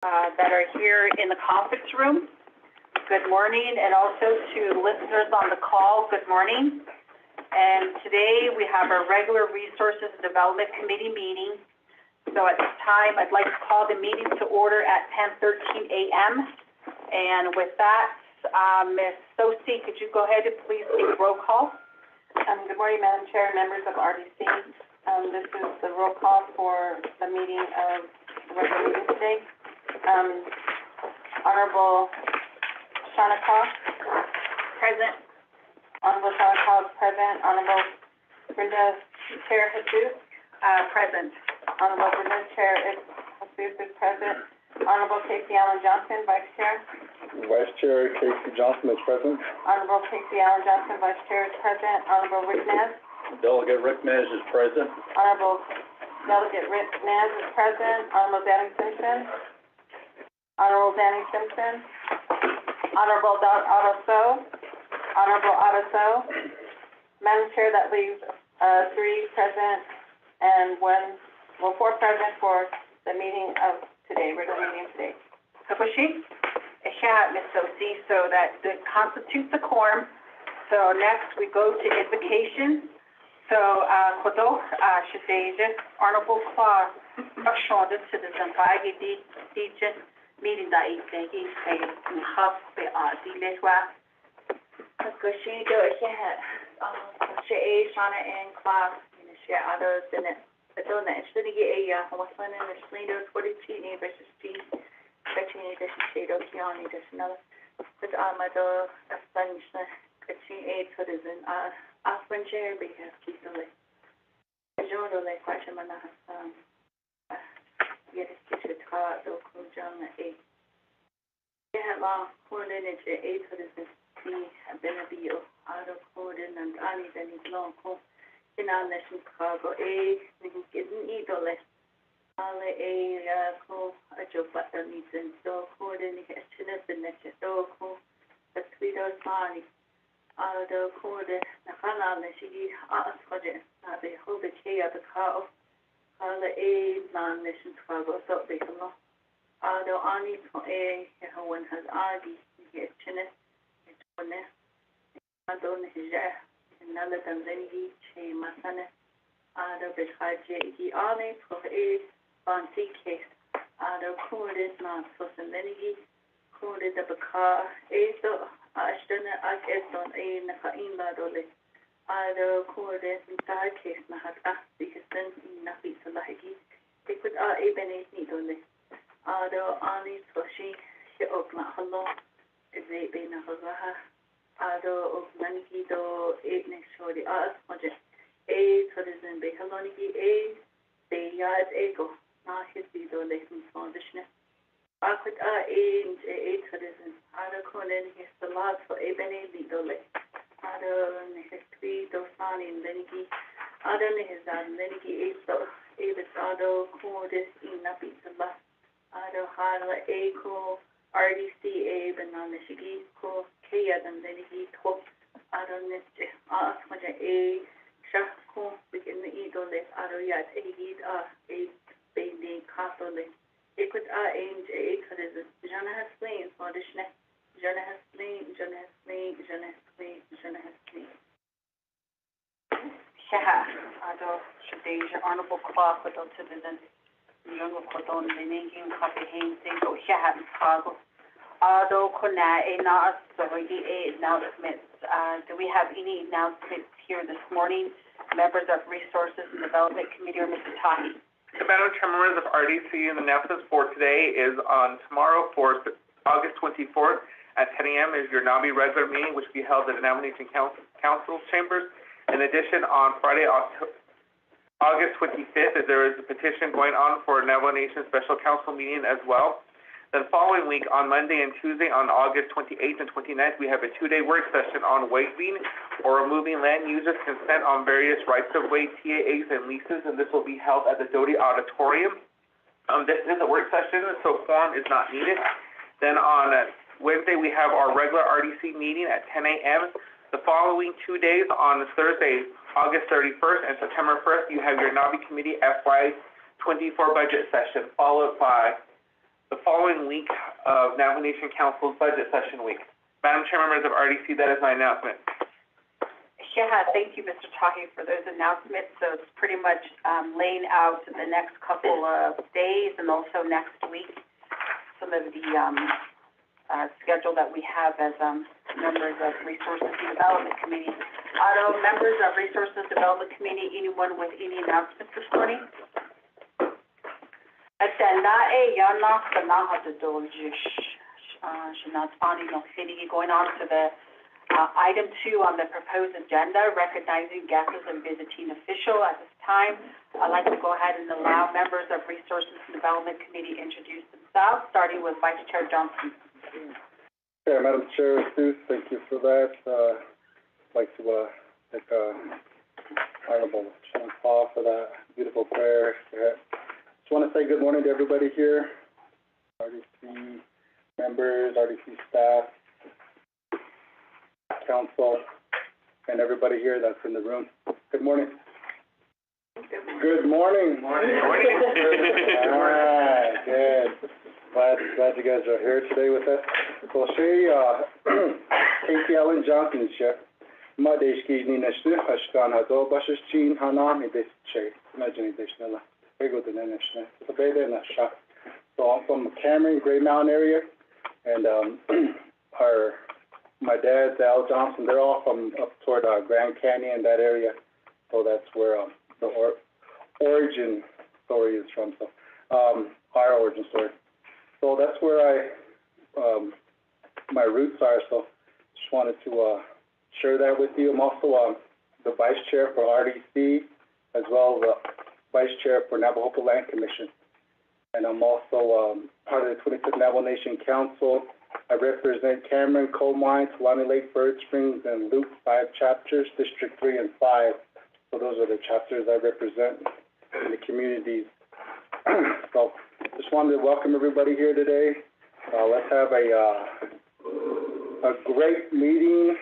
that are here in the conference room. Good morning, and also to listeners on the call, good morning. And today we have our regular Resources and Development Committee meeting. So at this time, I'd like to call the meeting to order at 10:13 a.m. And with that, Ms. Sosi, could you go ahead and please take roll call? Good morning, Madam Chair and members of RDC. This is the roll call for the meeting of the regular meeting today. Honorable Shanakaw. Present. Honorable Shanakaw is present. Honorable Brenda Chair Jesus. Present. Honorable Brenda Chair Jesus is present. Honorable Casey Allen Johnson, Vice Chair. Vice Chair Casey Johnson is present. Honorable Casey Allen Johnson, Vice Chair is present. Honorable Rick Nez. Delegate Rick Nez is present. Honorable Delegate Rick Nez is present. Honorable Danny Simpson. Honorable Danny Simpson. Honorable Otto So. Honorable Otto So. Madam Chair, that leaves 3 present and 4 present for the meeting of today, regular meeting today. Kabushi? Ms. Sosi, so that constitutes a quorum. So next we go to invocation. So, Kodo, Shadeja, Honorable Claus, Shonda Citizen, Bagi Dejan, meeting that evening, he say, Husby, Dileshwa. Kabushi, do it, Shana and Claus, share others in it. I don't know, it's the year, what's one in the Slender, 42 versus G. Kachini da shi da kiyani da another but amado aspanishna kachini tourism afrancher be have kisole jodo le kwachama na yes kitu ta do kunjang yeah la coordinate tourism see been bio auto coordinate and ani then is long ko inanation cargo nigin idole ale ko ajo patani so coordinate chines so ko the twitter mani ado coordinate na kala na shigi asfaje na be hobe ke at ka ale man nation trago so be no ado ani ko one has agi chines chone ado ne ja nala tanzani che masane ado be haje ki ale ko Bansi case, the corded man, so some many corded the car, so Ashtana Ageston, a Nakaima Dole, the corded inside case, Nahata, because then nothing to like it. They could even a needle. The Ani Soshi, she opened hello, if they be Nahaha, the Maniki do 8 next short the art project, a citizen be Haloniki, a they yard ego. Hisido lesson foundation. I could a tourism. Other Conan his the lot for a bene lidole. Other history dosan in Leniki. Other his Leniki so Avisado Cordis in Napitala. Other Hala Eco RDC A Bananashigi Co Kaya than Leniki Top. Other Nist Asmaja A Shako within the idole. Other yet a Baby Catholic. It could ain't a tourism. Jana has slain, audition. Jana has slain, Jana has slain, Jana has slain, Jana has slain. Ado Shadeja, Honorable Claus, Kodo Citizen, Young Kodon, the Ningin, Copy Hain, Singo, Shahat, Pago. Ado Kona, a not so he announcements. Do we have any announcements here this morning? Members of Resources and Development Committee or Mr. Tahi? Madam Chair, members of RDC, and the announcements for today is on tomorrow, for August 24th at 10 a.m. is your NABI regular meeting, which will be held at the Nomination Council chambers. In addition, on Friday, August 25th, there is a petition going on for a Navajo Nation Special Council meeting as well. Then following week, on Monday and Tuesday, on August 28th and 29th, we have a 2-day work session on waiving or removing land users' consent on various rights-of-way, TAAs, and leases, and this will be held at the Doty Auditorium. This is a work session, so quorum is not needed. Then on Wednesday, we have our regular RDC meeting at 10 a.m. The following 2 days, on Thursday, August 31st and September 1st, you have your NABI Committee FY24 budget session, followed by the following week of Navajo Nation Council's budget session week. Madam Chair, members of RDC, that is my announcement. Yeah, thank you, Mr. Tahi, for those announcements. So it's pretty much laying out the next couple of days and also next week, some of the schedule that we have as members of Resources and Development Committee. Members of Resources Development Committee, anyone with any announcements this morning? Going on to the item 2 on the proposed agenda, recognizing guests and visiting official. At this time, I'd like to go ahead and allow members of Resources and Development Committee introduce themselves, starting with Vice Chair Johnson. Okay, Madam Chair, Sue, thank you for that. I'd like to thank Honorable Sean Paul for that beautiful prayer. Just want to say good morning to everybody here, RDC members, RDC staff, council, and everybody here that's in the room. Good morning. Good morning. Morning. All right, good. Glad you guys are here today with us. So, Casey Ellen Johnson, Chef. Madeshki Ninashnu, Hashkan Hado, Bashashin, Hanami, this Che, Imagine Dishnella, Ego the Ninashna, the Beda and Nasha. So I'm from Cameron, Gray Mountain area, and my dad, Al Johnson, they're all from up toward Grand Canyon, that area. So that's where the origin story is from. So our origin story. So that's where my roots are. So just wanted to share that with you. I'm also the vice chair for RDC, as well as the vice chair for Navajo Land Commission. And I'm also part of the 25th Navajo Nation Council. I represent Cameron, Coal Mine, Tulani Lake, Bird Springs, and Loop 5 chapters, District 3 and 5. So those are the chapters I represent in the communities. So just wanted to welcome everybody here today. Let's have a great meeting,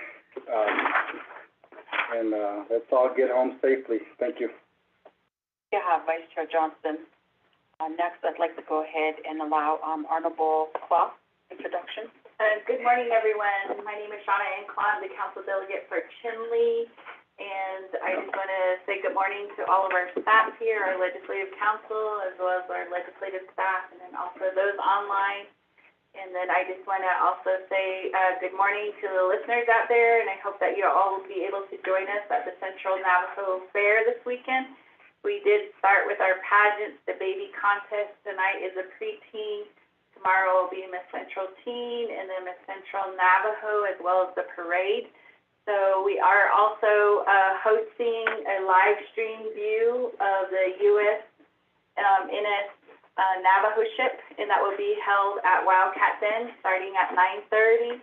and let's all get home safely. Thank you. Yeah, Vice Chair Johnson. Next, I'd like to go ahead and allow Honorable Clough introduction. Good morning, everyone. My name is Shauna Ann Clough, the council delegate for Chinle, and I just want to say good morning to all of our staff here, our legislative council, as well as our legislative staff, and then also those online. And then I just want to also say good morning to the listeners out there, and I hope that you all will be able to join us at the Central Navajo Fair this weekend. We did start with our pageants. The baby contest tonight is a preteen. Tomorrow will be Miss Central Teen, and then Miss Central Navajo, as well as the parade. So we are also hosting a live stream view of the U.S. NS Navajo ship, and that will be held at Wildcat Den starting at 9:30.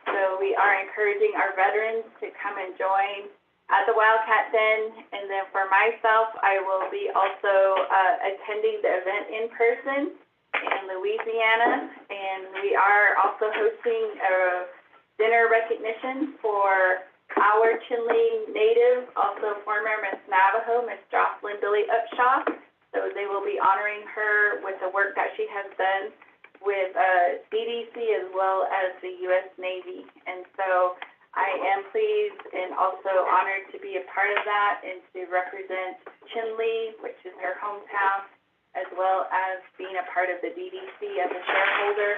So we are encouraging our veterans to come and join at the Wildcat Den. And then for myself, I will be also attending the event in person in Louisiana, and we are also hosting a dinner recognition for our Chinle native, also former Miss Navajo, Miss Jocelyn Billy Upshaw. So they will be honoring her with the work that she has done with CDC as well as the U.S. Navy. And so I am pleased and also honored to be a part of that and to represent Chinle, which is her hometown, as well as being a part of the DDC as a shareholder.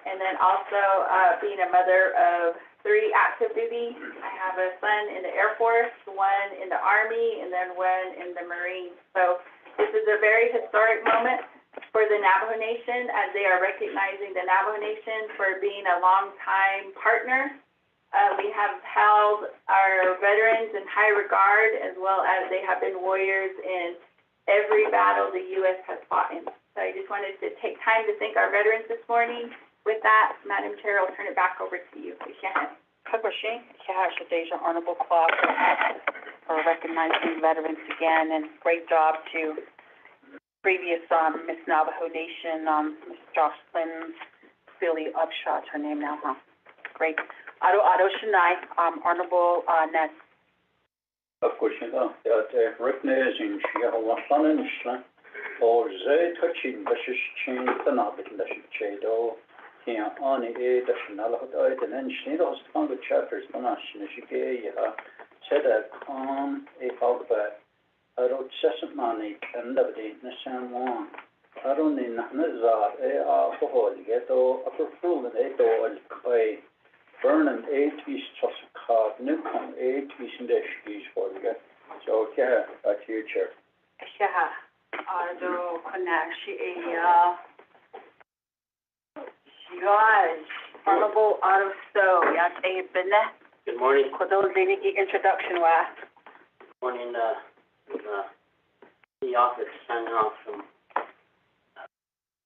And then also being a mother of 3 active duty. I have a son in the Air Force, one in the Army, and then one in the Marines. So this is a very historic moment for the Navajo Nation, as they are recognizing the Navajo Nation for being a longtime partner. We have held our veterans in high regard, as well as they have been warriors in every battle the U.S. has fought in. So I just wanted to take time to thank our veterans this morning. With that, Madam Chair, I'll turn it back over to you. Honorable Clough for recognizing veterans again, and great job to previous Miss Navajo Nation, Miss Jocelyn Billy Upshaw, her name now, huh? Great. Ado Shanai, Honorable Ness. Of course, Rick Nez in Shiawasanan, or zay touching the chin the knob in the shadow. Here on it, the Shinala Hodoid, and then Schneidos found the chapters, the National Shigay, said that on a alphabet. I wrote Session Money and the Nation one. I don't need Nazar, alcohol, ghetto, upper full and a door, clay, burning 8 piece toss of card, Newcomb 8 piece in the skis for you. So, yeah, back to you, Chair. Yeah, Ado Konashi, Shiraz, Honorable Otto Stowe, Yat A. Bennett, Good morning. Kodol Zinigi introduction wa. Morning, the office signing off some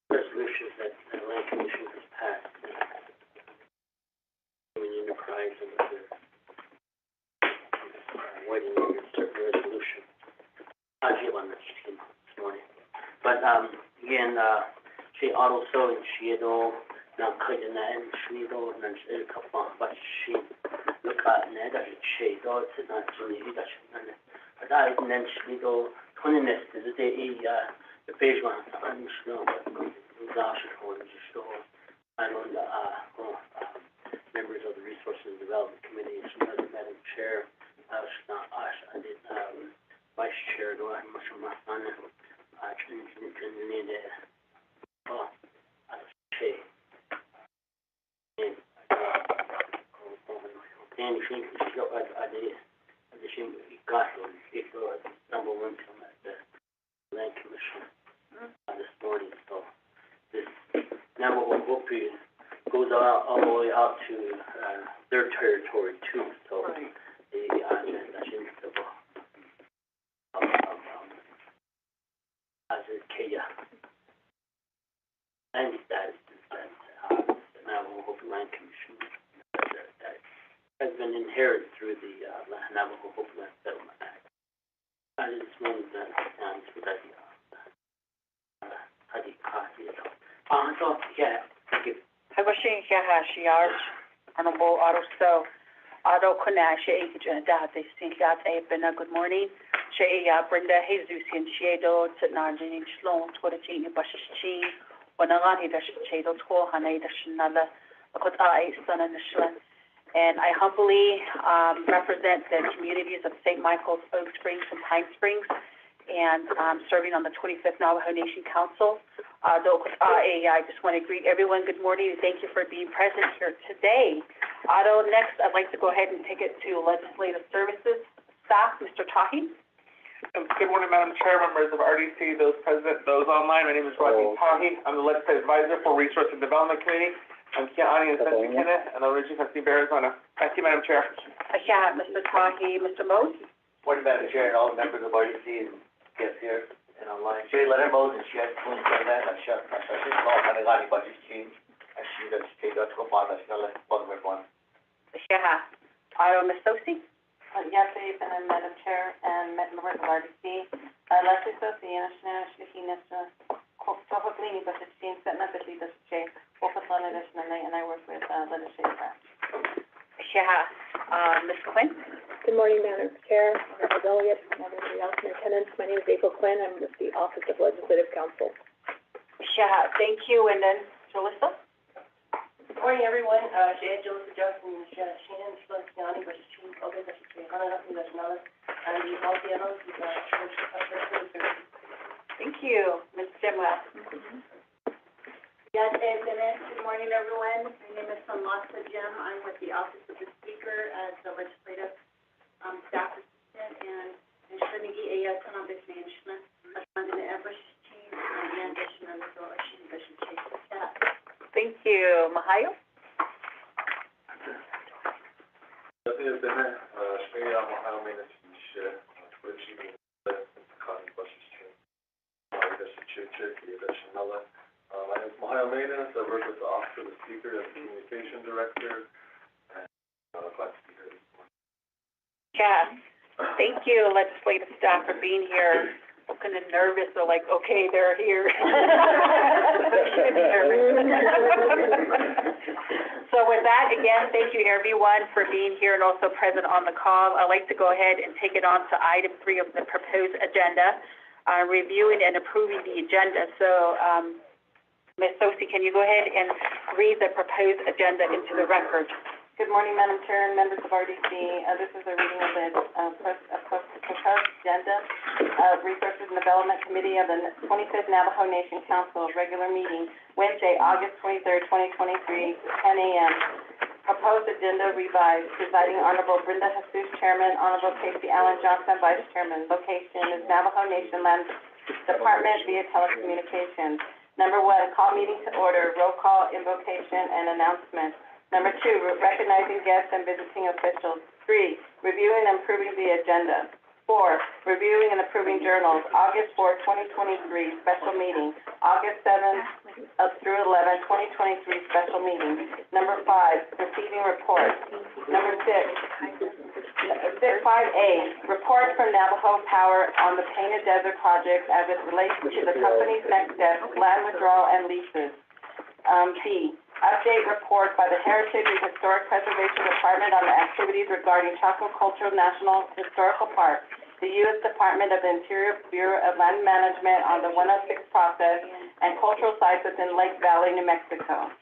resolutions that the Land Commission has passed. Human enterprise and waiting on a certain resolution. I'll give on this morning. But, again, she also, and she had all, now couldn't and she had all, and she had a couple of, but she look at and that she thought it's not really that she but I and she go 20 minutes to the day the page one and she know but gosh it was just so I don't members of the Resources and Development Committee, she was Madam Chair, I did Vice Chair, do I much of my fun and she got I did she got number one from the Land Commission this morning. So this now what we'll be goes all the way out to their territory too. So Right. the Kenya and that Navajo Land Commission that has been inherited through the Navajo Hope Land Settlement Act. I just wanted to with that so yeah, thank you. Hagwashin Yaha Shiar, Honorable Otto Stowe, Otto Konashi, That they think that A. Bennett, good morning. Shea Brenda Jesus in Shiedo, Tnarjin, Shlon, Twittering, Bashin, Wanagani, the Shado, Hane, the Shinala, Akota, Son and the Shlan. And I humbly represent the communities of St. Michael's, Oak Springs, and Pine Springs, and serving on the 25th Navajo Nation Council. I just want to greet everyone. Good morning, and thank you for being present here today. Otto, next, I'd like to go ahead and take it to Legislative Services staff, Mr. Tahi. Good morning, Madam Chair, members of RDC, those present, those online. My name is Rodney Tahi. I'm the Legislative Advisor for Resource and Development Committee. I'm Kiani and Central Kenneth, and I'm originally from Arizona. Thank you, Madam Chair. Yeah, Mr. Tahi, Mr. Mose. Morning, Madam Chair, and all the members of RDC and guests here and online. Sherry Leonard Moses, she has to say that, I'm sure, she's not going to get anybody change. And she does take that to a part, that's not like one with one. Yeah. Otto Masosi. Yes, and Madam Chair and members of RDC. Leslie Sosi, Sohoklini, but it's being set up at the state, focus on additionally, and I work with legislative branch. Yeah. Ms. Quinn. Good morning, Madam Chair, Honorable Delegates, and everybody else in attendance. My name is April Quinn. I'm with the Office of Legislative Counsel. Yeah, thank you. And then, Jalissa? Good morning, everyone. Jay Jalissa Johnson, Shannon, Kiani, versus Chief, Ogan, versus Hana, versus Nala, and the Altianos, Thank you. Ms. Jimwell. Yes, good morning, everyone. My name is Samasa Jim. I'm with the Office of the Speaker as the Legislative Staff Assistant, and Shanigi Aya Tanabis Management. I'm going to Thank you. Mahayo? My name is Mahayo Maintenance. I work with the Office of the Speaker as Communication Director, and glad to be here this morning. Yeah. Thank you, legislative staff, for being here. I'm kind of nervous. They're like, okay, they're here. So with that, again, thank you everyone for being here and also present on the call. I'd like to go ahead and take it on to item 3 of the proposed agenda. reviewing and approving the agenda. So, Ms. Sosi, can you go ahead and read the proposed agenda into the record? Good morning, Madam Chair and members of RDC. This is a reading of the proposed agenda of Resources and Development Committee of the 25th Navajo Nation Council regular meeting, Wednesday, August 23rd, 2023, 10 a.m. Proposed agenda revised. Presiding Honorable Brenda Jesus, Chairman. Honorable Casey Allen Johnson, Vice Chairman. Location is Navajo Nation Land Department via telecommunications. Number 1, call meeting to order, roll call, invocation, and announcement. Number 2, recognizing guests and visiting officials. 3, reviewing and approving the agenda. 4, reviewing and approving journals. August 4, 2023, special meeting. August 7 through 11, 2023, special meeting. Number 5, receiving reports. Number 5A, report from Navajo Power on the Painted Desert project as it relates to the company's next steps, land withdrawal, and leases. B, update report by the Heritage and Historic Preservation Department on the activities regarding Chaco Cultural National Historical Park, the U.S. Department of the Interior Bureau of Land Management on the 106 process, and cultural sites within Lake Valley, New Mexico.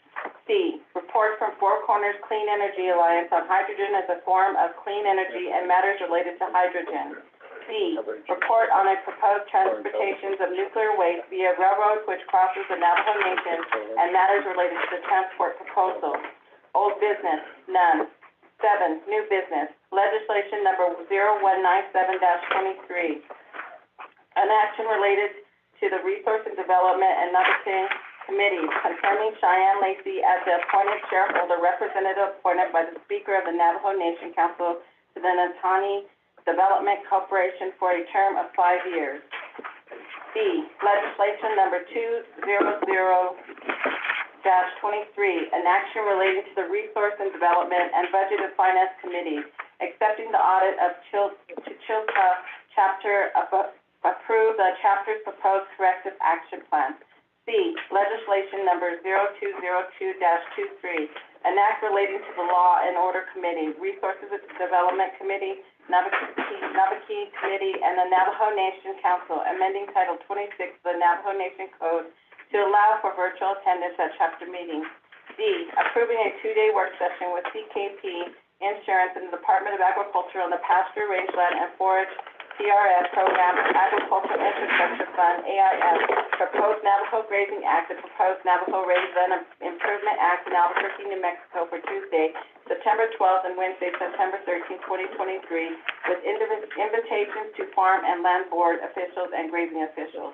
C, report from Four Corners Clean Energy Alliance on hydrogen as a form of clean energy and matters related to hydrogen. D, report on a proposed transportations of nuclear waste via railroad which crosses the Navajo Nation and matters related to the transport proposal. Old business, none. 7, new business, legislation number 0197-23. An action related to the Resource and Development and Navajo Committee confirming Cheyenne Lacey as the appointed shareholder representative appointed by the Speaker of the Navajo Nation Council to the Natani Development Corporation for a term of 5 years. B, legislation number 200-23, an action relating to the Resource and Development and Budget and Finance Committee, accepting the audit of Chilka chapter, approve the chapter's proposed corrective action plan. C, legislation number 0202-23, an act relating to the Law and Order Committee, Resources and Development Committee, Navajo Committee, and the Navajo Nation Council, amending Title 26 of the Navajo Nation Code to allow for virtual attendance at chapter meetings. D, approving a 2-day work session with CKP Insurance and the Department of Agriculture on the Pasture, Rangeland, and Forage CRS program, Agricultural Infrastructure Fund, AIF, proposed Navajo Grazing Act, the proposed Navajo Rangeland Improvement Act in Albuquerque, New Mexico for Tuesday, September 12th and Wednesday, September 13th, 2023, with invitations to farm and land board officials and grazing officials.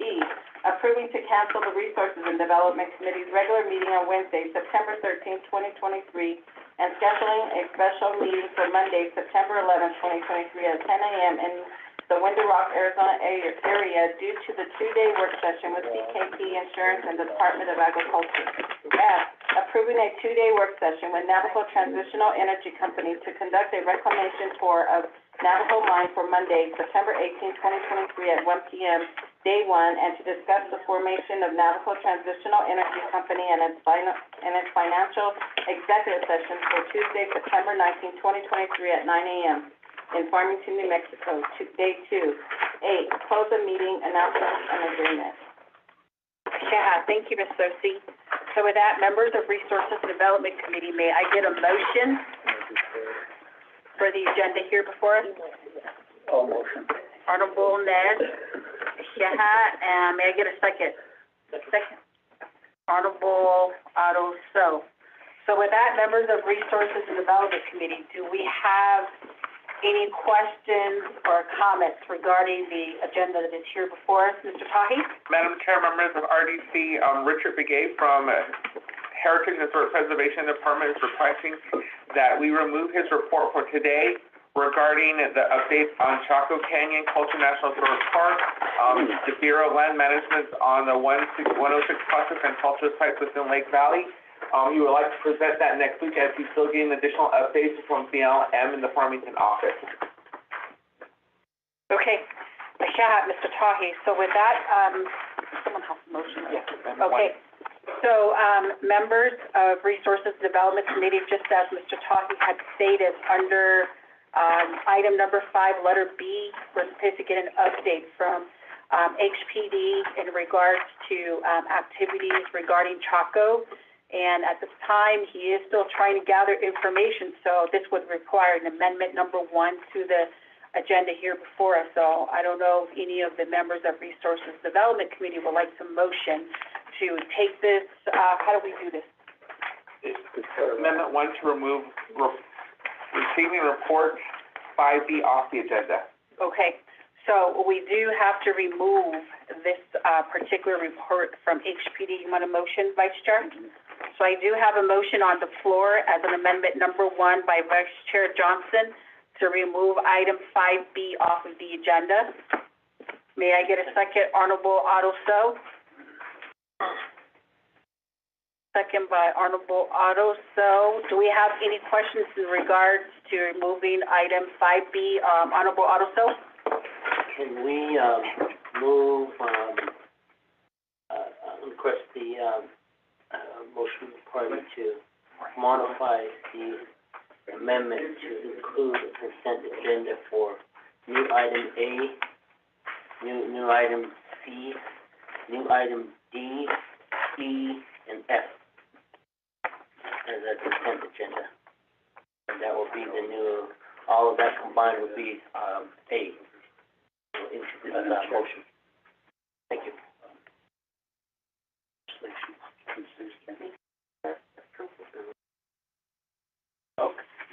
E, approving to cancel the Resources and Development Committee's regular meeting on Wednesday, September 13th, 2023, and scheduling a special meeting for Monday, September 11th, 2023 at 10 a.m. in the Window Rock, Arizona area due to the 2-day work session with CKP Insurance and the Department of Agriculture. F, approving a 2-day work session with Navajo Transitional Energy Company to conduct a reclamation tour of Navajo Mine for Monday, September 18th, 2023 at 1 p.m. Day 1, and to discuss the formation of Navajo Transitional Energy Company and its financial executive session for Tuesday, September 19th, 2023 at 9 a.m. in Farmington, New Mexico. Day 2. 8, close the meeting, announcements, and agreement. Yeah, thank you, Ms. Sosi. So with that, members of Resources and Development Committee, may I get a motion for the agenda here before us? All motion. Honorable Nez, and may I get a second? Second. Honorable Otto So. So with that, members of Resources and Development Committee, do we have any questions or comments regarding the agenda that is here before us? Mr. Tahi? Madam Chair, members of RDC, Richard Begay from Heritage and Historic Preservation Department is requesting that we remove his report for today regarding the updates on Chaco Canyon Cultural National Historic Park, the Bureau of Land Management on the 106 process and cultural sites within Lake Valley. He would like to present that next week as he's still getting additional updates from BLM in the Farmington office. Okay. Mr. Tahi. So with that, someone has a motion. Yes. Okay. So, members of Resources Development Committee, just as Mr. Tahi had stated, under item number 5, letter B, we're supposed to get an update from HPD in regards to, activities regarding Chaco. And at this time, he is still trying to gather information, so this would require an amendment number 1 to the agenda here before us. So I don't know if any of the members of Resources Development Committee would like some motion to take this, how do we do this? Amendment 1 to remove receiving report 5B off the agenda. Okay, so we do have to remove this, particular report from HPD. You want a motion, Vice Chair? So I do have a motion on the floor as an amendment number 1 by Vice Chair Johnson to remove item 5B off of the agenda. May I get a second? Honorable Otto So. Second by Honorable Otto So. Do we have any questions in regards to removing item 5B, Honorable Otto So? Can we, move, request the, motion party to modify the amendment to include a consent agenda for new item A, new item C, new item D, E, and F as a consent agenda. And that will be the new, all of that combined would be, A, into this, motion. Thank you.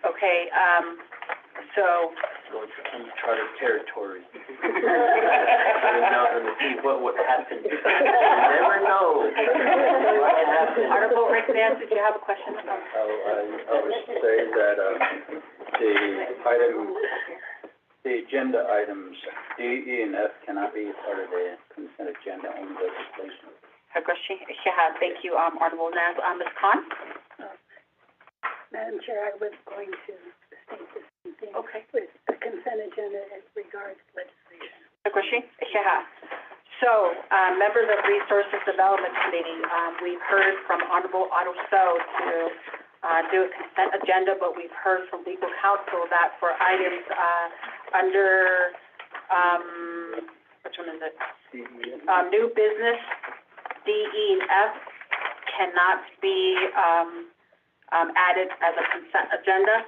Okay, so, Go into uncharted territory. Never know, and see what would happen. You never know what would happen. Honorable Rick Nance, did you have a question? I would say that, the agenda items D, E, and F cannot be part of the consent agenda on legislation. Thank you, Honorable Nance. Ms. Khan? Madam Chair, I was going to state the same thing. Okay. With the consent agenda as regards legislation. So, members of Resources Development Committee, we've heard from Honorable Otto So to, do a consent agenda, but we've heard from legal counsel that for items, under, which one is it? New business, D, E, and F cannot be, added as a consent agenda.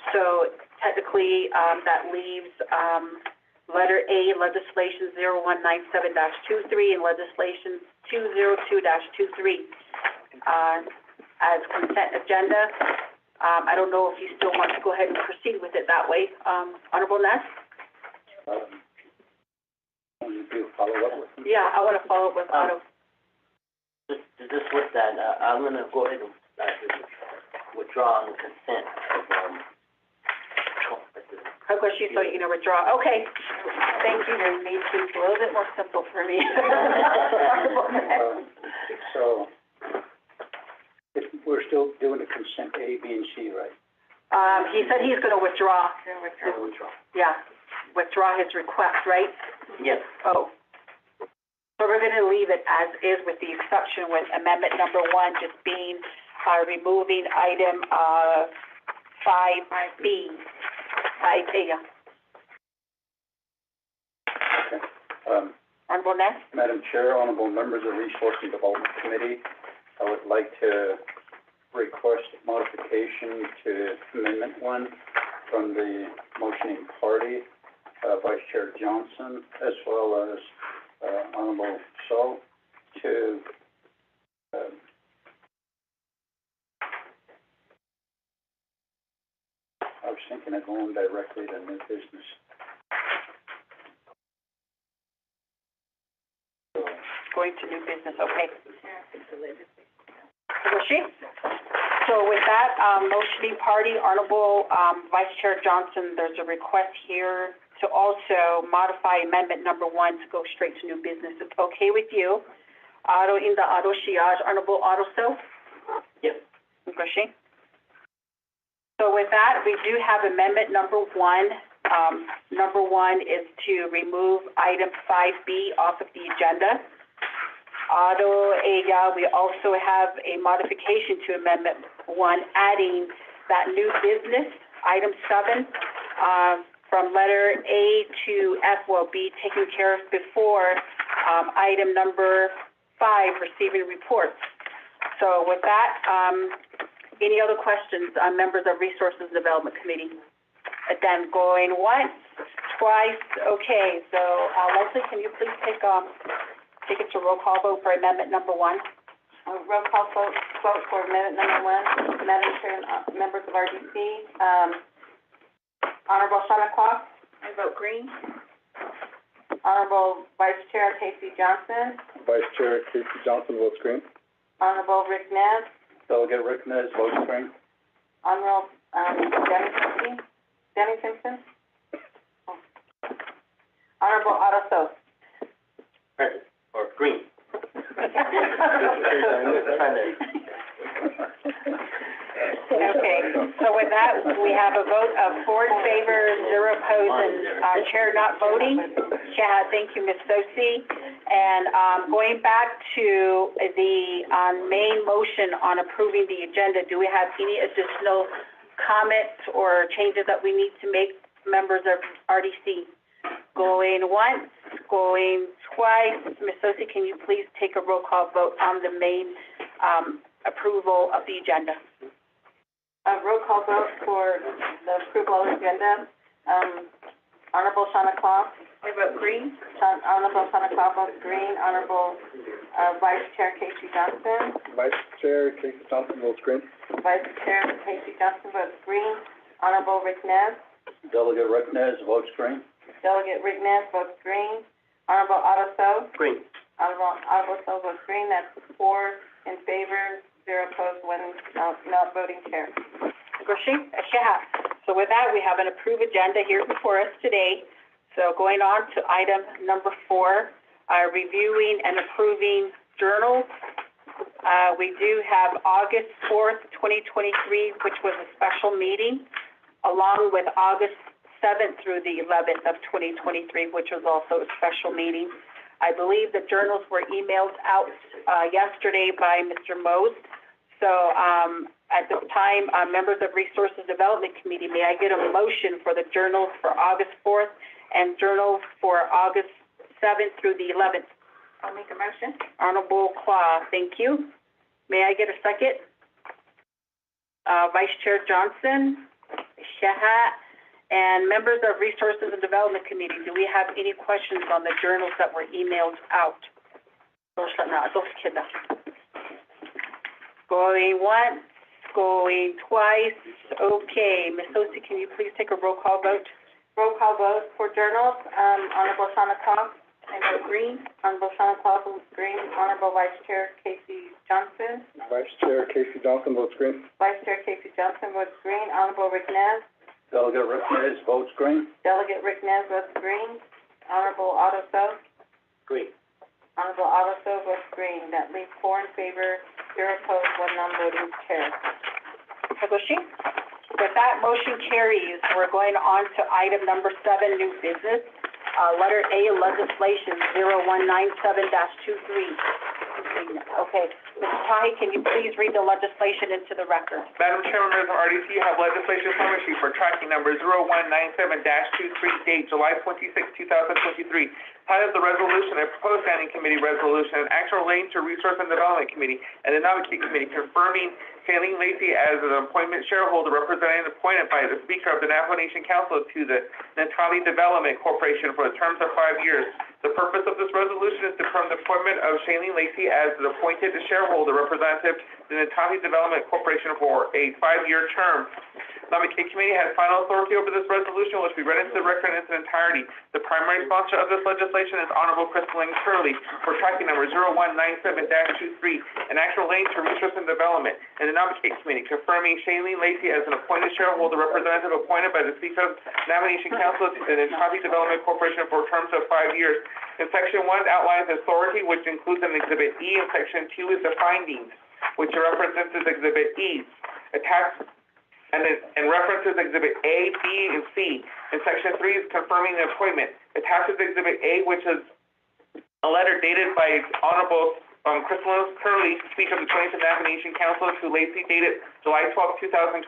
So technically, that leaves, letter A, legislation 0197-23 and legislation 202-23, as consent agenda. I don't know if you still want to go ahead and proceed with it that way. Honorable Ness? You do follow up with them? Yeah, I want to follow up with Otto. Just with that, I'm gonna go ahead and, withdraw on the consent of, So you're gonna withdraw, okay. Thank you, you made things a little bit more simple for me. So, if we're still doing the consent A, B, and C, right? He said he's gonna withdraw. Yeah, withdraw his request, right? Yes. Oh. So we're gonna leave it as is with the exception with amendment number 1 just being, removing item, 5B. 5A. Okay. Honorable Ness? Madam Chair, honorable members of Resource and Development Committee, I would like to request modification to Amendment 1 from the motioning party, Vice Chair Johnson, as well as, Honorable So, to, I was thinking of going directly to new business. Going to new business, okay. So with that, motioning party, Honorable, Vice Chair Johnson, there's a request here to also modify amendment number 1 to go straight to new business. It's okay with you? Otto in the Otto Shiaj, Honorable Otto So? Yes. Okay. So with that, we do have amendment number 1. Number 1 is to remove item 5B off of the agenda. Otto Aya, we also have a modification to amendment 1, adding that new business, item 7, from letter A to F will be taken care of before, item number 5, receiving reports. So with that, any other questions on members of Resources Development Committee? Again, going once, twice, okay, so, Leslie, can you please take it to roll call vote for amendment number 1? Roll call vote for amendment number 1, Madam Chair and, members of RDC, Honorable Shanacroft. I vote green. Honorable Vice Chair Casey Johnson. Vice Chair Casey Johnson votes green. Honorable Rick Nez. Delegate Rick Nez votes green. Honorable, Danny Simpson. Honorable Otto So. Present, or green. Okay, so with that, we have a vote of 4 in favor, 0 opposed, and our chair not voting. Yeah, thank you, Ms. Sosi. And, going back to the, main motion on approving the agenda, do we have any additional comments or changes that we need to make, members of RDC? Going once, going twice. Ms. Sosi, can you please take a roll call vote on the main, approval of the agenda? Roll call vote for the approval of the agenda. Honorable Shanacroft. I vote green. Honorable Shanacroft votes green. Honorable, Vice Chair Casey Johnson. Vice Chair Casey Johnson votes green. Vice Chair Casey Johnson votes green. Honorable Rick Nez. Delegate Rick Nez votes green. Delegate Rick Nez votes green. Honorable Otto So. Green. Honorable Otto So votes green. That's 4 in favor, 0 opposed, 1 not voting chair. Groshing? So with that, we have an approved agenda here before us today. So going on to item number 4, reviewing and approving journals. We do have August 4th, 2023, which was a special meeting, along with August 7th through the 11th of 2023, which was also a special meeting. I believe the journals were emailed out yesterday by Mr. Most. So at this time, members of Resources Development Committee, may I get a motion for the journals for August 4th and journals for August 7th through the 11th? I'll make a motion. Honorable Claw, thank you. May I get a second? Vice Chair Johnson, Shahat, and members of Resources and Development Committee, do we have any questions on the journals that were emailed out? Going once, going twice, okay. Ms. Sosi, can you please take a roll call vote? Roll call vote for journals, Honorable Shanacroft. I vote green. Honorable Shanacroft votes green. Honorable Vice Chair Casey Johnson. Vice Chair Casey Johnson votes green. Vice Chair Casey Johnson votes green. Honorable Rick Nez. Delegate Rick Nez votes green. Delegate Rick Nez votes green. Honorable Otto So. Green. Honorable Otto So votes green. That leaves 4 in favor, 0 opposed, 1 non-voting chair. Hagoshi? With that, motion carries. We're going on to item number 7, new business. Letter A, legislation 0197-23. Okay. Mr. Tahi, can you please read the legislation into the record? Madam Chair, members of RDC, you have legislation summary sheet for tracking number 0197-23, date July 26, 2023. Title of the resolution, a proposed standing committee resolution, action relating to Resource and Development Committee and the Nominee Committee confirming Shailene Lacey as an appointment shareholder representative appointed by the Speaker of the Navajo Nation Council to the Natali Development Corporation for the terms of 5 years. The purpose of this resolution is to confirm the appointment of Shailene Lacey as the appointed shareholder representative to the Natali Development Corporation for a 5-year term. Nominee Committee has final authority over this resolution, which we read into the record in its entirety. The primary sponsor of this legislation is Honorable Crystal Curley for tracking number 0197-23, an action relating to Research and Development, and the Nominee Committee confirming Shailene Lacey as an appointed shareholder representative appointed by the Speaker of the Navajo Nation Council to the Natali Development Corporation for terms of 5 years. In Section 1 outlines authority, which includes an Exhibit E, and Section 2 is the findings, which are referenced as Exhibit E. Attached and references Exhibit A, B, and C. In Section 3 is confirming the appointment. Attaches Exhibit A, which is a letter dated by Honorable Crystal Curley to speak of the 25th Nation Council to Lacey dated July 12, 2023.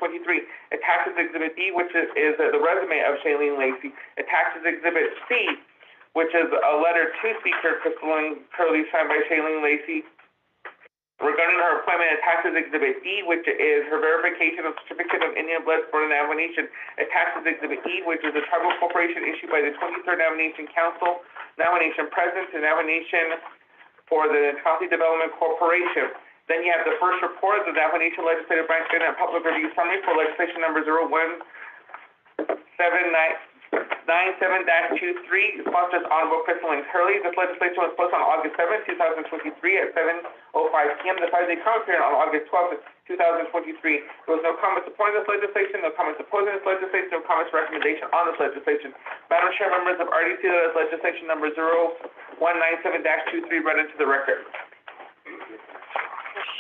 Attached is Exhibit D, which is the resume of Shailene Lacey. Attached is Exhibit C, which is a letter to Speaker Crystal Curley signed by Shailene Lacey regarding her appointment. Attached is Exhibit D, which is her verification of Certificate of Indian Blood for the Navajo Nation. Attached is Exhibit E, which is a tribal corporation issued by the 23rd Navajo Nation Council, Navajo Nation President, and Navajo Nation for the County Development Corporation. Then you have the first report of the Navajo Nation Legislative Branch and Public Review Summary for legislation number 0197-23, sponsors Honorable Crystal Curley. This legislation was posted on August 7, 2023 at 7:05 p.m. The five-day comment period on August 12, 2023. There was no comments supporting this legislation, no comments opposing this legislation, no comments recommendation on this legislation. Madam Chair, members of RDC, that is legislation number 0197-23 read into the record.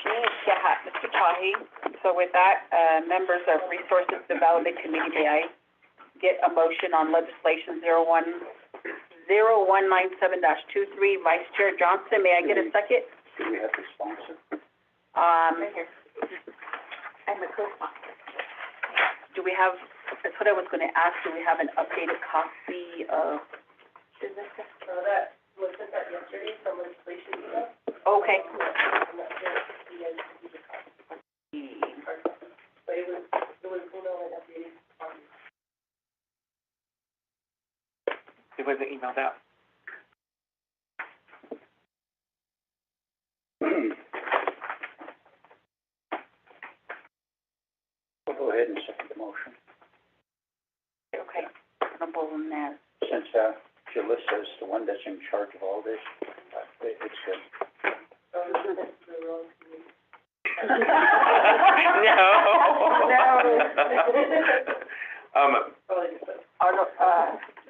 Mr. Tahi. So with that, members of Resources Development Committee, may I get a motion on legislation 0197-23? Vice Chair Johnson, may I get a second? Do we have the sponsor? Right here. I'm the co-sponsor. Do we have, that's what I was gonna ask, do we have an updated copy of? So that was sent out yesterday from legislation, Okay. I'm not sure if you guys received a copy. But it was emailed and updated. It wasn't emailed out. We'll go ahead and second the motion. Okay, Honorable Naz. Since, Jalissa is the one that's in charge of all this, it's good.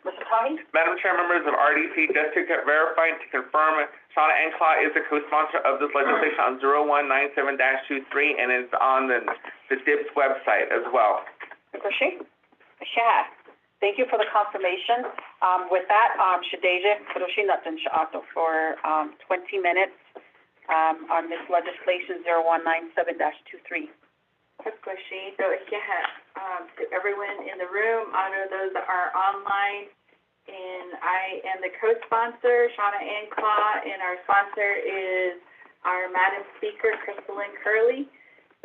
Mr. Tahi? Madam Chair, members of RDC, just to get verified, to confirm, Shauna Enclaw is the co-sponsor of this legislation on 0197-23, and is on the DIPS website as well. Kushi? Shah. Thank you for the confirmation. With that, Shadeja Kushi Nathan Sha'ato for 20 minutes on this legislation 0197-23. Kushi, to everyone in the room, honor those that are online, and I am the co-sponsor, Shauna Enclaw, and our sponsor is our Madam Speaker, Crystal Curley.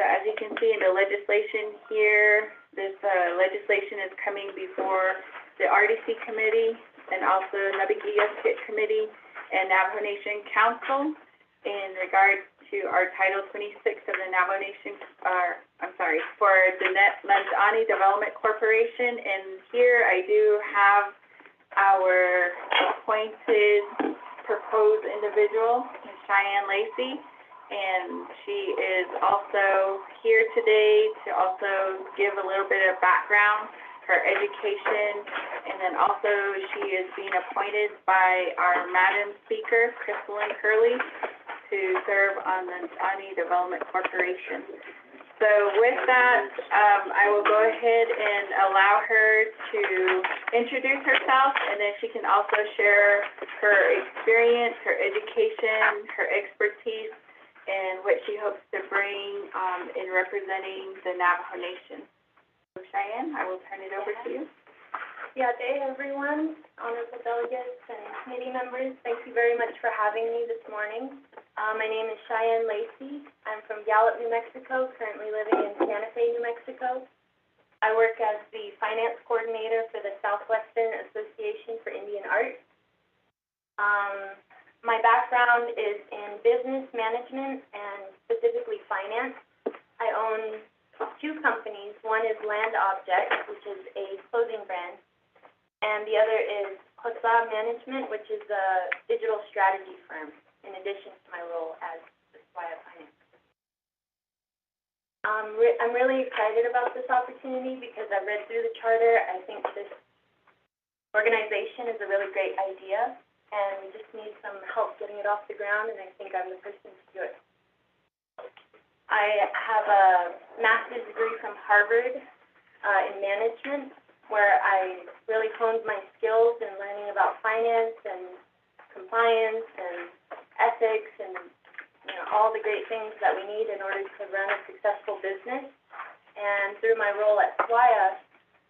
So as you can see in the legislation here, this legislation is coming before the RDC Committee and also Nabigiyas Committee and Navajo Nation Council in regard to our Title 26 of the Navajo Nation, for the Nandani Development Corporation. And here I do have our appointed proposed individual, Ms. Cheyenne Lacey, and she is also here today to also give a little bit of background, her education, and then also she is being appointed by our Madam Speaker, Crystal Curley, to serve on the Nandani Development Corporation. So with that, I will go ahead and allow her to introduce herself, and then she can also share her experience, her education, her expertise, and what she hopes to bring in representing the Navajo Nation. So Cheyenne, I will turn it over to you. Yeah, day everyone, honorable delegates and committee members, thank you very much for having me this morning. My name is Cheyenne Lacey. I'm from Gallup, New Mexico, currently living in Santa Fe, New Mexico. I work as the finance coordinator for the Southwestern Association for Indian Art. My background is in business management and specifically finance. I own two companies. One is Land Object, which is a clothing brand, and the other is Hosa Management, which is a digital strategy firm, in addition to my role as the SWIA Finance. I'm really excited about this opportunity because I've read through the charter. I think this organization is a really great idea, and we just need some help getting it off the ground, and I think I'm the person to do it. I have a master's degree from Harvard in management, where I really honed my skills in learning about finance and compliance and ethics and you know, all the great things that we need in order to run a successful business. And through my role at SWIA,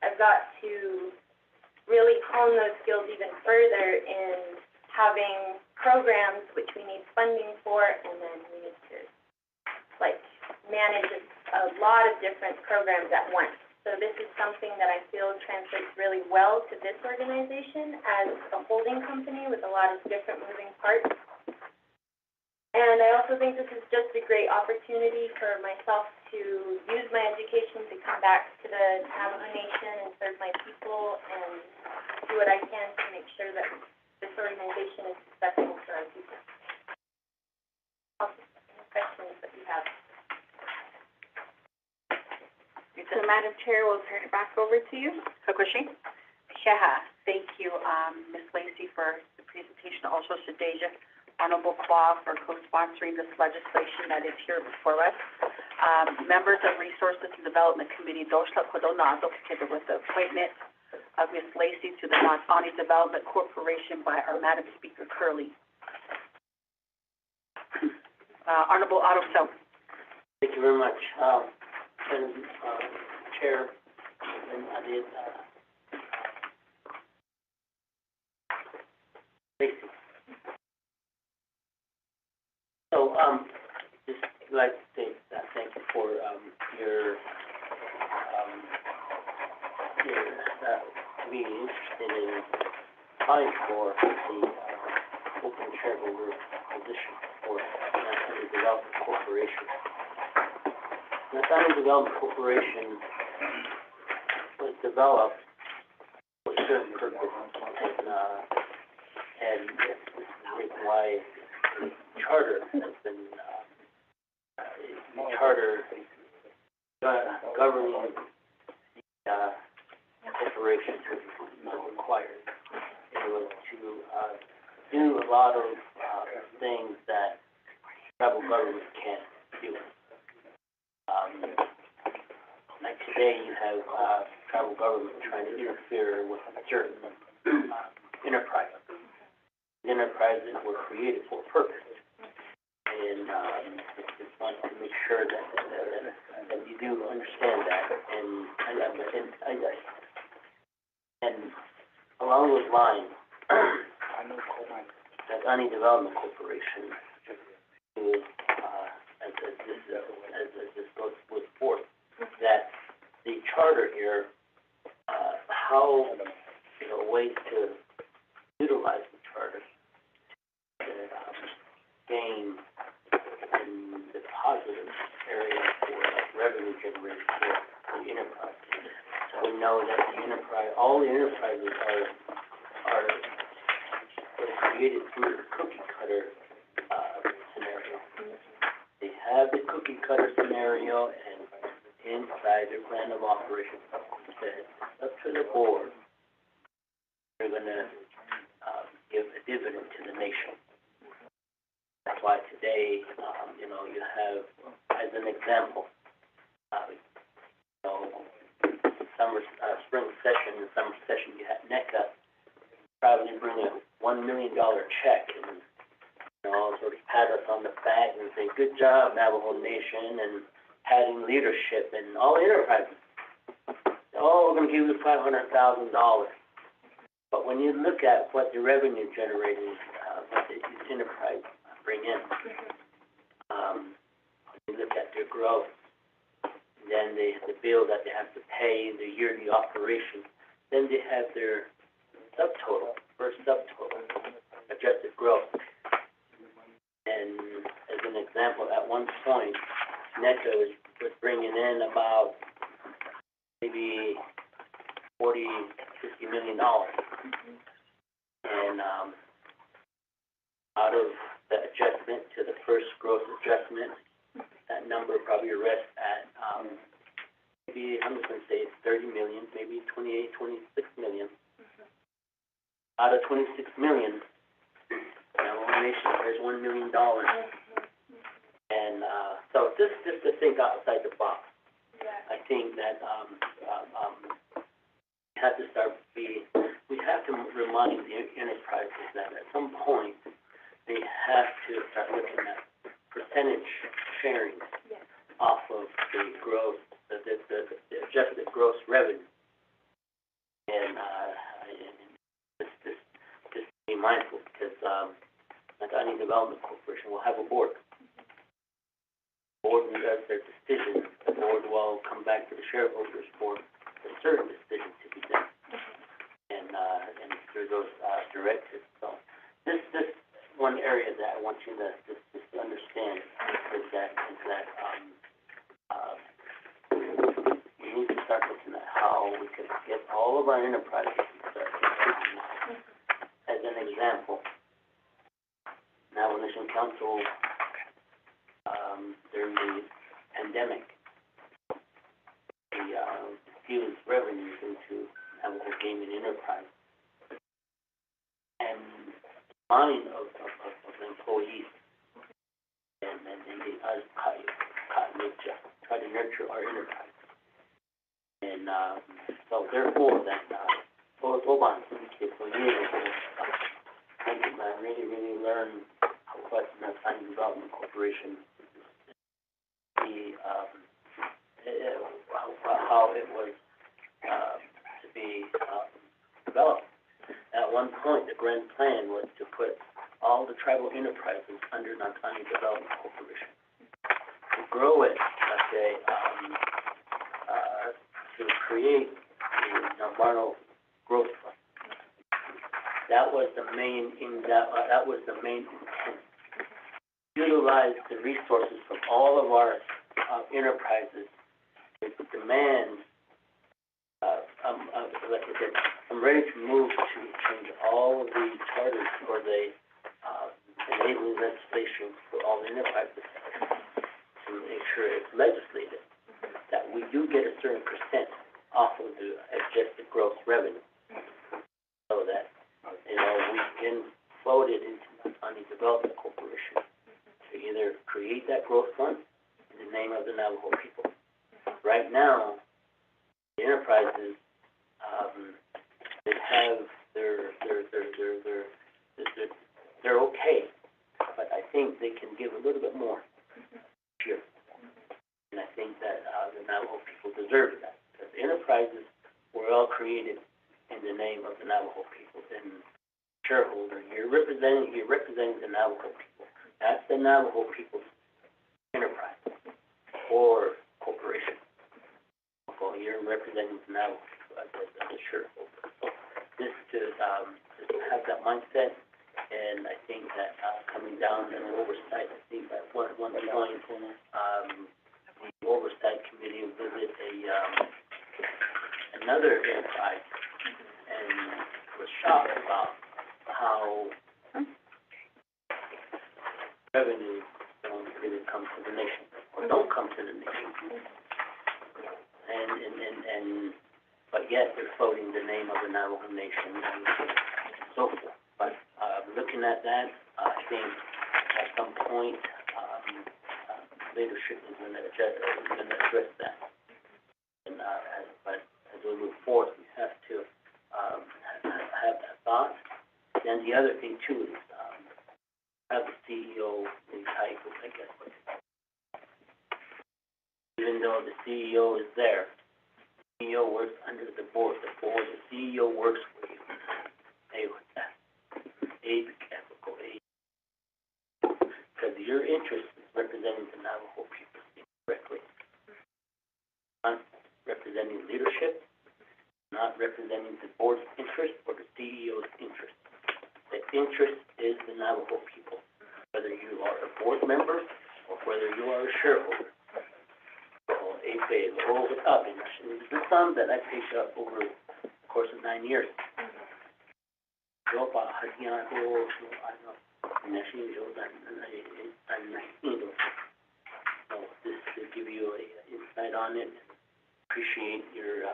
I've got to really hone those skills even further in having programs which we need funding for, and then we need to, like, manage a lot of different programs at once. So this is something that I feel translates really well to this organization as a holding company with a lot of different moving parts. And I also think this is just a great opportunity for myself to use my education to come back to the Navajo Nation and serve my people and do what I can to make sure that this organization is successful for our people. Also, any questions that you have? So, Madam Chair, we'll turn it back over to you. Hakushi? Yeah, thank you, Ms. Lacey, for the presentation. Also, Sadeja, Honorable Qua for co-sponsoring this legislation that is here before us. Members of Resources and Development Committee, Doshla Kodonado, with the appointment of Ms. Lacey to the Nautani Development Corporation by our Madam Speaker Curley. Honorable Otto So. Thank you very much. Chair, and I did, Lacey. So, just like to say thank you for, your being interested in applying for the, open shareholder position for Nautani Development Corporation. Nautani Development Corporation was developed for a certain purpose, and that's the reason why the charter has been, the charter governing the corporation was required. It was to do a lot of things that tribal government can't do. Like today, you have tribal government trying to interfere with certain enterprises. The enterprises were created for a purpose, and just want to make sure that you do understand that. And along those lines, the Nautani Development Corporation is, as this goes forth, that the charter here, how, ways to utilize the charter to gain in the positive area for revenue generation for the enterprise. So we know that all the enterprises are created through the cookie cutter scenario. They have the cookie cutter scenario, and inside their plan of operation, said up to the board, they're going to give a dividend to the nation. That's why today, you have, as an example, spring session and summer session, you have NECA probably bring a $1 million check and, sort of pat us on the back and say, good job, Navajo Nation, and patting leadership and all enterprises. We're going to give you $500,000. But when you look at what the revenue generating, what these enterprises bring in, when you look at their growth, then they have the bill that they have to pay, the yearly operation, then they have their subtotal, first subtotal, adjusted growth. And as an example, at one point, NECA was bringing in about maybe $40, $50 million. And out of the adjustment to the first growth adjustment, that number probably rests at maybe, I'm just going to say 30 million, maybe 28, 26 million. Out of 26 million, Navajo Nation there's $1 million. And so just to think outside the box, I think that we have to remind the enterprises that at some point they have to start looking at the adjusted gross revenue. And, just be mindful, because, County Development Corporation will have a board. Board does their decision, the board will come back to the shareholders for a certain decision to be done. And through those, directives, so this one area that I want you to just understand is that, we need to start looking at how we can get all of our enterprises to start contributing. As an example, Navajo Nation Council, during the pandemic, infused revenues into Navajo Gaming Enterprise. And mind of the employees, and they try to nurture our enterprise. And, so therefore, that, Oban, for years, I really learned what the County Development Corporation, how it was, to be, developed. At one point, the grand plan was to put all the tribal enterprises under County Development Corporation. To grow it, to create the Navarro Growth Fund. That was the main intent. Utilize the resources from all of our enterprises to demand. Like I said, I'm ready to move to change all of the charters or the enabling legislation for all the enterprises to make sure it's legislated that we do get a certain percent off of the adjusted gross revenue, so that we can float it into the County Development Corporation to either create that growth fund in the name of the Navajo people. Right now, the enterprises, they have they're okay, but I think they can give a little bit more here. And I think that the Navajo people deserve that, because the enterprises were all created in the name of the Navajo people. And shareholder, you're representing the Navajo people. That's the Navajo people's enterprise or corporation. So you're representing the Navajo people as a shareholder. So just to have that mindset, and I think that coming down and oversight, I think that one point, the oversight committee visited another enterprise and was shocked about how revenues don't really come to the nation, or don't come to the nation. But yet they're floating the name of the Navajo Nation and so forth. But looking at that, I think at some point, leadership is going to address that. And but as we move forward, we have to have that thought. And the other thing too is have the CEO entitled, I guess. Even though the CEO is there, the CEO works under the board. The CEO works for you. Stay with that. Be careful. Because your interest is representing the Navajo people directly. Not representing leadership, not representing the board's interest or the CEO's interest. The interest is the Navajo people, whether you are a board member or whether you are a shareholder. So, this is some that I picked up over the course of 9 years. So this to give you an insight on it. Appreciate your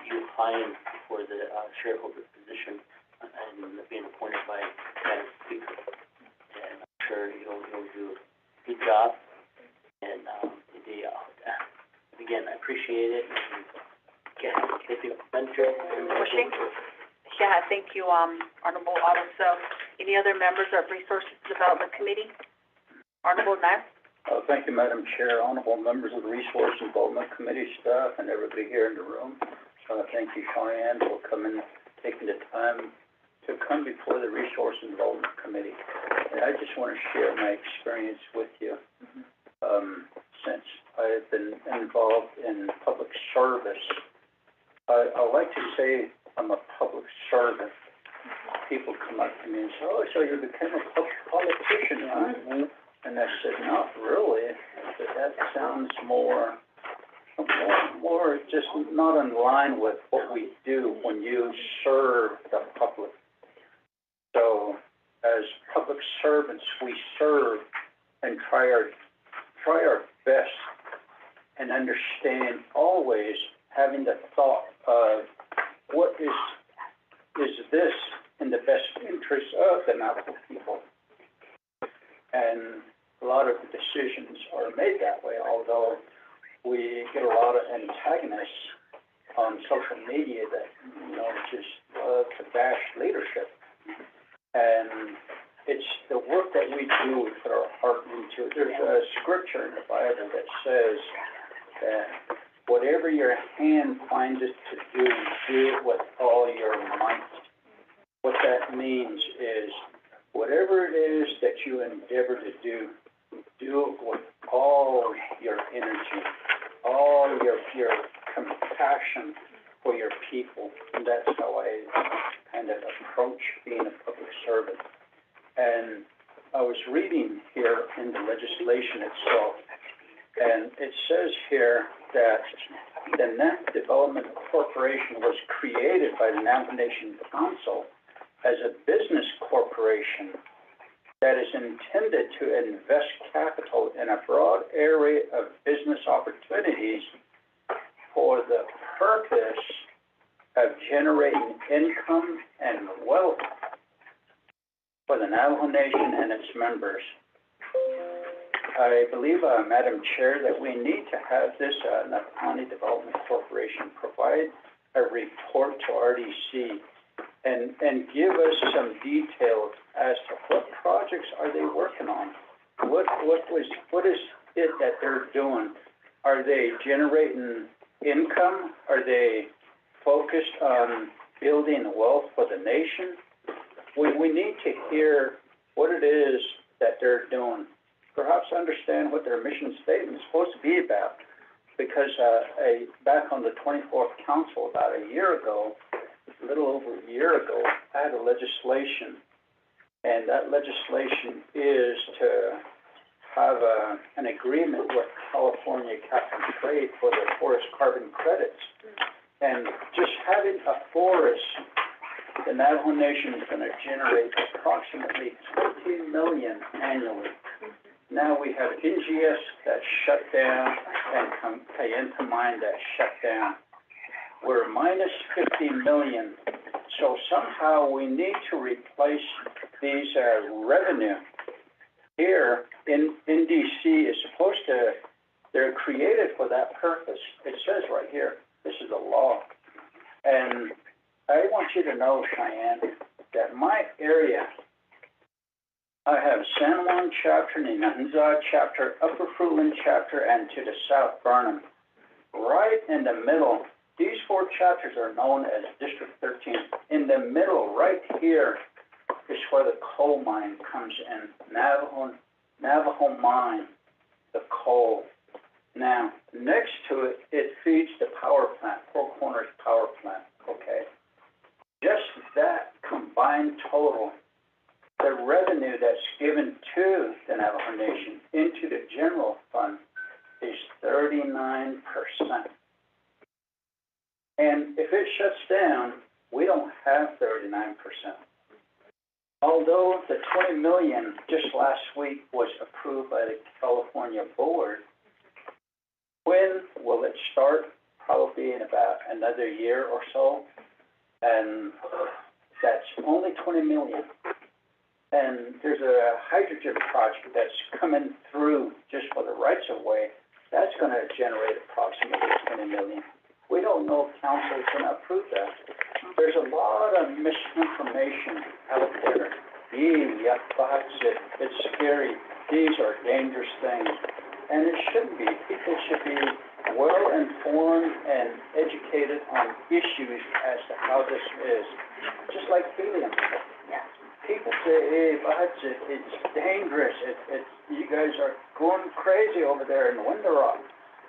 you applying for the shareholder position and being appointed by Madam Speaker. And I'm sure you'll do a good job. And again, I appreciate it. Yeah, thank you, Honorable Otto. So, any other members of Resources Development Committee? Honorable Nair? Thank you, Madam Chair, honorable members of the Resource and Development Committee staff, and everybody here in the room. Thank you, Cheyenne, for taking the time to come before the Resource and Development Committee. And I just want to share my experience with you. Since I've been involved in public service, I like to say I'm a public servant. People come up to me and say, "Oh, so you became a politician, huh?" And I said, "Not really. That sounds more just not in line with what we do when you serve the public." So, as public servants, we serve and try our best and understand always having the thought of what is this in the best interest of the Navajo people. And a lot of decisions are made that way, although we get a lot of antagonists on social media that, just love to bash leadership. And it's the work that we do, we put our heart into. There's a scripture in the Bible that says that whatever your hand finds it to do it with all your might. What that means is whatever it is that you endeavor to do it with all your energy, all your compassion for your people. And that's how I kind of approach being a public servant. And I was reading here in the legislation itself, and it says here that the Navajo Development Corporation was created by the Navajo Nation Council as a business corporation that is intended to invest capital in a broad area of business opportunities for the purpose of generating income and wealth for the Navajo Nation and its members. I believe, Madam Chair, that we need to have this Navajo County Development Corporation provide a report to RDC and give us some details as to what projects are they working on. What is it that they're doing? Are they generating income? Are they focused on building wealth for the nation? We need to hear what it is that they're doing. Perhaps understand what their mission statement is supposed to be about. Because back on the 24th Council about a year ago, a little over a year ago, I had a legislation, and that legislation is to have an agreement with California Cap and Trade for the forest carbon credits. And just having a forest, the Navajo Nation is going to generate approximately $20 million annually. Now we have NGS that's shut down and Kayenta Mine that's shut down. We're minus $50 million. So somehow we need to replace these revenue. Here in DC is supposed to, they're created for that purpose. It says right here, this is the law. And I want you to know, Cheyenne, that my area, I have San Juan chapter, Ninanza chapter, Upper Fruitland chapter, and to the south, Burnham. Right in the middle, these four chapters are known as District 13. In the middle, right here, is where the coal mine comes in. Navajo Mine, the coal. Now, next to it, it feeds the power plant, Four Corners Power Plant, okay? Just that combined total, the revenue that's given to the Navajo Nation into the general fund is 39%. And if it shuts down, we don't have 39%. Although the $20 million just last week was approved by the California board, when will it start? Probably in about another year or so. And that's only $20 million. And there's a hydrogen project that's coming through just for the rights of way. That's going to generate approximately $20 million. We don't know if council is going to approve that. There's a lot of misinformation out there. It's scary. These are dangerous things. And it shouldn't be. People should be well-informed and educated on issues as to how this is. Just like helium. People say, hey, but it's dangerous. It's you guys are going crazy over there in Window Rock.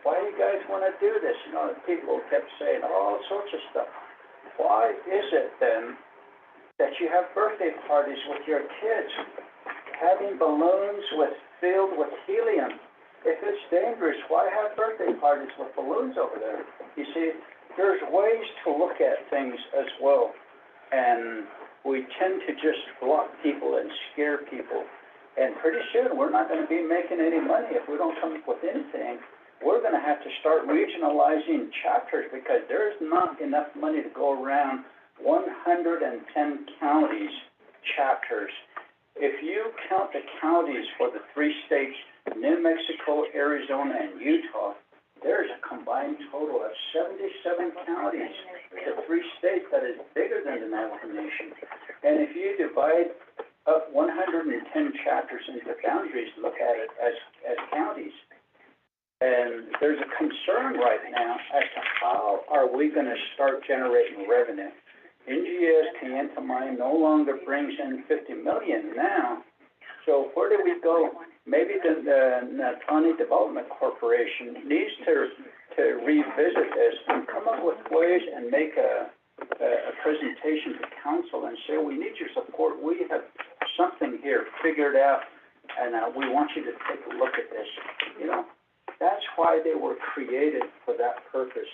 Why do you guys want to do this? You know, people kept saying all sorts of stuff. Why is it then that you have birthday parties with your kids, having balloons filled with helium? If it's dangerous, why have birthday parties with balloons over there? You see, there's ways to look at things as well, and we tend to just block people and scare people. And pretty soon, we're not going to be making any money if we don't come up with anything. We're going to have to start regionalizing chapters because there's not enough money to go around 110 counties chapters. If you count the counties for the 3 states, New Mexico, Arizona, and Utah, there's a combined total of 77 counties. The 3 states that is bigger than the Navajo Nation. And if you divide up 110 chapters into boundaries, look at it as counties. And there's a concern right now as to how are we going to start generating revenue. NGS Kayenta Mine no longer brings in $50 million now. So where do we go? Maybe the Natani Development Corporation needs to revisit this and come up with ways and make a presentation to council and say, we need your support. We have something here figured out, and we want you to take a look at this. You know, that's why they were created, for that purpose.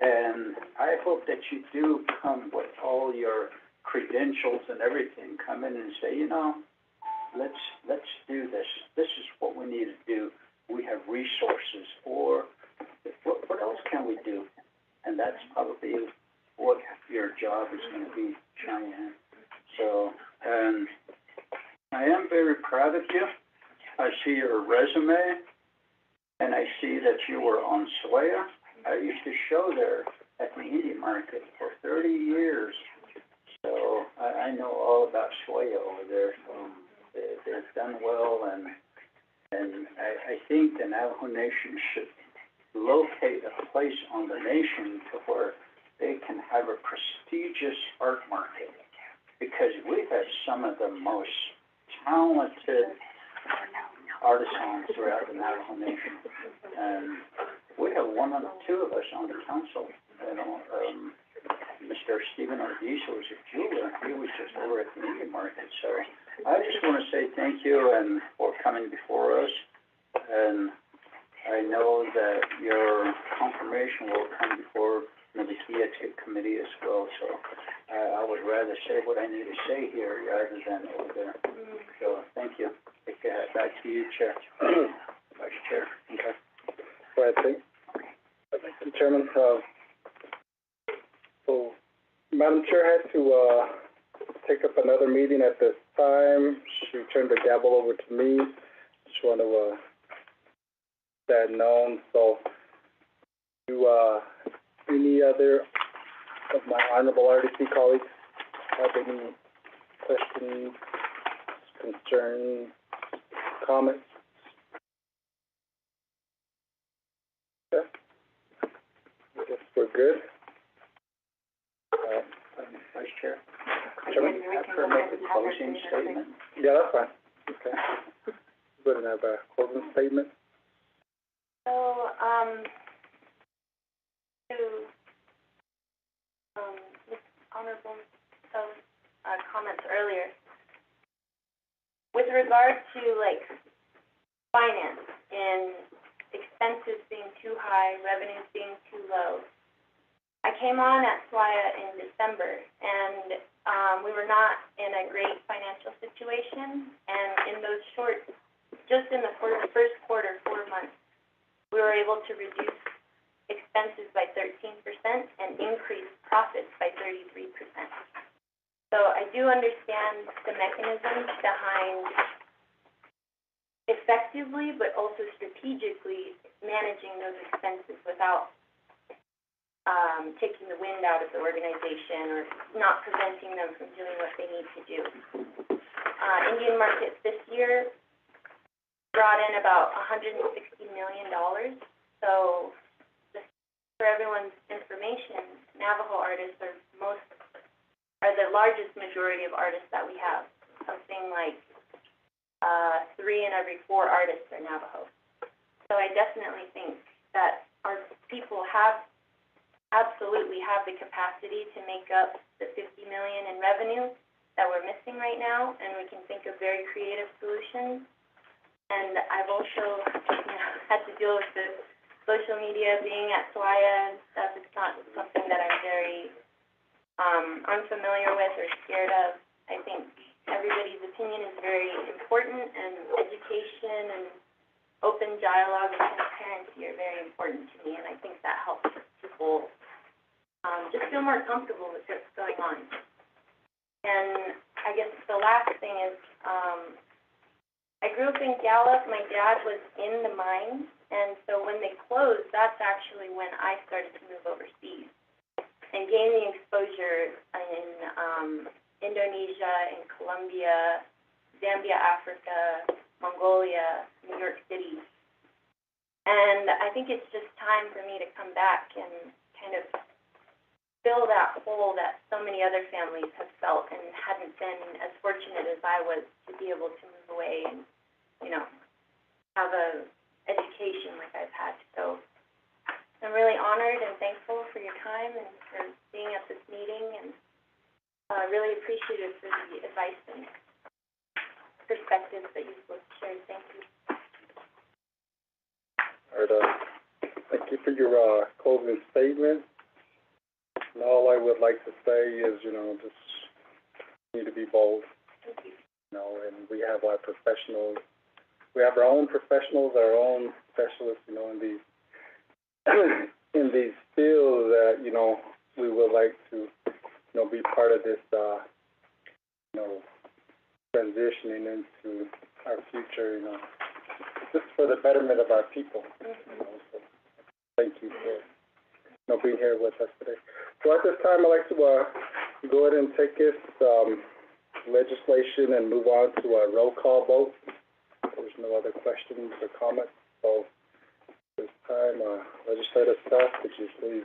And I hope that you do come with all your credentials and everything, come in and say, you know, let's do this. This is what we need to do. We have resources, or what else can we do? And that's probably what your job is going to be, Cheyenne. So, and I am very proud of you. I see your resume, and I see that you were on SWAYA. I used to show there at the Indian Market for 30 years. So I know all about SWAYA over there. So they've done well, and I think the Navajo Nation should locate a place on the nation to where they can have a prestigious art market, because we have some of the most talented artisans throughout the Navajo Nation, and we have one or two of us on the council. You know, Mr. Stephen Ardizo was a jeweler. He was just over at the Indian Market. So I just want to say thank you and for coming before us. And I know that your confirmation will come before the Kiyatik committee as well. So I would rather say what I need to say here rather than over there. So thank you. Back to you, Chair. Vice Chair. Okay. Go ahead, please. Chairman, so Madam Chair has to take up another meeting at this time. She turned the gavel over to me. Just want to that known. So, do any other of my honorable RDC colleagues have any questions, concerns, comments? Okay. I guess we're good. Vice Chair. Chairman? Have her make a closing statement. Yeah, that's fine. Okay. Go ahead and have a closing statement. So, Ms. Honorable comments earlier, with regard to like finance and expenses being too high, revenues being too low. I came on at SWAYA in December, and we were not in a great financial situation, and in those just in the first quarter, 4 months, we were able to reduce expenses by 13% and increase profits by 33%. So I do understand the mechanisms behind effectively, but also strategically managing those expenses without taking the wind out of the organization or not preventing them from doing what they need to do. Indian Market this year, brought in about $160 million. So, just for everyone's information, Navajo artists are the largest majority of artists that we have. Something like 3 in every 4 artists are Navajo. So I definitely think that our people absolutely have the capacity to make up the $50 million in revenue that we're missing right now, and we can think of very creative solutions. And I've also, had to deal with the social media, being at SWAIA and stuff. It's not something that I'm very unfamiliar with or scared of. I think everybody's opinion is very important, and education and open dialogue and transparency are very important to me, and I think that helps people just feel more comfortable with what's going on. And I guess the last thing is, I grew up in Gallup. My dad was in the mines, and so when they closed, that's actually when I started to move overseas and gain the exposure in Indonesia, in Colombia, Zambia, Africa, Mongolia, New York City. And I think it's just time for me to come back and kind of fill that hole that so many other families have felt and hadn't been as fortunate as I was to be able to move away and, have a education like I've had. So I'm really honored and thankful for your time and for being at this meeting, and really appreciative for the advice and perspectives that you've shared. Thank you. All right, thank you for your closing statement. And all I would like to say is, just need to be bold. Thank you. And we have our professionals. We have our own professionals, our own specialists, in these in these fields that we would like to be part of this transitioning into our future, just for the betterment of our people. So thank you for being here with us today. So at this time, I'd like to go ahead and take this legislation and move on to a roll call vote. There's no other questions or comments. So at this time, legislative staff, could you please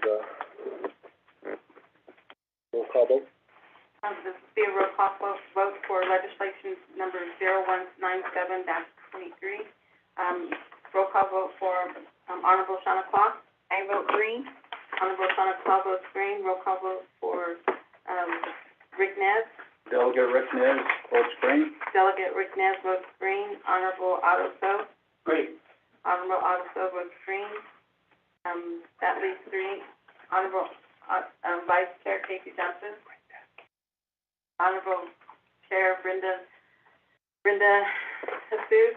roll call vote? This will be a roll call vote for legislation number 0197-23. Roll call vote for Honorable Shawna Claus. I vote green. Honorable Shawna Claus votes green. Roll call vote for Rick Nez. Delegate Rick Nez votes green. Delegate Rick Nez votes green. Honorable Otto So. Green. Honorable Otto So votes green. That leaves 3. Honorable Vice Chair Casey Johnson. Honorable Chair Brenda Jesus.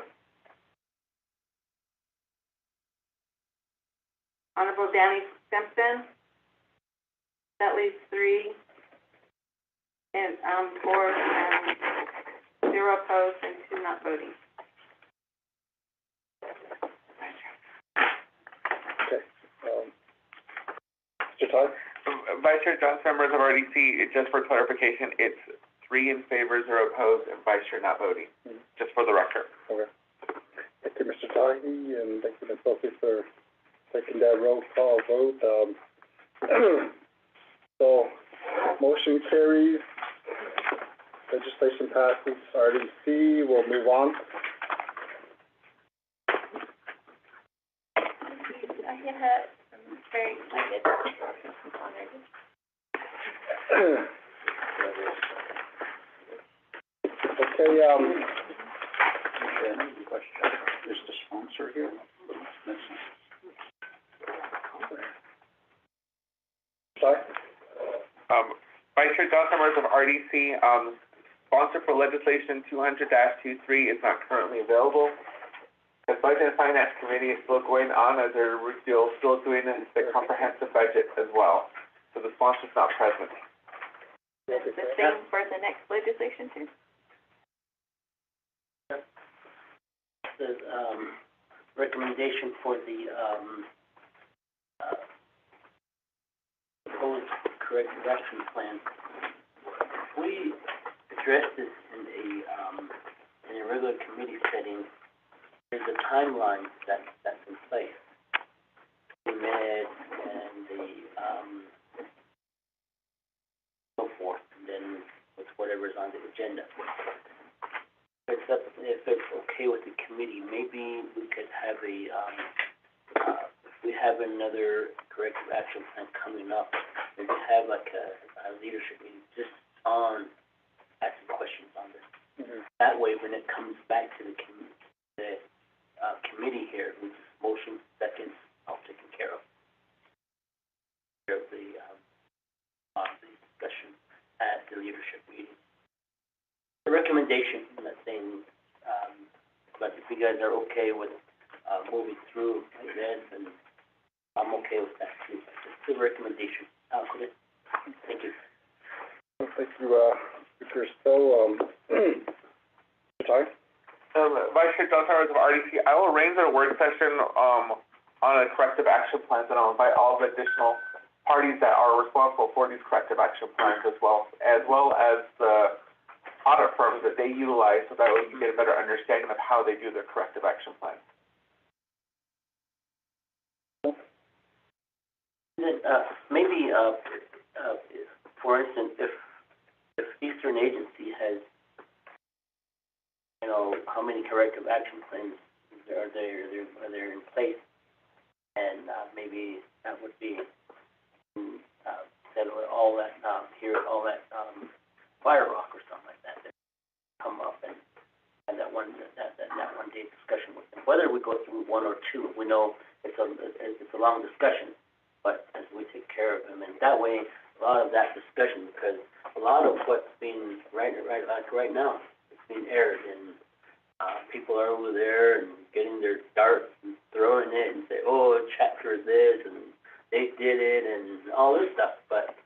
Honorable Danny Simpson. That leaves 3. And 4, 0 opposed, and 2 not voting. Okay. Mr. Todd? Vice Chair Johnson, members of RDC, just for clarification, it's 3 in favor, 0 opposed, and Vice Chair not voting, just for the record. Okay. Thank you, Mr. Tahi, and thank you, Ms. Sophie, for taking that roll call vote. So, motion carries. Legislation passes. RDC, we'll move on. I'm very excited. Honored. Okay, Question. Is the sponsor here? sorry? Vice Chair Johnson, members of RDC, sponsor for legislation 200-23 is not currently available. The Budget and Finance Committee is still going on as they're still doing the comprehensive budget as well. So the sponsor's not present. The same for the next legislation too? The, recommendation for the, proposed corrective action plan. We addressed this in a regular committee setting there's a timeline that's in place. The minutes and the, so forth, and then with whatever's on the agenda. If it's okay with the committee, maybe we could have if we have another corrective action plan coming up, maybe have like a leadership meeting just on asking questions on this. Mm-hmm. That way, when it comes back to the committee here, we just motion seconds, all taken care of. The discussion at the leadership meeting. The recommendation, I'm not saying, but if you guys are okay with moving through like this, and I'm okay with that too. Just the recommendation. Good. Thank you. Thank you, Speaker Stowe. Ty? Vice Chair John Towers of RDC, I will arrange a work session, on a corrective action plans, and I'll invite all the additional parties that are responsible for these corrective action plans as well as the audit firms that they utilize, so that way you get a better understanding of how they do their corrective action plans. Maybe, for instance, if Eastern Agency has, how many corrective action plans are there in place, and maybe that would be instead of all that Fire Rock or something like that come up and that one day discussion with them. Whether we go through one or two, we know it's a long discussion, but as we take care of them, and that way a lot of that discussion, because a lot of what's being right now, it's being aired, and people are over there and getting their darts and throwing it and say, oh, chapter this and they did it and all this stuff, but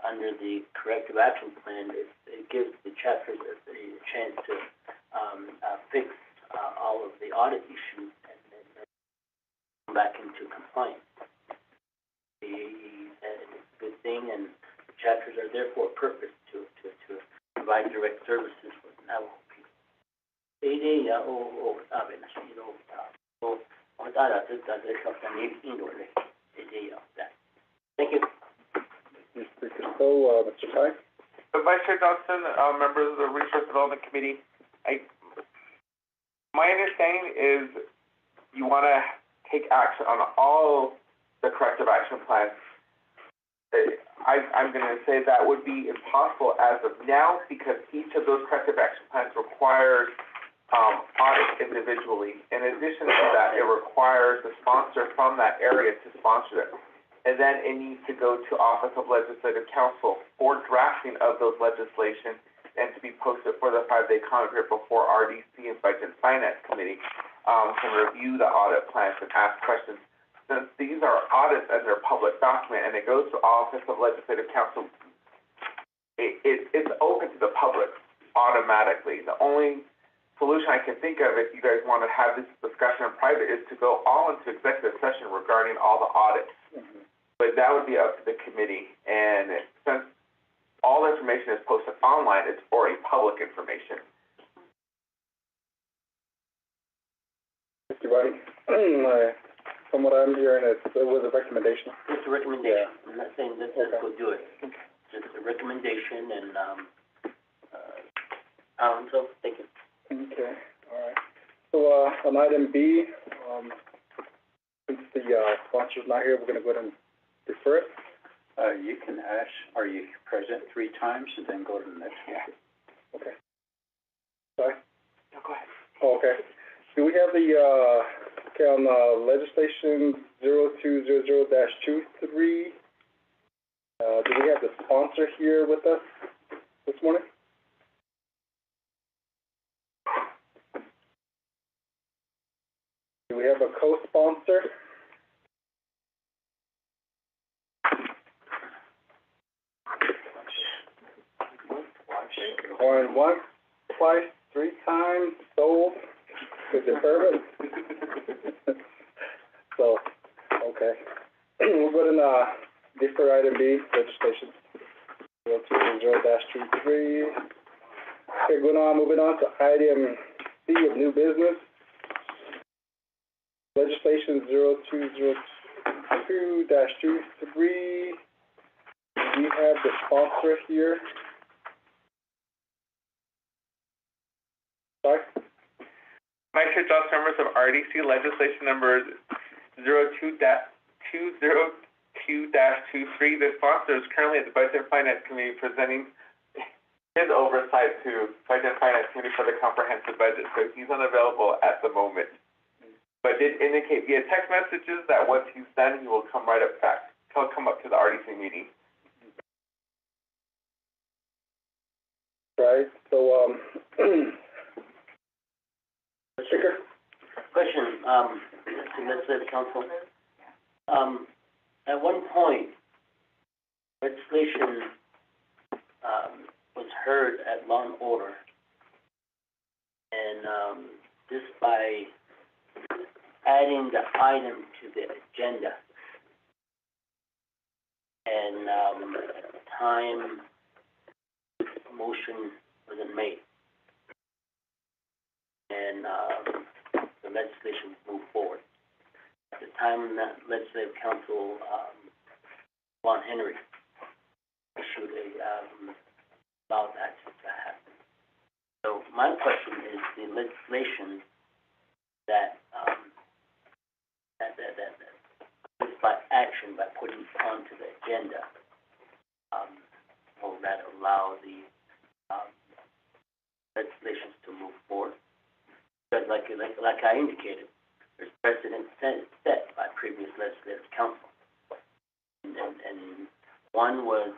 under the corrective action plan, it gives the chapters a chance to fix all of the audit issues and come back into compliance. It's a good thing, and the chapters are there for a purpose to provide direct services for Navajo people. Thank you. Speaker Stowe, Mr. Ty? Vice Chair Johnson, members of the Resource Development Committee, my understanding is you want to take action on all the corrective action plans. I'm going to say that would be impossible as of now, because each of those corrective action plans requires audit individually. In addition to that, it requires the sponsor from that area to sponsor it. And then it needs to go to Office of Legislative Counsel for drafting of those legislation and to be posted for the 5-day comment period before RDC and Budget and Finance Committee can review the audit plans and ask questions. Since these are audits and they're public document and it goes to Office of Legislative Counsel, it's open to the public automatically. The only solution I can think of, if you guys want to have this discussion in private, is to go all into executive session regarding all the audits. Mm-hmm. But that would be up to the committee, and since all the information is posted online, it's already public information. Thank you, buddy. From what I'm hearing, it was a recommendation. It's a recommendation. Yeah. I'm not saying let's go do it. It's a recommendation, and so thank you. Okay, all right. So on item B, since the sponsor's not here, we're going to go ahead and defer it. You can ask, are you present 3 times, and then go to the next one. Okay. Sorry? No, go ahead. Oh, okay. Do we have the, on legislation 0200-23, do we have the sponsor here with us this morning? Do we have a co-sponsor? Going once, twice, 3 times, sold, to defer it. So, okay. We'll go to defer item B, legislation 0200-23. Okay, moving on to item C of new business. Legislation 0202-23. We have the sponsor here. Sorry? Vice Chair Johnson, members of RDC legislation number 202-23. The sponsor is currently at the Budget and Finance Committee presenting his oversight to Budget and Finance Committee for the comprehensive budget, so he's unavailable at the moment. But did indicate via text messages that once he's done, he will come right up back. He'll come up to the RDC meeting. Right, so, Speaker? Question, to legislative council. At one point, legislation, was heard at Law and Order. And, just by adding the item to the agenda and, time, motion wasn't made. And, the legislation moved forward. At the time, that legislative council, Juan Henry issued a, allowed that to happen. So my question is, the legislation that, that is by action, by putting it onto the agenda, will that allow the, legislations to move forward? Because like I indicated, there's precedent set by previous legislative council. And one was,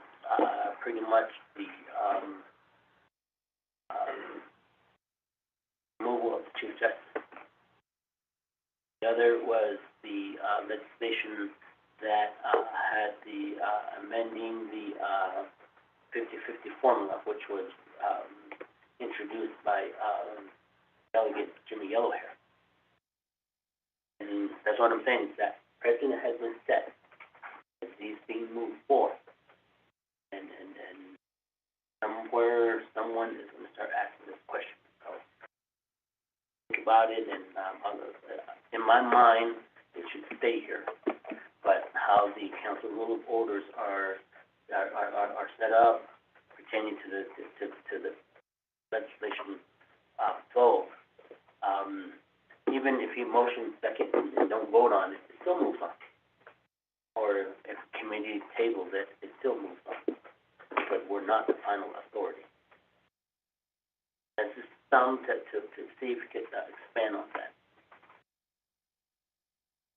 pretty much the, removal of the Chief Justice. The other was the, legislation that, had the, amending the, 50-50 formula, which was, introduced by, Delegate Jimmy Yellowhair. And that's what I'm saying, is that precedent has been set, as these things move forward. And somewhere, someone is gonna start asking this question. So, think about it, and, in my mind, it should stay here. But how the council rule of orders are set up pertaining to the legislation, flow, even if you motion second and don't vote on it, it still moves on. Or if committee tables it, it still moves on. But we're not the final authority. That's just some to see if we could expand on that.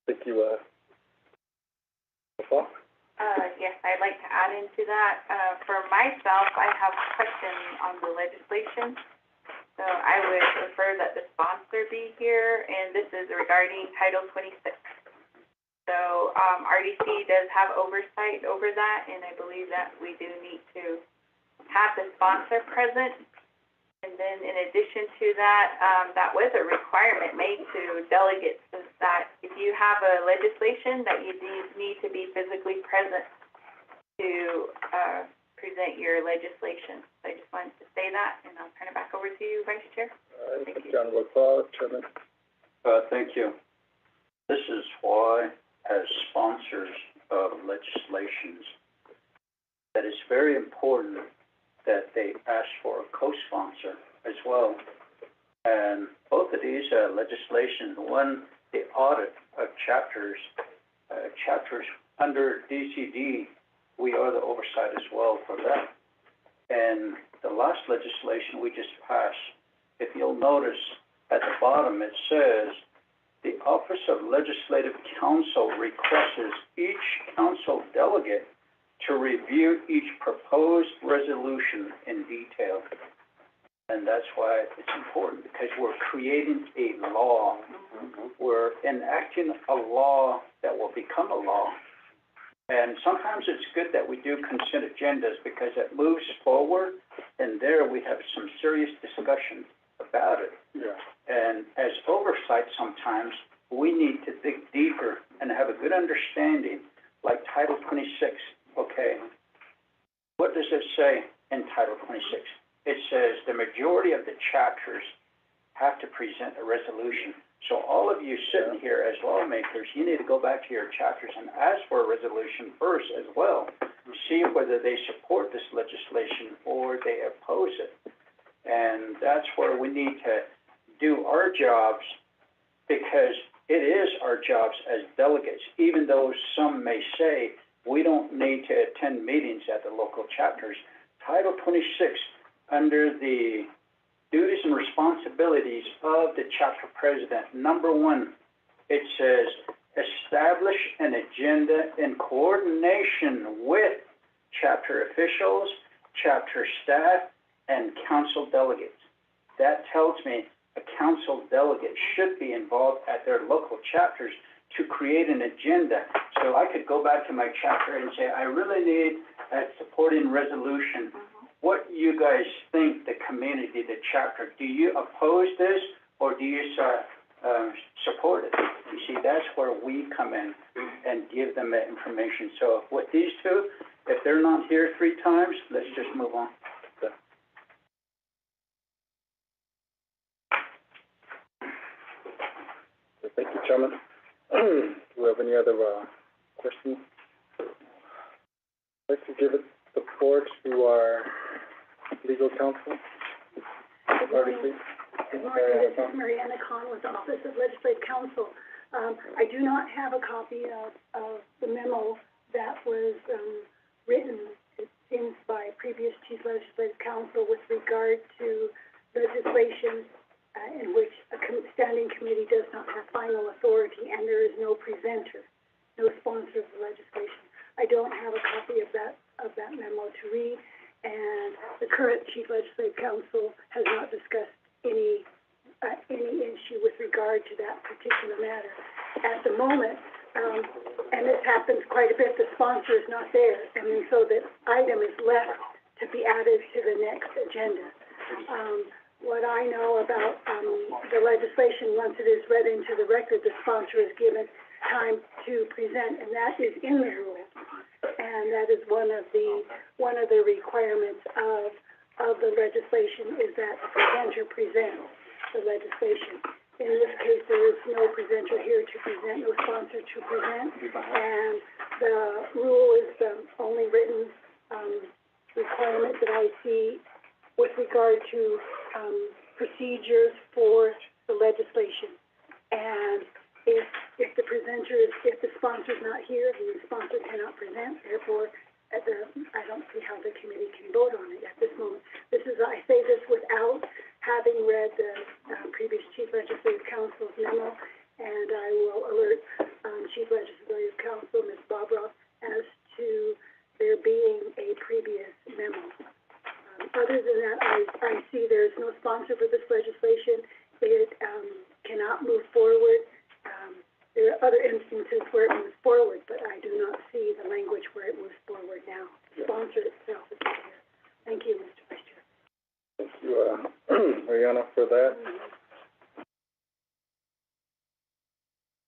Thank you, Paul? Yes, I'd like to add into that. For myself, I have a question on the legislation. So I would prefer that the sponsor be here, and this is regarding Title 26. So, RDC does have oversight over that, and I believe that we do need to have the sponsor present. And then in addition to that, that was a requirement made to delegates, is that if you have a legislation, that you need to be physically present to, present your legislation. So I just wanted to say that, and I'll turn it back over to you, Vice Chair. Thank you. John Woodclaw, Chairman. Thank you. This is why, as sponsors of legislations, that it's very important that they ask for a co-sponsor as well. And both of these legislations, one, the audit of chapters under DCD, we are the oversight as well for that. And the last legislation we just passed, if you'll notice at the bottom, it says, the Office of Legislative Counsel requests each council delegate to review each proposed resolution in detail. And that's why it's important, because we're creating a law. We're enacting a law that will become a law. And sometimes it's good that we do consent agendas, because it moves forward, and there we have some serious discussions about it. Yeah. And as oversight, sometimes we need to dig deeper and have a good understanding, like Title 26. Okay, what does it say in Title 26? It says the majority of the chapters have to present a resolution. So all of you sitting here as lawmakers, you need to go back to your chapters and ask for a resolution first as well. See whether they support this legislation or they oppose it. And that's where we need to do our jobs, because it is our jobs as delegates, even though some may say we don't need to attend meetings at the local chapters. Title 26, under the duties and responsibilities of the chapter president, number 1, it says, establish an agenda in coordination with chapter officials, chapter staff, and council delegates. That tells me a council delegate should be involved at their local chapters to create an agenda. So I could go back to my chapter and say, I really need a supporting resolution. What you guys think, the community, the chapter, do you oppose this or do you support it? You see, that's where we come in and give them that information. So with these two, if they're not here 3 times, let's just move on. Thank you, Chairman. Do we have any other questions? I'd like to give it the floor to our legal counsel. Good morning. Good morning, this is Mariana Khan with the Office of Legislative Counsel. I do not have a copy of the memo that was written, it seems, by previous Chief Legislative Counsel with regard to legislation in which a standing committee does not have final authority and there is no presenter, no sponsor of the legislation. I don't have a copy of that memo to read, and the current Chief Legislative Counsel has not discussed any issue with regard to that particular matter. At the moment, and this happens quite a bit, the sponsor is not there, and so the item is left to be added to the next agenda. What I know about the legislation, once it is read into the record, the sponsor is given time to present, and that is in the rule. And that is one of the requirements of the legislation, is that the presenter presents the legislation. In this case, there is no presenter here to present, no sponsor to present, and the rule is the only written requirement that I see with regard to procedures for the legislation. And if the sponsor is not here, the sponsor cannot present, therefore, I don't see how the committee can vote on it at this moment. I say this without having read the previous Chief Legislative Counsel's memo, and I will alert Chief Legislative Counsel, Ms. Bobroff, as to there being a previous memo. Other than that, I see there's no sponsor for this legislation. It cannot move forward. There are other instances where it moves forward, but I do not see the language where it moves forward now. The sponsor itself is not here. Thank you, Mr. Vice Chair. Thank you, Mariana, for that.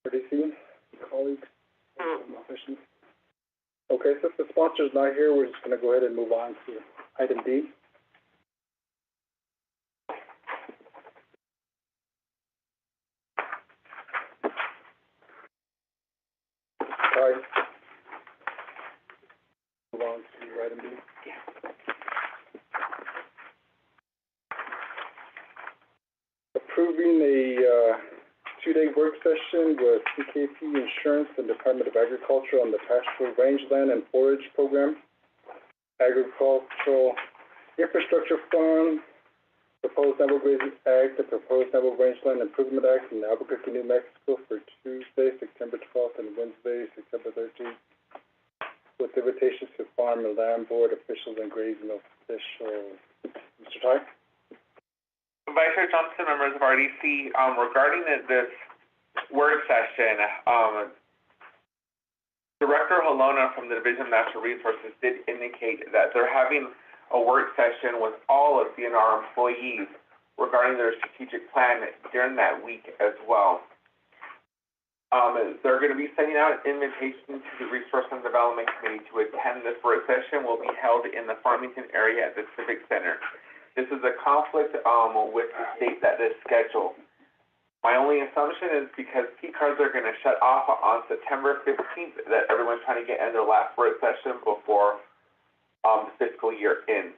RDC, colleagues, questions? Okay, since the sponsor's not here, we're just going to go ahead and move on to item D. All right. Move on to item D. Approving a 2-day work session with CKP Insurance and Department of Agriculture on the Pastoral Rangeland and Forage Program, Agricultural Infrastructure Fund, Proposed Naval Grazing Act, the Proposed Naval Rangeland Improvement Act in Albuquerque, New Mexico for Tuesday, September 12th and Wednesday, September 13th, with invitations to farm and land board officials and grazing officials. Mr. Ty? Vice Chair Johnson, members of RDC, regarding this work session, Director Holona from the Division of Natural Resources did indicate that they're having a work session with all of DNR employees regarding their strategic plan during that week as well. They're going to be sending out an invitation to the Resource and Development Committee to attend this work session. Will be held in the Farmington area at the Civic Center. This is a conflict with the date that is scheduled. My only assumption is because P cards are gonna shut off on September 15th, that everyone's trying to get in their last work session before, the fiscal year ends.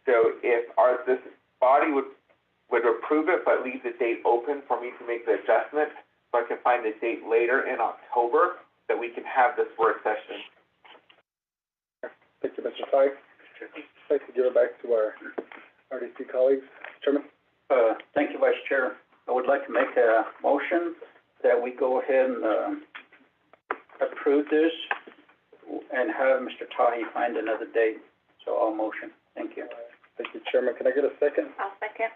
So if this body would approve it, but leave the date open for me to make the adjustment, so I can find the date later in October, that we can have this work session. Thank you, Mr. Ty. I'd like to give it back to our RDC colleagues. Chairman? Thank you, Vice Chair. I would like to make a motion that we go ahead and, approve this and have Mr. Tahi find another date. So I'll motion. Thank you. Thank you, Chairman. Can I get a second? I'll second.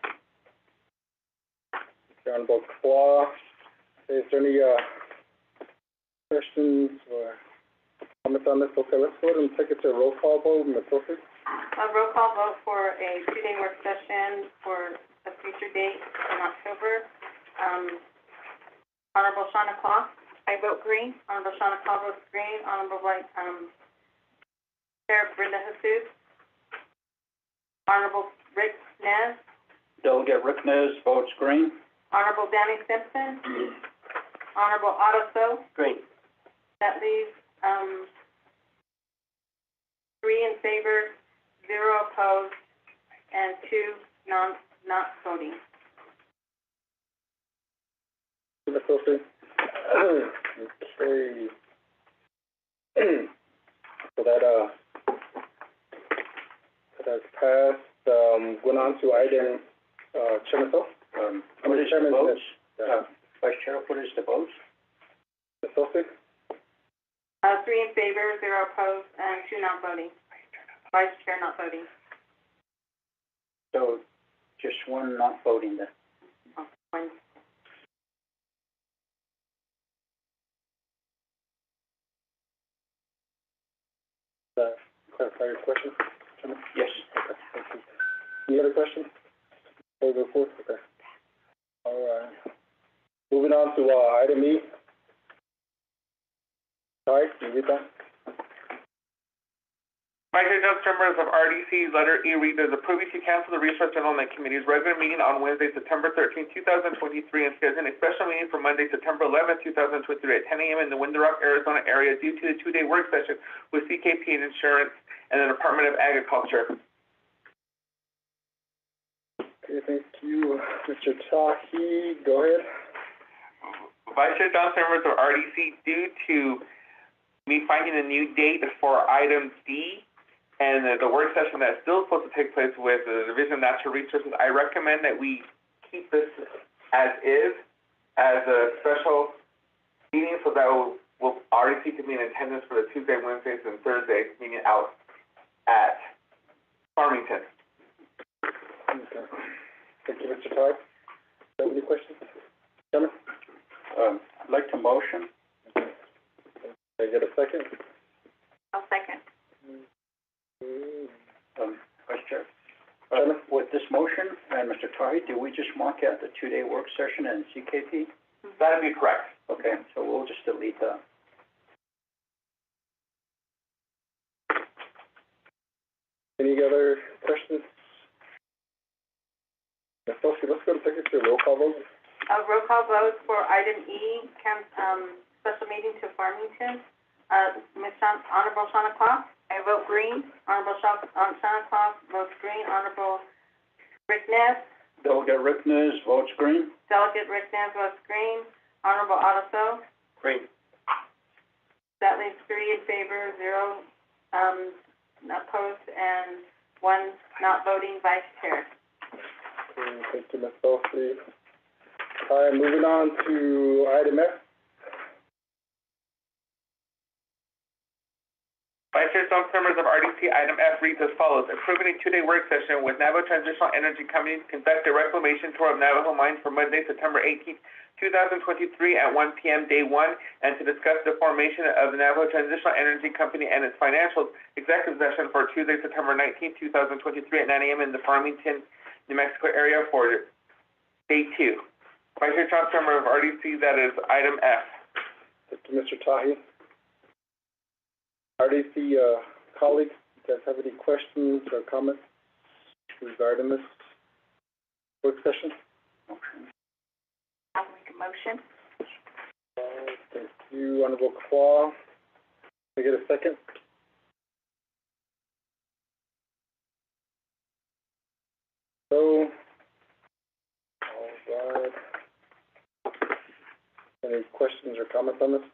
Honorable Claw. Is there any, questions or comments on this? Okay, let's go ahead and take it to a roll call vote. Ms. Sophie? A roll call vote for a two-day work session for a future date in October. Honorable Shawna Claw. I vote green. Honorable Shawna Claw votes green. Honorable Chair Brenda Jesus. Honorable Rick Nez. Delegate Rick Nez votes green. Honorable Danny Simpson. Honorable Otto So. Green. That leaves, 3 in favor, 0 opposed, and 2 not voting. Ms. Sophie? Okay. So that has passed. Going on to item, Chairman So? What is the Chairman votes? Smith. Vice Chair, what is the votes? Ms. Sophie? 3 in favor, 0 opposed, and 2 not voting. Vice Chair not voting. So just one not voting then. Oh, 1. Clarify your question, Chairman? Yes. Okay, thank you. Any other questions? Before we go forward? Okay. All right. Moving on to, item E. Sorry, can you read that? Vice Chair Jones, members of RDC, letter E reads as approving to cancel the Resource Development Committee's regular meeting on Wednesday, September 13, 2023, and scheduling a special meeting for Monday, September 11, 2023 at 10 a.m. in the Window Rock, Arizona area due to the two-day work session with CKP and Insurance and the Department of Agriculture. Okay, thank you. Mr. Tahi, go ahead. Vice Chair Jones, members of RDC, due to me finding a new date for item D, and the work session that's still supposed to take place with the Division of Natural Resources, I recommend that we keep this as is, as a special meeting, so that we'll RDC can be in attendance for the Tuesday, Wednesdays, and Thursday meeting out at Farmington. Okay. Thank you, Mr. Ty. Do you have any questions? Chairman? I'd like to motion. Can I get a second? I'll second. Vice Chair. Chairman? With this motion and Mr. Tahi, do we just mark out the two-day work session and CKP? That'd be correct. Okay, so we'll just delete that. Any other questions? Ms. Sophie, let's go and take it to a roll call vote. A roll call vote for item E, special meeting to Farmington. Honorable Shawna Claw. I vote green. Honorable Shawna Claw votes green. Honorable Rick Nez. Delegate Rick Nez votes green. Delegate Rick Nez votes green. Honorable Otto So. Green. That leaves 3 in favor, 0 opposed, and 1 not voting. Vice Chair. Okay, thank you, Ms. Sophie. All right, moving on to item F. Vice Chair Jones, members of RDC, item F reads as follows: approving a two-day work session with Navajo Transitional Energy Company to conduct a reclamation tour of Navajo mines for Monday, September 18, 2023 at 1 p.m. day 1, and to discuss the formation of the Navajo Transitional Energy Company and its financials. Executive session for Tuesday, September 19, 2023 at 9 a.m. in the Farmington, New Mexico area for day 2. Vice Chair Jones, member of RDC, that is item F. Thank you, Mr. Tahi. RDC, colleagues, do you guys have any questions or comments regarding this work session? I'll make Motion? Thank you, Honorable Claw. Can I get a second? So, all right. Any questions or comments on this?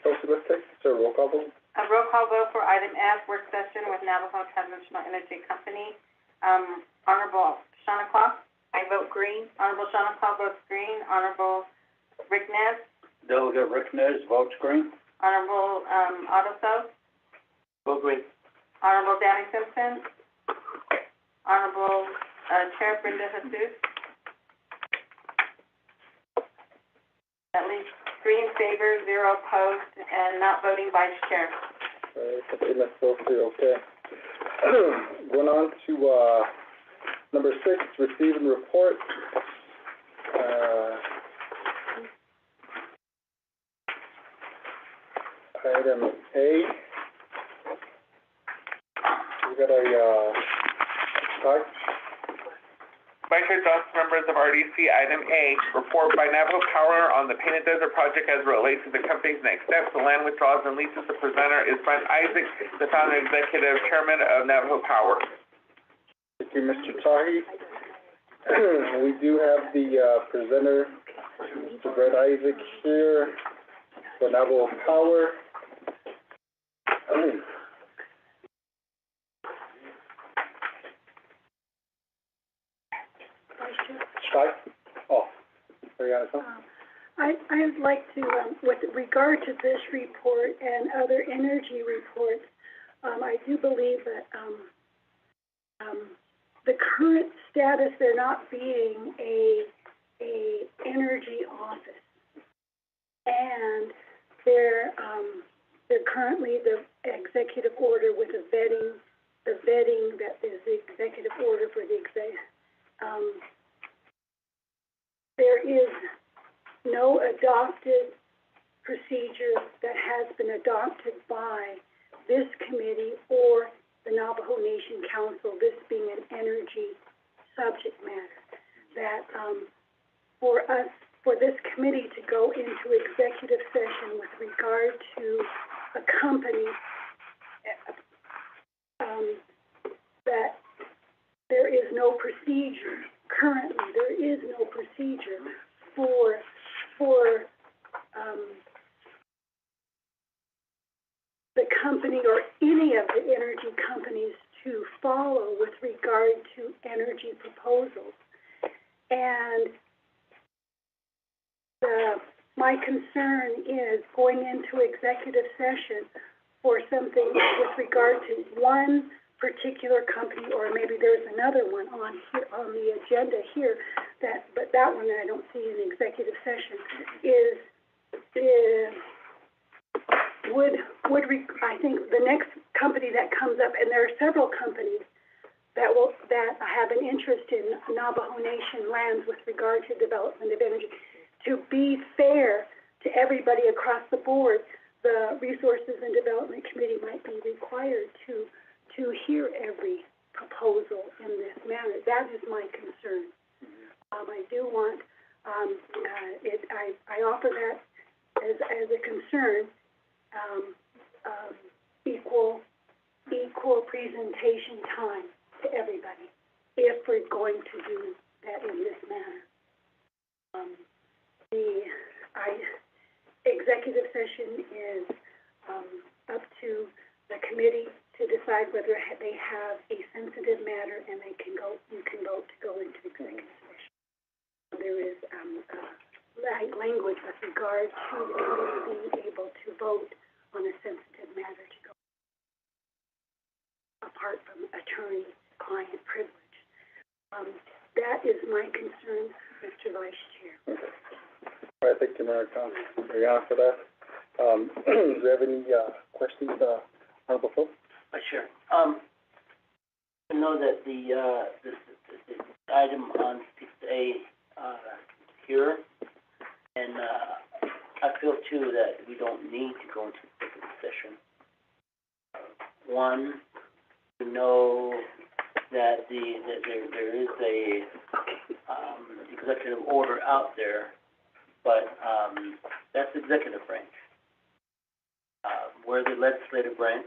Folks, let's take a roll call vote. A roll call vote for item F, work session with Navajo Transnational Energy Company. Honorable Shawna Claw? I vote green. Honorable Shawna Claw votes green. Honorable Rick Nez? Delegate Rick Nez votes green. Honorable, Otto So? Vote green. Honorable Danny Simpson? Honorable, Chair Brenda Jesus? At least 3 in favor, 0 opposed, and not voting vice chair. Okay, let's go through, okay. Going on to, number 6, receive and report. Item A. We got a, Ty? Vice Chair Johnson, members of RDC, item A, report by Navajo Power on the Painted Desert project as it relates to the company's next steps, the land withdrawals and leases. The presenter is Brent Isaac, the founder and executive chairman of Navajo Power. Thank you, Mr. Tahi. We do have the, presenter, Mr. Brent Isaac here, for Navajo Power. Sky? Oh, are you on the phone? I'd like to, with regard to this report and other energy reports, I do believe that, the current status, there not being a energy office, and they're currently the executive order with the vetting that is the executive order for the there is no adopted procedure that has been adopted by this committee or the Navajo Nation Council, this being an energy subject matter, that for this committee to go into executive session with regard to a company, that there is no procedure. Currently, there is no procedure for the company or any of the energy companies to follow with regard to energy proposals. And my concern is going into executive session for something with regard to one particular company, or maybe there's another one on the agenda here, but that one I don't see in executive session, I think the next company that comes up, and there are several companies that have an interest in Navajo Nation lands with regard to development of energy. To be fair to everybody across the board, the Resources and Development Committee might be required to hear every proposal in this manner. That is my concern. I do want, I offer that as a concern, equal presentation time to everybody, if we're going to do that in this manner. Executive session is up to the committee to decide whether they have a sensitive matter, and you can vote to go into executive session. There is language with regard to the committee being able to vote on a sensitive matter to go, apart from attorney-client privilege. That is my concern, Mr. Vice Chair. Okay. All right, thank you, Mariana, for that. Do you have any questions, Honorable Phil? Sure. I know that this item on 6A here, and I feel too that we don't need to go into executive session. One, to know that there is a executive order out there, but, that's executive branch. We're the legislative branch,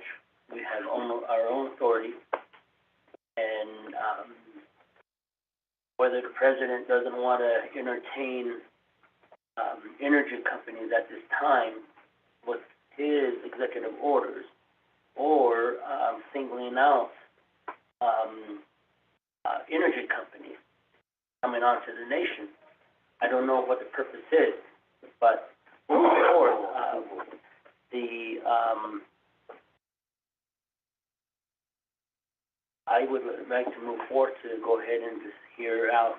we have our own authority, and, whether the president doesn't want to entertain, energy companies at this time with his executive orders, or, singling out, energy companies coming onto the nation. I don't know what the purpose is, but moving forward, I would like to move forward to go ahead and just hear out,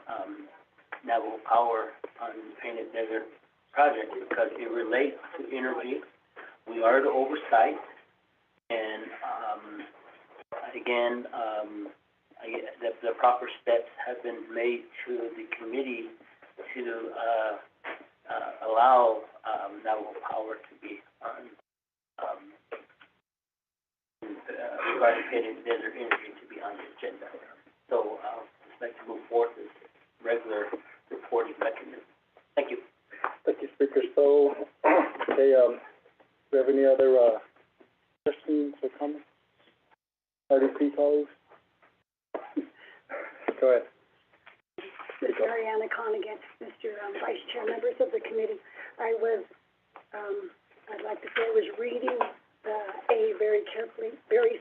Navajo Power on the Painted Desert project, because it relates to energy. We are the oversight, and, again, the proper steps have been made to the committee to, allow, Navajo Power to be on, regarding Painted Desert Energy to be on the agenda. So, just like to move forward this regular reporting mechanism. Thank you. Thank you, Speaker. So, okay, do you have any other, questions or comments? RDC colleagues? Go ahead. Ms. Mariana Conigan, Mr. Vice Chair, members of the committee. I was, I'd like to say I was reading the A very carefully, very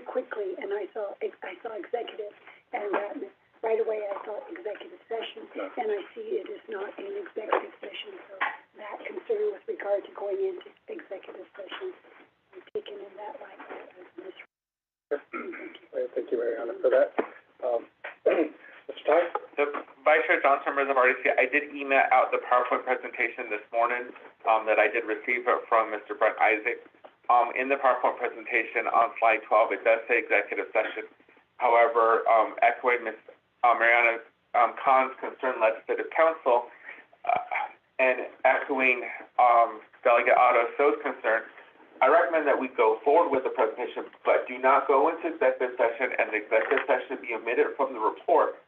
quickly, and I saw executive, and right away I saw executive session, and I see it is not an executive session, so that concern with regard to going into executive session, I'm taken in that light as Ms. Thank you, Mariana, for that. Mr. Ty? So, Vice Chair Johnson, members of RDC, I did email out the PowerPoint presentation this morning, that I did receive from Mr. Brent Isaac. In the PowerPoint presentation on slide 12, it does say executive session. However, echoing Ms. Mariana Khan's concern, legislative council, and echoing Delegate Otto So's concern, I recommend that we go forward with the presentation, but do not go into executive session, and the executive session be omitted from the report,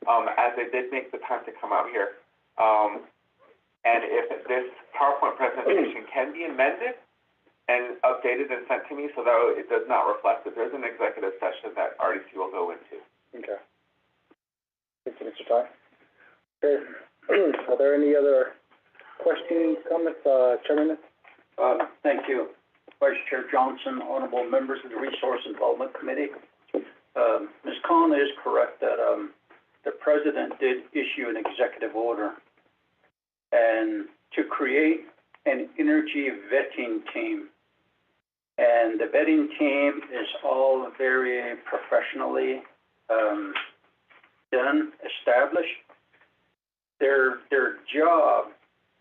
as they did make the time to come out here. And if this PowerPoint presentation can be amended and updated and sent to me so that it does not reflect that there's an executive session that RDC will go into. Okay. Thank you, Mr. Ty. Okay. Are there any other questions, comments, Chairman? Thank you. Vice Chair Johnson, honorable members of the Resource and Development Committee. Ms. Khan is correct that, the President did issue an executive order and to create an energy vetting team. And the vetting team is all very professionally, done, established. Their job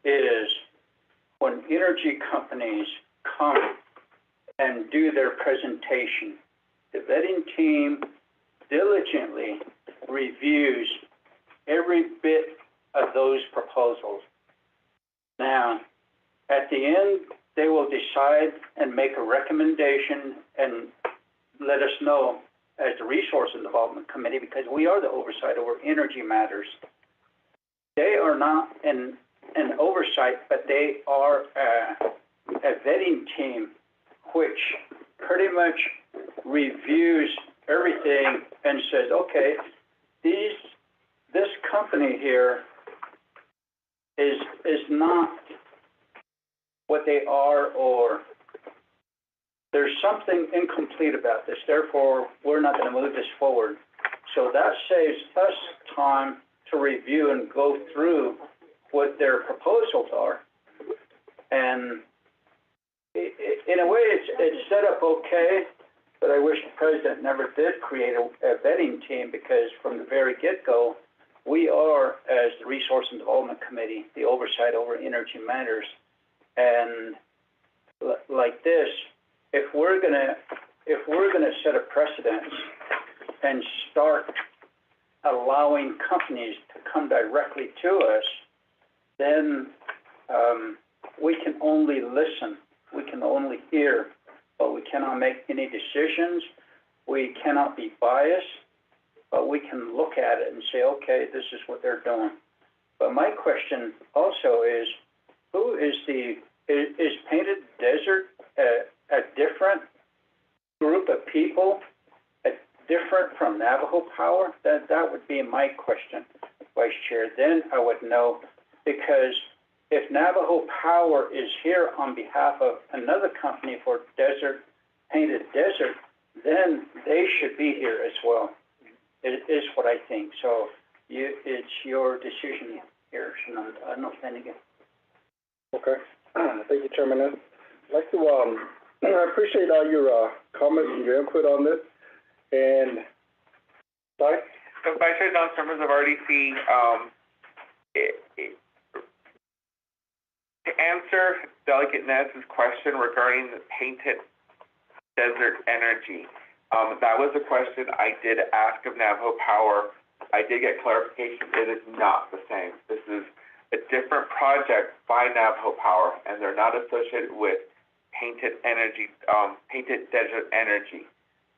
is when energy companies come and do their presentation, the vetting team diligently reviews every bit of those proposals. Now, at the end, they will decide and make a recommendation and let us know as the Resource and Development Committee, because we are the oversight over energy matters. They are not an oversight, but they are a vetting team which pretty much reviews everything and says, okay, this company here is not what they are, or there's something incomplete about this, therefore we're not going to move this forward. So that saves us time to review and go through what their proposals are. And in a way, it's set up okay, but I wish the President never did create a vetting team, because from the very get-go, we are, as the Resource and Development Committee, the oversight over energy matters. And like this, if we're gonna set a precedent and start allowing companies to come directly to us, then we can only listen, we can only hear, but we cannot make any decisions. We cannot be biased, but we can look at it and say, okay, this is what they're doing. But my question also is, who is is Painted Desert a different group of people, different from Navajo Power? That would be my question, Vice Chair. Then I would know, because if Navajo Power is here on behalf of another company for Painted Desert, then they should be here as well. It is what I think. So it's your decision here, Shenandoah Flanagan. Okay. Thank you, Chairman. I'd like to, I appreciate all your, comments and your input on this. And, sorry? So Vice Chair Johnson, members of RDC, to answer Delegate Nez's question regarding the Painted Desert Energy, that was a question I did ask of Navajo Power. I did get clarification. It is not the same. This is a different project by Navajo Power, and they're not associated with Painted Desert Energy.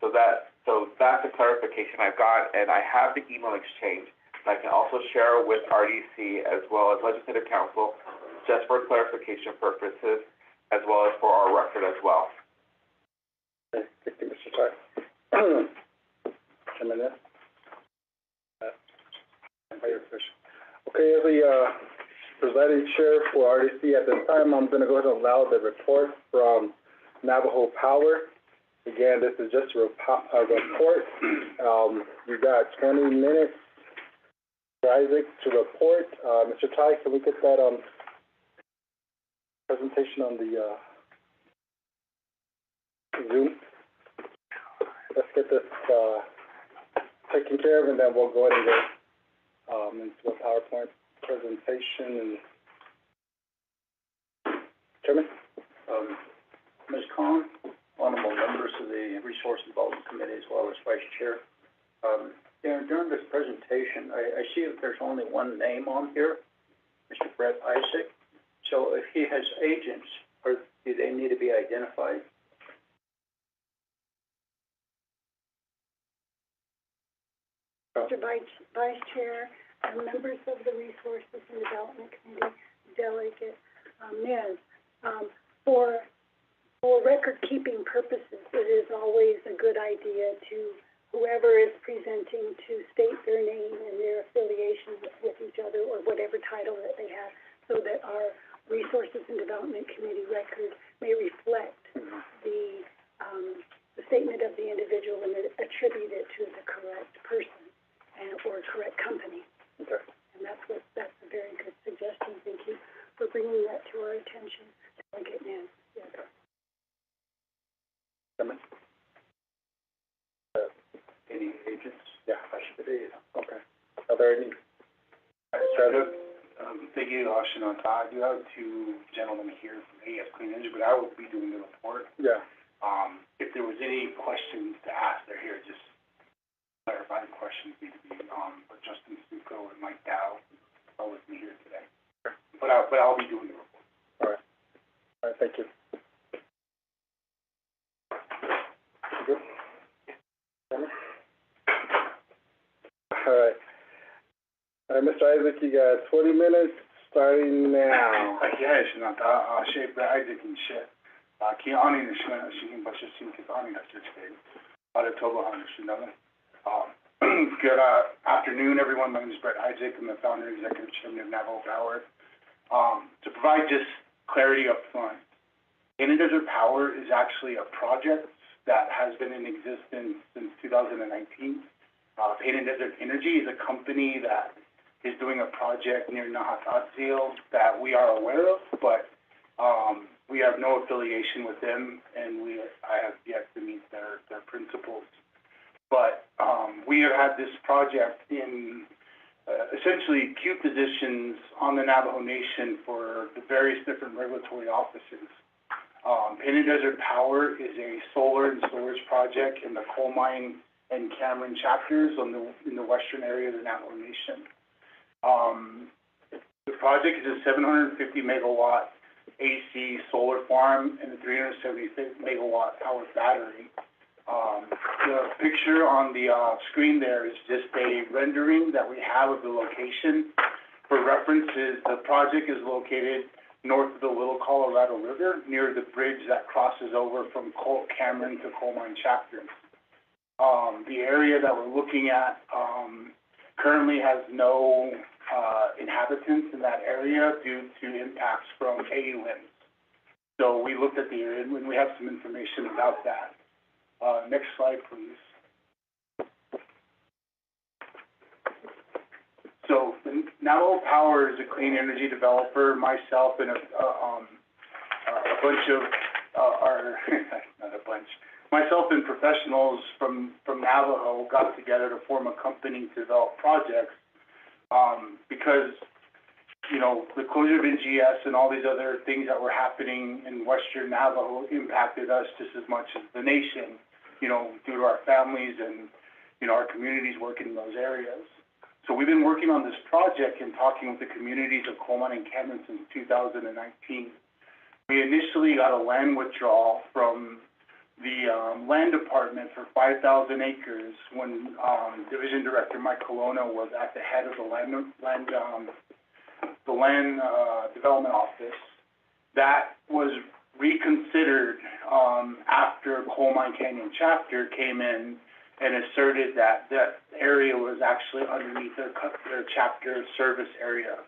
So that's a clarification I've got, and I have the email exchange that I can also share with RDC as well as Legislative Council, just for clarification purposes, as well as for our record as well. Okay, thank you, Mr. Ty. Chairman, okay, as the presiding chair for RDC at this time, I'm going to go ahead and allow the report from Navajo Power. Again, this is just a report. You got 20 minutes, Isaac, to report. Mr. Ty, can we get that presentation on the Zoom? Let's get this taken care of, and then we'll go ahead and go into a PowerPoint presentation. And Chairman? Ms. Khan, honorable members of the Resource and Development Committee, as well as Vice Chair. During this presentation, I see that there's only one name on here, Mr. Brett Isaac. So if he has agents, do they need to be identified? Mr. Vice Chair, members of the Resources and Development Committee, Delegate Nez, for record-keeping purposes, it is always a good idea to whoever is presenting to state their name and their affiliation with each other, or whatever title that they have, so that our Resources and Development Committee record may reflect the statement of the individual and attribute it to the correct person or correct company. Okay. And that's a very good suggestion. Thank you for bringing that to our attention. Delegate Nance. Yes. Any agents? Yeah. I should be. Okay. Are there any? President? Thank you, Shenandoah. I do have two gentlemen here from AES Clean Energy, but I will be doing the report. Yeah. If there was any questions to ask, they're here. Just clarifying questions need to be, but Justin Succo and Mike Dow are with me here today. But I'll be doing the report. All right. All right, thank you. Good? All right. All right, Mr. Isaac, you got 20 minutes starting now. Yeah, Shenandoah. Shea Isaac and Shea. Kiani and Shenandoah, but just seeing Kiani, that's your state. Toba, Shenandoah. Good afternoon, everyone. My name is Brett Isaac. I'm the founder and executive chairman of Navajo Power. To provide just clarity up front, Painted Desert Power is actually a project that has been in existence since 2019. Painted Desert Energy is a company that is doing a project near Nahatazil that we are aware of, but we have no affiliation with them, and I have yet to meet their principals. But we have had this project in essentially queue positions on the Navajo Nation for the various different regulatory offices. Painted Desert Power is a solar and storage project in the Coal Mine and Cameron chapters in the western area of the Navajo Nation. The project is a 750 megawatt AC solar farm and a 376 megawatt power battery. The picture on the screen there is just a rendering that we have of the location. For references, the project is located north of the Little Colorado River, near the bridge that crosses over from Cameron to Coal Mine Chapter. The area that we're looking at, currently has no, inhabitants in that area due to impacts from AUMs. So we looked at the area and we have some information about that. Next slide, please. So Navajo Power is a clean energy developer. Myself and a bunch of not a bunch. Myself and professionals from Navajo got together to form a company to develop projects, because, you know, the closure of NGS and all these other things that were happening in Western Navajo impacted us just as much as the nation, you know, due to our families and, you know, our communities working in those areas. So we've been working on this project and talking with the communities of Coal Mine and Cameron since 2019. We initially got a land withdrawal from the land department for 5,000 acres when Division Director Mike Colonna was at the head of the land development office. That was reconsidered after Coal Mine Canyon Chapter came in and asserted that that area was actually underneath their chapter service area.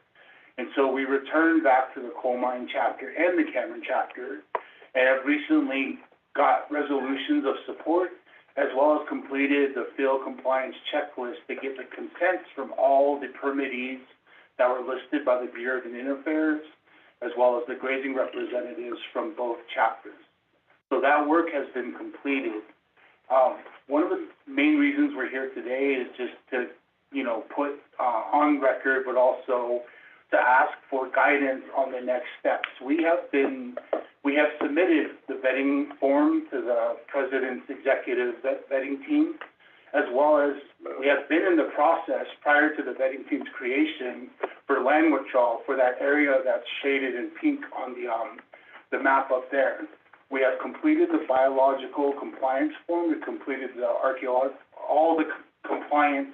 And so we returned back to the Coal Mine Chapter and the Cameron Chapter, and have recently got resolutions of support, as well as completed the field compliance checklist to get the consents from all the permittees that were listed by the Bureau of Indian Affairs, as well as the grazing representatives from both chapters. So that work has been completed. One of the main reasons we're here today is just to, you know, put on record, but also to ask for guidance on the next steps. We have submitted the vetting form to the President's executive vetting team, as well as we have been in the process prior to the vetting team's creation for land withdrawal for that area that's shaded in pink on the map up there. We have completed the biological compliance form. We completed the all the compliance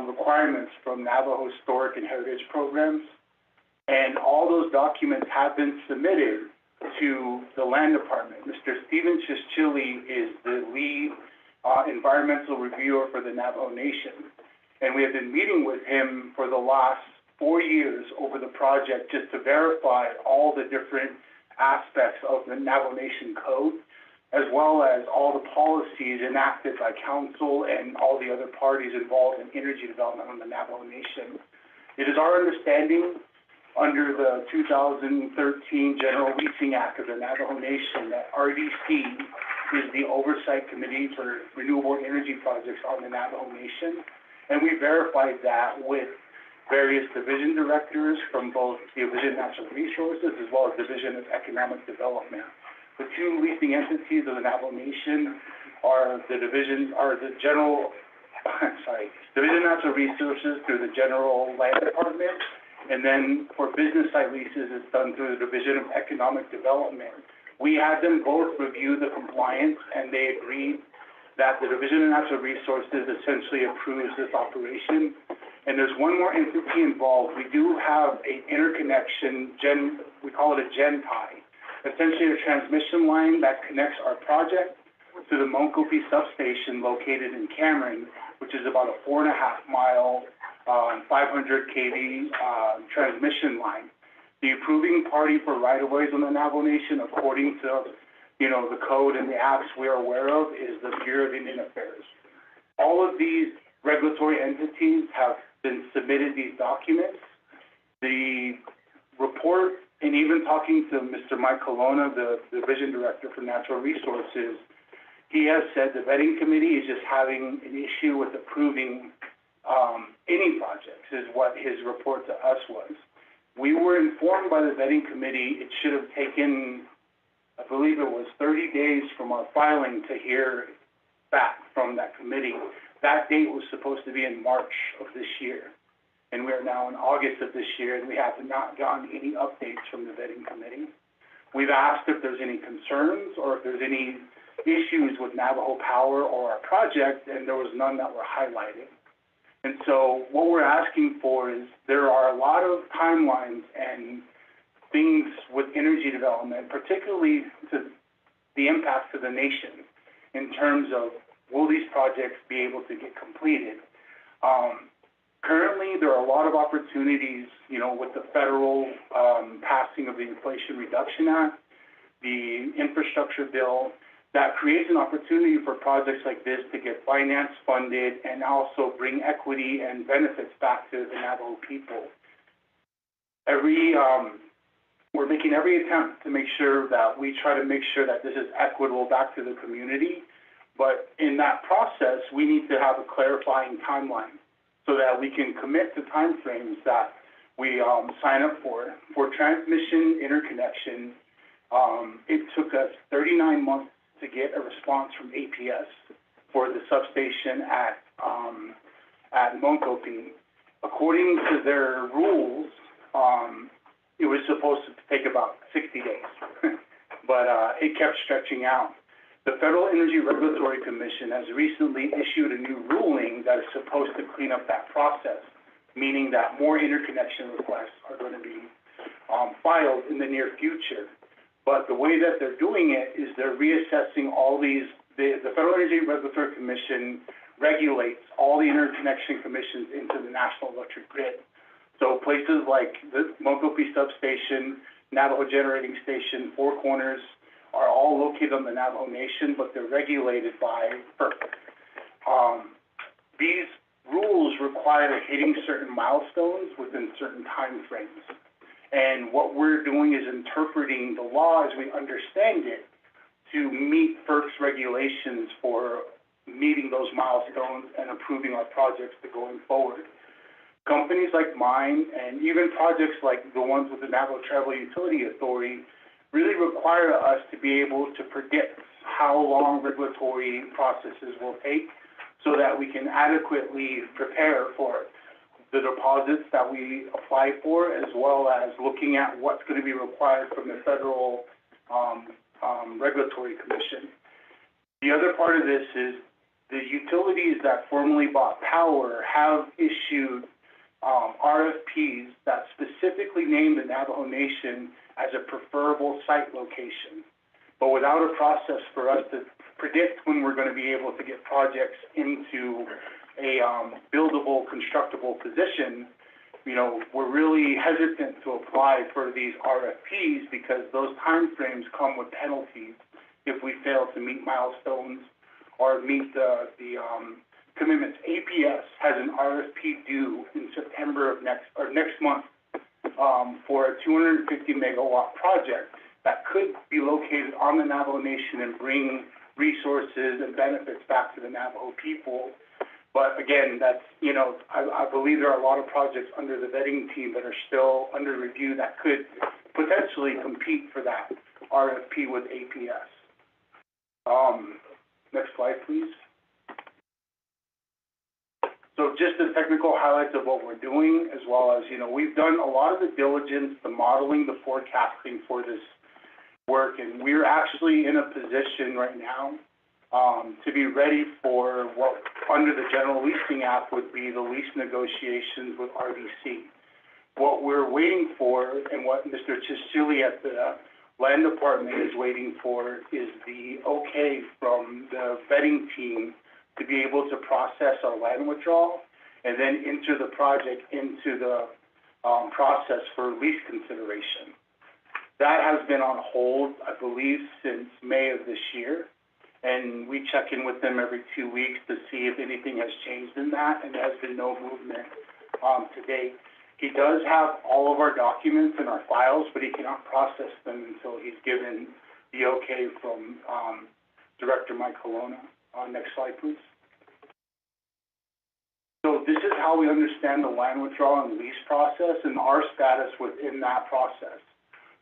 requirements from Navajo Historic and Heritage Programs. And all those documents have been submitted to the land department. Mr. Stephen Chischili is the lead environmental reviewer for the Navajo Nation. And we have been meeting with him for the last 4 years over the project just to verify all the different aspects of the Navajo Nation Code, as well as all the policies enacted by council and all the other parties involved in energy development on the Navajo Nation. It is our understanding under the 2013 General Leasing Act of the Navajo Nation that RDC is the oversight committee for renewable energy projects on the Navajo Nation. And we verified that with various division directors from both Division of Natural Resources as well as Division of Economic Development. The two leasing entities of the Navajo Nation are Division of Natural Resources through the General Land Department, and then for business site leases, it's done through the Division of Economic Development. We had them both review the compliance, and they agreed that the Division of Natural Resources essentially approves this operation. And there's one more entity involved. We do have an interconnection, we call it a gen tie, essentially a transmission line that connects our project to the Moncopie substation located in Cameron, which is about a 4.5-mile, 500 kV transmission line. The approving party for right-of-ways on the Navajo Nation, according to, you know, the code and the acts we are aware of, is the Bureau of Indian Affairs. All of these regulatory entities have been submitted these documents. The report, and even talking to Mr. Mike Colonna, the Division Director for Natural Resources, he has said the vetting committee is just having an issue with approving any projects, is what his report to us was. We were informed by the vetting committee it should have taken, I believe it was 30 days from our filing to hear back from that committee. That date was supposed to be in March of this year, and we are now in August of this year, and we have not gotten any updates from the vetting committee. We've asked if there's any concerns or if there's any issues with Navajo Power or our project, and there was none that were highlighted. And so what we're asking for is, there are a lot of timelines and things with energy development, particularly to the impact to the nation, in terms of, will these projects be able to get completed? Currently, there are a lot of opportunities, you know, with the federal passing of the Inflation Reduction Act, the infrastructure bill, that creates an opportunity for projects like this to get financed, funded, and also bring equity and benefits back to the Navajo people. We're making every attempt to make sure that we try to make sure that this is equitable back to the community, but in that process, we need to have a clarifying timeline so that we can commit to timeframes that we sign up for. For transmission interconnection, it took us 39 months to get a response from APS for the substation at Montgomery. According to their rules, it was supposed to take about 60 days, but it kept stretching out. The Federal Energy Regulatory Commission has recently issued a new ruling that is supposed to clean up that process, meaning that more interconnection requests are going to be filed in the near future. But the way that they're doing it is they're reassessing all these, the Federal Energy Regulatory Commission regulates all the interconnection commissions into the National Electric Grid. So places like the Montgomery Substation, Navajo Generating Station, Four Corners, are all located on the Navajo Nation, but they're regulated by FERC. These rules require hitting certain milestones within certain time frames. And what we're doing is interpreting the law as we understand it to meet FERC's regulations for meeting those milestones and approving our projects to going forward. Companies like mine, and even projects like the ones with the Navajo Tribal Utility Authority, really require us to be able to predict how long regulatory processes will take so that we can adequately prepare for the deposits that we apply for, as well as looking at what's going to be required from the Federal Regulatory Commission. The other part of this is the utilities that formerly bought power have issued RFPs that specifically name the Navajo Nation as a preferable site location, but without a process for us to predict when we're going to be able to get projects into a buildable, constructible position, you know, we're really hesitant to apply for these RFPs because those timeframes come with penalties if we fail to meet milestones or meet the commitments. APS has an RFP due in September of next month for a 250 megawatt project that could be located on the Navajo Nation and bring resources and benefits back to the Navajo people. But again, that's, you know, I believe there are a lot of projects under the vetting team that are still under review that could potentially compete for that RFP with APS. Next slide, please. So just the technical highlights of what we're doing, as well as, you know, we've done a lot of the diligence, the modeling, the forecasting for this work, and we're actually in a position right now to be ready for what, under the General Leasing Act, would be the lease negotiations with RDC. What we're waiting for, and what Mr. Chischili at the Land Department is waiting for, is the okay from the vetting team to be able to process our land withdrawal and then enter the project into the process for lease consideration. That has been on hold, I believe, since May of this year, and we check in with them every 2 weeks to see if anything has changed in that, and there has been no movement to date. He does have all of our documents in our files, but he cannot process them until he's given the okay from Director Mike Colonna. Next slide, please. So this is how we understand the land withdrawal and lease process and our status within that process.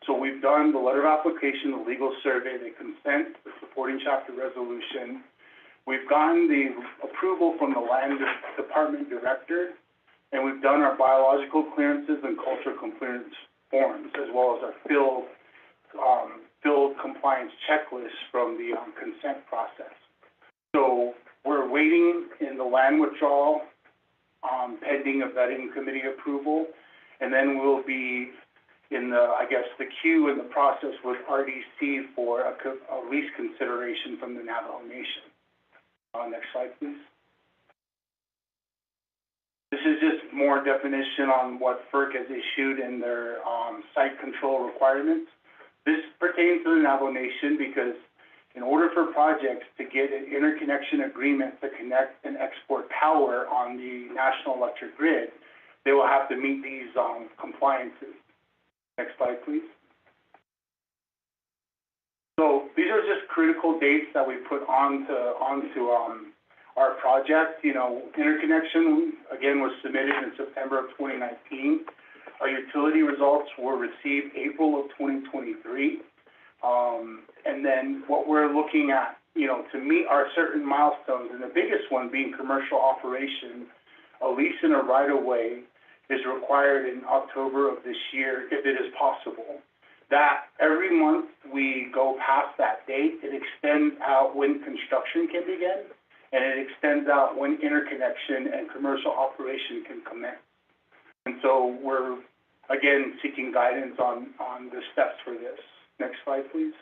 So we've done the letter of application, the legal survey, the consent, the supporting chapter resolution. We've gotten the approval from the Land Department Director, and we've done our biological clearances and cultural clearance forms, as well as our field compliance checklist from the consent process. So we're waiting in the land withdrawal pending a vetting committee approval. And then we'll be in the, I guess, the queue in the process with RDC for a lease consideration from the Navajo Nation. Next slide, please. This is just more definition on what FERC has issued in their site control requirements. This pertains to the Navajo Nation because in order for projects to get an interconnection agreement to connect and export power on the national electric grid, they will have to meet these compliances. Next slide, please. So these are just critical dates that we put onto our project. You know, interconnection, again, was submitted in September of 2019. Our utility results were received April of 2023. And then what we're looking at, you know, to meet our certain milestones, and the biggest one being commercial operation, a lease in a right-of-way is required in October of this year, if it is possible. That every month we go past that date, it extends out when construction can begin, and it extends out when interconnection and commercial operation can commence. And so we're, again, seeking guidance on the steps for this. Next slide, please.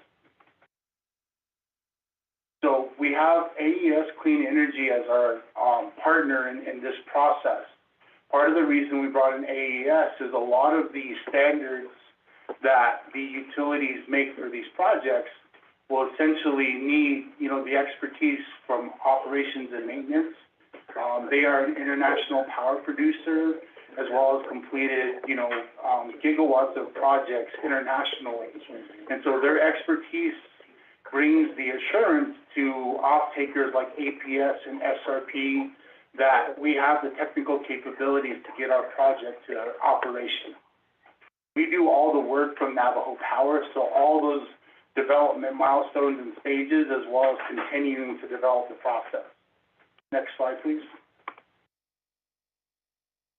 So we have AES Clean Energy as our partner in this process. Part of the reason we brought in AES is a lot of the standards that the utilities make for these projects will essentially need, you know, the expertise from operations and maintenance. They are an international power producer, as well as completed, you know, gigawatts of projects internationally. And so their expertise brings the assurance to off-takers like APS and SRP that we have the technical capabilities to get our project to operation. We do all the work from Navajo Power, so all those development milestones and stages, as well as continuing to develop the process. Next slide, please.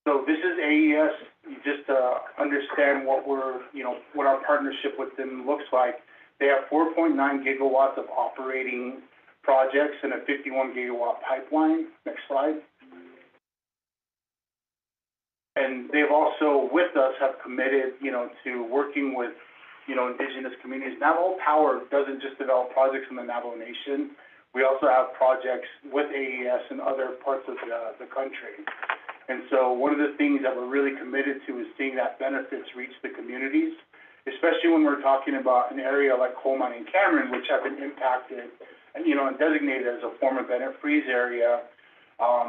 So this is AES, just to understand what we're, you know, what our partnership with them looks like. They have 4.9 gigawatts of operating projects and a 51 gigawatt pipeline. Next slide. And they've also, with us, have committed, you know, to working with, you know, indigenous communities. Navajo Power doesn't just develop projects in the Navajo Nation. We also have projects with AES in other parts of the country. And so one of the things that we're really committed to is seeing that benefits reach the communities, especially when we're talking about an area like Coal Mine and Cameron, which have been impacted, and, you know, and designated as a former Bennett Freeze area.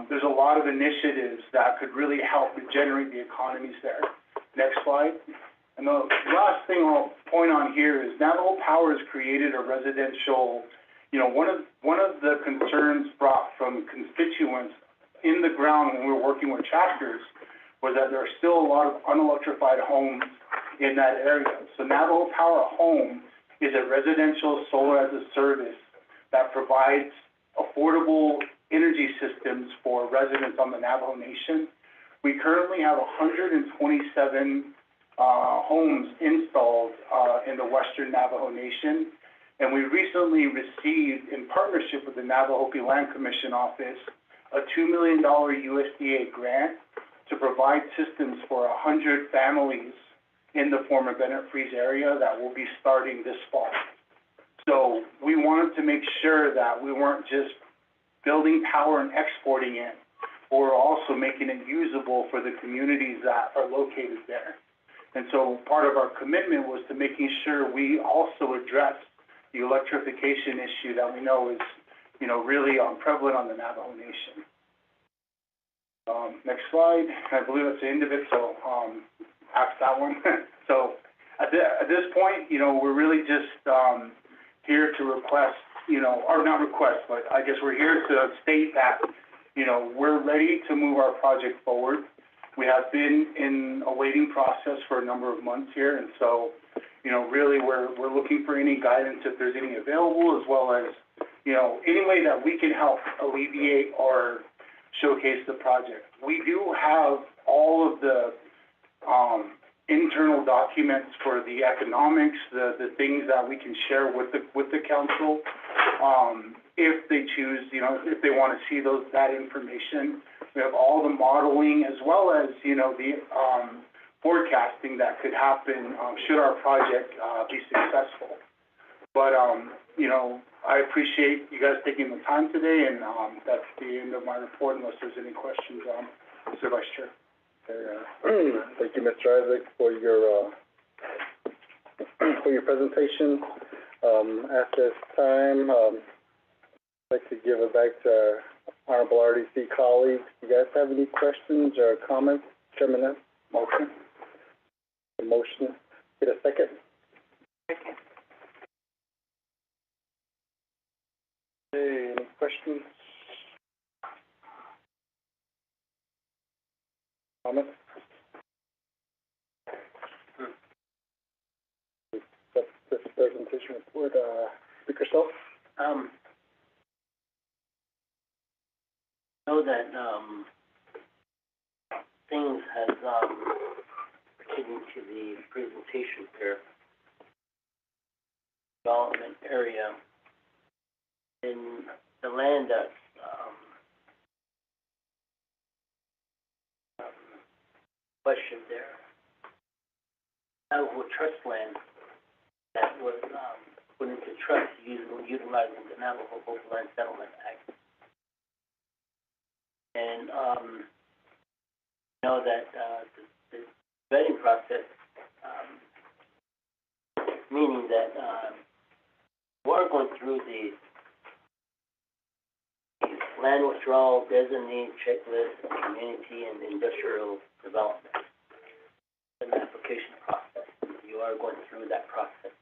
There's a lot of initiatives that could really help regenerate the economies there. Next slide. And the last thing I'll point on here is Navajo Power has created a residential, you know, one of the concerns brought from constituents in the ground when we were working with chapters was that there are still a lot of unelectrified homes in that area. So Navajo Power Home is a residential solar as a service that provides affordable energy systems for residents on the Navajo Nation. We currently have 127 homes installed in the Western Navajo Nation, and we recently received, in partnership with the Navajo Land Commission Office, a $2 million USDA grant to provide systems for 100 families in the former Bennett Freeze area that will be starting this fall. So we wanted to make sure that we weren't just building power and exporting it, or also making it usable for the communities that are located there. And so part of our commitment was to making sure we also address the electrification issue that we know is, you know, really prevalent on the Navajo Nation. Next slide. I believe that's the end of it, so ask that one. So at this point, you know, we're really just here to request, you know, or not request, but I guess we're here to state that, you know, we're ready to move our project forward. We have been in a waiting process for a number of months here, and so, you know, really we're looking for any guidance if there's any available, as well as, you know, any way that we can help alleviate or showcase the project. We do have all of the internal documents for the economics, the things that we can share with the council, if they choose, you know, if they want to see that information. we have all the modeling as well as, you know, the, forecasting that could happen, should our project, be successful. But, you know, I appreciate you guys taking the time today, and, that's the end of my report unless there's any questions, Mr. Vice Chair. Thank you, Mr. Isaac, for your presentation. At this time, I'd like to give it back to our honorable RDC colleagues. Do you guys have any questions or comments? Chairman, motion? The motion, get a second? Second. Okay, any questions? Comments? That's this presentation report, Speaker Self? Know that, things has, pertaining to the presentation here, development area, in the land that's, questioned there. Navajo trust land that was, put into trust utilizing the Navajo Land Settlement Act. And, know that, the vetting process, meaning that, we're going through the land withdrawal designate checklist, community and industrial development. An application process. You are going through that process,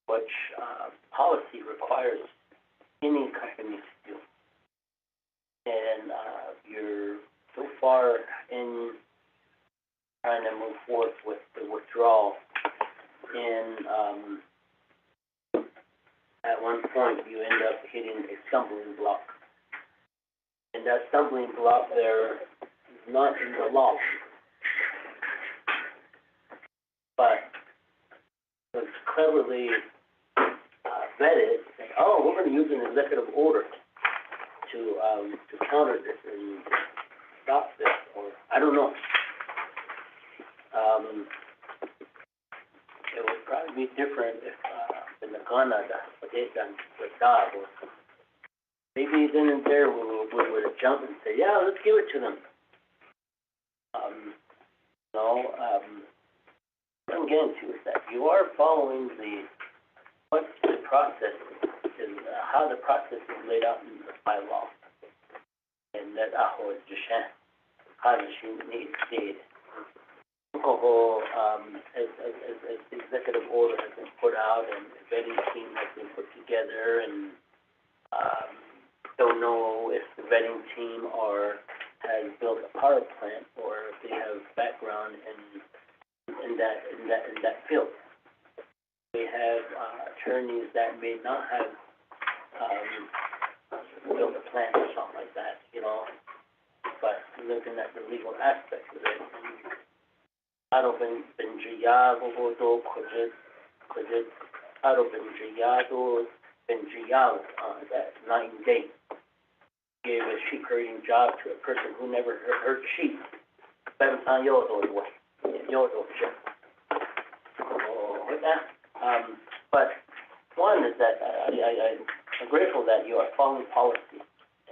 which, policy requires any company to do. And, you're so far in trying to move forward with the withdrawal, and, at one point you end up hitting a stumbling block. And that stumbling block there is not in the law, but it's cleverly, vetted, saying, oh, we're gonna use an executive order to counter this and stop this, or, I don't know. It would probably be different if, the Nagana, what they've done with Dodd, or maybe then and there we would jump and say, yeah, let's give it to them. What I'm getting to is that you are following what the process is, how the process is laid out by law. And that aho is just how the needs stayed. As the executive order has been put out and the vetting team has been put together, and don't know if the vetting team has built a power plant or if they have background in that field. We have attorneys that may not have built a plant or something like that, you know, but looking at the legal aspects of it. Aro Benjiyado that 9 days. Gave a sheep herding job to a person who never herded sheep. But one is that I'm grateful that you are following policy,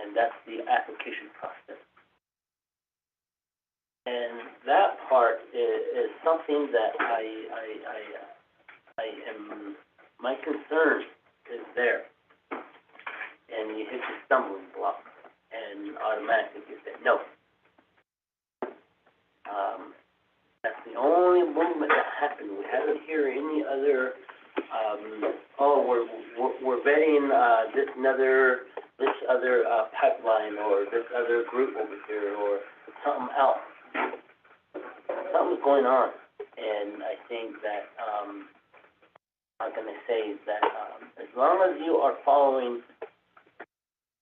and that's the application process. And that part is something that I am, my concern is there. And you hit the stumbling block, and automatically you say, no. That's the only movement that happened. We haven't heard any other, we're vetting, this other pipeline, or this other group over here, or something else. Something's going on, and I think that, how can I say, that, as long as you are following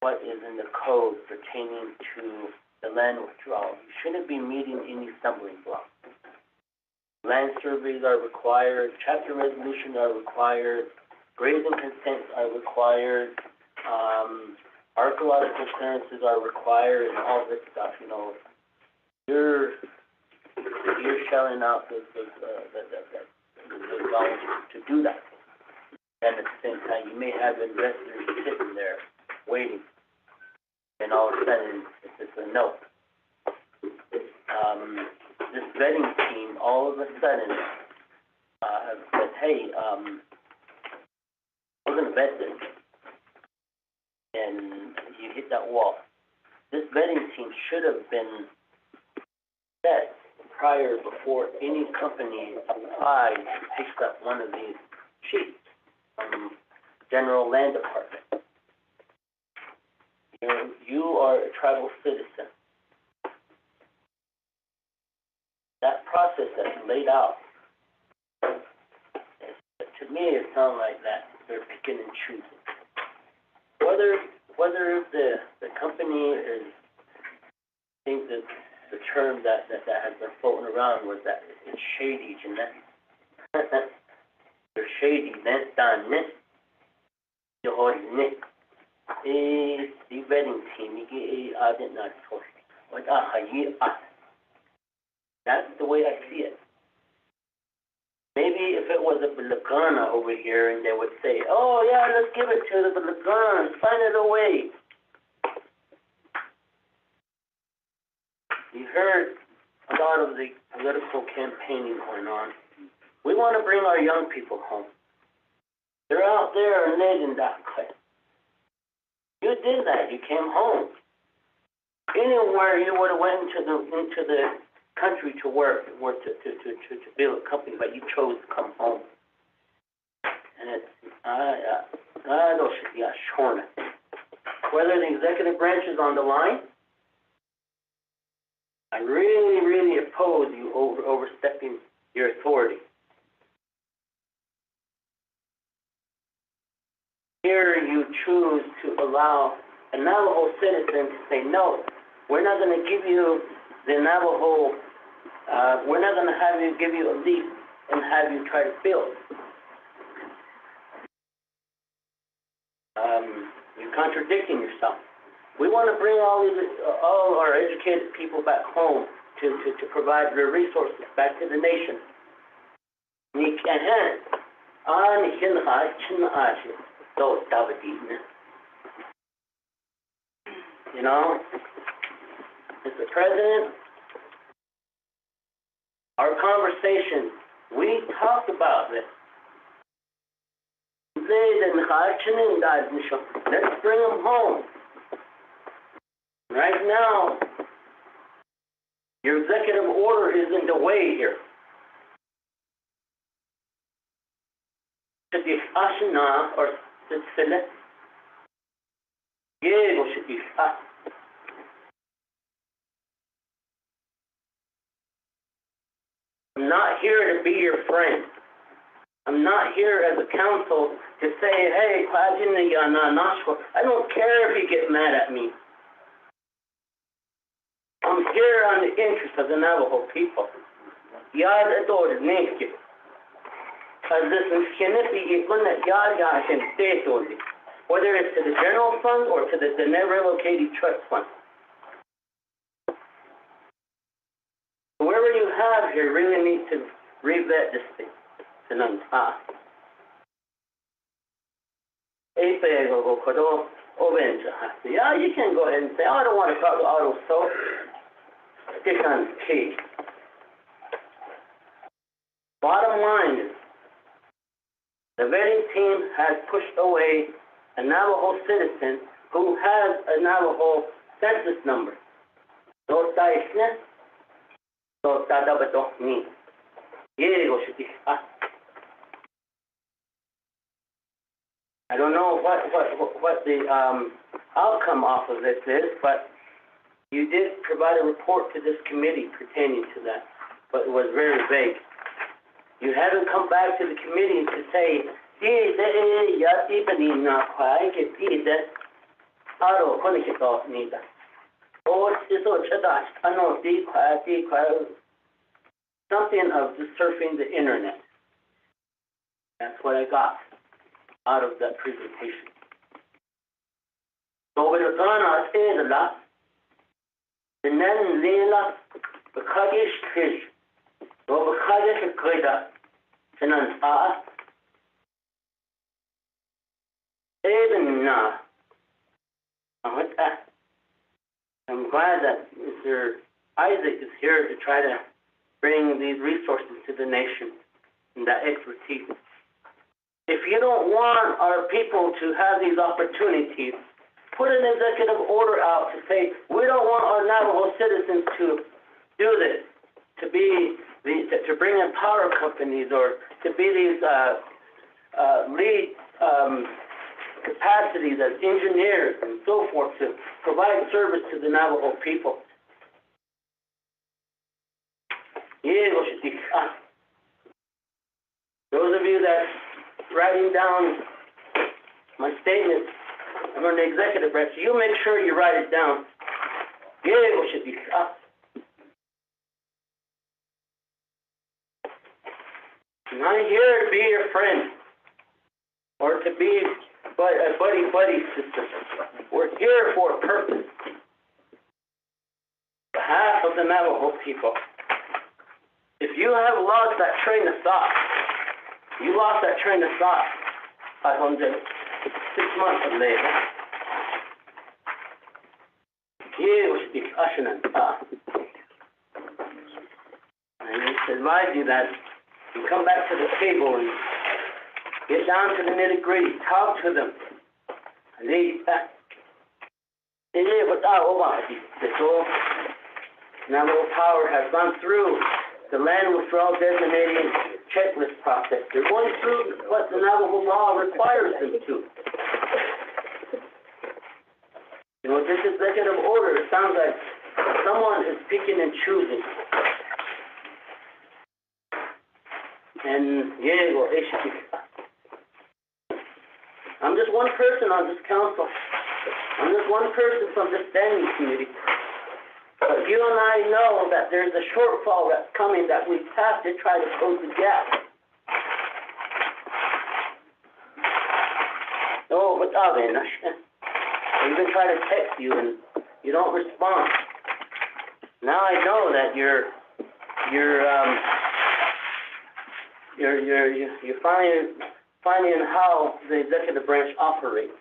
what is in the code pertaining to the land withdrawal, you shouldn't be meeting any stumbling blocks. Land surveys are required, chapter resolutions are required, grazing consents are required, archaeological clearances are required and all this stuff, you know, you're shelling out the dollars to do that. And at the same time, you may have investors sitting there waiting, and all of a sudden, it's just a no. This vetting team, all of a sudden, have said, hey, we're going to vet this. And you hit that wall. This vetting team should have been set prior, before any company applied and picks up one of these sheets from General Land Department. You are a tribal citizen. That process that's laid out, to me, it sounds like that they're picking and choosing. Whether the company is, I think that the term that has been floating around was that it's shady, Jeanette. They're shady, that's done, you're holding it. The vetting team, I did not talk. That's the way I see it. Maybe if it was a Lagana over here and they would say, oh yeah, let's give it to the Lagana, sign it away. You heard a lot of the political campaigning going on. We want to bring our young people home. They're out there and leading that way. You did that. You came home. Anywhere you would have went into the country to work or to build a company, but you chose to come home. And it's whether the executive branch is on the line, I really, really oppose you overstepping your authority. Here you choose to allow a Navajo citizen to say, no, we're not going to give you the Navajo, we're not going to give you a lease and have you try to build. You're contradicting yourself. We want to bring all our educated people back home to provide their resources back to the nation. You know, Mr. President, our conversation, we talked about this. Let's bring them home. Right now, your executive order is in the way here. Should be Ashina or Sicily. Diego should be I'm not here to be your friend. I'm not here as a counsel to say, hey, I don't care if you get mad at me. I'm here on the interest of the Navajo people. Whether it's to the general fund or to the net relocated trust fund. Whoever you have here really needs to revet this thing. Yeah, you can go ahead and say, I don't want to talk to Otto So. Stick on T. Bottom line is, the vetting team has pushed away a Navajo citizen who has a Navajo census number. I don't know what the outcome off of this is, but you did provide a report to this committee pertaining to that, but it was very vague. You haven't come back to the committee to say, something of just surfing the internet. That's what I got out of that presentation. So with a Gana Edala, the Nan Lila, the Kagish Fish, or the Kagish Krida, Senan A. Even now, I'm glad that Mr. Isaac is here to try to bring these resources to the nation and that expertise. If you don't want our people to have these opportunities, put an executive order out to say, we don't want our Navajo citizens to do this, to bring in power companies or to be these lead capacities as engineers and so forth to provide service to the Navajo people. Those of you that writing down my statement, I'm on the executive branch, you make sure you write it down. I'm not here to be your friend or to be a buddy system. We're here for a purpose. On behalf of the Navajo people. If you have lost that train of thought, you lost that train of thought 6 months later. You should be passionate. I just advise you that you come back to the table and get down to the nitty-gritty, talk to them. Navajo Power has gone through the land withdrawal designating checklist process. They're going through what the Navajo law requires them to. You know, this executive order, it sounds like someone is picking and choosing. And I'm just one person on this council. I'm just one person from this standing committee. But you and I know that there's a shortfall that's coming that we have to try to close the gap. Oh, what's up, man? I even try to text you and you don't respond. Now I know that you're finding how the executive branch operates.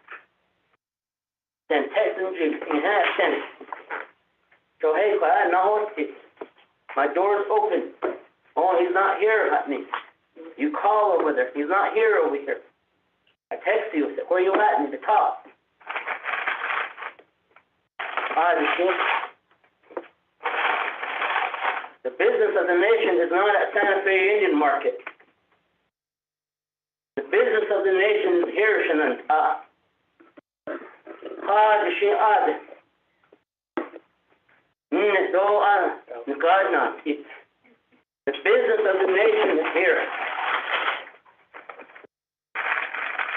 Then text them, you have sent it. So hey, my door's open. Oh, he's not here, honey. You call over there. He's not here over here. I text you. I said, where you at? And to talk. The business of the nation is not at Santa Fe Indian Market. The business of the nation is here, Shannon. The business of the nation is here.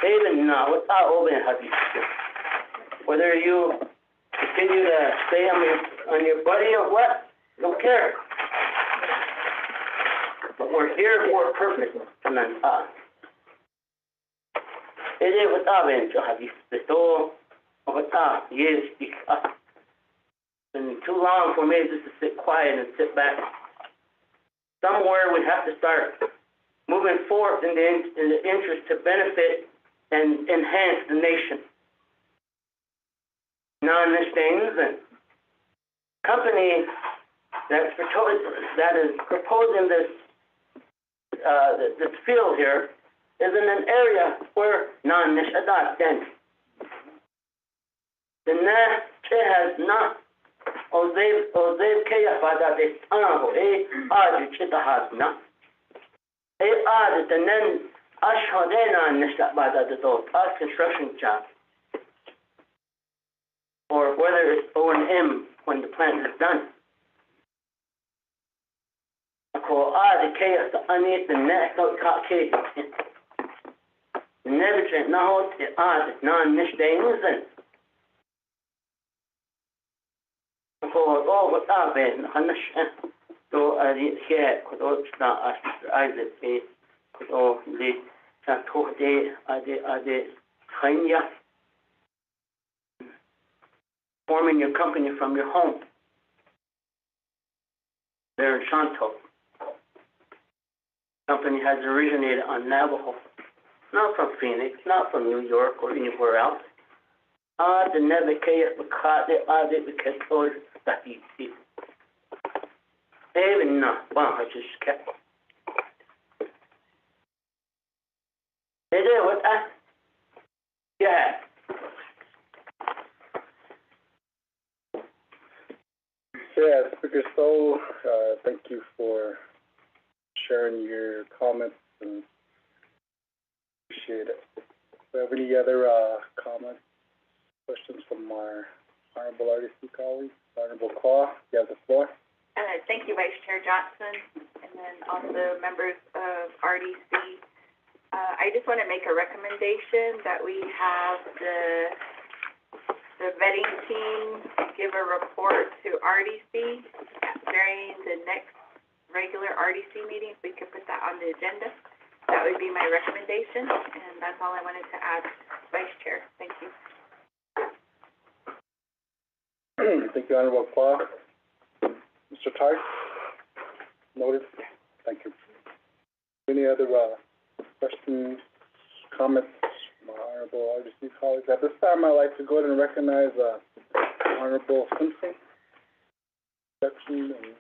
Even now, without open habits. Whether you continue to stay on your buddy or what, don't care. But we're here for a purpose. It is without habits. The soul of without yes. It's been too long for me just to sit quiet and sit back. Somewhere we have to start moving forward in the interest to benefit and enhance the nation. Non-things and company that is proposing this field here is in an area where non-nishadat then. The it has not Ozev Kayafada de Tango, Aju Chitahasna, and then Ashhodena Nishabada the construction job. Or whether it's O&M when the plant is done. Ako the chaos the uneat the next cake. Never drink no the non-nishdings and oh, what's up, man? So I didn't hear could all start Isaac could all the talk day I did Kenya. forming your company from your home. There in Shanto. Company has originated on Navajo, not from Phoenix, not from New York or anywhere else. The Nebuchadnezzar, the Tahiti. Even no, I just kept. Is it what I? Yeah. Yeah, Speaker Stoll, thank you for sharing your comments and appreciate it. Do you have any other, comments, questions from our Honorable RDC colleagues? Honorable Claw, you have the floor. Thank you, Vice Chair Johnson, and then also members of RDC. I just want to make a recommendation that we have the vetting team give a report to RDC during the next regular RDC meeting. If we could put that on the agenda, that would be my recommendation, and that's all I wanted to add, Vice Chair. Thank you. Thank you, Honorable Claw. Mr. Tark? Noted. Thank you. Any other, questions, comments from our Honorable RDC colleagues? At this time, I'd like to go ahead and recognize, Honorable Simpson. Introduction and...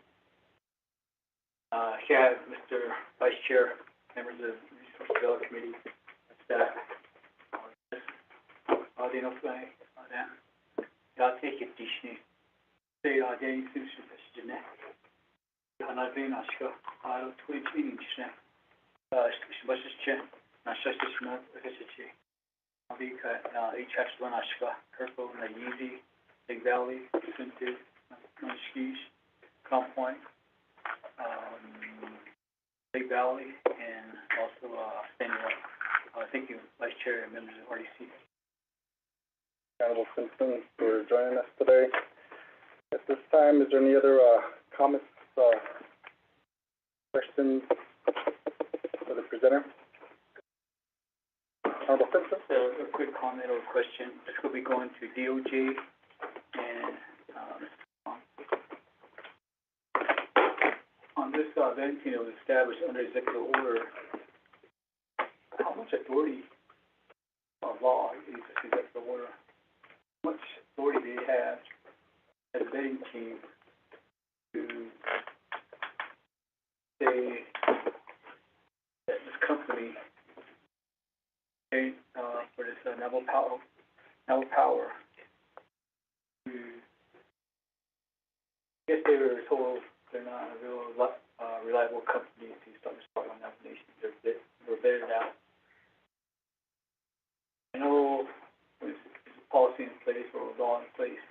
Yeah, Mr. Vice Chair, members of the Resource Development Committee, staff, audience'e, take it, Dishni. Say, Danny Simpson, Dishne. Hanarbein aşka, ağır tuğçinin içine. Başışçı, naşaşışına öteşçi. Amerika, İçaçlan aşka, Kerpo, Nayizi, Big Valley, Sintu, Manskish, Crown Point, Big Valley, and also Standing Rock. Thank you, Vice Chair and members of RDC. Honorable Simpson for joining us today. At this time, is there any other comments, questions for the presenter? Honorable Simpson? A quick comment or question. This will be going to DOJ and on this event, it was established under executive order. How much authority or law is this executive order? How much authority do they have as a vetting team to say that this company for this Naval Power to, I guess they were told they're not a real reliable company to start on nominations. They were vetted out. I know there's a policy in place or a law in place.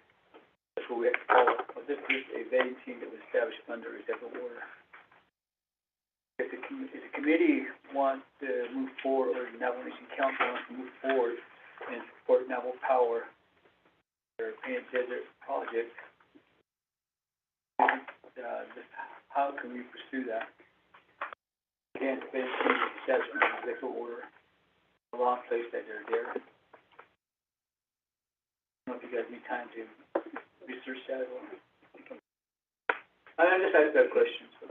That's what we have to follow. But this is a vetting team that was established under executive order. If the committee wants to move forward, or the Navajo Nation Council wants to move forward and support Naval Power, their Painted Desert project, how can we pursue that? Again, the vetting team is established under executive order. A law in place that they're there. I don't know if you guys need time to research that or... I just asked that question. So.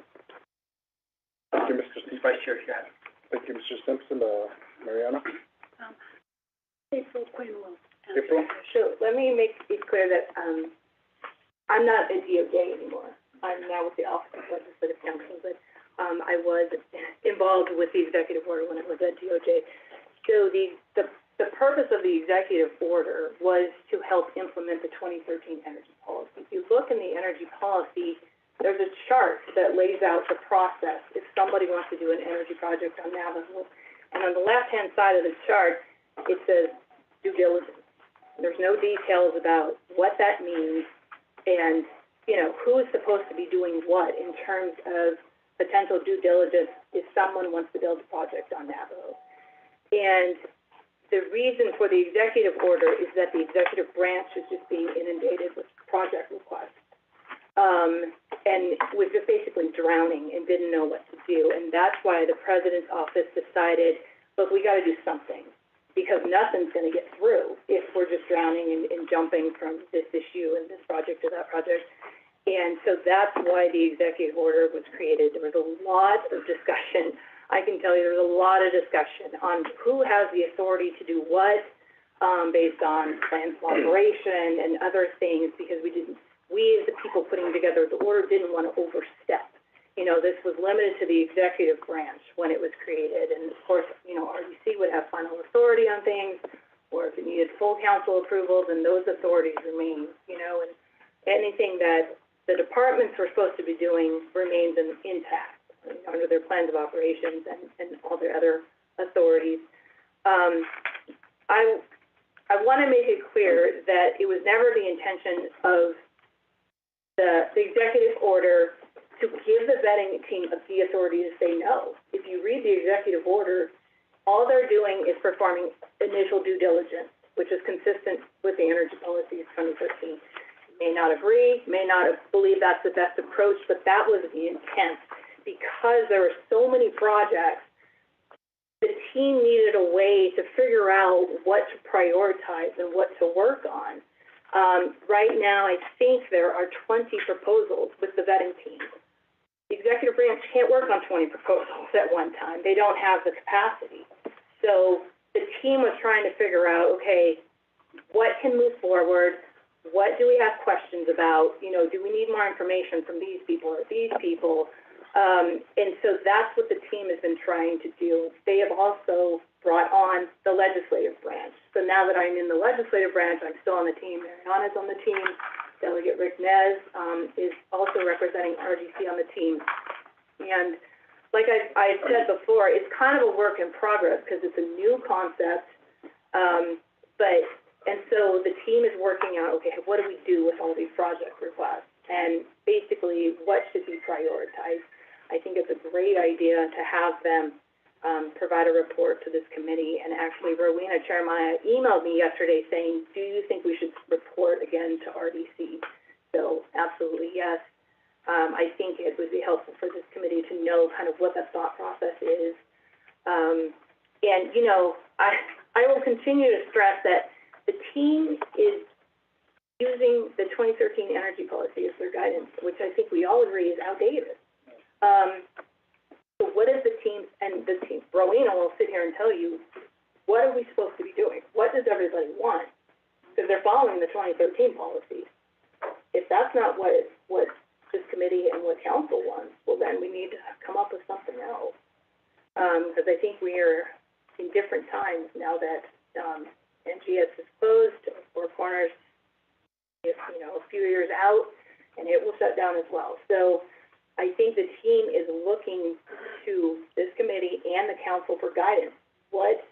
Thank you, Mr. Simpson. Vice Chair, yeah. Thank you, Mr. Simpson. Mariana? April Quinn will answer. April? So let me make it clear that, I'm not at DOJ anymore. I'm now with the Office of Legislative Counsel, but, I was involved with the executive order when I was at DOJ. So the purpose of the executive order was to help implement the 2013 energy policy. If you look in the energy policy, there's a chart that lays out the process if somebody wants to do an energy project on Navajo. And on the left-hand side of the chart, it says due diligence. There's no details about what that means and, who is supposed to be doing what in terms of potential due diligence if someone wants to build a project on Navajo. And the reason for the executive order is that the executive branch is just being inundated with project requests. And was just basically drowning and didn't know what to do. And that's why the president's office decided, look, we got to do something because nothing's going to get through if we're just drowning and jumping from this issue and this project to that project. And so that's why the executive order was created. There was a lot of discussion. I can tell you there was a lot of discussion on who has the authority to do what, based on plans of operation and other things, because we as the people putting together the order didn't want to overstep. You know, this was limited to the executive branch when it was created, and of course, you know, RDC would have final authority on things, or if it needed full council approval, then those authorities remain, you know, and anything that the departments were supposed to be doing remains intact, you know, under their plans of operations and all their other authorities. I want to make it clear that it was never the intention of the executive order to give the vetting team the authority to say no. If you read the executive order, all they're doing is performing initial due diligence, which is consistent with the energy policy of 2013. May not agree, may not believe that's the best approach, but that was the intent. Because there were so many projects, the team needed a way to figure out what to prioritize and what to work on. Right now, I think there are 20 proposals with the vetting team. The executive branch can't work on 20 proposals at one time. They don't have the capacity. So the team was trying to figure out, okay, what can move forward? What do we have questions about? You know, do we need more information from these people or these people? And so that's what the team has been trying to do. They have also brought on the legislative branch. So now that I'm in the legislative branch, I'm still on the team. Mariana's on the team. Delegate Rick Nez is also representing RDC on the team. And like I said before, it's kind of a work in progress because it's a new concept. And so the team is working out, okay, what do we do with all these project requests? And basically, what should be prioritized? I think it's a great idea to have them provide a report to this committee. And actually, Rowena Cheremiah emailed me yesterday saying, do you think we should report again to RDC? So absolutely, yes. I think it would be helpful for this committee to know kind of what that thought process is. And, you know, I will continue to stress that the team is using the 2013 energy policy as their guidance, which I think we all agree is outdated. So what is the team, and the team, Rowena will sit here and tell you, what are we supposed to be doing? What does everybody want? Because they're following the 2013 policy. If that's not what this committee and what council wants, well, then we need to come up with something else. Because I think we are in different times now that, NGS is closed, Four Corners is, you know, a few years out, and it will shut down as well. So I think the team is looking to this committee and the council for guidance. What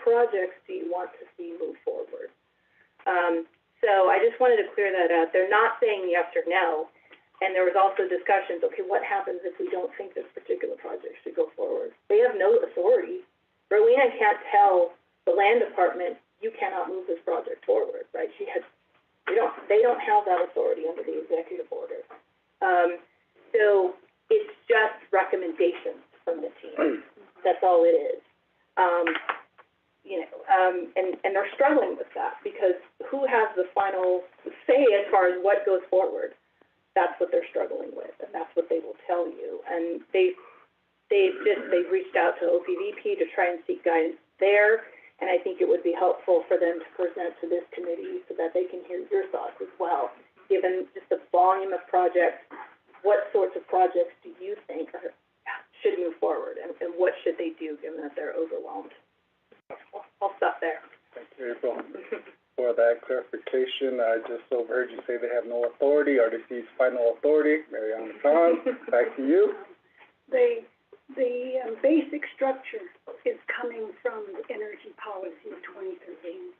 projects do you want to see move forward? So I just wanted to clear that up. They're not saying yes or no, and there was also discussions, okay, what happens if we don't think this particular project should go forward? They have no authority. Rowena can't tell the land department, you cannot move this project forward, right? They don't have that authority under the executive order. So it's just recommendations from the team. That's all it is. You know, and they're struggling with that because who has the final say as far as what goes forward? That's what they're struggling with, and that's what they will tell you. And they've reached out to OPVP to try and seek guidance there. And I think it would be helpful for them to present to this committee so that they can hear your thoughts as well. Given just the volume of projects, what sorts of projects do you think should move forward, and what should they do given that they're overwhelmed? I'll stop there. Thank you, April. For that clarification, I just overheard you say they have no authority, RDC's final authority. Mariana Khan, back to you. The basic structure is coming from the energy policy of 2013.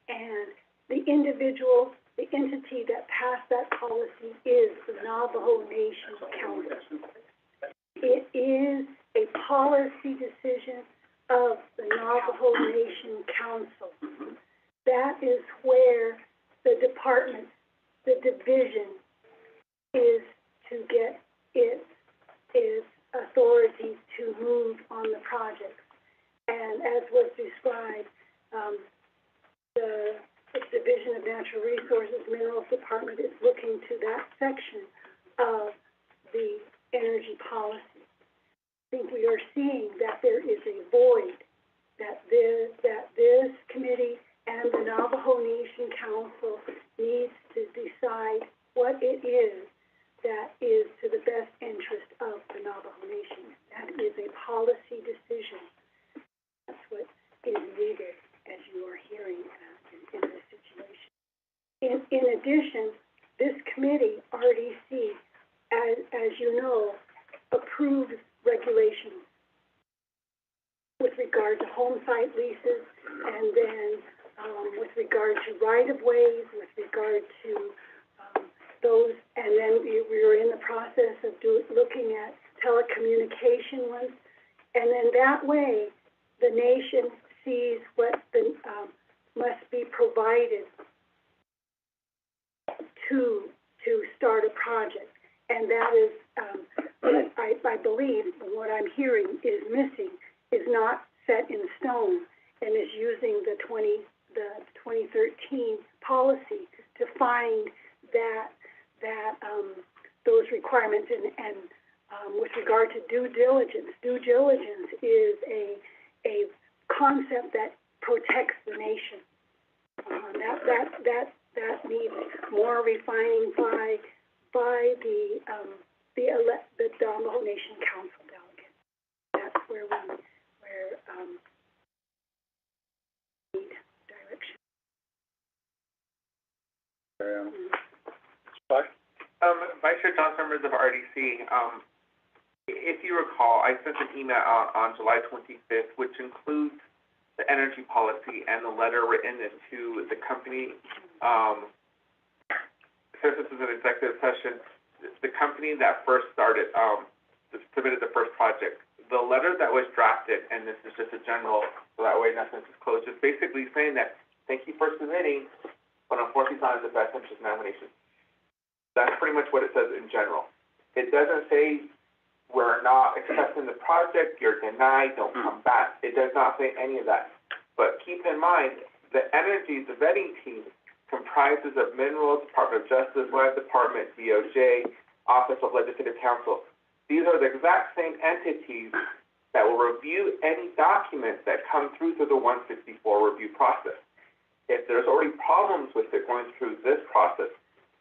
And the entity that passed that policy is the Navajo Nation Council. It is a policy decision of the Navajo Nation Council. That is where the department, the division, is to get its authority to move on the projects. And as was described, the Natural Resources Minerals Department is looking to that section of the energy policy. I think we are seeing that there is a void, that this committee and the Navajo Nation Council needs to decide what it is that is to the best interest of the Navajo Nation. That is a policy decision. That's what is needed, as you are hearing in this situation. In addition, this committee, RDC, as you know, approves regulations with regard to home site leases, and then with regard to right-of-ways, with regard to those, and then we were in the process of looking at telecommunication ones, and then that way the nation sees what must be provided to start a project, and that is what I believe what I'm hearing is missing, is not set in stone, and is using the 2013 policy to find that those requirements, and with regard to due diligence is a concept that protects the nation. That needs more refining by the Navajo Nation Council delegates. That's where we need direction. Vice Chair Johnson, members of RDC, if you recall, I sent an email out on July 25th, which includes the energy policy and the letter written into the company. Since this is an executive session, the company that first started, submitted the first project, the letter that was drafted, and this is just a general, so that way nothing's disclosed, is basically saying that, thank you for submitting, but unfortunately it's not in the best interest of Navajo Nation. That's pretty much what it says in general. It doesn't say we're not accepting the project, you're denied, don't come back. It does not say any of that. But keep in mind, the vetting team comprises of Minerals, Department of Justice, Land Department, DOJ, Office of Legislative Counsel. These are the exact same entities that will review any documents that come through the 164 review process. If there's already problems with it going through this process,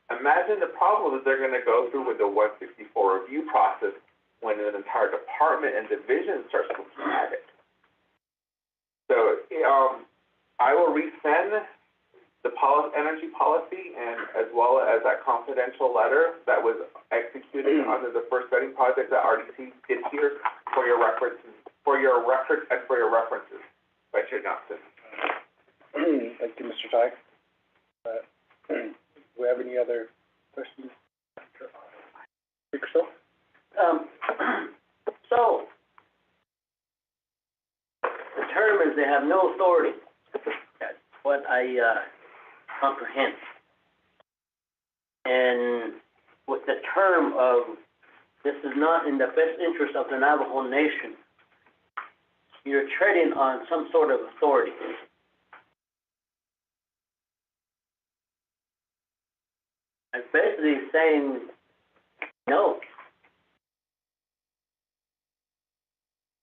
imagine the problems they're going to go through with the 164 review process when an entire department and division starts looking at it. So I will resend the energy policy, and as well as that confidential letter that was executed under the first vetting project that RDC did here for your reference and for your references. Vice Chair Johnson. Thank you, Mr. Ty. Do we have any other questions? Speaker, so, the term is they have no authority. That's what I comprehend. And with the term of this is not in the best interest of the Navajo Nation, you're treading on some sort of authority. It's basically saying no.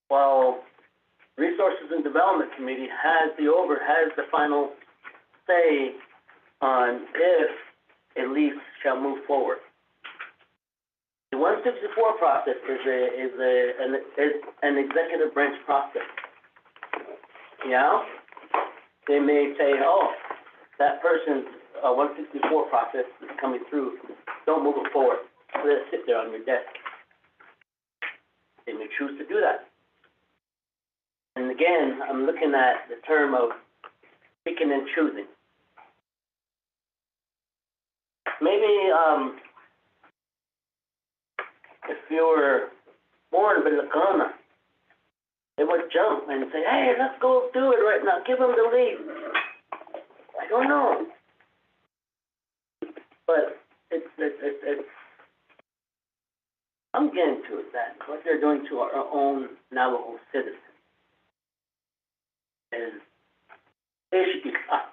While Resources and Development Committee has the final say on if a lease shall move forward. The 164 process is an executive branch process. Yeah, they may say, oh, that person's 164 process is coming through. Don't move it forward. Let it sit there on your desk. They may choose to do that. And again, I'm looking at the term of picking and choosing. Maybe if you were born in Lacona, they would jump and say, hey, let's go do it right now. Give them the lead. I don't know. But it's I'm getting to it, that what they're doing to our own Navajo citizens is ishkika.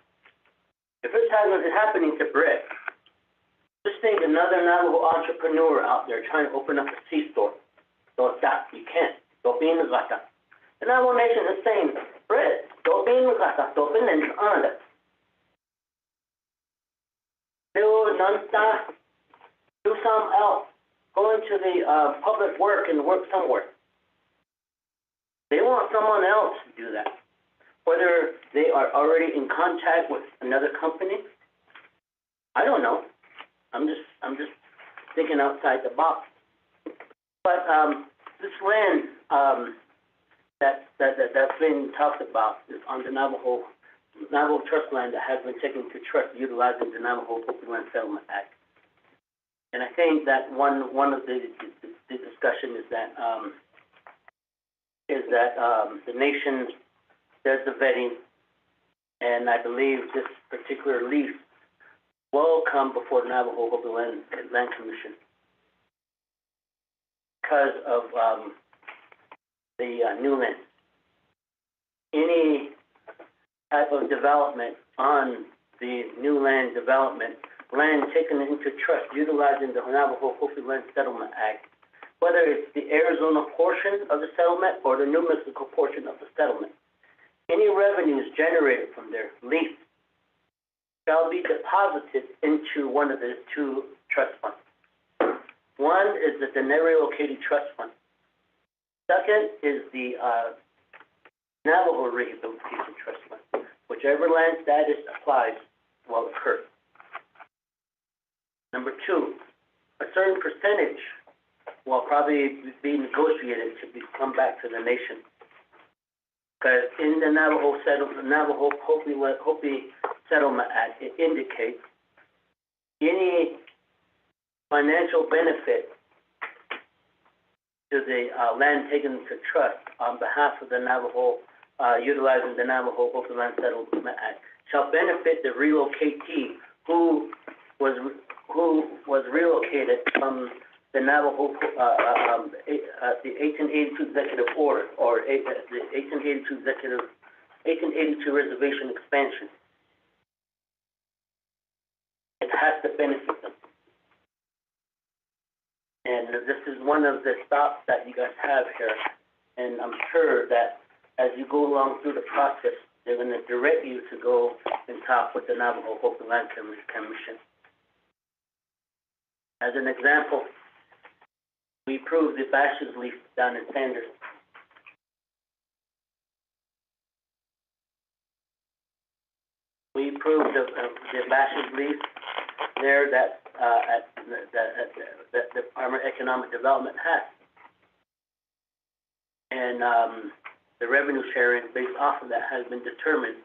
If it's happening to Brett, just think another Navajo entrepreneur out there trying to open up a C-store. So that you can't. Dobin Gata. The Navajo Nation is saying, Brett, Dobin Gata, Dobin and Anda. Do some else. Go into the public work and work somewhere. They want someone else to do that. Whether they are already in contact with another company, I don't know. I'm just thinking outside the box. But this land that's been talked about is on the Navajo trust land that has been taken to trust utilizing the Navajo Hopi Land Settlement Act. And I think that one of the discussion is that the nation does the vetting, and I believe this particular lease will come before the Navajo Hopi Land Commission because of the new land. Any type of development on the new land development, land taken into trust utilizing the Navajo Hopi Land Settlement Act, whether it's the Arizona portion of the settlement or the New Mexico portion of the settlement, any revenues generated from their lease shall be deposited into one of the two trust funds. One is the Denary Located Trust Fund. Second is the Navajo Rehabilitation Trust Fund. Whichever land status applies will occur. Number two, a certain percentage will probably be negotiated to come back to the nation. Because in the Navajo Hopi Settlement Act, it indicates any financial benefit to the land taken to trust on behalf of the Navajo, utilizing the Navajo Hopi Land Settlement Act, shall benefit the relocatee who was relocated from the Navajo, the 1882 Executive Order, or the 1882 Reservation Expansion. It has to benefit them. And this is one of the stops that you guys have here. And I'm sure that as you go along through the process, they're going to direct you to go and talk with the Navajo Hopi Land Commission. As an example, we approved the Bashes lease down in Sanders. We approved the Bashes lease there that the Department of Economic Development has. And the revenue sharing based off of that has been determined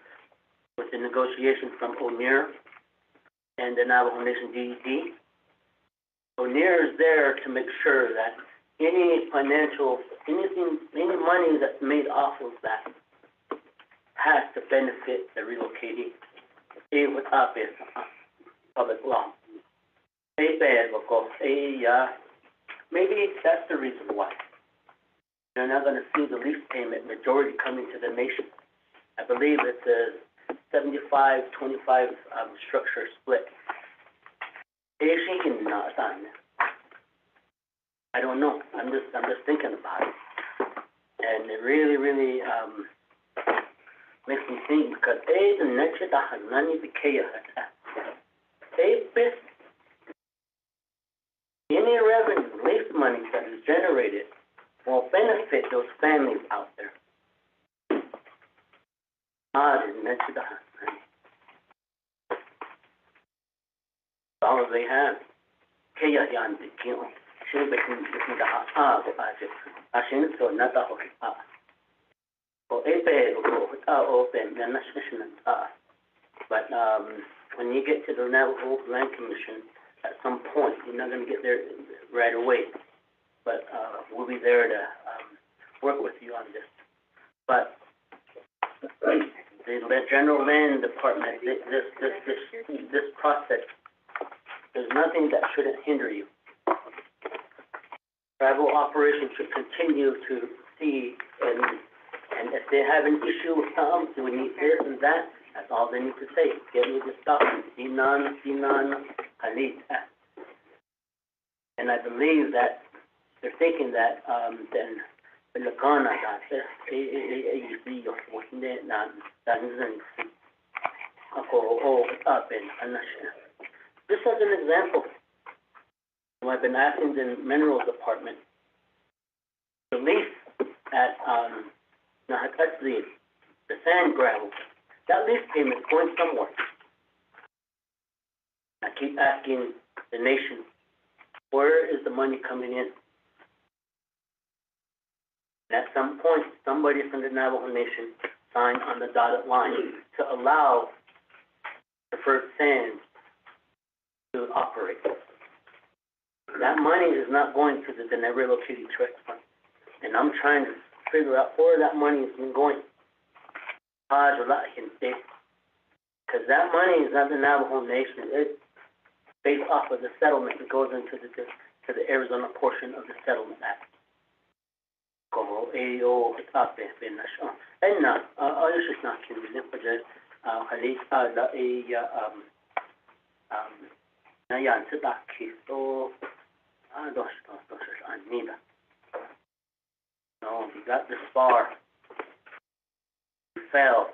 with the negotiation from ONER and the Navajo Nation DED. ONER is there to make sure that any money that's made off of that has to benefit the relocatee. Without this public law. Maybe that's the reason why. You're not going to see the lease payment majority coming to the nation. I believe it's a 75-25 structure split. I don't know. I'm just thinking about it, and it really makes me think because any revenue, lease money that is generated will benefit those families out there. All they have. But when you get to the Navajo Land Commission, at some point, you're not going to get there right away. But we'll be there to work with you on this. But the General Land Department, this process, there's nothing that shouldn't hinder you. Tribal operations should continue to see, and if they have an issue with something, we need this and that, as all they need to say. Get me this document, Dinan, Khalid. And I believe that they're thinking that, then, Lagana, this as an example. I've been asking the minerals department, the lease at, that's the sand gravel, that lease payment is going somewhere. I keep asking the nation, where is the money coming in? And at some point, somebody from the Navajo Nation signed on the dotted line to allow preferred sand to operate. That money is not going to the Denver Located Trust Fund. And I'm trying to figure out where that money has been going. Because that money is not the Navajo Nation. It's based off of the settlement that goes into the Arizona portion of the Settlement Act. Como AO tape benasha. Enna ayush nakin lipaje khalis ala na yan sa kisto dos anida. No, you got this far. You fell,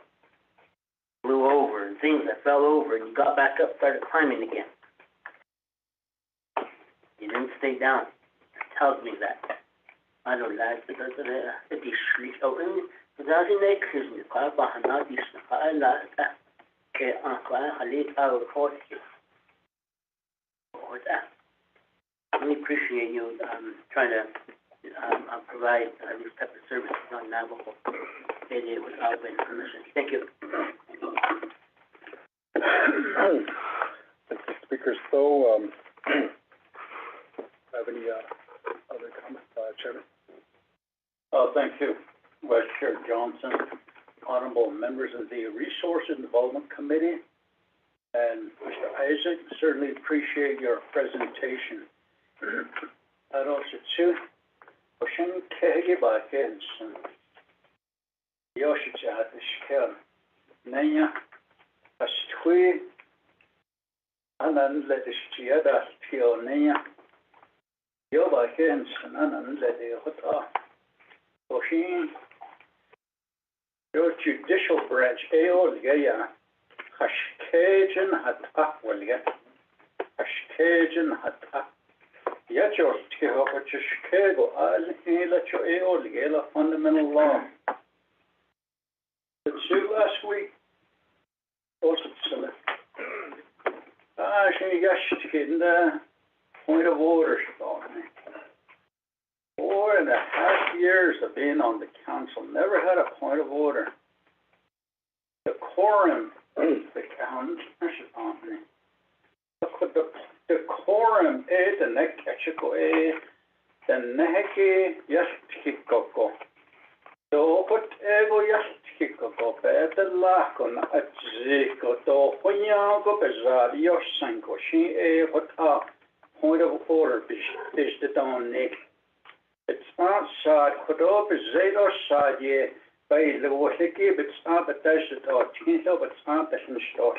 blew over, and things that fell over, and you got back up, started climbing again. You didn't stay down. It tells me that. I don't like it. It's shriek out. That's in the kitchen. I can't not this. I like that. I leave out for you. I really appreciate you trying to provide this type of services on Navajo without permission. Thank you. Thank you, Speaker Stowe. Have any other comments, Chairman? Thank you, Vice Chair Johnson, honorable members of the Resource and Development Committee, and Mr. Isaac, certainly appreciate your presentation. I'd also too, Oshin Kegi Bakenson, Yoshichat Ishkel, Nanya, Astui, Anan Letishchiada Pio Nanya, Yobakenson, Anan Letihota. Oshin, your judicial branch, Aolgaya, Hashkajan Hatawalga, Hashkajan Hata, Yacho Tihochishkego, Al Elacho Aolgala, fundamental law. The two last week, also select. She got in the point of order, 4.5 years of being on the council, never had a point of order. The quorum, the council, the quorum, the nekachiko, the neheke, yastikoko. So, whatever yastikoko, better lack on a ziko, do honyago, bezadio, sanko, she what a point of order is the don nick. It's not sad, Kodob is Zado sad ye by the Wahiki, but it's not the desert or Tinto, but it's not the Hinstock.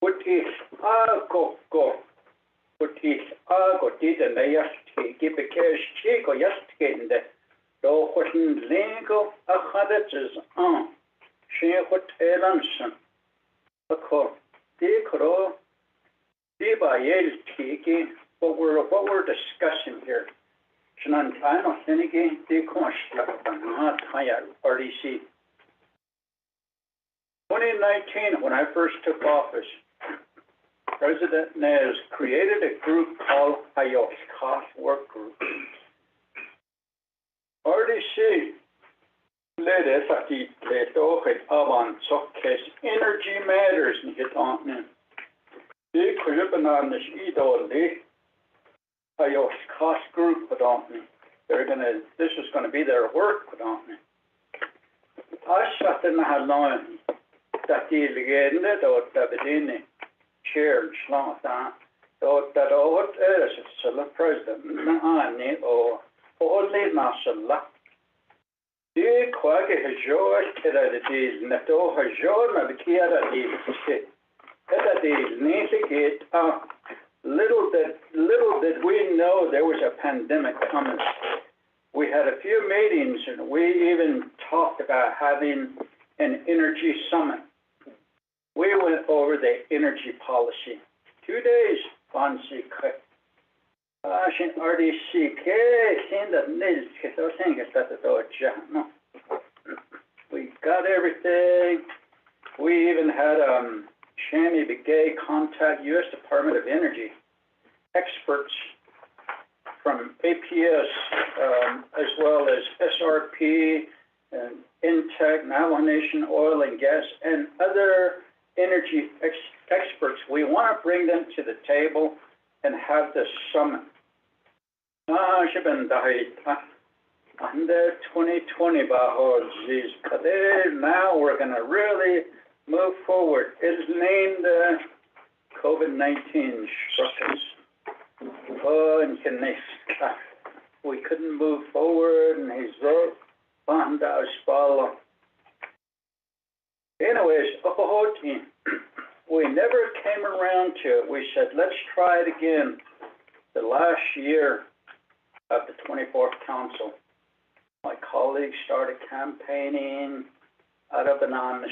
What is go? What is did and they just give a cash check or just getting the do what in lingo a hadith is on. She what Elanson. A call. They could all be by Yale Tiki, what we're discussing here. Shanantano Senegi, de Constla, not higher RDC. 2019, when I first took office, President Nez created a group called Hayos Cost Work Group. RDC led us at the Ledoche Avan Sokes Energy Matters in Hitantin. The Kripanan is Ido Lee. Hayos Cost Group put on me. This is gonna be their work put on me. I sat in the halon that the legende dot the bedini chair slata dot that what is the president na ani or only national Die kwage hajor kera de dis nato hajor na bikiara di shit. Kera di nisi little did we know there was a pandemic coming. We had a few meetings and we even talked about having an energy summit. We went over the energy policy. 2 days, fancy cut. Shin RDC, we got everything. We even had Shami Begay contact U.S. Department of Energy experts from APS, as well as SRP and Intech, Navajo Nation Oil and Gas, and other energy experts. We want to bring them to the table and have this summit. Under 2020, now we're going to really move forward. It is named COVID-19 structures. Oh, and we couldn't move forward, and he's anyways, we never came around to it. We said, let's try it again. The last year of the 24th Council, my colleagues started campaigning out of anonymous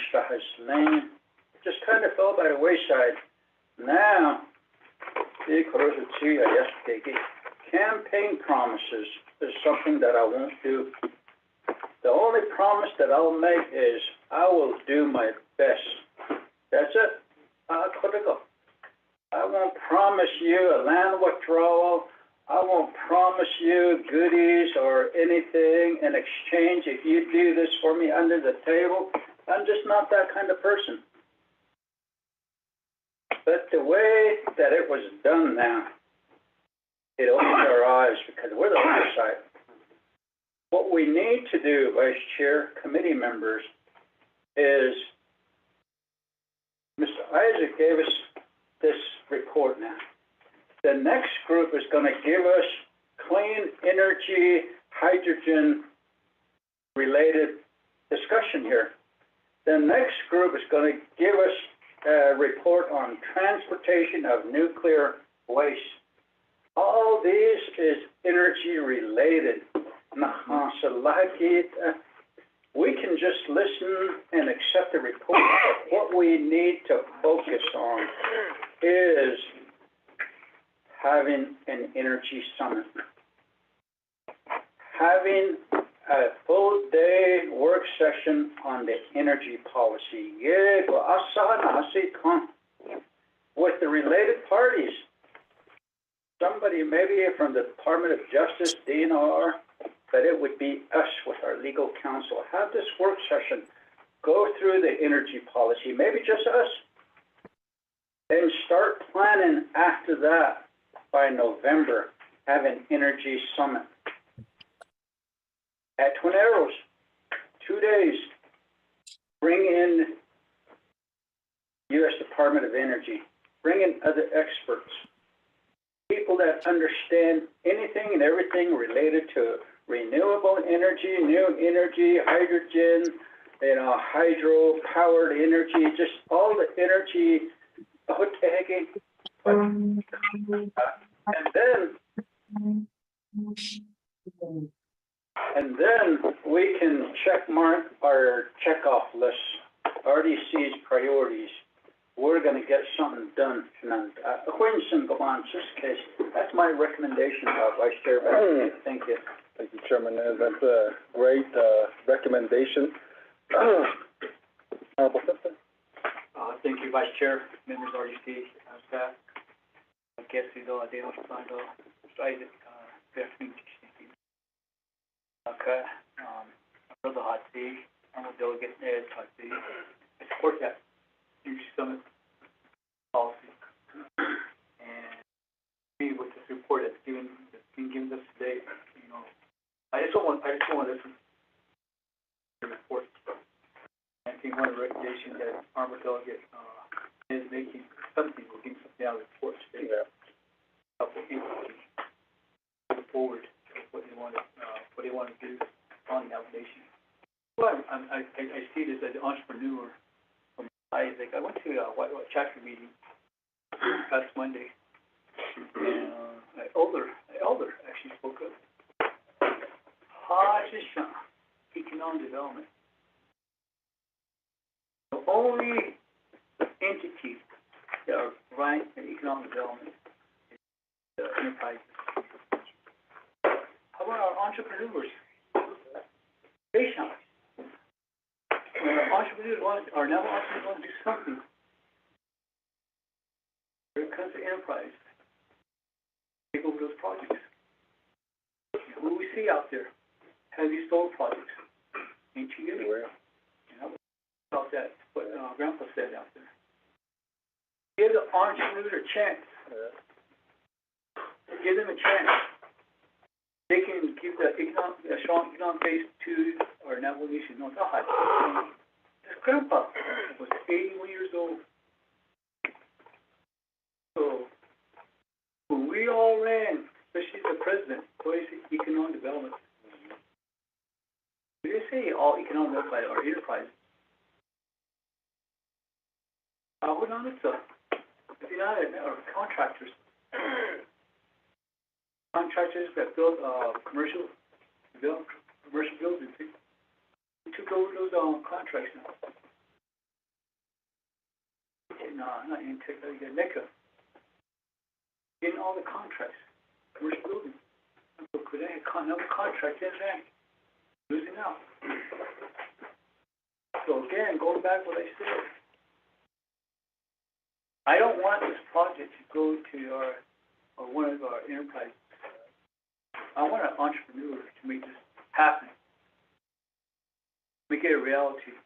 lane. Just kind of fell by the wayside. Now, campaign promises is something that I won't do. The only promise that I'll make is I will do my best. That's it. I won't promise you a land withdrawal. I won't promise you goodies or anything in exchange if you do this for me under the table. I'm just not that kind of person. But the way that it was done now, it opened our eyes because we're the oversight. What we need to do, Vice Chair, committee members, is Mr. Isaac gave us this report now. The next group is going to give us clean energy, hydrogen related discussion here. The next group is going to give us a report on transportation of nuclear waste. All this is energy related. We can just listen and accept the report. What we need to focus on is having an energy summit. Having a full day work session on the energy policy. With the related parties. Somebody maybe from the Department of Justice, DNR, but it would be us with our legal counsel. Have this work session, go through the energy policy, maybe just us, and start planning after that by November, have an energy summit. At Twin Arrows, 2 days, bring in U.S. Department of Energy, bring in other experts, people that understand anything and everything related to renewable energy, new energy, hydrogen, hydro-powered energy, just all the energy. And then we can check mark our checkoff list, RDC's priorities. We're going to get something done. That's my recommendation, Vice Chair. Thank you. Thank you, Chairman. That's a great recommendation. Honorable Simpson. Thank you, Vice Chair, members of RDC, staff. Good afternoon. Okay. Brother Hati, Honorable Delegate Ed Hati. I support that huge summit policy. And me with this report that's being given us today, I just don't want to listen to the report. I think one of the recommendations that Honorable Delegate is making something, we're getting something out of the report today. Yeah. Couple people move forward with what they want to do on the nomination. Well, I see this as an entrepreneur. I went to a White chapter meeting last Monday, and an elder actually spoke up. Hajishan, economic development. The only entity that are right in economic development is the enterprises. How about our entrepreneurs? Patient. Entrepreneurs are now entrepreneurs want to do something. When it comes to enterprise, take over those projects. Who do we see out there? Have these solar projects? Ain't you getting it? About that, what Grandpa said out there. Give the entrepreneurs a chance. Give them a chance. They can give a strong economic base to our Navajo Nation. No, it's not high. This Grandpa was 81 years old. So, when we all ran, especially the president, what is economic development? We didn't say all economic development are enterprises. We're not or contractors. Contractors that build commercial buildings. We took over those contracts now. No, not Intech, NECA. Getting all the contracts, commercial buildings. So could they have another contract in there? Losing out. So again, going back to what I said, I don't want this project to go to one of our enterprises. I want an entrepreneur to make this happen, make it a reality.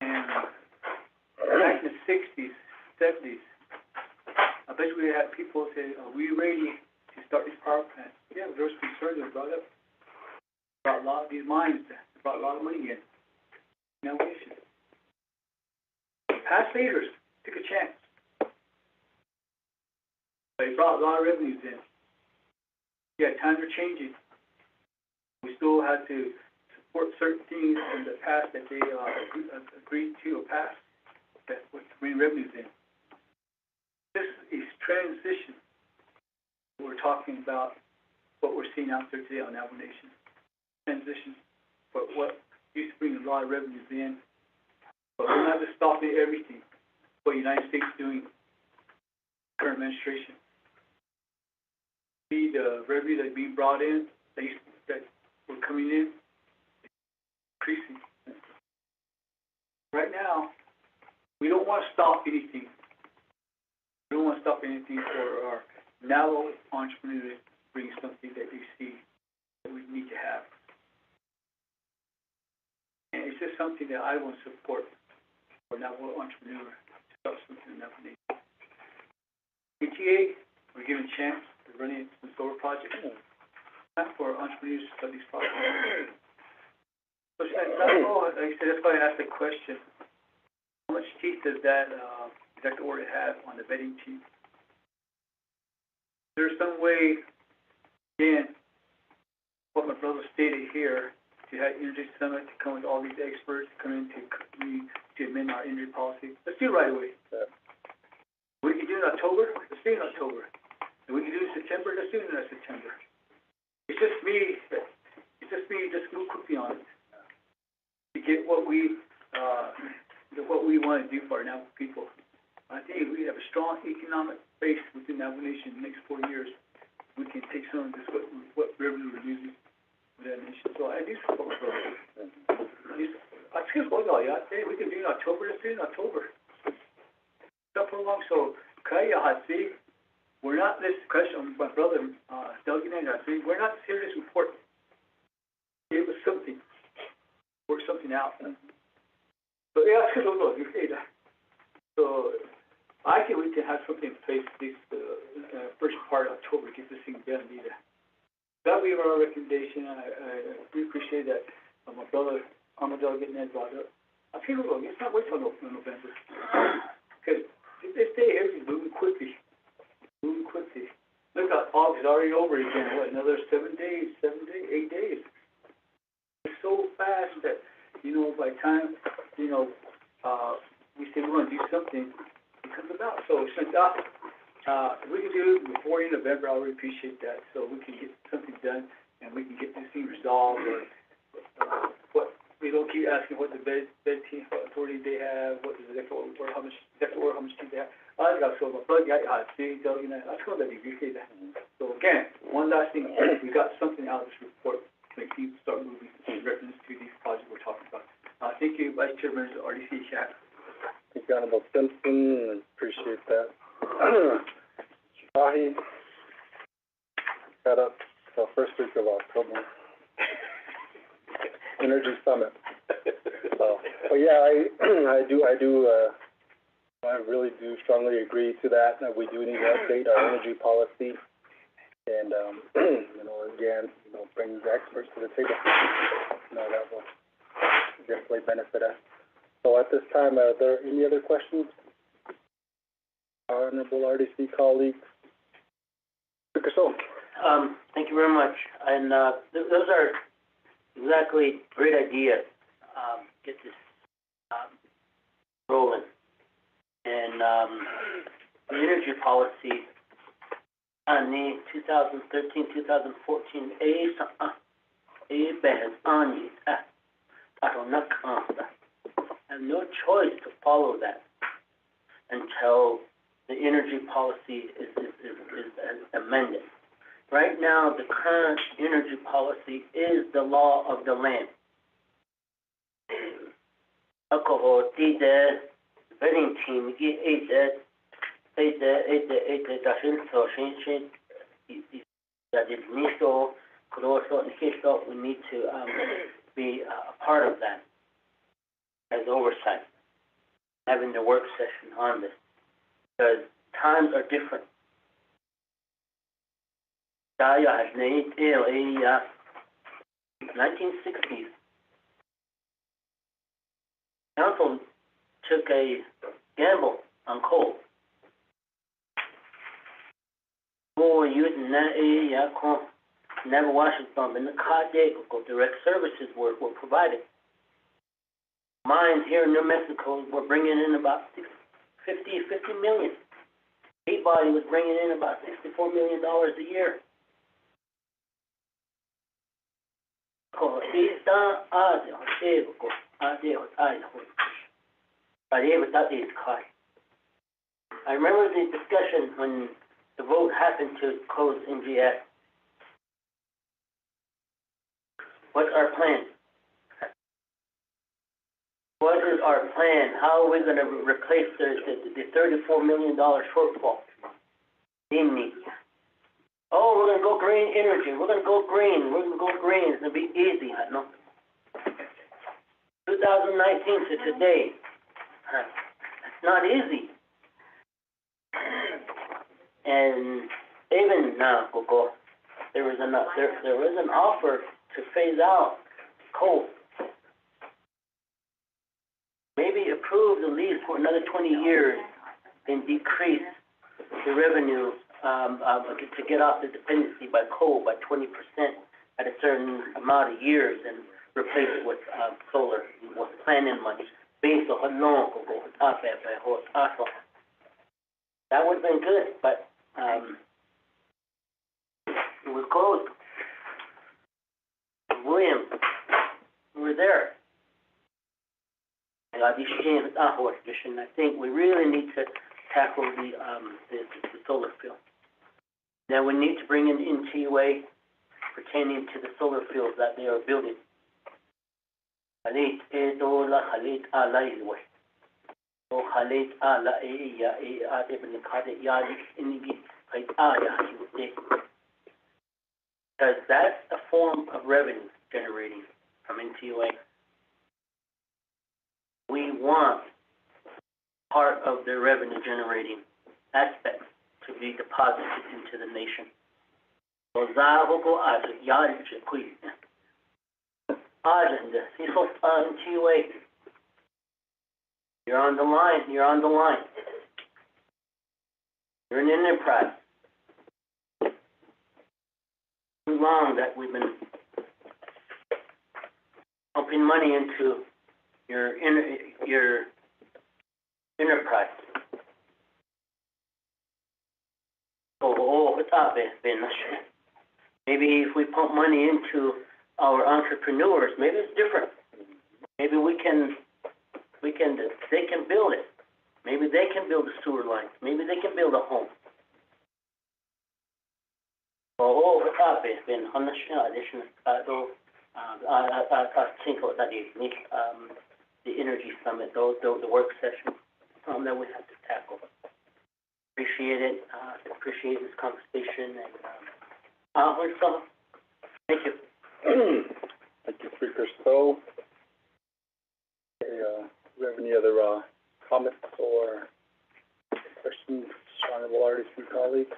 And back in the 60s, 70s, I bet we had people say, "Are we ready to start these power plants?" Yeah, there was concerns that brought up. Brought a lot of these mines, brought a lot of money in. Now we should. Past leaders took a chance. They brought a lot of revenues in. Yeah, times are changing. We still had to support certain things in the past that they agreed to or passed that would bring revenues in. This is transition. We're talking about what we're seeing out there today on Navajo Nation. Transition. But what used to bring a lot of revenues in. But we're not just stopping everything. What the United States is doing, current administration. See the revenue that's being brought in, that were coming in, increasing. Right now, we don't want to stop anything. We don't want to stop anything for our Navajo entrepreneurs to bring something that we see that we need to have. And it's just something that I want to support for Navajo entrepreneur to start something in Navajo Nation. PTA, we're given a chance to run in some solar projects. Time for entrepreneurs to start these projects. So that's all. Like I said, that's why I asked the question. How much teeth does that executive order have on the vetting team? There's some way, again, what my brother stated here, to have Energy Summit, to come with all these experts, to come in to amend our energy policy. Let's do it right away. We can do it in October, let's do it in October. And we can do it in September, let's do it in September. It's just me just move quickly on it. To get what we want to do for our Navajo people. I think if we have a strong economic base within Navajo Nation in the next 4 years, we can take some of this, what revenue we're using for that nation. So I do support my brother. We can do it in October, let's do it in October. Stop for long. So, we're not, this question, my brother, Doug and I think, we're not serious report. It was something. Work something out. So, yeah, so, I think we can have something in place this first part of October to get this thing done. That would be our recommendation. I really appreciate that. My brother, Amadou, getting that brought up. I feel it's not wait till November. Because this day here is moving quickly. Look at August already over again. What, another 7 days, 8 days? so fast that, by the time, we say we're gonna do something, it comes about. So since, if we can do it before the end of November, I would appreciate that, so we can get something done and we can get this thing resolved, or, we don't keep asking what the bed team, what authority they have, what is the executive order, how much team they have. I got so my plug, I see, I told that you say that. So again, one last thing, we got something out of this report, to make people start moving in reference to these projects we're talking about. Thank you, Vice Chairman RDC Chat. Thank you, Honorable Simpson, appreciate that. Shahi, got up the first week of October. Energy Summit. So, but yeah, I really do strongly agree to that we do need to update our energy policy and, again, bring the experts to the table. That will definitely benefit us. So at this time, are there any other questions? Honorable RDC colleagues? Mr. So. Thank you very much. And, those are exactly great ideas. Get this, rolling. And, the energy policy on the 2013-2014 have no choice to follow that until the energy policy is amended. Right now, the current energy policy is the law of the land. Alcohol, we need to be a part of that as oversight, having the work session on this, because times are different. 1960s, Council took a gamble on coal. More using that never Washington, and the direct services were provided. Mines here in New Mexico were bringing in about 50 million. Peabody was bringing in about $64 million a year. I remember the discussion when the vote happened to close NGS. What's our plan? What is our plan? How are we going to replace the $34 million shortfall? Oh, we're going to go green energy. We're going to go green. We're going to go green. It's going to be easy. No. 2019 to today. It's not easy. And even now, there was an offer to phase out coal. Maybe approve the lease for another 20 years and decrease the revenue to get off the dependency by coal by 20% at a certain amount of years and replace it with solar, with planning money. That would have been good, but it was closed. William, we were there. I think we really need to tackle the solar field. Now we need to bring in NTUA pertaining to the solar fields that they are building. Because that's a form of revenue generating from NTUA. We want part of the revenue generating aspect to be deposited into the nation. You're on the line. You're on the line. You're an enterprise. Too long that we've been pumping money into your enterprise. So, maybe if we pump money into our entrepreneurs, maybe it's different. Maybe they can build it. Maybe they can build a sewer line. Maybe they can build a home. So, the energy summit, the work session that we have to tackle. Appreciate it. Appreciate this conversation, and so, thank you. Thank you, Speaker Stowe. Okay, do we have any other comments or questions, honorable RDC colleagues?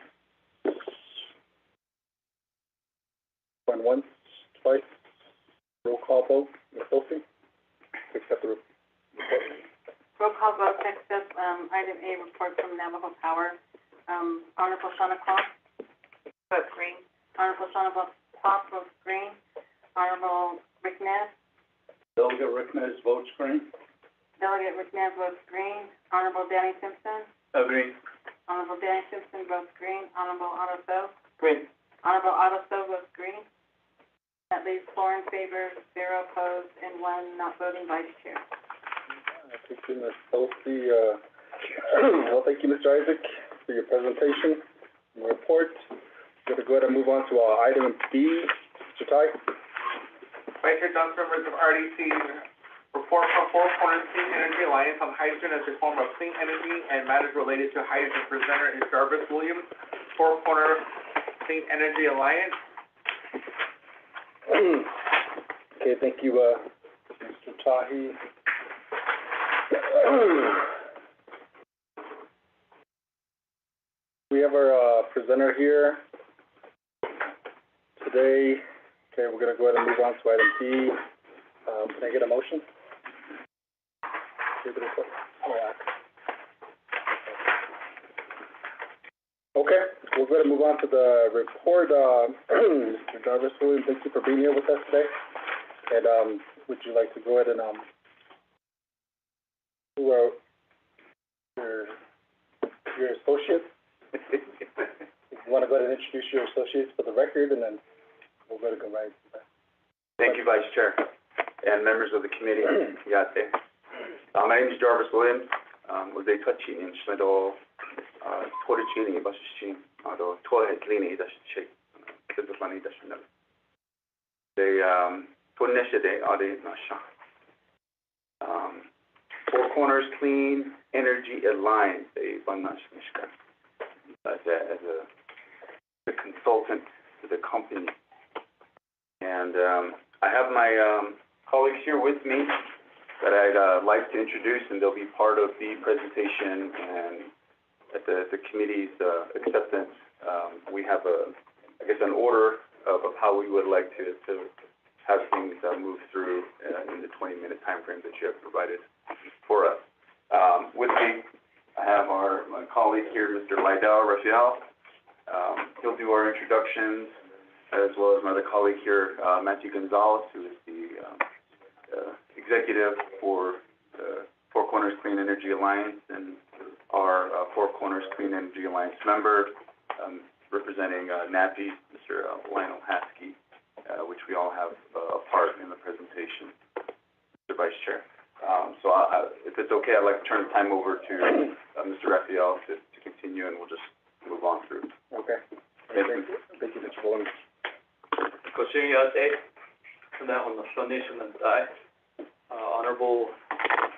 Going once, twice, roll call vote, Ms. Sophie, accept the report. Roll call vote, next up, item A, report from Navajo Power. Honorable Shana Clark, vote green. Honorable Shana Clark, votes green. Honorable Rick Nez, Delegate Rick Nez votes green. Delegate Rick Nez votes green. Honorable Danny Simpson, Agree. Honorable Danny Simpson votes green. Honorable Otto So, Great. Honorable Otto So votes green. That leaves 4 in favor, 0 opposed, and 1 not voting, Vice Chair. Thank you, Ms. Sophie. Well, thank you, Mr. Isaac, for your presentation and report. We're gonna go ahead and move on to item B. Mr. Tai? Vice Chair Johnson, members of RDC, report from Four Corners Clean Energy Alliance on hydrogen as a form of clean energy and matters related to hydrogen. Presenter is Jarvis Williams, Four Corners Clean Energy Alliance. Okay, thank you, Mr. Tahi. We have our presenter here today. Okay, we're gonna go ahead and move on to item B. Can I get a motion? Okay, we're gonna move on to the report. Mr. Jarvis Williams, thank you for being here with us today. And would you like to go ahead and who are your associates? If you want to go ahead and introduce your associates for the record, and then we'll go right to that. Thank you, Vice Chair, and members of the committee. My name is Jarvis Williams. Was a touchy in Schmedo, Tory Chini, Bashin, although Toy Cleaning, that's shake, because of money, that's another. They, Tonesha, are they not Four Corners Clean Energy Alliance, a Banashmishka, as a consultant to the company. And I have my colleagues here with me that I'd like to introduce, and they'll be part of the presentation and at the committee's acceptance. We have an order of how we would like to have things move through in the 20-minute time frame that you have provided for us. With me, I have my colleague here, Mr. Lydell Raphael. He'll do our introductions, as well as my other colleague here, Matthew Gonzalez, who is the executive for the Four Corners Clean Energy Alliance, and our Four Corners Clean Energy Alliance member, representing NAPI, Mr. Lionel Haskey, which we all have a part in the presentation, Mr. Vice Chair. So if it's okay, I'd like to turn the time over to Mr. Raphael to continue, and we'll just move on through. Okay. Thank you, Mr. Williams. Honorable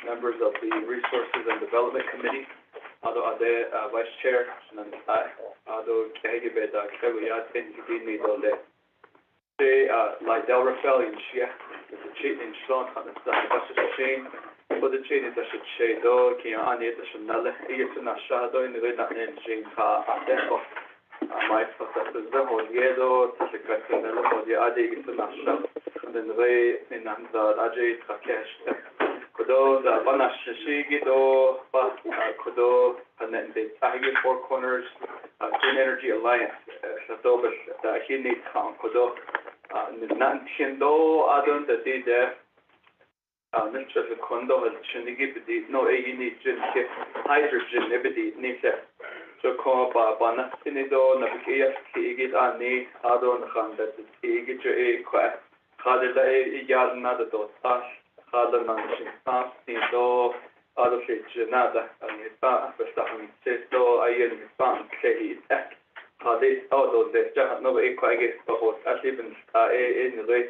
members of the Resources and Development Committee, Vice Chair, Lydell Raphael in Shia, the chief in Sean, for the chain is a shade, though, can I need the Chanel, it's not shadow in the way that engine car, my processes, the whole yedo, the question, the whole yadi, it's not shadow, and then the way in the Ajay Takesh. Kudo, the Banash Shigido, Kudo, and then the Tahigi Four Corners Clean Energy Alliance, the Hini Town, Kudo, Nantiendo, Adon, the Dide, نشتغل كوندو هالشنيجي بدي نو أي نيجن كيف هيدروجين بدي نيسه so ko ba na tinido na bikiya kiigit ani ado na khanda kiigit jo e kwa khada la e yad na do tas khada na tas ti do ado se nada ani ta basta han se do ayen fan klehi tak khada ado de ja no e kwa ge ho asibin e ni re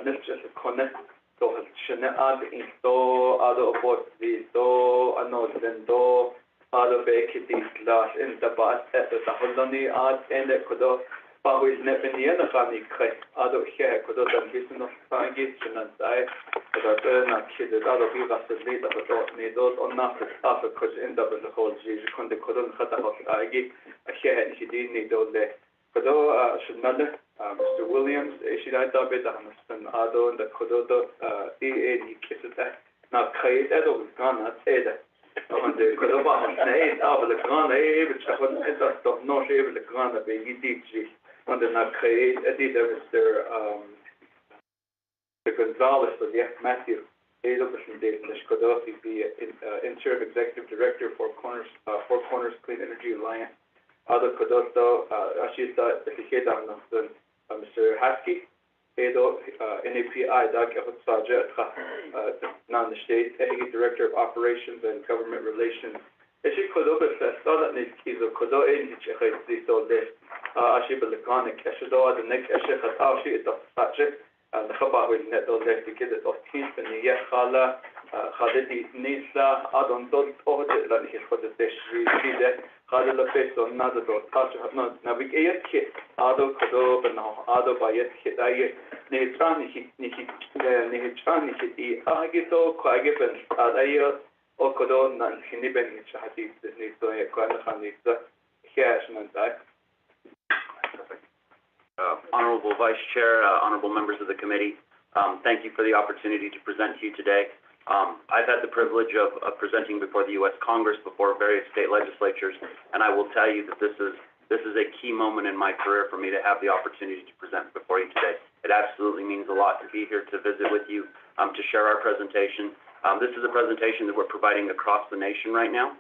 nilcha se kone do shna ad in do ado bot vi do ano den do ado be kitis las in the bus at the holoni ad and the kodo pawis nepenia na khani khay ado khe kodo dan bisno sangi chinan sai kodo na kid ado bi gasli da kodo ne do onna af kos in the the whole ji konde kodo khata hot agi khe hidi ne do le kodo shunale Mr. Williams ishida da be da hanstan ado the kodo do ni kisata na khay ado gana eda und kodo ba nei aber der grana eben schon etwas doch noch eben der grana bei gidich und der create der the Gonzalez for the Matthew Edison Davis kodo be interim executive director for Four Corners Clean Energy Alliance other kodo ashita etiketa on Mr. Haskey Edo NAPI Dak Saja non the state director of operations and government relations. Eshi kodo besa sada nis kizo kodo en chekhay diso de ashi belkanik eshido the next eshi khata shi ito saje and khaba with net do de kid of team and ya khala khadati nisa adon dot ohde la ni khod de shi de khada la peso nada do tash hatna navik ayat kit ado kodo beno ado bayat kit ay ne trani ni trani kit agito kwagepen adayo o kodo na hiniben chahati ni to e kwana khanisa khashman tak. Honorable Vice Chair, honorable members of the committee, thank you for the opportunity to present to you today. I've had the privilege of presenting before the U.S. Congress, before various state legislatures, and I will tell you that this is a key moment in my career for me to have the opportunity to present before you today. It absolutely means a lot to be here to visit with you, to share our presentation. This is a presentation that we're providing across the nation right now.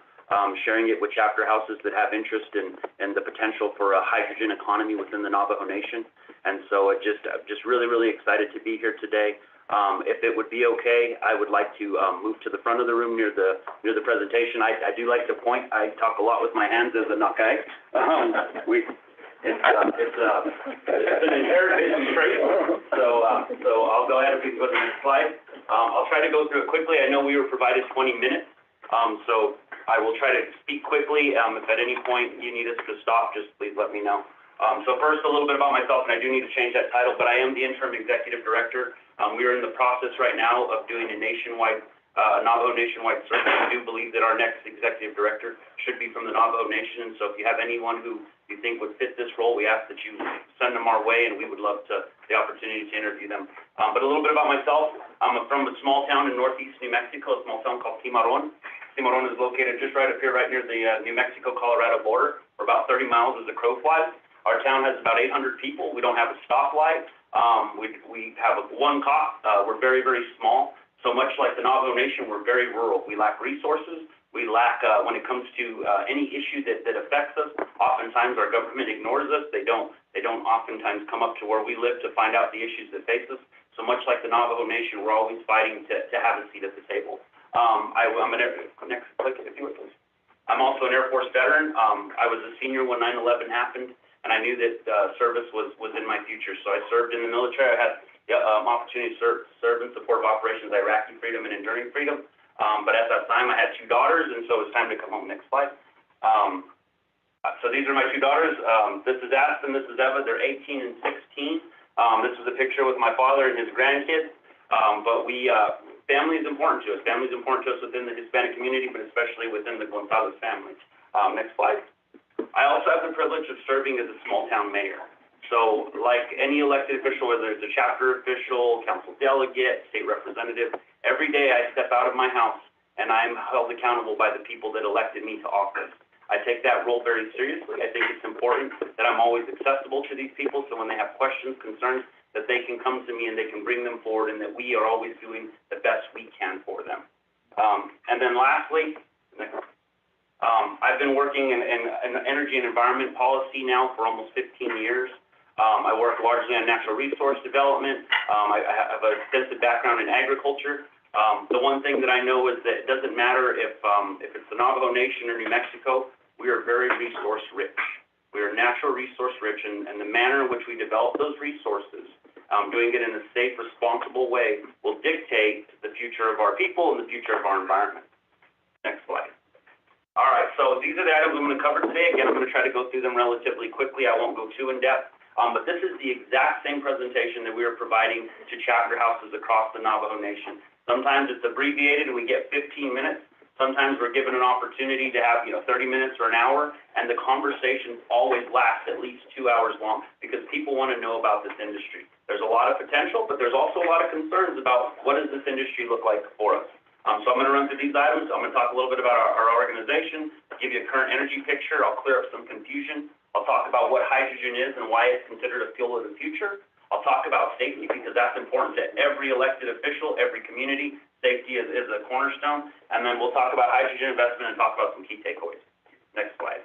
Sharing it with chapter houses that have interest in the potential for a hydrogen economy within the Navajo Nation. And so just really excited to be here today. If it would be okay, I would like to move to the front of the room near the presentation. I do like to point. I talk a lot with my hands as a Nakai. It's an inherited trait. So I'll go ahead and go to the next slide. I'll try to go through it quickly. I know we were provided 20 minutes. So I will try to speak quickly. If at any point you need us to stop, just please let me know. So first, a little bit about myself, and I do need to change that title, but I am the interim executive director. We are in the process right now of doing a nationwide, Navajo nationwide search. We do believe that our next executive director should be from the Navajo Nation. So if you have anyone who you think would fit this role, we ask that you send them our way, and we would love the opportunity to interview them. But a little bit about myself. I'm from a small town in northeast New Mexico, a small town called Cimarron. Cimarron is located just right up here, right near the New Mexico-Colorado border. We're about 30 miles as the crow flies. Our town has about 800 people. We don't have a stoplight. We have one cop. We're very small. So much like the Navajo Nation, we're very rural. We lack resources. We lack, when it comes to any issue that affects us, oftentimes our government ignores us. They don't oftentimes come up to where we live to find out the issues that face us. So much like the Navajo Nation, we're always fighting to have a seat at the table. Next click, if you would, please. I'm also an Air Force veteran. I was a senior when 9/11 happened, and I knew that service was in my future. So I served in the military. I had opportunity to serve in support of Operations Iraqi Freedom and Enduring Freedom. But at that time, I had 2 daughters, and so it was time to come home. Next slide. So these are my 2 daughters. This is Aspen, this is Eva. They're 18 and 16. This is a picture with my father and his grandkids. But family is important to us. Family is important to us within the Hispanic community, but especially within the Gonzalez family. Next slide. I also have the privilege of serving as a small town mayor. So like any elected official, whether it's a chapter official, council delegate, state representative, every day I step out of my house and I'm held accountable by the people that elected me to office. I take that role very seriously. I think it's important that I'm always accessible to these people, so when they have questions, concerns, that they can come to me and they can bring them forward, and that we are always doing the best we can for them. And then lastly, I've been working in energy and environment policy now for almost 15 years. I work largely on natural resource development. I have an extensive background in agriculture. The one thing that I know is that it doesn't matter if it's the Navajo Nation or New Mexico, we are very resource rich. We are natural resource rich, and the manner in which we develop those resources, doing it in a safe, responsible way, will dictate the future of our people and the future of our environment. Next slide. All right, so these are the items I'm going to cover today. Again, I'm going to try to go through them relatively quickly. I won't go too in depth. But this is the exact same presentation that we are providing to chapter houses across the Navajo Nation. Sometimes it's abbreviated and we get 15 minutes. Sometimes we're given an opportunity to have, 30 minutes or an hour, and the conversations always last at least 2 hours long because people want to know about this industry. There's a lot of potential, but there's also a lot of concerns about what does this industry look like for us. So I'm going to run through these items. I'm going to talk a little bit about our organization, give you a current energy picture. I'll clear up some confusion. I'll talk about what hydrogen is and why it's considered a fuel of the future. I'll talk about safety because that's important to every elected official, every community. Safety is a cornerstone. And then we'll talk about hydrogen investment and talk about some key takeaways. Next slide.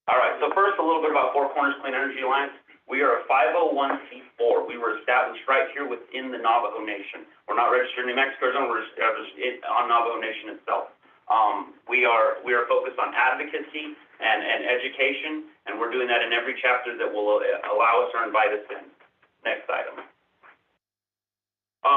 All right, so first a little bit about Four Corners Clean Energy Alliance. We are a 501c4. We were established right here within the Navajo Nation. We're not registered in New Mexico, we're established on Navajo Nation itself. We are focused on advocacy and education, and we're doing that in every chapter that will allow us or invite us in. Next item.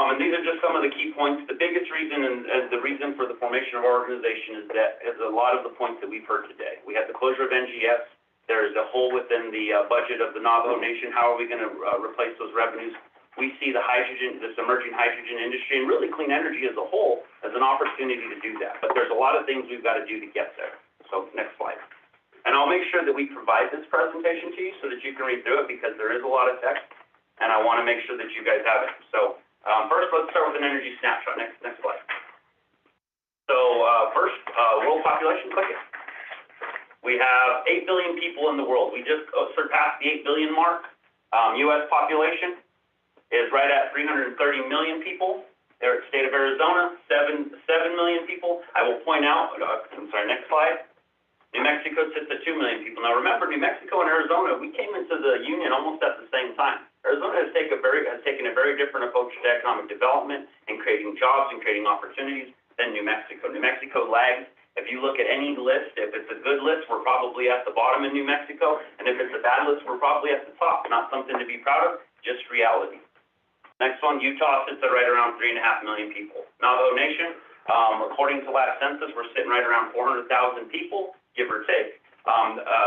And these are just some of the key points. The biggest reason and the reason for the formation of our organization is a lot of the points that we've heard today. We have the closure of NGS. There is a hole within the budget of the Navajo Nation. How are we going to replace those revenues? We see the hydrogen, this emerging hydrogen industry, and really clean energy as a whole as an opportunity to do that. But there's a lot of things we've got to do to get there. So next slide. And I'll make sure that we provide this presentation to you so that you can read through it because there is a lot of text, and I want to make sure that you guys have it. So first, let's start with an energy snapshot. Next slide. So first, world population, click it. We have 8 billion people in the world. We just surpassed the 8 billion mark. U.S. population is right at 330 million people. There at the state of Arizona, 7 million people. I will point out, next slide. New Mexico sits at 2 million people. Now remember, New Mexico and Arizona, we came into the union almost at the same time. Arizona has taken a very different approach to economic development and creating jobs and creating opportunities than New Mexico. New Mexico lags. If you look at any list, if it's a good list, we're probably at the bottom in New Mexico, and if it's a bad list, we're probably at the top. Not something to be proud of, just reality. Next one, Utah sits at right around 3.5 million people. Navajo Nation, according to last census, we're sitting right around 400,000 people, give or take.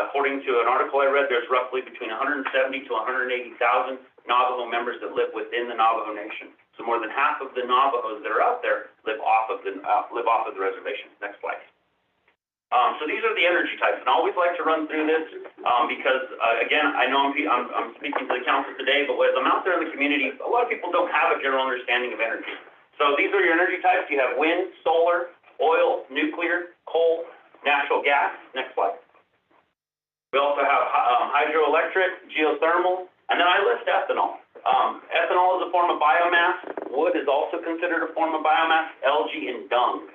According to an article I read, there's roughly between 170 to 180,000 Navajo members that live within the Navajo Nation. So more than half of the Navajos that are out there live off of the reservation. Next slide. So these are the energy types, and I always like to run through this because, again, I know I'm speaking to the council today, but as I'm out there in the community, a lot of people don't have a general understanding of energy. So these are your energy types. You have wind, solar, oil, nuclear, coal, natural gas. Next slide. We also have hydroelectric, geothermal, and then I list ethanol. Ethanol is a form of biomass. Wood is also considered a form of biomass. Algae and dung,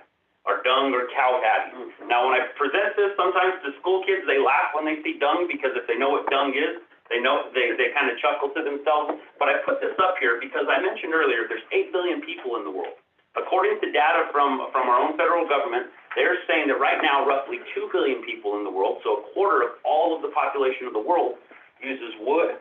or cow patty. Now, when I present this, sometimes to school kids, they laugh when they see dung because if they know what dung is, they kind of chuckle to themselves. But I put this up here because I mentioned earlier there's 8 billion people in the world. According to data from our own federal government, they're saying that right now roughly 2 billion people in the world, so a quarter of all of the population of the world, uses wood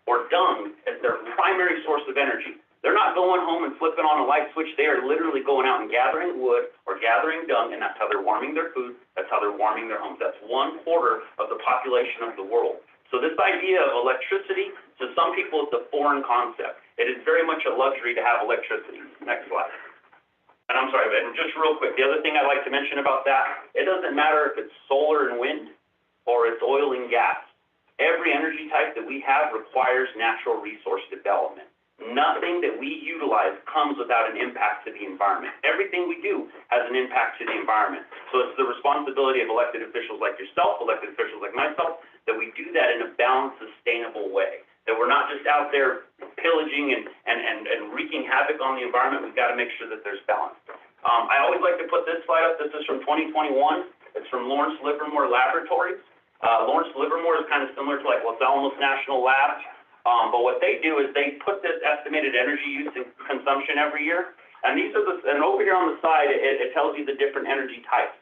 or dung as their primary source of energy. They're not going home and flipping on a light switch. They are literally going out and gathering wood or gathering dung, and that's how they're warming their food. That's how they're warming their homes. That's 1/4 of the population of the world. So this idea of electricity, to some people, it's a foreign concept. It is very much a luxury to have electricity. Next slide. And I'm sorry, but just real quick, the other thing I'd like to mention about that, it doesn't matter if it's solar and wind or it's oil and gas. Every energy type that we have requires natural resource development. Nothing that we utilize comes without an impact to the environment. Everything we do has an impact to the environment. So it's the responsibility of elected officials like yourself, elected officials like myself, that we do that in a balanced, sustainable way. That we're not just out there pillaging and wreaking havoc on the environment, we've got to make sure that there's balance. I always like to put this slide up. This is from 2021. It's from Lawrence Livermore Laboratories. Lawrence Livermore is kind of similar to like Los Alamos National Lab, but what they do is they put this estimated energy use and consumption every year, and these are and over here on the side, it tells you the different energy types.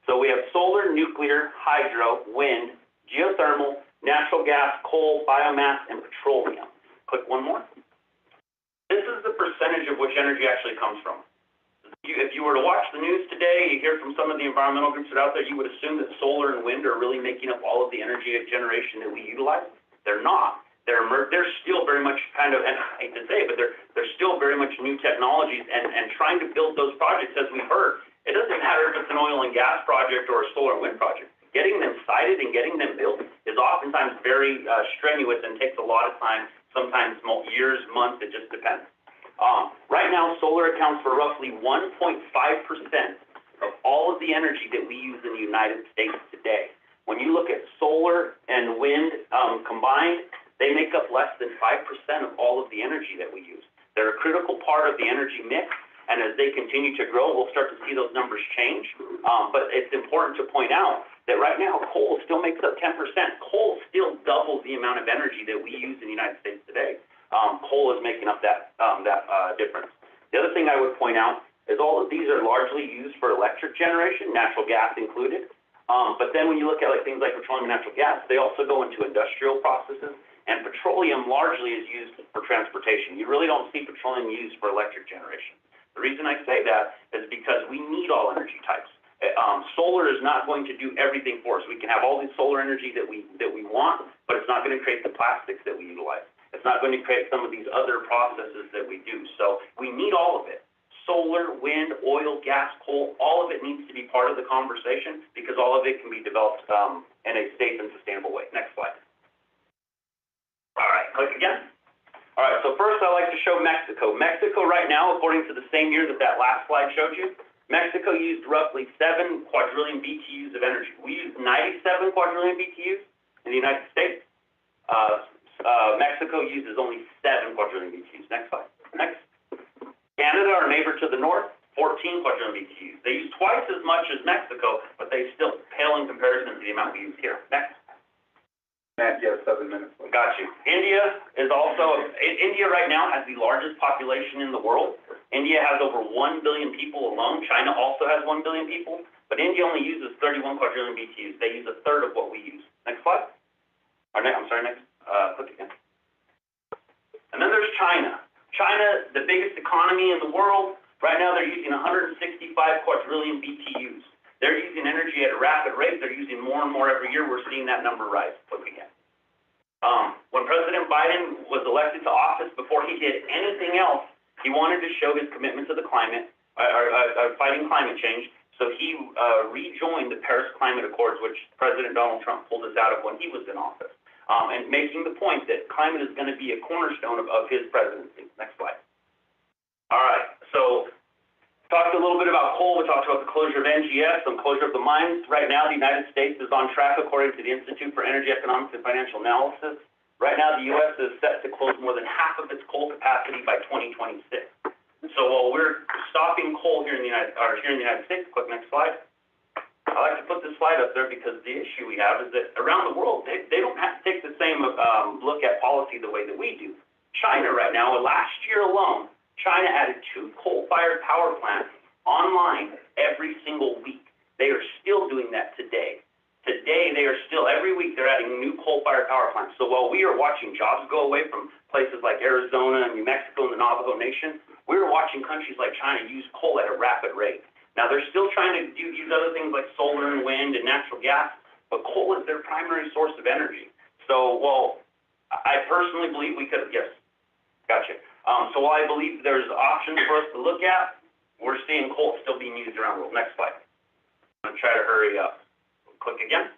So we have solar, nuclear, hydro, wind, geothermal, natural gas, coal, biomass, and petroleum. Click one more. This is the percentage of which energy actually comes from. If you were to watch the news today, you hear from some of the environmental groups that are out there, you would assume that solar and wind are really making up all of the energy generation that we utilize. They're not. They're still very much kind of, and I hate to say it, but they're still very much new technologies, and trying to build those projects, as we've heard, it doesn't matter if it's an oil and gas project or a solar and wind project. Getting them sited and getting them built is oftentimes very strenuous and takes a lot of time, sometimes years, months, it just depends. Right now, solar accounts for roughly 1.5% of all of the energy that we use in the United States today. When you look at solar and wind combined, they make up less than 5% of all of the energy that we use. They're a critical part of the energy mix, and as they continue to grow, we'll start to see those numbers change. But it's important to point out that right now, coal still makes up 10%. Coal still doubles the amount of energy that we use in the United States today. Coal is making up that difference. The other thing I would point out is all of these are largely used for electric generation, natural gas included. But then when you look at things like petroleum and natural gas, they also go into industrial processes, and petroleum largely is used for transportation. You really don't see petroleum used for electric generation. The reason I say that is because we need all energy types. Solar is not going to do everything for us. We can have all the solar energy that we want, but it's not going to create the plastics that we utilize. It's not going to create some of these other processes that we do. So we need all of it. Solar, wind, oil, gas, coal, all of it needs to be part of the conversation because all of it can be developed in a safe and sustainable way. Next slide. All right, click again. All right, so first I'd like to show Mexico. Mexico right now, according to the same year that last slide showed you, Mexico used roughly 7 quadrillion BTUs of energy. We use 97 quadrillion BTUs in the United States. Mexico uses only 7 quadrillion BTUs. Next slide. Next. Canada, our neighbor to the north, 14 quadrillion BTUs. They use twice as much as Mexico, but they still pale in comparison to the amount we use here. Next. Matt, you have 7 minutes. Got you. India right now has the largest population in the world. India has over 1 billion people alone. China also has 1 billion people, but India only uses 31 quadrillion BTUs. They use a third of what we use. Next slide. Next. Click again. And then there's China. China, the biggest economy in the world. Right now they're using 165 quadrillion BTUs. They're using energy at a rapid rate. They're using more and more every year. We're seeing that number rise. Click again. When President Biden was elected to office, before he did anything else, he wanted to show his commitment to the climate, fighting climate change. So he rejoined the Paris Climate Accords, which President Donald Trump pulled us out of when he was in office. And making the point that climate is going to be a cornerstone of his presidency. Next slide. All right, so talked a little bit about coal. We talked about the closure of NGS, some closure of the mines. Right now, the United States is on track, according to the Institute for Energy Economics and Financial Analysis. Right now, the U.S. is set to close more than half of its coal capacity by 2026. So while we're stopping coal here in the United States, click next slide. I like to put this slide up there because the issue we have is that around the world, they don't have to take the same look at policy the way that we do. China right now, last year alone, China added 2 coal-fired power plants online every single week. They are still doing that today. Today, they are still, every week, they're adding new coal-fired power plants. So while we are watching jobs go away from places like Arizona and New Mexico and the Navajo Nation, we're watching countries like China use coal at a rapid rate. Now, they're still trying to use other things like solar and wind and natural gas, but coal is their primary source of energy. So, well, I personally believe we could, yes, gotcha. So while I believe there's options for us to look at, we're seeing coal still being used around the world. Next slide. I'm going to try to hurry up. Click again.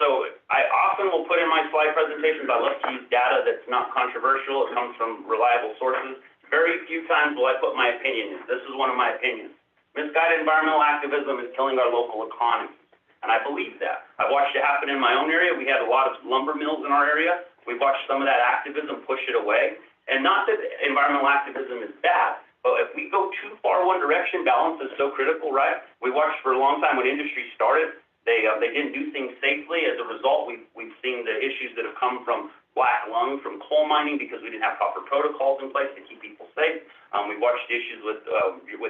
So I often will put in my slide presentations, I love to use data that's not controversial. It comes from reliable sources. Very few times will I put my opinion in. This is one of my opinions. Misguided environmental activism is killing our local economy, and I believe that. I've watched it happen in my own area. We had a lot of lumber mills in our area. We've watched some of that activism push it away. And not that environmental activism is bad, but if we go too far one direction, balance is so critical, right? We watched for a long time when industry started, they didn't do things safely. As a result, we've seen the issues that have come from black lung from coal mining because we didn't have proper protocols in place to keep people safe. We've watched issues with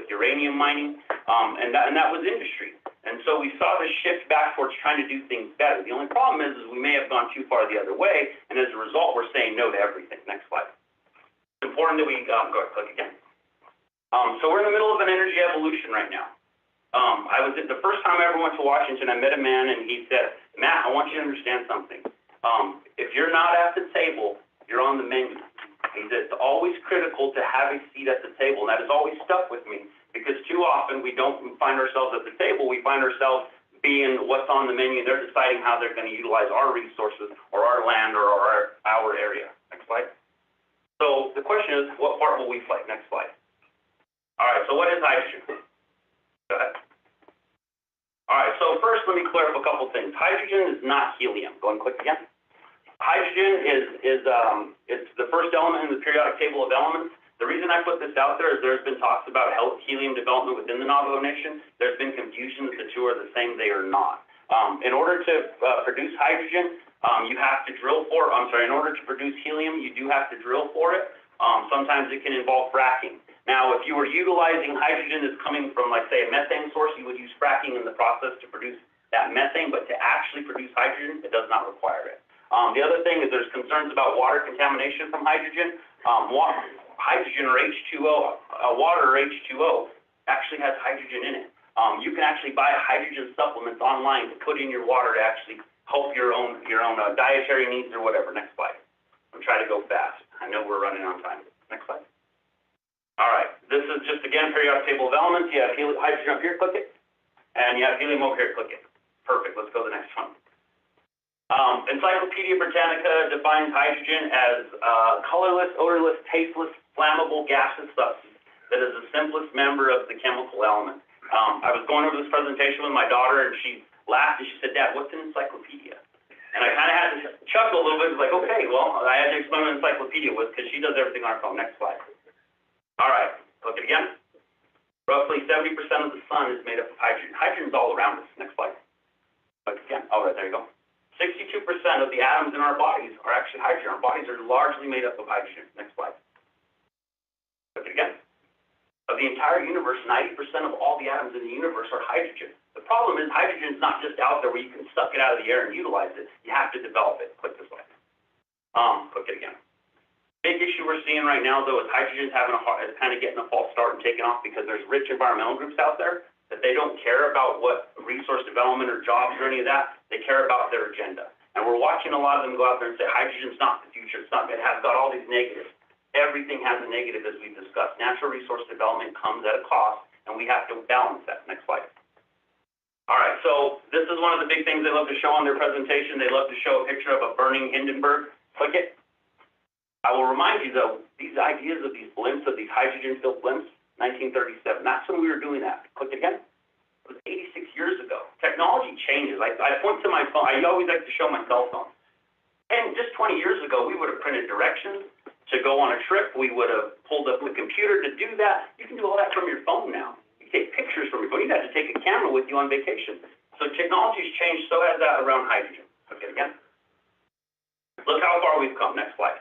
uranium mining, and that was industry. And so we saw this shift back towards trying to do things better. The only problem is we may have gone too far the other way, and as a result, we're saying no to everything. Next slide. It's important that we go ahead, click again. So we're in the middle of an energy evolution right now. The first time I ever went to Washington, I met a man and he said, Matt, I want you to understand something. If you're not at the table, you're on the menu. He said, it's always critical to have a seat at the table. And that has always stuck with me because too often we don't find ourselves at the table. We find ourselves being what's on the menu. They're deciding how they're going to utilize our resources or our land or our area. Next slide. So the question is, what part will we play? Next slide. All right, so what is hydrogen? Go ahead. All right, so first let me clear up a couple things. Hydrogen is not helium. Go and click again. Hydrogen is it's the first element in the periodic table of elements. The reason I put this out there is there's been talks about helium development within the Navajo Nation. There's been confusion that the two are the same. They are not. In order to produce hydrogen, you have to drill for, in order to produce helium, you do have to drill for it. Sometimes it can involve fracking. Now, if you were utilizing hydrogen that's coming from, like, say, a methane source, you would use fracking in the process to produce that methane, but to actually produce hydrogen, it does not require it. The other thing is there's concerns about water contamination from hydrogen. Hydrogen or H2O, water or H2O actually has hydrogen in it. You can actually buy hydrogen supplements online to put in your water to actually help your own dietary needs or whatever. Next slide. I'm trying to go fast. I know we're running on time. Next slide. All right. This is just, again, periodic table of elements. You have hydrogen up here, click it. And you have helium over here, click it. Perfect. Let's go to the next one. Encyclopedia Britannica defines hydrogen as colorless, odorless, tasteless, flammable, gaseous substance that is the simplest member of the chemical element. I was going over this presentation with my daughter, and she laughed, and she said, Dad, what's an encyclopedia? And I kind of had to chuckle a little bit. It was like, okay, well, I had to explain what an encyclopedia was because she does everything on her phone. Next slide. All right, click it again. Roughly 70% of the sun is made up of hydrogen. Hydrogen's all around us. Next slide. Click again. All right, there you go. 62% of the atoms in our bodies are actually hydrogen. Our bodies are largely made up of hydrogen. Next slide. Click it again. Of the entire universe, 90% of all the atoms in the universe are hydrogen. The problem is hydrogen is not just out there where you can suck it out of the air and utilize it. You have to develop it. Click this way. Click it again. Big issue we're seeing right now, though, is hydrogen's kind of getting a false start and taking off because there's rich environmental groups out there that they don't care about what resource development or jobs or any of that. They care about their agenda. And we're watching a lot of them go out there and say, hydrogen's not the future. It has got all these negatives. Everything has a negative, as we've discussed. Natural resource development comes at a cost, and we have to balance that. Next slide. All right, so this is one of the big things they love to show on their presentation. They love to show a picture of a burning Hindenburg. Click it. I will remind you, though, these ideas of these blimps, of these hydrogen-filled blimps, 1937, that's when we were doing that. Click it again. It was 86 years ago. Technology changes. I point to my phone. I always like to show my cell phone. And just 20 years ago, we would have printed directions to go on a trip. We would have pulled up the computer to do that. You can do all that from your phone now. You take pictures from your phone. You have to take a camera with you on vacation. So technology's changed, so has that around hydrogen. Okay, again. Look how far we've come. Next slide.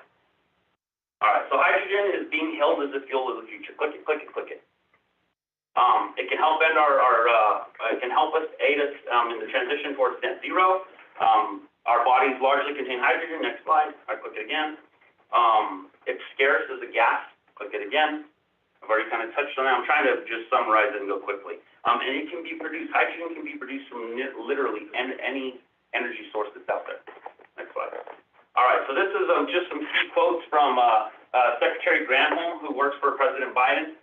All right, so hydrogen is being hailed as the fuel of the future. Click it, click it, click it. It can help end it can help us aid us in the transition towards net zero. Our bodies largely contain hydrogen. Next slide. I click it again. It's scarce as a gas. Click it again. I've already kind of touched on that. I'm trying to just summarize it and go quickly. And it can be produced. Hydrogen can be produced from literally any energy source that's out there. Next slide. All right, so this is just some key quotes from Secretary Granholm, who works for President Biden.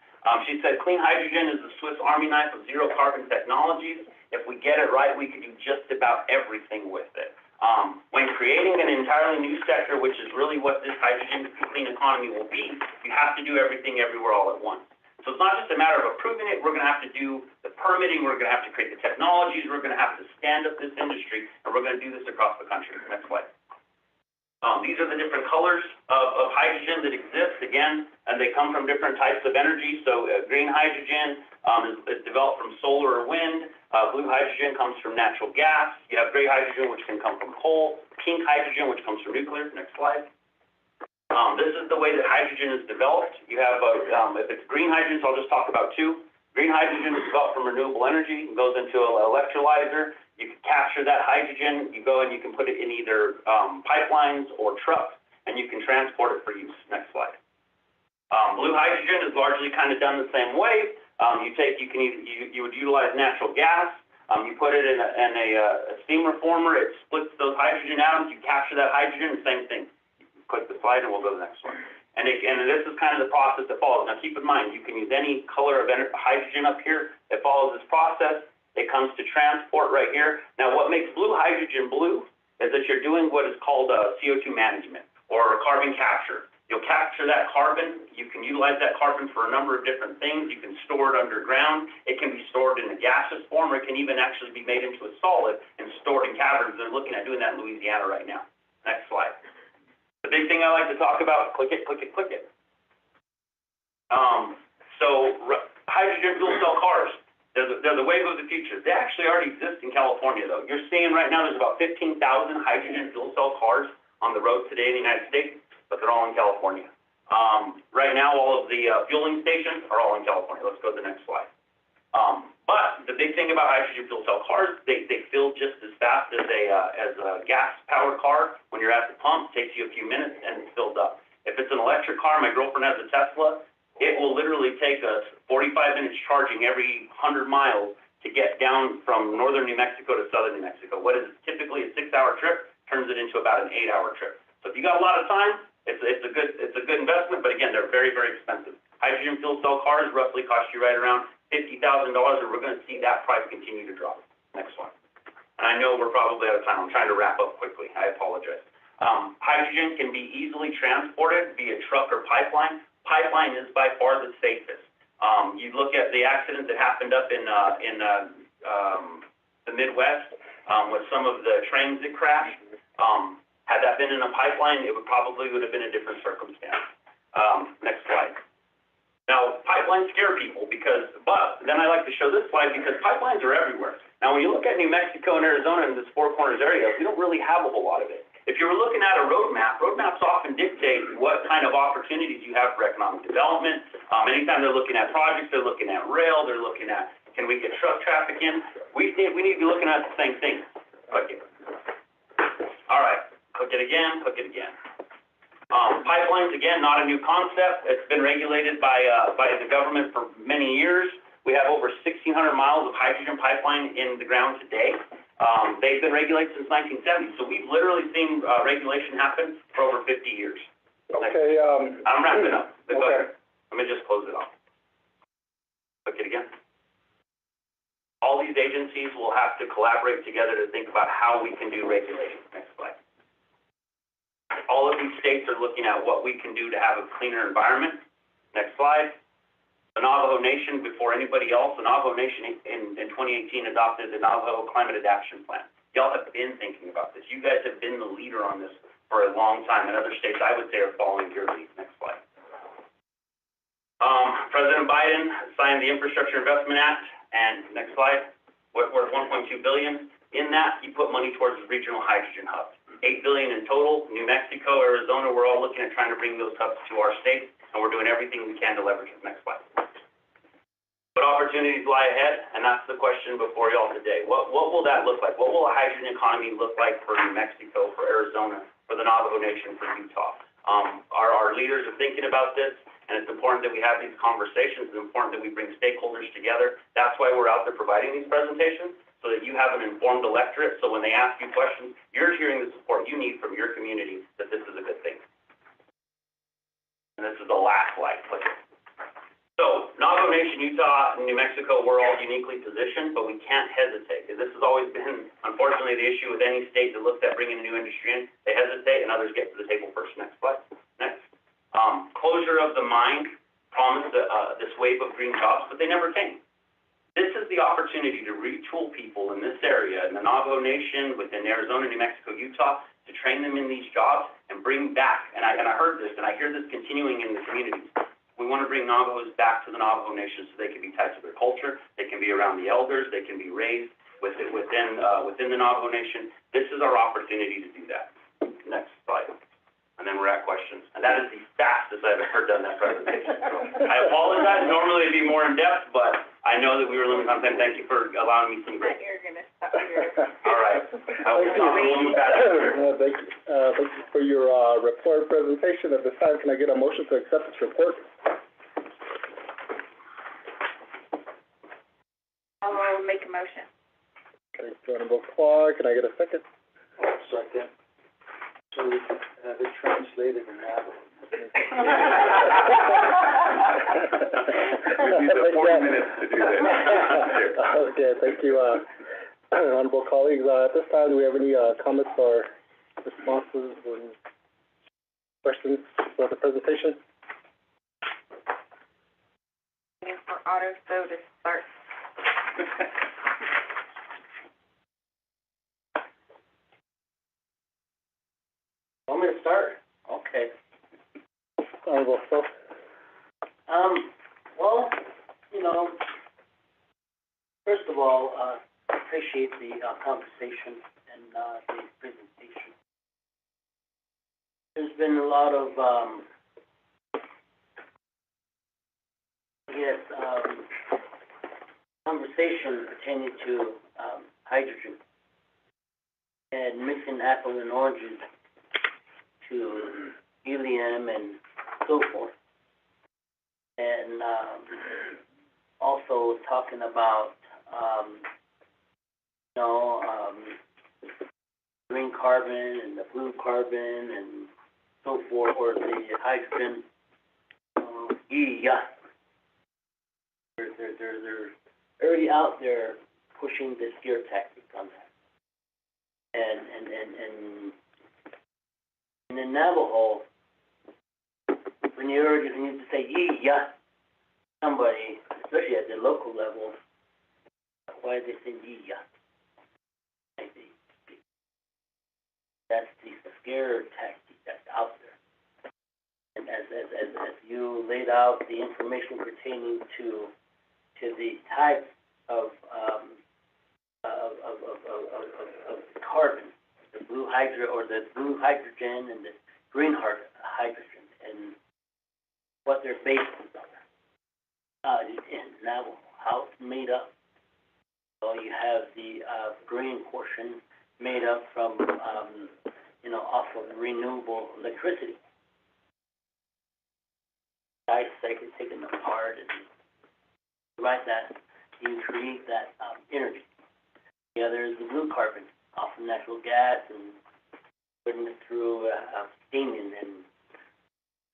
She said, clean hydrogen is the Swiss Army knife of zero carbon technologies. If we get it right, we can do just about everything with it. When creating an entirely new sector, which is really what this hydrogen clean economy will be, you have to do everything everywhere all at once. So it's not just a matter of approving it. We're going to have to do the permitting. We're going to have to create the technologies. We're going to have to stand up this industry, and we're going to do this across the country. Next slide. These are the different colors of hydrogen that exist, again, and they come from different types of energy. So green hydrogen is developed from solar or wind. Blue hydrogen comes from natural gas. You have gray hydrogen, which can come from coal. Pink hydrogen, which comes from nuclear. Next slide. This is the way that hydrogen is developed. You have, if it's green hydrogen, so I'll just talk about two. Green hydrogen is developed from renewable energy. It goes into an electrolyzer. You can capture that hydrogen, you go and you can put it in either pipelines or trucks, and you can transport it for use. Next slide. Blue hydrogen is largely kind of done the same way. You would utilize natural gas. You put it in a steam reformer. It splits those hydrogen atoms. You capture that hydrogen. Same thing. Click the slide, and we'll go to the next one. And this is kind of the process that follows. Now, keep in mind, you can use any color of hydrogen up here that follows this process. It comes to transport right here. Now, what makes blue hydrogen blue is that you're doing what is called CO2 management or carbon capture. You'll capture that carbon. You can utilize that carbon for a number of different things. You can store it underground. It can be stored in a gaseous form, or it can even actually be made into a solid and stored in caverns. They're looking at doing that in Louisiana right now. Next slide. The big thing I like to talk about, click it, click it, click it. Hydrogen fuel cell cars. They're the wave of the future. They actually already exist in California, though. You're seeing right now there's about 15,000 hydrogen fuel cell cars on the road today in the United States, but they're all in California. Right now, all of the fueling stations are all in California. Let's go to the next slide. But the big thing about hydrogen fuel cell cars, they fill just as fast as a gas-powered car. When you're at the pump, it takes you a few minutes and it's filled up. If it's an electric car, my girlfriend has a Tesla. It will literally take us 45 minutes charging every 100 miles to get down from northern New Mexico to southern New Mexico. What is typically a 6-hour trip turns it into about an 8-hour trip. So if you got a lot of time, it's a good investment, but again, they're very, very expensive. Hydrogen fuel cell cars roughly cost you right around $50,000, and we're going to see that price continue to drop. Next one. And I know we're probably out of time. I'm trying to wrap up quickly. I apologize. Hydrogen can be easily transported via truck or pipeline. Pipeline is by far the safest. You look at the accident that happened up in the Midwest with some of the trains that crashed. Had that been in a pipeline, it would have been a different circumstance. Next slide. Now, pipelines scare people but then I like to show this slide because pipelines are everywhere. Now, when you look at New Mexico and Arizona in this Four Corners area, we don't really have a whole lot of it. If you were looking at a roadmaps often dictate what kind of opportunities you have for economic development. Anytime they're looking at projects, they're looking at rail, they're looking at, can we get truck traffic in? We need to be looking at the same thing. Click it. All right, click it again, click it again. Pipelines, again, not a new concept. It's been regulated by the government for many years. We have over 1,600 miles of hydrogen pipeline in the ground today. They've been regulated since 1970, so we've literally seen regulation happen for over 50 years. Okay, I'm wrapping up. Okay. Let me just close it off. Click it again. All these agencies will have to collaborate together to think about how we can do regulation. Next slide. All of these states are looking at what we can do to have a cleaner environment. Next slide. The Navajo Nation, before anybody else, the Navajo Nation in 2018 adopted the Navajo Climate Adaptation Plan. Y'all have been thinking about this. You guys have been the leader on this for a long time, and other states, I would say, are following your lead. Next slide. President Biden signed the Infrastructure Investment Act, and next slide, worth $1.2 billion. In that, he put money towards the regional hydrogen hubs. $8 billion in total. New Mexico, Arizona, we're all looking at trying to bring those hubs to our state, and we're doing everything we can to leverage it. Next slide. What opportunities lie ahead? And that's the question before y'all today. What will that look like? What will a hydrogen economy look like for New Mexico, for Arizona, for the Navajo Nation, for Utah? Our leaders are thinking about this, and it's important that we have these conversations. It's important that we bring stakeholders together. That's why we're out there providing these presentations, so that you have an informed electorate, so when they ask you questions, you're hearing the support you need from your community that this is a good thing. And this is the last slide. So, Navajo Nation, Utah, and New Mexico, we're all uniquely positioned, but we can't hesitate. This has always been, unfortunately, the issue with any state that looks at bringing a new industry in. They hesitate, and others get to the table first. Next slide. Next. Closure of the mine promised this wave of green jobs, but they never came. This is the opportunity to retool people in this area, in the Navajo Nation, within Arizona, New Mexico, Utah, to train them in these jobs and and bring back, and I heard this, and I hear this continuing in the communities. We want to bring Navajos back to the Navajo Nation so they can be tied to their culture, they can be around the elders, they can be raised within the Navajo Nation. This is our opportunity to do that. Next slide. And then we're at questions. And that is the fastest I've ever done that presentation. So I apologize, normally it'd be more in-depth, but I know that we were limited on time. Thank you for allowing me some grace. You're gonna stop here. All right. We'll move back. Thank you for your, report presentation. At this time, can I get a motion to accept this report? I'll make a motion. Okay, Honorable Clark, can I get a second? Second. So we can have it translated in Navajo. We need the 40 minutes to do that. Okay, thank you, honorable colleagues. At this time, do we have any, comments or responses or questions for the presentation? Waiting for auto so to start. Want me to start? Okay. Honorable Phil? Well, you know, first of all, appreciate the, conversation and, the presentation. There's been a lot of, conversation pertaining to, hydrogen and mixing apples and oranges to helium and so forth. And, also talking about, green carbon and the blue carbon and so forth, or the hydrogen, They're already out there pushing the scare tactic on that. And in the Navajo, when you say somebody, especially at the local level, why they say that's the scare tactic that's out there. And as you laid out the information pertaining to the types of carbon, the blue hydrogen and the green hydrogen, and what they're based on, in Navajo, how it's made up. So you have the green portion made up from off of renewable electricity. Dissect it, taken apart, and right that you create that energy. The other is the blue carbon off of natural gas and putting it through steaming. And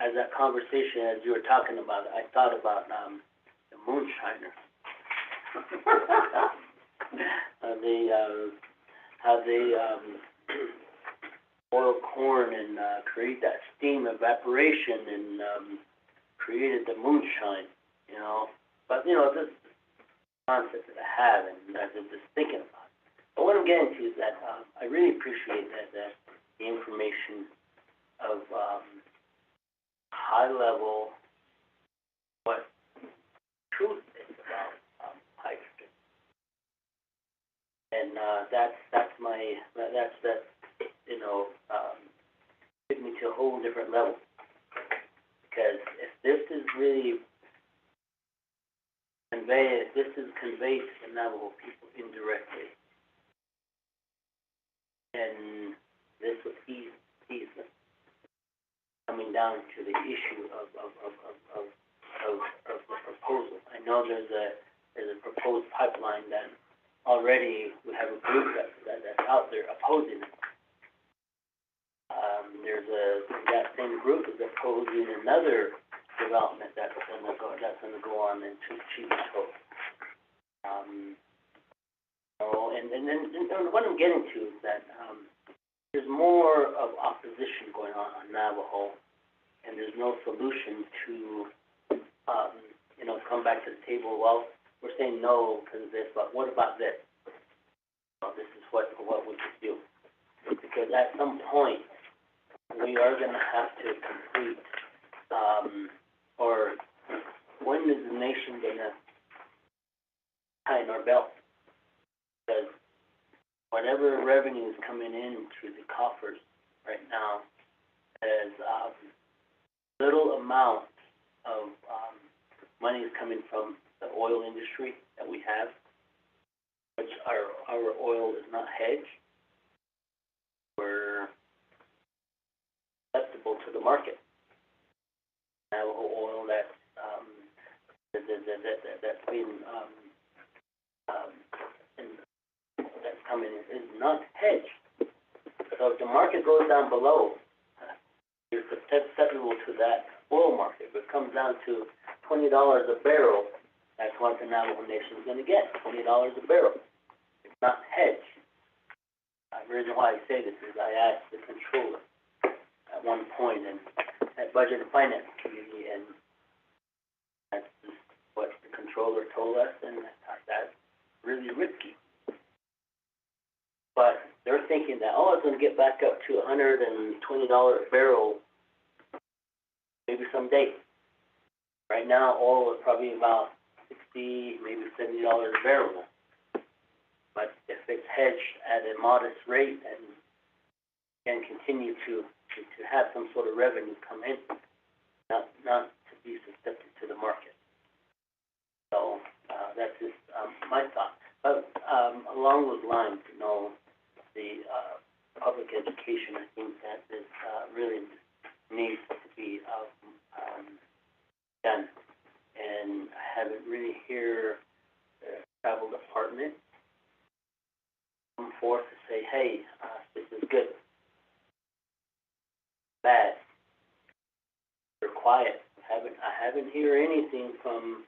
as that conversation, as you were talking about it, I thought about the moonshiner. How they boil corn and create that steam evaporation and created the moonshine, But, this concept that I have, and I've been just thinking about it. But what I'm getting to is that I really appreciate that the information of high level, what truth is about hydrogen. And took me to a whole different level. Because if this is really conveyed to the Navajo people indirectly, and this was easy coming down to the issue of the proposal. I know there's a proposed pipeline that already we have a group that's out there opposing it. That same group is opposing another development that's gonna go on into Chivito. And what I'm getting to is that there's more of opposition going on Navajo, and there's no solution to come back to the table. Well, we're saying no because of this, but what about this? This is what we could do, because at some point we are gonna have to complete, or when is the nation gonna tighten our belt? Because whatever revenue is coming in through the coffers right now is, little amount of, money is coming from the oil industry that we have, which our oil is not hedged. We're susceptible to the market. Now, oil that's been that's coming in is not hedged. So if the market goes down below, you're susceptible to that oil market. If it comes down to $20 a barrel, that's what the Navajo Nation is going to get, $20 a barrel. It's not hedged. The reason why I say this is I asked the controller at one point in at Budget and Finance Committee, and that's what the controller told us, and that's really risky. But they're thinking that, oh, it's going to get back up to $120 a barrel maybe someday. Right now, oil is probably about $60, maybe $70 a barrel. But if it's hedged at a modest rate and can continue to have some sort of revenue come in, not to be susceptible to the market. So that's just my thought. But along those lines, the public education, I think that is really needs to be done. And I haven't really heard the travel department come forth to say, hey, this is good, bad, they're quiet. I haven't heard anything from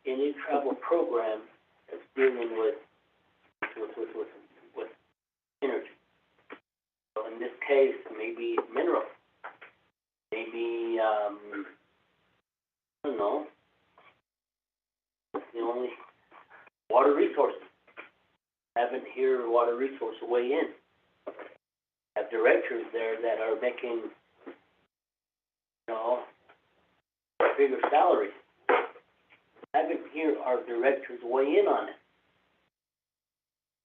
any travel program that's dealing with energy. So in this case, maybe mineral, maybe I don't know, the only water resources. Haven't heard water resource weigh in. Have directors there that are making, bigger salaries. Haven't heard our directors weigh in on it.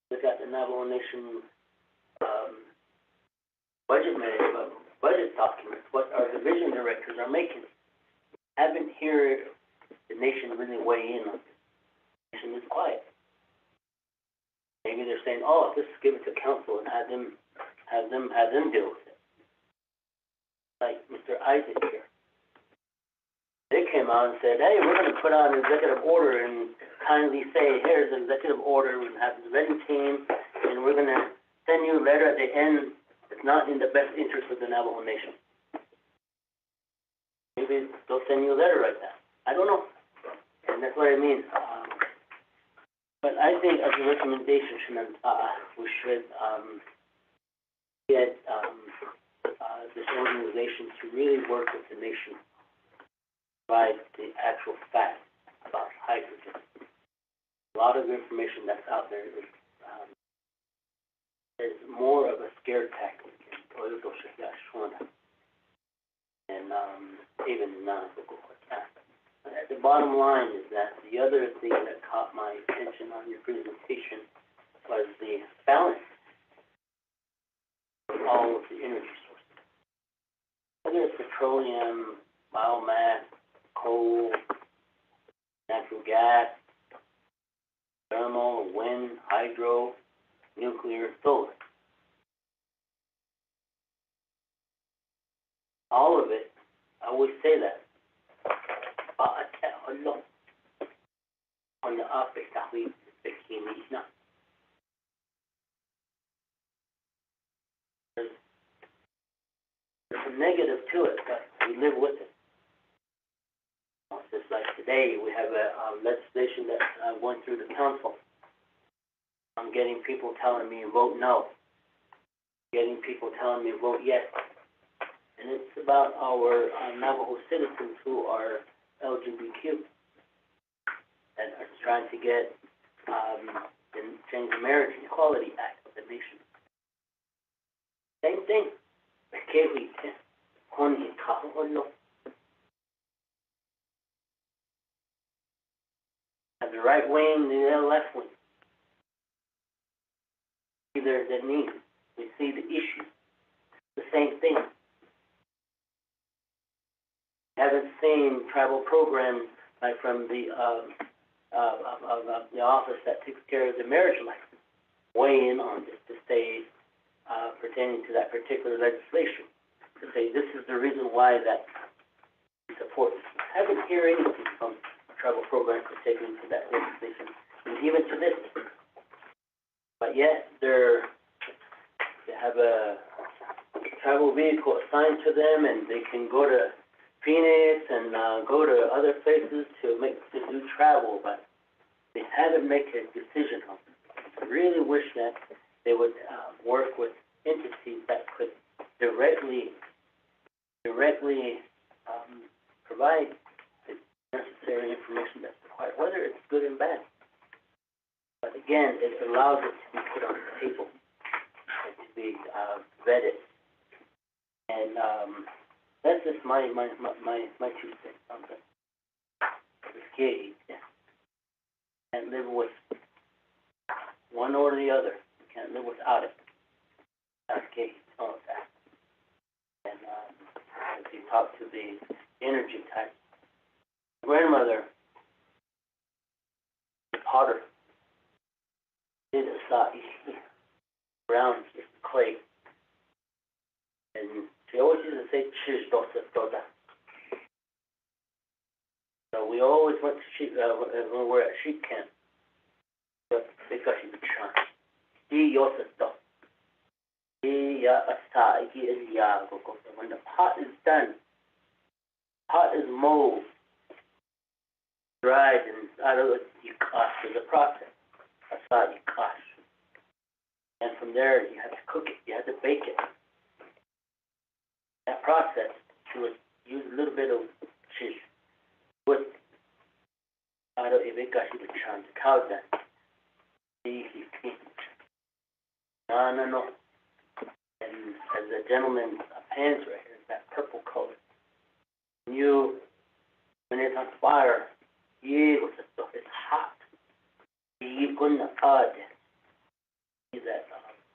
Look at the Navajo Nation budget documents, what our division directors are making. Haven't heard the nation really weigh in on it. The nation is quiet. Maybe they're saying, oh, just give it to council and have them deal with it. Like Mr. Isaac here. They came out and said, hey, we're going to put out an executive order and kindly say, here's an executive order, we have the vetting team, and we're going to send you a letter at the end. It's not in the best interest of the Navajo Nation. Maybe they'll send you a letter like that. I don't know. And that's what I mean. But I think as a recommendation, we should get this organization to really work with the nation, provide the actual facts about hydrogen. A lot of information that's out there is more of a scare tactic in political and even the bottom line is that the other thing that caught my attention on your presentation was the balance of all of the energy sources. Whether it's petroleum, biomass, coal, natural gas, thermal, wind, hydro, nuclear, solar. All of it, I always say that. On the office that we became now. There's a negative to it, but we live with it. Just like today, we have a legislation that went through the council. I'm getting people telling me vote no. Getting people telling me vote yes. And it's about our Navajo citizens who are LGBTQ and are trying to get and change the Marriage Equality Act of the nation. Same thing. Kewi, Honi, Kahono. Have the right wing, the left wing. Either the need, we see the issue, the same thing. Haven't seen travel programs like from the office that takes care of the marriage license weigh in on this to say pertaining to that particular legislation, to say this is the reason why that we support this. Haven't heard anything from travel programs pertaining to that legislation, and even to this. But yet they have a travel vehicle assigned to them, and they can go to Phoenix and go to other places to do travel, but they haven't made a decision on it. I really wish that they would work with entities that could directly provide the necessary information that's required, whether it's good and bad. But again, it allows it to be put on the table and to be vetted. And that's just my 2 cents on this. It's scary. Can't live with one or the other. You can't live without it. That's scary. All of that. And as you talk to the energy type, grandmother, potter, did a saw brown clay, and she always used to say, "Chish dosa dosa." So we always went to sheep when we were at sheep camp. Because she was trying. He yosa dosa. When the pot is done, pot is molded, dried, and out of it you crush. There's a process. That's how you crush. And from there, you have to cook it. You have to bake it. That process, she would use a little bit of cheese with out of it. She would try to cow that. No. And as the gentleman's pants right here, that purple color. When it's on fire, it's hot. You couldn't add that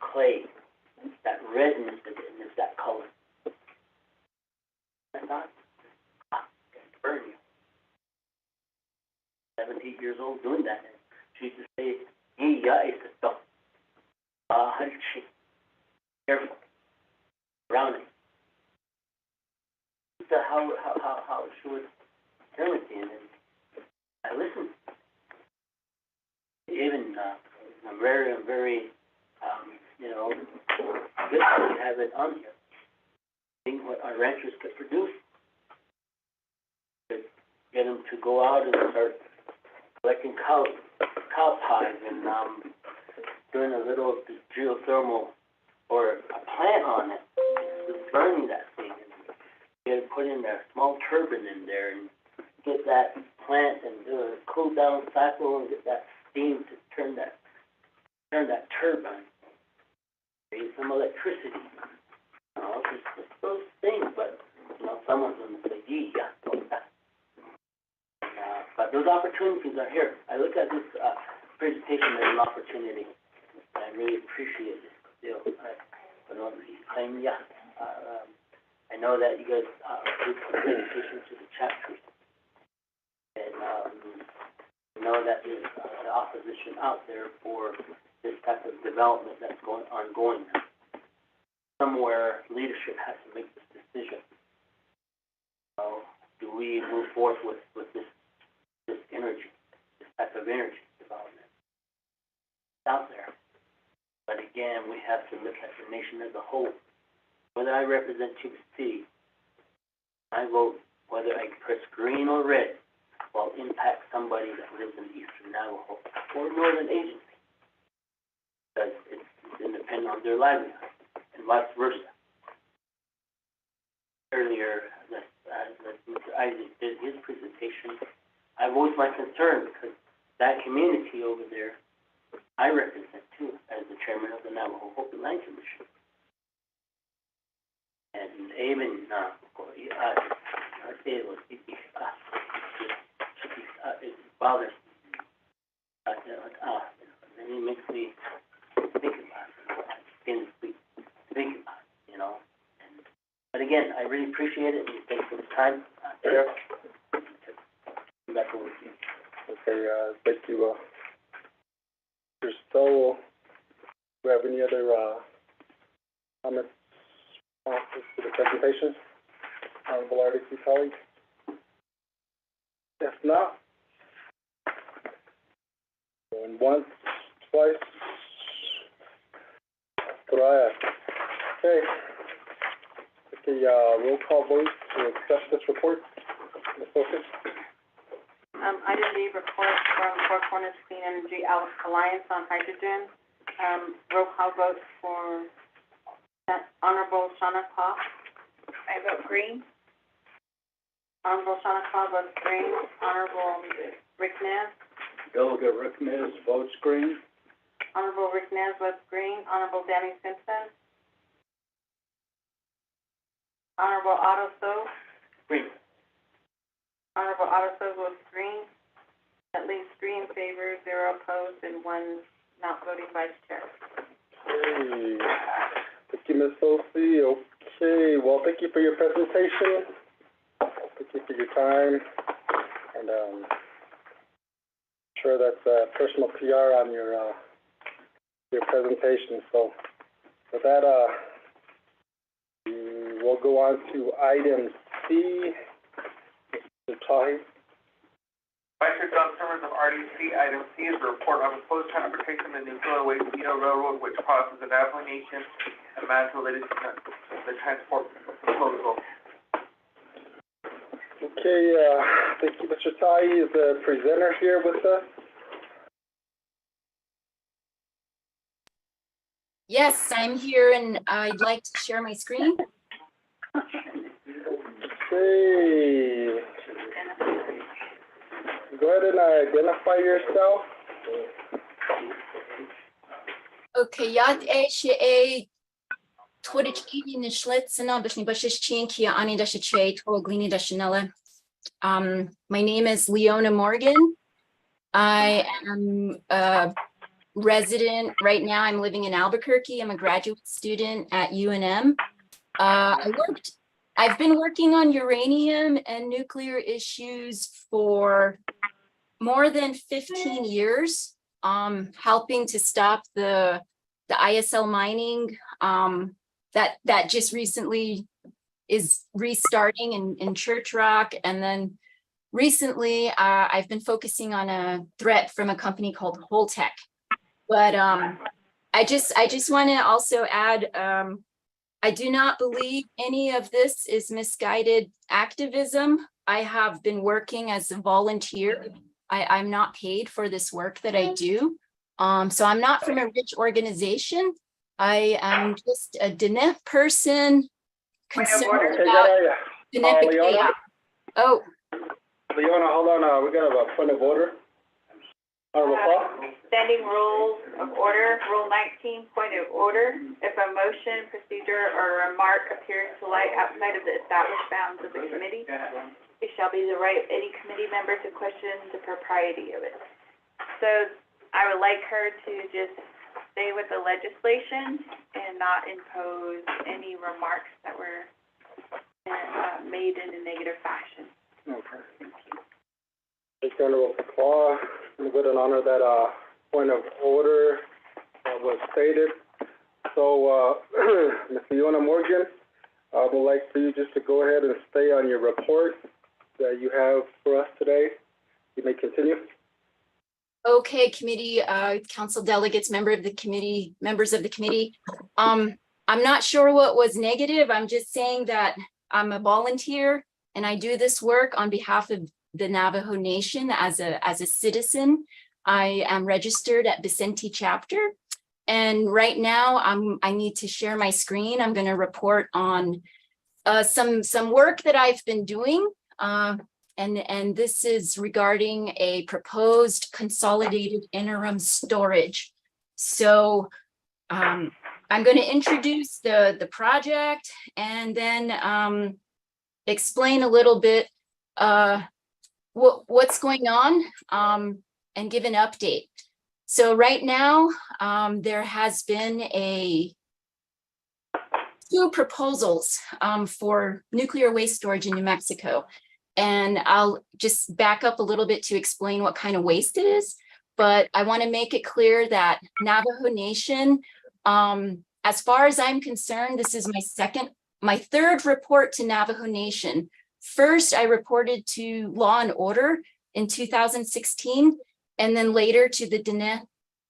clay, that redness in it, and it's that color. That's not hot. It's burn you. 17 years old doing that. And she used to say, it's a stuff. Careful. Around it. So how she was telling me, and I listened. Even I'm very good to have it on here. Seeing what our ranchers could produce. To get them to go out and start collecting cow pies and doing a little geothermal or a plant on it, just burning that thing and get it put in there, a small turbine in there, and get that plant and do a cool down cycle and get that steam to turn that turbine, create some electricity. Just those things, but someone's going to say, but those opportunities are here. I look at this presentation as an opportunity. I really appreciate it. I know that you guys did some dedication to the chapters, and know that there's an opposition out there for this type of development that's ongoing. Somewhere leadership has to make this decision. Do we move forth with this energy, this type of energy development? It's out there. But again, we have to look at the nation as a whole. Whether I represent Tuba City, my vote, whether I press green or red, will impact somebody that lives in eastern Navajo or northern agency. Because it's dependent on their livelihood, and vice versa. Earlier, Mr. Isaac did his presentation, I voiced my concern because that community over there, I represent too, as the chairman of the Navajo Hopi Land Commission. And even, it bothers me. And it makes me think about it, begin to think about it, you know. But again, I really appreciate it, and thank you for the time, Sheriff. Back over to you. Okay, thank you, Mr. Stoll. Do you have any other, comments, to the presentation? Honorable RDC colleagues? If not, going once, twice, thrice. Okay. Okay, roll call vote to accept this report. Ms. Wilson? Item D, report from Four Corners Clean Energy Alliance on hydrogen. Roll call vote for Honorable Shawna Claw. I vote green. Honorable Shawna Claw votes green. Honorable Rick Nez. Delegate Rick Nez votes green. Honorable Rick Nez votes green. Honorable Danny Simpson. Honorable Otto So. Green. Honorable Otto So votes green. At least 3 in favor, 0 opposed, and 1 not voting vice chair. Okay. Thank you, Ms. Sophie. Okay, well, thank you for your presentation. Thank you for your time. And, sure that's, personal PR on your presentation. So, with that, we'll go on to item C. Mr. Tahi. Vice Chair John Summers of RDC, item C is a report on proposed transportation of the Nuclear Waste Via Railroad, which crosses the Navajo Nation and matters related to the transport proposal. Okay, thank you, Mr. Tahi. Is the presenter here with us? Yes, I'm here and I'd like to share my screen. Okay. Go ahead and identify yourself. Okay, Yat She'e Twitch Nishlitz and Obishni Bushish Chinkia Ani Dashache, Toglini Dashanella. My name is Leona Morgan. I am a resident right now. I'm living in Albuquerque. I'm a graduate student at UNM. I've been working on uranium and nuclear issues for more than 15 years, helping to stop the ISL mining that just recently is restarting in Church Rock. And then recently, I've been focusing on a threat from a company called Holtec. But I just want to also add, I do not believe any of this is misguided activism. I have been working as a volunteer. I'm not paid for this work that I do. So I'm not from a rich organization. I am just a Diné person concerned about Diné. Oh. Leona, hold on. We got a point of order. Standing rules of order, Rule 19, point of order. If a motion, procedure, or remark appears to lie outside of the established bounds of the committee, it shall be the right of any committee member to question the propriety of it. So I would like her to just stay with the legislation and not impose any remarks that were made in a negative fashion. Okay. Thank you, Honorable Claw. I'm going to honor that point of order that was stated. So, Ms. Leona Morgan, I would like for you just to go ahead and stay on your report that you have for us today. You may continue. Okay, committee, council delegates, members of the committee. I'm not sure what was negative. I'm just saying that I'm a volunteer and I do this work on behalf of the Navajo Nation as a citizen. I am registered at Vicente chapter. And right now I need to share my screen. I'm going to report on some work that I've been doing. And this is regarding a proposed consolidated interim storage. So I I'm going to introduce the project and then explain a little bit what's going on and give an update. So right now, there has been two proposals for nuclear waste storage in New Mexico. And I'll just back up a little bit to explain what kind of waste it is. But I want to make it clear that Navajo Nation, as far as I'm concerned, this is my third report to Navajo Nation. First, I reported to Law and Order in 2016, and then later to the Diné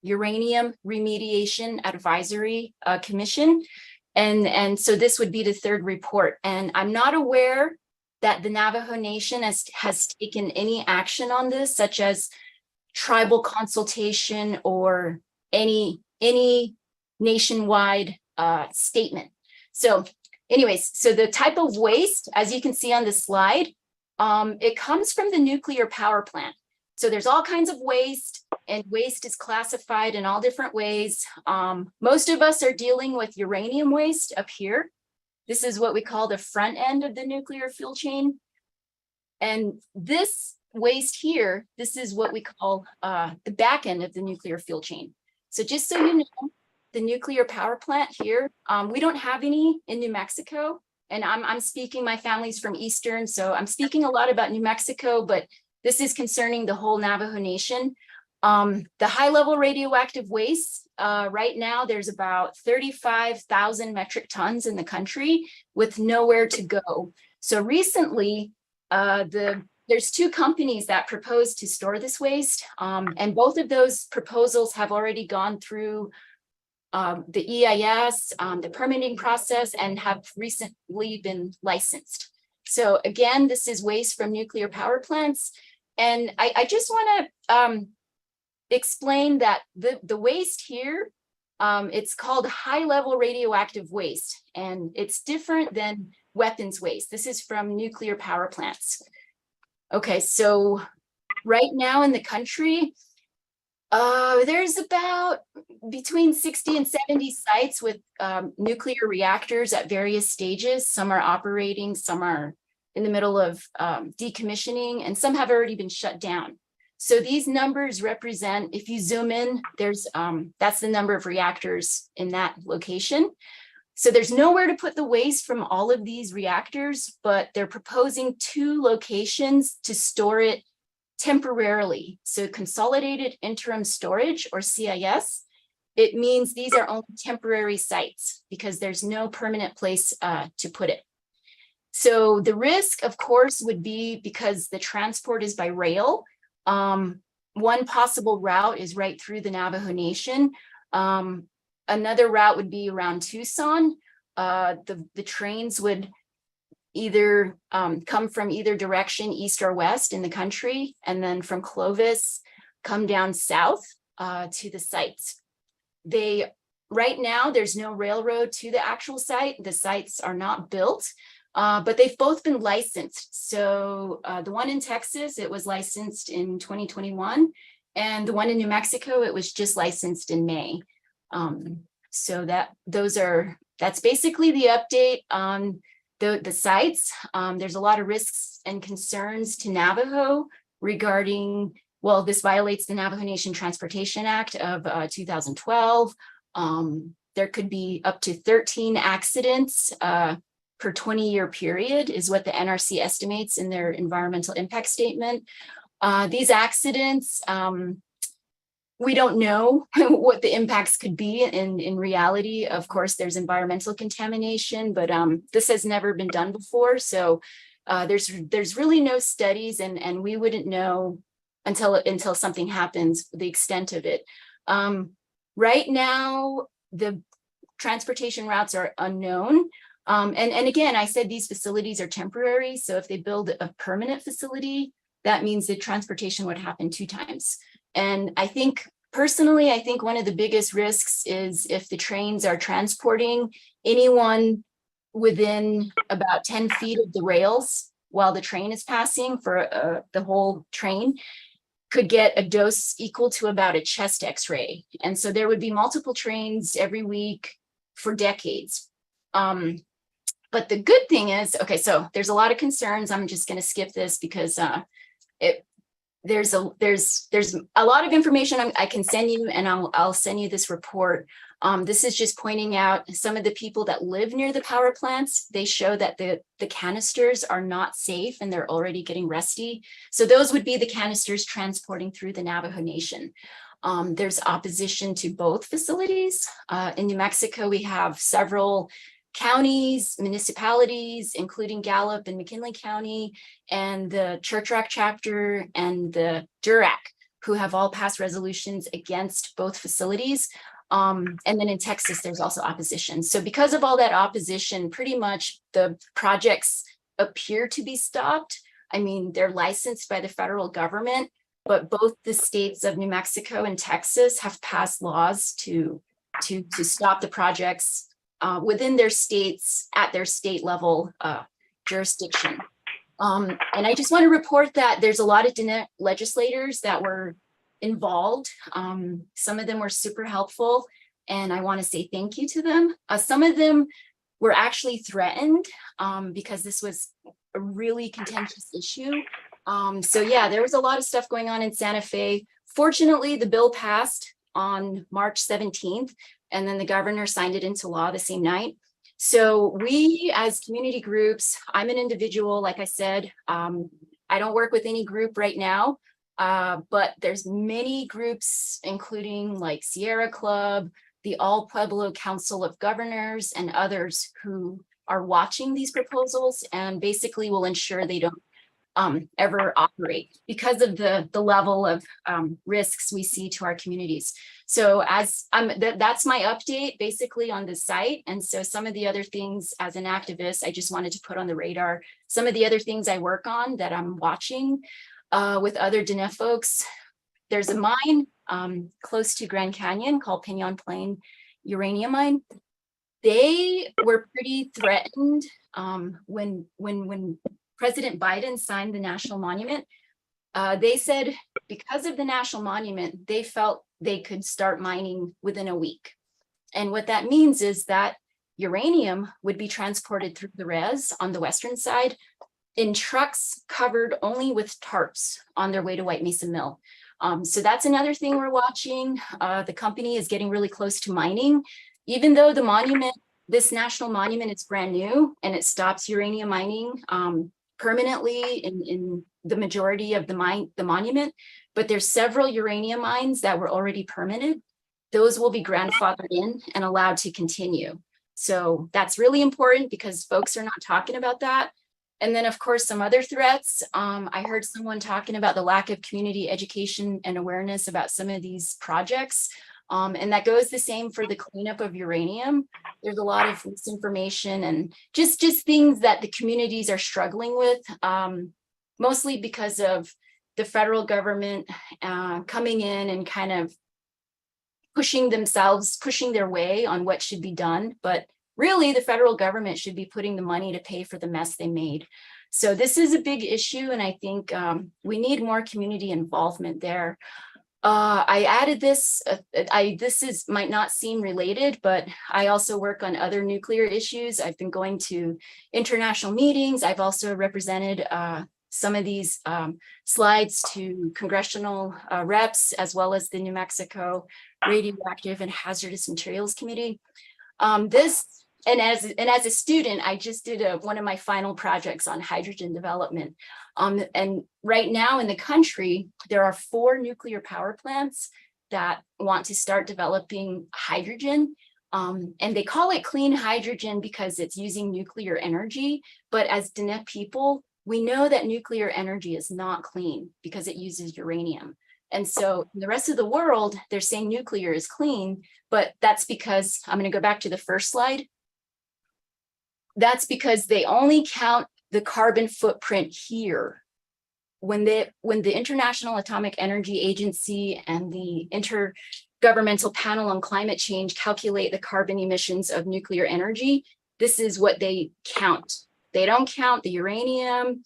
Uranium Remediation Advisory Commission. And so this would be the third report. And I'm not aware that the Navajo Nation has taken any action on this, such as tribal consultation or any nationwide statement. So anyways, so the type of waste, as you can see on the slide, it comes from the nuclear power plant. So there's all kinds of waste, and waste is classified in all different ways. Most of us are dealing with uranium waste up here. This is what we call the front end of the nuclear fuel chain. And this waste here, this is what we call the back end of the nuclear fuel chain. So just so you know, the nuclear power plant here, we don't have any in New Mexico. And I'm speaking, my family's from Eastern, so I'm speaking a lot about New Mexico, but this is concerning the whole Navajo Nation. The high-level radioactive waste, right now, there's about 35,000 metric tons in the country with nowhere to go. So recently, there's two companies that propose to store this waste, and both of those proposals have already gone through the EIS, the permitting process, and have recently been licensed. So again, this is waste from nuclear power plants. And I just want to explain that the waste here, it's called high-level radioactive waste, and it's different than weapons waste. This is from nuclear power plants. Okay, so right now in the country, there's about between 60 and 70 sites with nuclear reactors at various stages. Some are operating, some are in the middle of decommissioning, and some have already been shut down. So these numbers represent, if you zoom in, there's that's the number of reactors in that location. So there's nowhere to put the waste from all of these reactors, but they're proposing 2 locations to store it temporarily. So consolidated interim storage, or CIS, it means these are only temporary sites because there's no permanent place to put it. So the risk, of course, would be because the transport is by rail. One possible route is right through the Navajo Nation. Another route would be around Tucson. The trains would either come from either direction, east or west in the country, and then from Clovis, come down south to the sites. Right now, there's no railroad to the actual site. The sites are not built. But they've both been licensed. So the one in Texas, it was licensed in 2021. And the one in New Mexico, it was just licensed in May. So that's basically the update on the sites. There's a lot of risks and concerns to Navajo regarding, well, this violates the Navajo Nation Transportation Act of 2012. There could be up to 13 accidents per 20-year period is what the NRC estimates in their environmental impact statement. These accidents, we don't know what the impacts could be in reality. Of course, there's environmental contamination, but this has never been done before. So there's really no studies, and we wouldn't know until something happens, the extent of it. Right now, the transportation routes are unknown. And again, I said these facilities are temporary. So if they build a permanent facility, that means the transportation would happen 2 times. And I think, personally, I think one of the biggest risks is if the trains are transporting anyone within about 10 feet of the rails while the train is passing for the whole train, could get a dose equal to about a chest x-ray. And so there would be multiple trains every week for decades. But the good thing is, okay, so there's a lot of concerns. I'm just going to skip this because there's a lot of information I can send you, and I'll send you this report. This is just pointing out some of the people that live near the power plants. They show that the canisters are not safe and they're already getting rusty. So those would be the canisters transporting through the Navajo Nation. There's opposition to both facilities. In New Mexico, we have several counties, municipalities, including Gallup and McKinley County, and the Church Rock chapter and the Durack, who have all passed resolutions against both facilities. And then in Texas, there's also opposition. So because of all that opposition, pretty much the projects appear to be stopped. I mean, they're licensed by the federal government, but both the states of New Mexico and Texas have passed laws to stop the projects within their states at their state level jurisdiction. And I just want to report that there's a lot of legislators that were involved. Some of them were super helpful, and I want to say thank you to them. Some of them were actually threatened because this was a really contentious issue. So yeah, there was a lot of stuff going on in Santa Fe. Fortunately, the bill passed on March 17th, and then the governor signed it into law the same night. So we, as community groups, I'm an individual, like I said, I don't work with any group right now, but there's many groups, including like Sierra Club, the All Pueblo Council of Governors, and others who are watching these proposals and basically will ensure they don't ever operate because of the level of risks we see to our communities. So as that's my update basically on the site. And so some of the other things as an activist, I just wanted to put on the radar. Some of the other things I work on that I'm watching with other Diné folks. There's a mine close to Grand Canyon called Pinon Plain Uranium Mine. They were pretty threatened when President Biden signed the National Monument. They said because of the National Monument, they felt they could start mining within a week. And what that means is that uranium would be transported through the res on the western side in trucks covered only with tarps on their way to White Mesa Mill. So that's another thing we're watching. The company is getting really close to mining, even though the monument, this national monument, is brand new and it stops uranium mining permanently in the majority of the monument, but there's several uranium mines that were already permitted. Those will be grandfathered in and allowed to continue. So that's really important because folks are not talking about that. And then of course, some other threats. I heard someone talking about the lack of community education and awareness about some of these projects. And that goes the same for the cleanup of uranium. There's a lot of misinformation and just things that the communities are struggling with, mostly because of the federal government coming in and kind of pushing their way on what should be done. But really, the federal government should be putting the money to pay for the mess they made. So this is a big issue, and I think we need more community involvement there. I added this, might not seem related, but I also work on other nuclear issues. I've been going to international meetings. I've also represented some of these slides to congressional reps, as well as the New Mexico Radioactive and Hazardous Materials Committee. And as a student, I just did one of my final projects on hydrogen development. And right now in the country, there are 4 nuclear power plants that want to start developing hydrogen. And they call it clean hydrogen because it's using nuclear energy. But as Diné people, we know that nuclear energy is not clean because it uses uranium. And so in the rest of the world, they're saying nuclear is clean, but that's because, I'm going to go back to the first slide. That's because they only count the carbon footprint here. When the International Atomic Energy Agency and the Intergovernmental Panel on Climate Change calculate the carbon emissions of nuclear energy, this is what they count. They don't count the uranium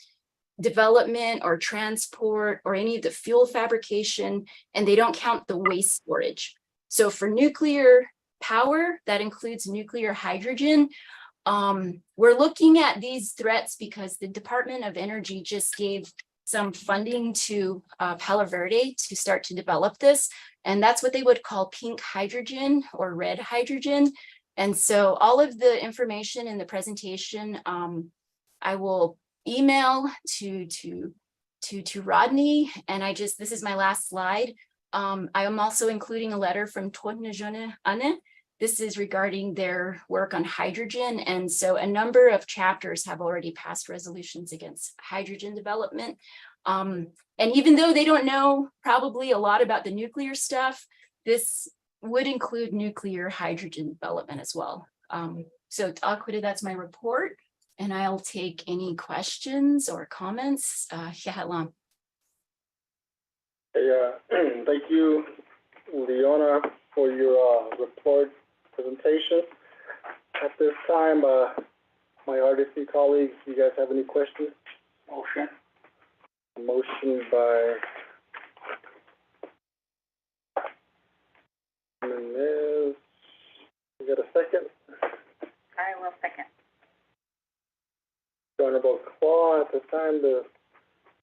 development or transport or any of the fuel fabrication, and they don't count the waste storage. So for nuclear power. That includes nuclear hydrogen. We're looking at these threats because the Department of Energy just gave some funding to Palo Verde to start to develop this. And that's what they would call pink hydrogen or red hydrogen. And so all of the information in the presentation, I will email to Rodney. And this is my last slide. I am also including a letter from Todnajone Ane. This is regarding their work on hydrogen. And so a number of chapters have already passed resolutions against hydrogen development. And even though they don't know probably a lot about the nuclear stuff, this would include nuclear hydrogen development as well. So that's my report. And I'll take any questions or comments. Thank you, Leona, for your report presentation. At this time, my RDC colleagues, do you guys have any questions? Motion. A motion by Menez. You got a second? I will second. Honorable Claw, at this time, do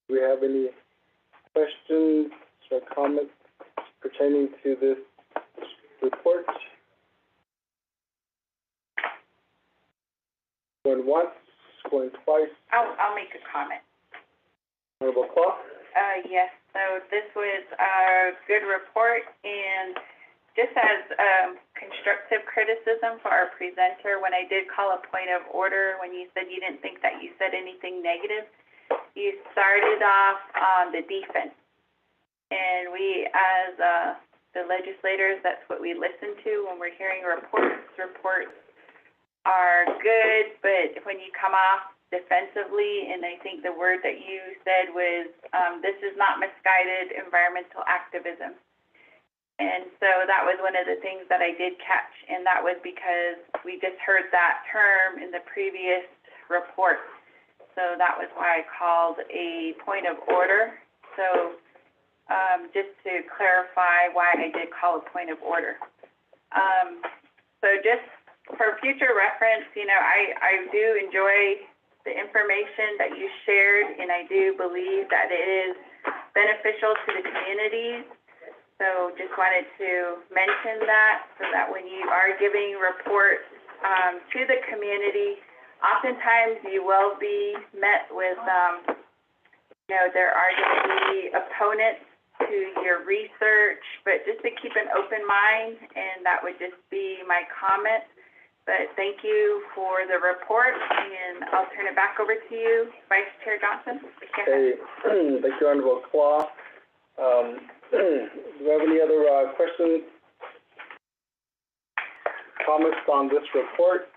we have any questions or comments pertaining to this report? Going once, going twice. I'll make a comment. Honorable Claw? Yes, so this was a good report, and just as constructive criticism for our presenter, when I did call a point of order, when you said you didn't think that you said anything negative, you started off on the defense. And we, as the legislators, that's what we listen to when we're hearing reports. Reports are good, but when you come off defensively, and I think the word that you said was, this is not misguided environmental activism. And so that was one of the things that I did catch, and that was because we just heard that term in the previous report. So that was why I called a point of order. So just to clarify why I did call a point of order. So just for future reference, I do enjoy the information that you shared, and I do believe that it is beneficial to the communities. So just wanted to mention that, so that when you are giving reports to the community, oftentimes you will be met with, there are going to be opponents to your research, but just to keep an open mind, and that would just be my comment. But thank you for the report, and I'll turn it back over to you, Vice Chair Johnson. Hey, thank you, Honorable Claw. Do you have any other questions, comments on this report?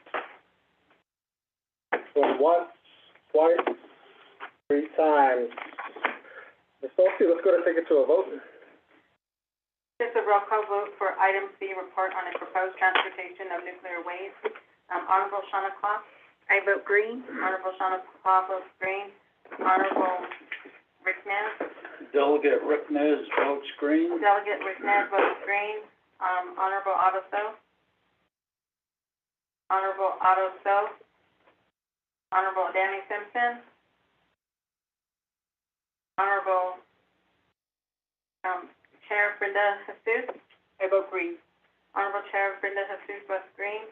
Going once, twice, 3 times. Ms. Sophie, let's go and take it to a vote. Just a roll call vote for item C, report on the proposed transportation of nuclear waste. Honorable Shawna Claw? I vote green. Honorable Shawna Claw votes green. Honorable Rick Nez? Delegate Rick Nez votes green. Delegate Rick Nez votes green. Honorable Otto So? Honorable Otto So? Honorable Danny Simpson? Honorable Chair Brenda Jesus? I vote green. Honorable Chair Brenda Jesus votes green.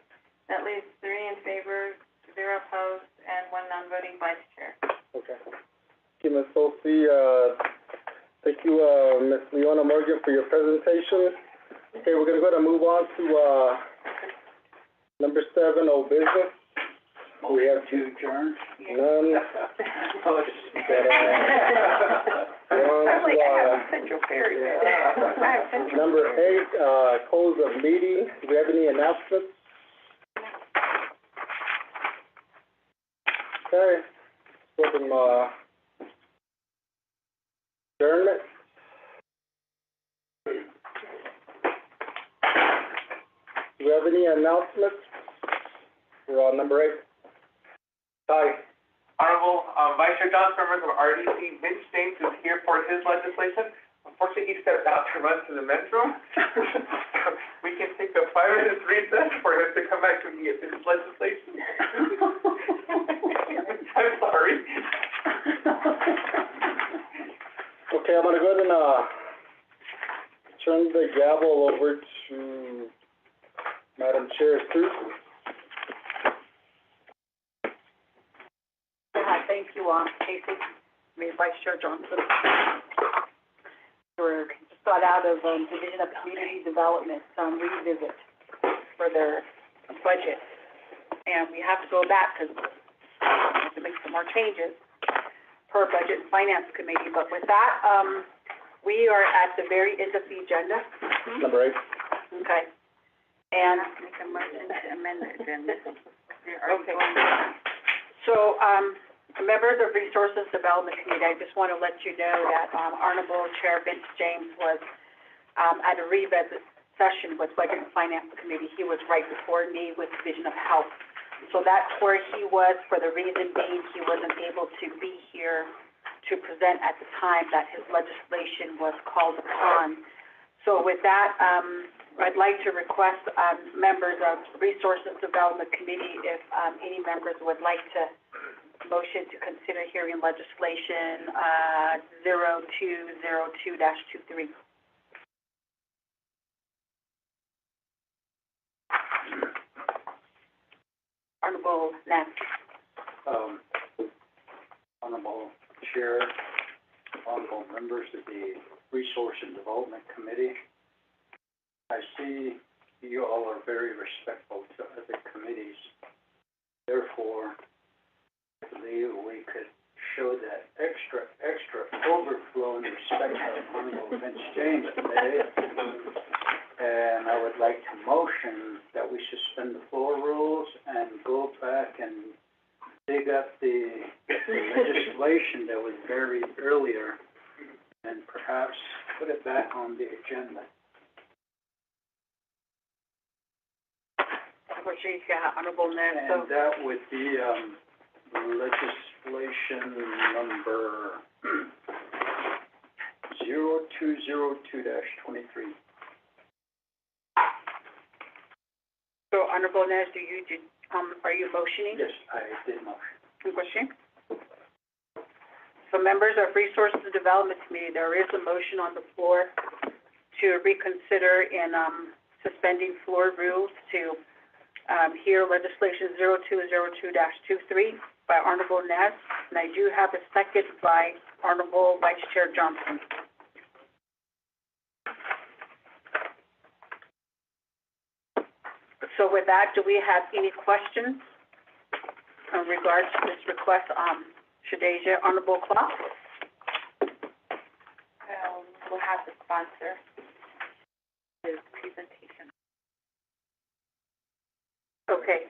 That leaves 3 in favor, 0 opposed, and 1 non-voting vice chair. Okay. Thank you, Ms. Sophie. Thank you, Ms. Leona Morgan, for your presentation. Okay, we're going to go ahead and move on to number 7, old business. We have to adjourn. None. Number 8, close of meeting. Do we have any announcements? Okay. Welcome, adjournment. Do we have any announcements? We're on number 8. Hi. Honorable Vice Chair Johnson, members of RDC, Vince James is here for his legislation. Unfortunately, he stepped out to run to the men's room. So we can take a 5-minute recess for him to come back so we can get this legislation. I'm sorry. Okay, I'm gonna go ahead and, turn the gavel over to Madam Chair Cruz. Thank you, Casey, Vice Chair Johnson. We're just got out of, Division of Community Development, revisit for their budget. And we have to go back because we have to make some more changes per Budget and Finance Committee. But with that, we are at the very end of the agenda. Number 8. Okay. And, Make a motion to amend the agenda. okay. So, members of Resources Development Committee, I just want to let you know that, Honorable Chair Vince James was, at a revisit session with Budget and Finance Committee. He was right before me with Division of Health. So that's where he was, for the reason being he wasn't able to be here to present at the time that his legislation was called upon. So with that, I'd like to request, members of Resources Development Committee, if, any members would like to motion to consider hearing legislation, 0202-23. Honorable Ness. Honorable Chair, honorable members of the Resource and Development Committee, I see you all are very respectful to other committees. Therefore, I believe we could show that extra overflow and respect to Honorable Vince James today. And I would like to motion that we suspend the floor rules and go back and dig up the legislation that was buried earlier and perhaps put it back on the agenda. Honorable Ness. And that would be, legislation number 0202-23. So, Honorable Ness, are you motioning? Yes, I did motion. Question? So, members of Resources Development Committee, there is a motion on the floor to reconsider in, suspending floor rules to, hear legislation 0202-23 by Honorable Ness, and I do have a second by Honorable Vice Chair Johnson. So with that, do we have any questions in regards to this request? Shadeja, Honorable Clark? We'll have the sponsor, his presentation. Okay.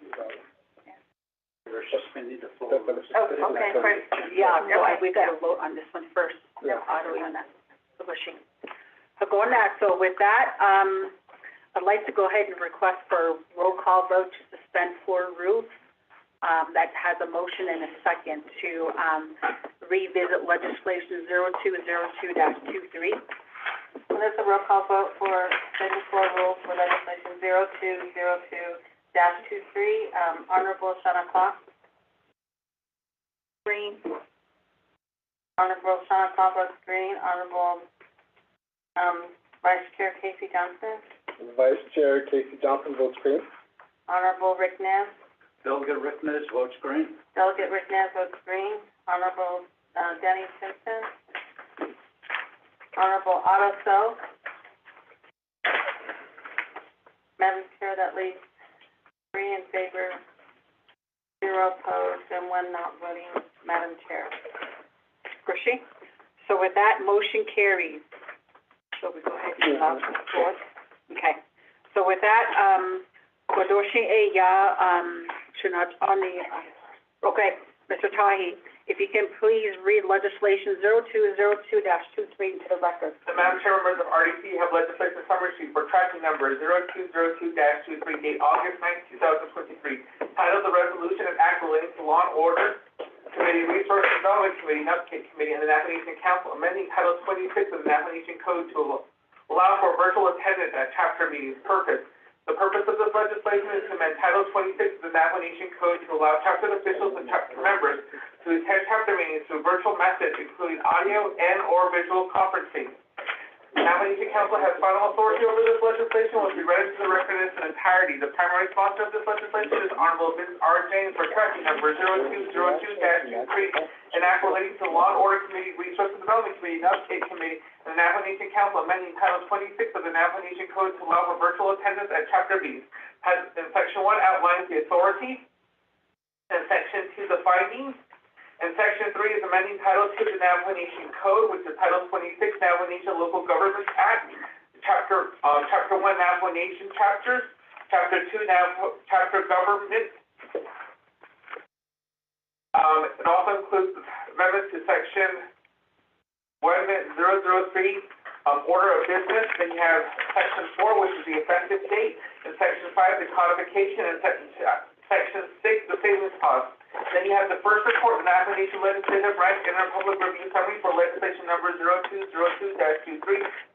We're suspending the floor. Okay, first, yeah, so we got to vote on this one first. Yeah. Auto on that, the machine. So going that, so with that, I'd like to go ahead and request for roll call vote to suspend floor rules. That has a motion and a second to, revisit legislation 0202-23. So there's a roll call vote for suspending floor rules for legislation 0202-23. Honorable Shana Clark. Green. Honorable Shana Clark votes green. Honorable, Vice Chair Casey Johnson. Vice Chair Casey Johnson votes green. Honorable Rick Ness. Delegate Rick Ness votes green. Delegate Rick Ness votes green. Honorable, Danny Simpson. Honorable Otto So. Madam Chair, that leaves 3 in favor, 0 opposed, and 1 not voting. Madam Chair. Rishi? So with that, motion carries. So we go ahead and stop the floor. Okay. So with that, Kwadoshi okay, Mr. Tahi, if you can please read legislation 0202-23 into the record. The Madam Chair, members of RDC have legislation summary sheet for tracking number 0202-23, date August 9, 2023, titled "The Resolution and Act Relating to Law and Order Committee, Resource Development Committee, and Update Committee, and the Navajo Nation Council, amending Title 26 of the Navajo Nation Code to allow for virtual attendance at chapter meetings. Purpose. The purpose of this legislation is to amend Title 26 of the Navajo Nation Code to allow chapter officials and chapter members to attend chapter meetings through virtual methods, including audio and/or visual conferencing. The Navajo Nation Council has final authority over this legislation, which we read into the record in its entirety. The primary sponsor of this legislation is Honorable Vince R. James for tracking number 0202-23, an act relating to the Law and Order Committee, Resource and Development Committee, and Update Committee, and the Navajo Nation Council amending Title 26 of the Navajo Nation Code to allow for virtual attendance at chapter meetings. In Section 1 outlines the authority, and Section 2 the findings, and Section 3 is amending Title 2 of the Navajo Nation Code, which is Title 26 Navajo Nation Local Government Act, Chapter 1 Navajo Nation chapters, Chapter 2 Navajo Chapter Government. It also includes amendments to Section 1003, Order of Business. Then you have Section 4, which is the effective date, and Section 5, the codification, and Section 6, the savings clause. Then you have the first report, the Navajo Nation Legislative Rights Inter-Public Review Summary for legislation number 0202-23,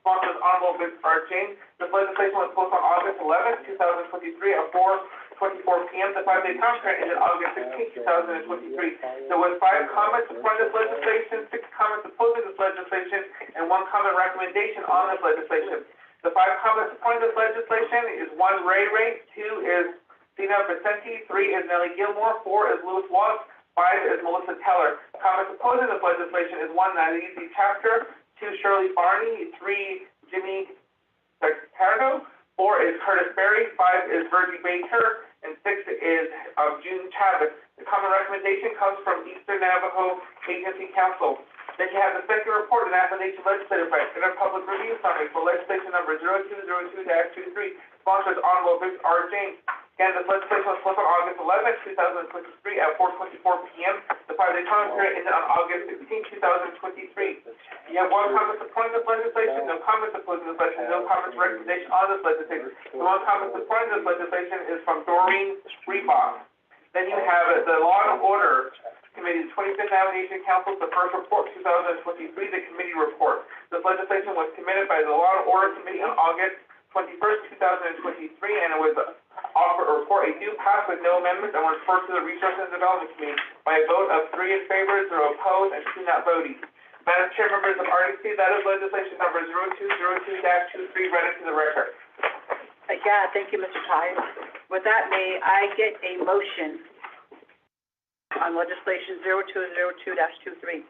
sponsors Honorable Vince R. James. This legislation was posted on August 11, 2023 at 4:24 p.m. The 5-day time period ended August 16, 2023. There was 5 comments supporting this legislation, 6 comments opposing this legislation, and 1 comment recommendation on this legislation. The 5 comments supporting this legislation is 1, Ray Ray, 2 is Sina Vicente, 3 is Nellie Gilmore, 4 is Louis Watts, 5 is Melissa Teller. Comments opposing this legislation is 1, Naizi Chapter, 2, Shirley Barney, 3, Jimmy Ricardo, 4 is Curtis Berry, 5 is Virgie Baker, and 6 is June Chavez. The comment recommendation comes from Eastern Navajo Agency Council. Then you have the second report, the Navajo Nation Legislative Rights Inter-Public Review Summary for legislation number 0202-23, sponsors Honorable Vince R. James. Again, this legislation was posted on August 11, 2023 at 4:24 p.m. The 5-day time period ended on August 16, 2023. You have 1 comment supporting this legislation, no comments opposing this legislation, no comments recommendation on this legislation. The 1 comment supporting this legislation is from Doreen Reebok. Then you have the Law and Order Committee, the 25th Navajo Nation Council, the first report, 2023, the committee report. This legislation was committed by the Law and Order Committee on August 21st, 2023, and it was offered a report, a due pass with no amendments, and was referred to the Resource and Development Committee by a vote of 3 in favor, 0 opposed, and 2 not voting. Madam Chair, members of RDC, that is legislation number 0202-23 read into the record. Yeah, thank you, Mr. Ty. With that, may I get a motion on legislation 0202-23?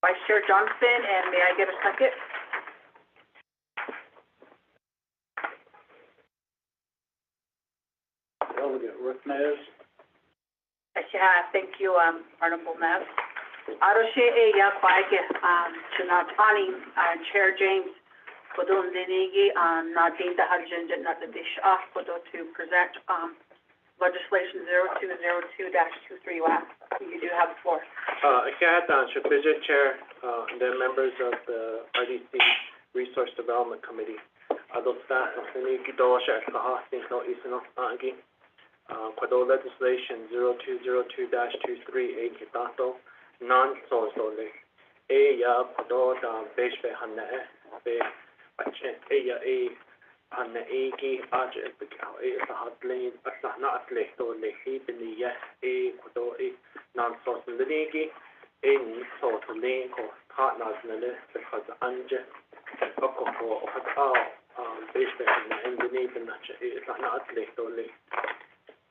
Vice Chair Johnson, and may I get a second? Delegate Rick Nez. Yeah, thank you, Honorable Nez. Aroshe ya kwaike Chinatani Chair James Kodon Dinigi Nadine Dahajanjan Natadish Kodo to present legislation 0202-23. You do have the floor. Vice Chair, and then members of the RDC Resource Development Committee. Quado legislation 0202-23 Kitato non-socially. Ya Quado Beshbe Hana Be Ya Hana Eki Aja Bikau Sahatlin Asana Atleto Lehi Benia Quado non-socially. Socially ko partners nele because anje okoko okao Beshbe Hana Endini Benacha Asana Atleto Lehi.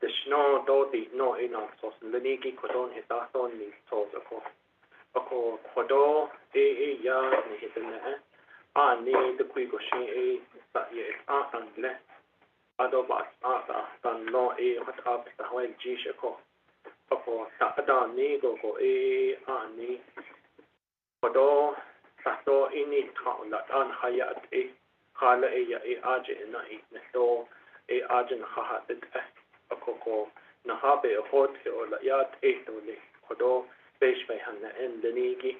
The snow doti no enough sauce leniki kodon hitaton ni sauce ako kodo ya ni hitene ni the quigo shin sa ye angle adoba tan no hot up the when jishako ako ta ni go ni kodo sato ini ka la an hayat khala ya aje na to aje na ha Akoko Nahabe Hote or Layat Etoli, Kodo, Beshbe Hana and Denigi,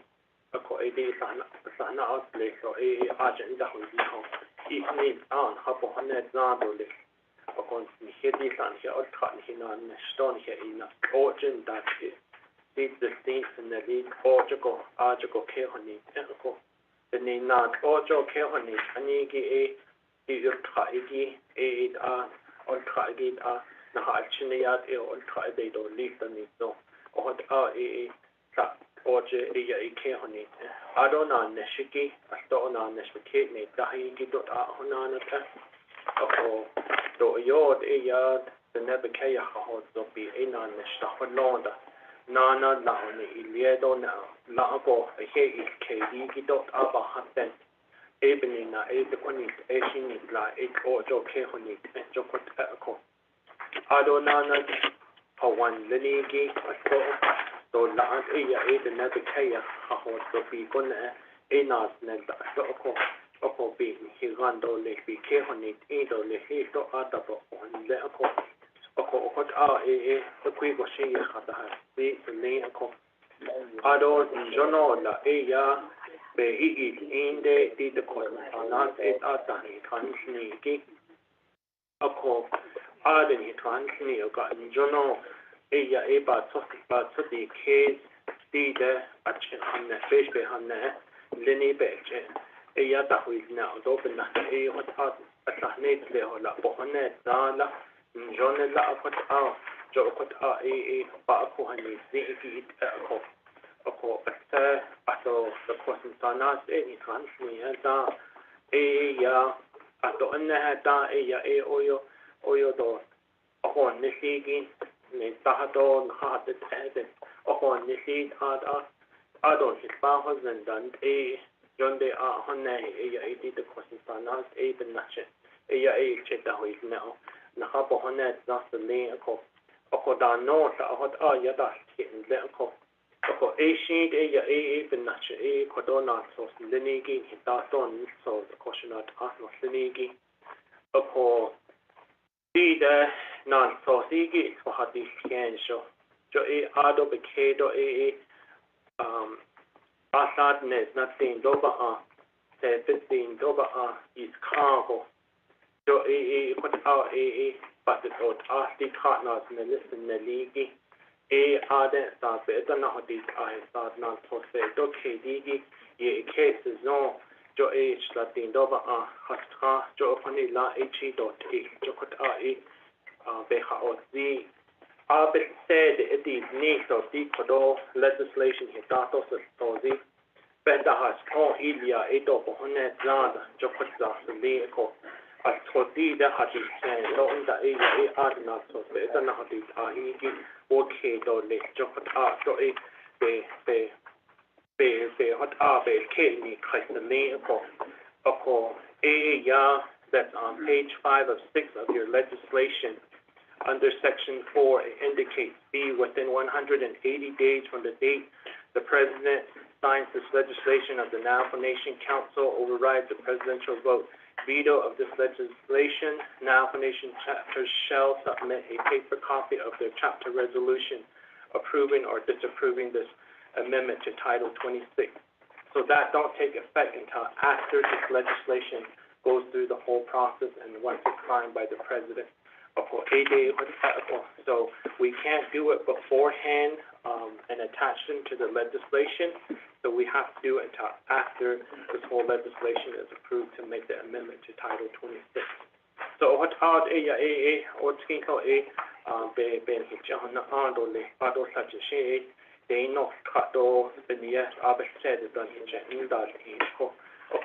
Ako Edi Sana Outlay or A Agent Dahu, it needs on Hapo Hanet Nadoli, bakon ni hedi san he otkat ni na stone he ina origin that is the things in the lead Portugal ke honi ko the ni na Portugal ke honi ani ki e ultra e ultra na ha chiniat e ultra de do lead the ni so o sa oje ya ke honi adona neshiki astona neshiki ne dahi ki dot hona na ta o do yod the nebekaya ho do bi ina neshta holonda nana na ni iliedo na la ko he ke ki dot aba hatten ebeni na de koni shini la ojo ke honi jo ko ko adona na pawan lenigi asto so la the nebekaya ho do bi kon ina na da ko bi higando le bi ke honi do le he to ata po on le ko hot the qui go shi khata ha bi le ko ado jono la be inde the ko na ata ni transni ki ako aden ni transni ga jono ba so the case de achen hanne fish be hanne lini be ta hui na do na hot atahne le hola po hanne la John la akot jo akot ba ko hani ki ako ato the person sanas ni trans ni da ya ato anna da ya oyo do ako nisigi ne tahato ha de ako nisi adon his ba husband and John de hanne ya the person sanas ben nache ya cheta hui now na ha po hone das le ko da no ta hot ya da tin le ko shi de ben na che ko do na so le ni gi ta ton so ko shina ta no le ni gi ko di de na so si gi ko ha di ken sho jo ado be ke do asad ne na tin do ba se tin do ba is cargo jo ko but the asti partners in the list in the league ade sa be na hodi sa na to se do ke digi ye cases no jo slatin do ba hastra jo pani la jo ko be ha o the be said it is need of the kodo legislation he dato so the benda has ko ilia do hone zada jo ko za le ko Ascolti da hati lo da adna so be da na hati higi okay do le jokata do be hot be ke ni khasna me ko ya that's on page 5 of 6 of your legislation under section 4 it indicates be within 180 days from the date the president signs this legislation of the Navajo Nation Council overrides the presidential vote. Veto of this legislation, Navajo Nation chapters shall submit a paper copy of their chapter resolution approving or disapproving this amendment to Title 26. So that don't take effect until after this legislation goes through the whole process and once it's signed by the president. So we can't do it beforehand and attach them to the legislation. So we have to do it until after this whole legislation is approved to make the amendment to Title 26. So what out or tinko ben hitchon ando le ado such a shade they no kato the yes said done in that ko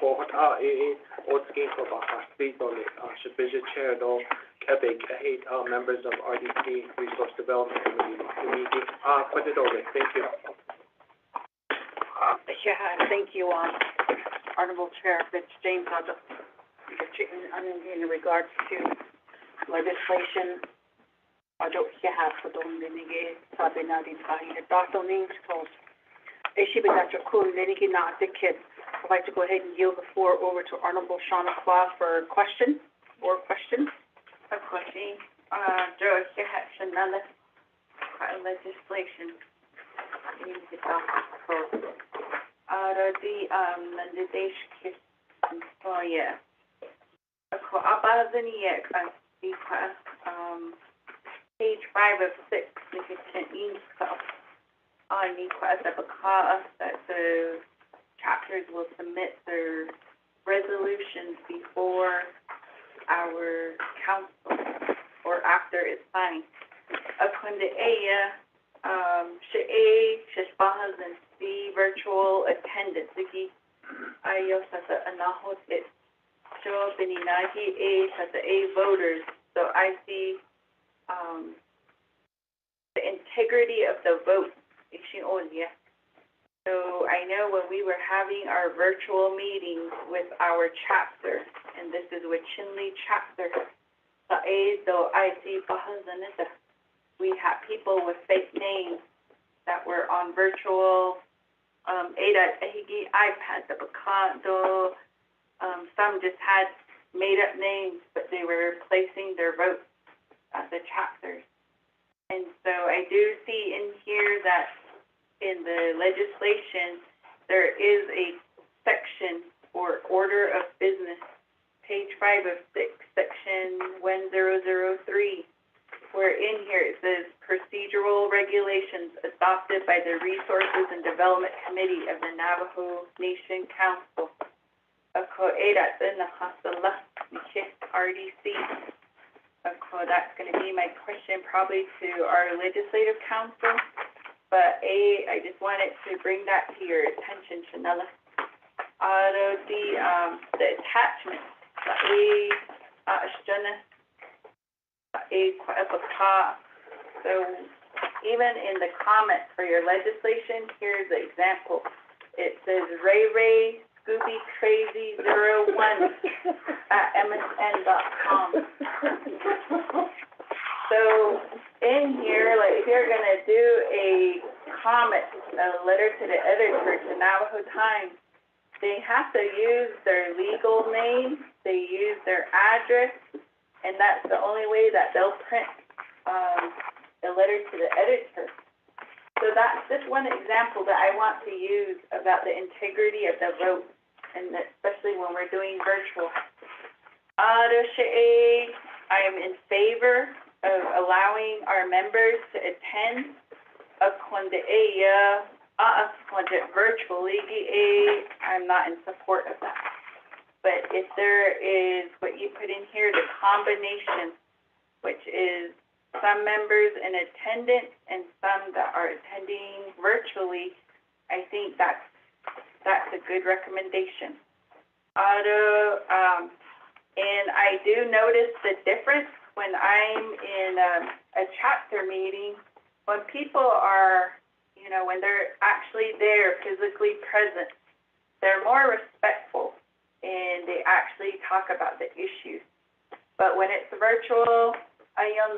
what out or tinko ba hospital le chair do Quebec members of RDC Resource Development Committee put it over. Thank you. Thank you, Honorable Chair Fitz James, in regards to legislation. I don't have for the Linigi, Sabinadi, the Dr. Nings told. She began to cool Linigi, not the kid. I'd like to go ahead and yield the floor over to Honorable Shauna Claus for a question or questions. A question. There is another legislation in the docket. The Danish employer. Abazaniek Nikwa, page 5 of 6, Nikitin Inko, Nikwa Sabaka, that the chapters will submit their resolutions before our council or after it's signed. Akunde Aya, She'e, Sheshbahas, and C virtual attendance. Ziki, Ayos as a Anahot, it show Beninahi A as A voters. So I see the integrity of the vote. So I know when we were having our virtual meetings with our chapter, and this is with Chinle chapter, we had people with fake names that were on virtual iPad, some just had made up names, but they were placing their votes at the chapters. And so I do see in here that in the legislation, there is a section for order of business, page 5 of 6, section 1003, where in here it says procedural regulations adopted by the Resources and Development Committee of the Navajo Nation Council. RDC. That's going to be my question probably to our legislative council. But I just wanted to bring that to your attention, Shanella. The attachment, so even in the comments for your legislation, here's the example. It says Ray Scooby Crazy 01 at msn.com. So in here, like if you're gonna do a comment, a letter to the editor to Navajo Times, they have to use their legal name, they use their address, and that's the only way that they'll print a letter to the editor. So that's just one example that I want to use about the integrity of the vote, and especially when we're doing virtual. I am in favor of allowing our members to attend virtually. I'm not in support of that. But if there is what you put in here, the combination, which is some members in attendance and some that are attending virtually, I think that's a good recommendation. And I do notice the difference when I'm in a chapter meeting, when people are, when they're actually there, physically present, they're more respectful and they actually talk about the issues. But when it's virtual, they don't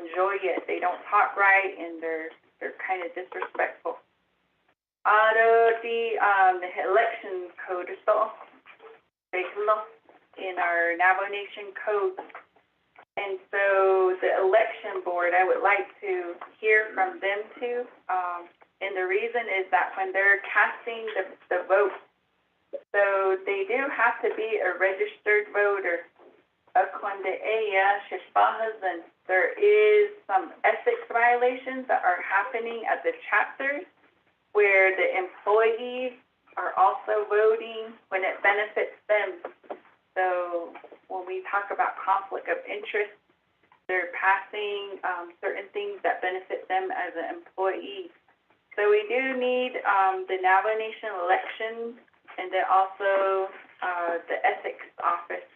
enjoy it. They don't talk right, and they're kind of disrespectful. The election code is so in our Navajo Nation code. And so the election board, I would like to hear from them too. And the reason is that when they're casting the vote, so they do have to be a registered voter. And there is some ethics violations that are happening at the chapters where the employees are also voting when it benefits them. So when we talk about conflict of interest, they're passing certain things that benefit them as an employee. So we do need the Navajo Nation elections and then also the ethics office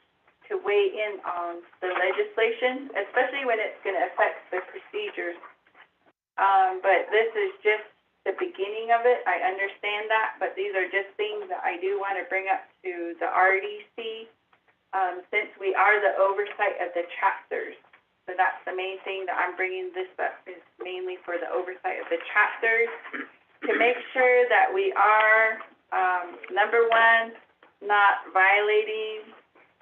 to weigh in on the legislation, especially when it's going to affect the procedures. But this is just the beginning of it. I understand that, but these are just things that I do want to bring up to the RDC, since we are the oversight of the chapters. So that's the main thing that I'm bringing this up, is mainly for the oversight of the chapters, to make sure that we are, number one, not violating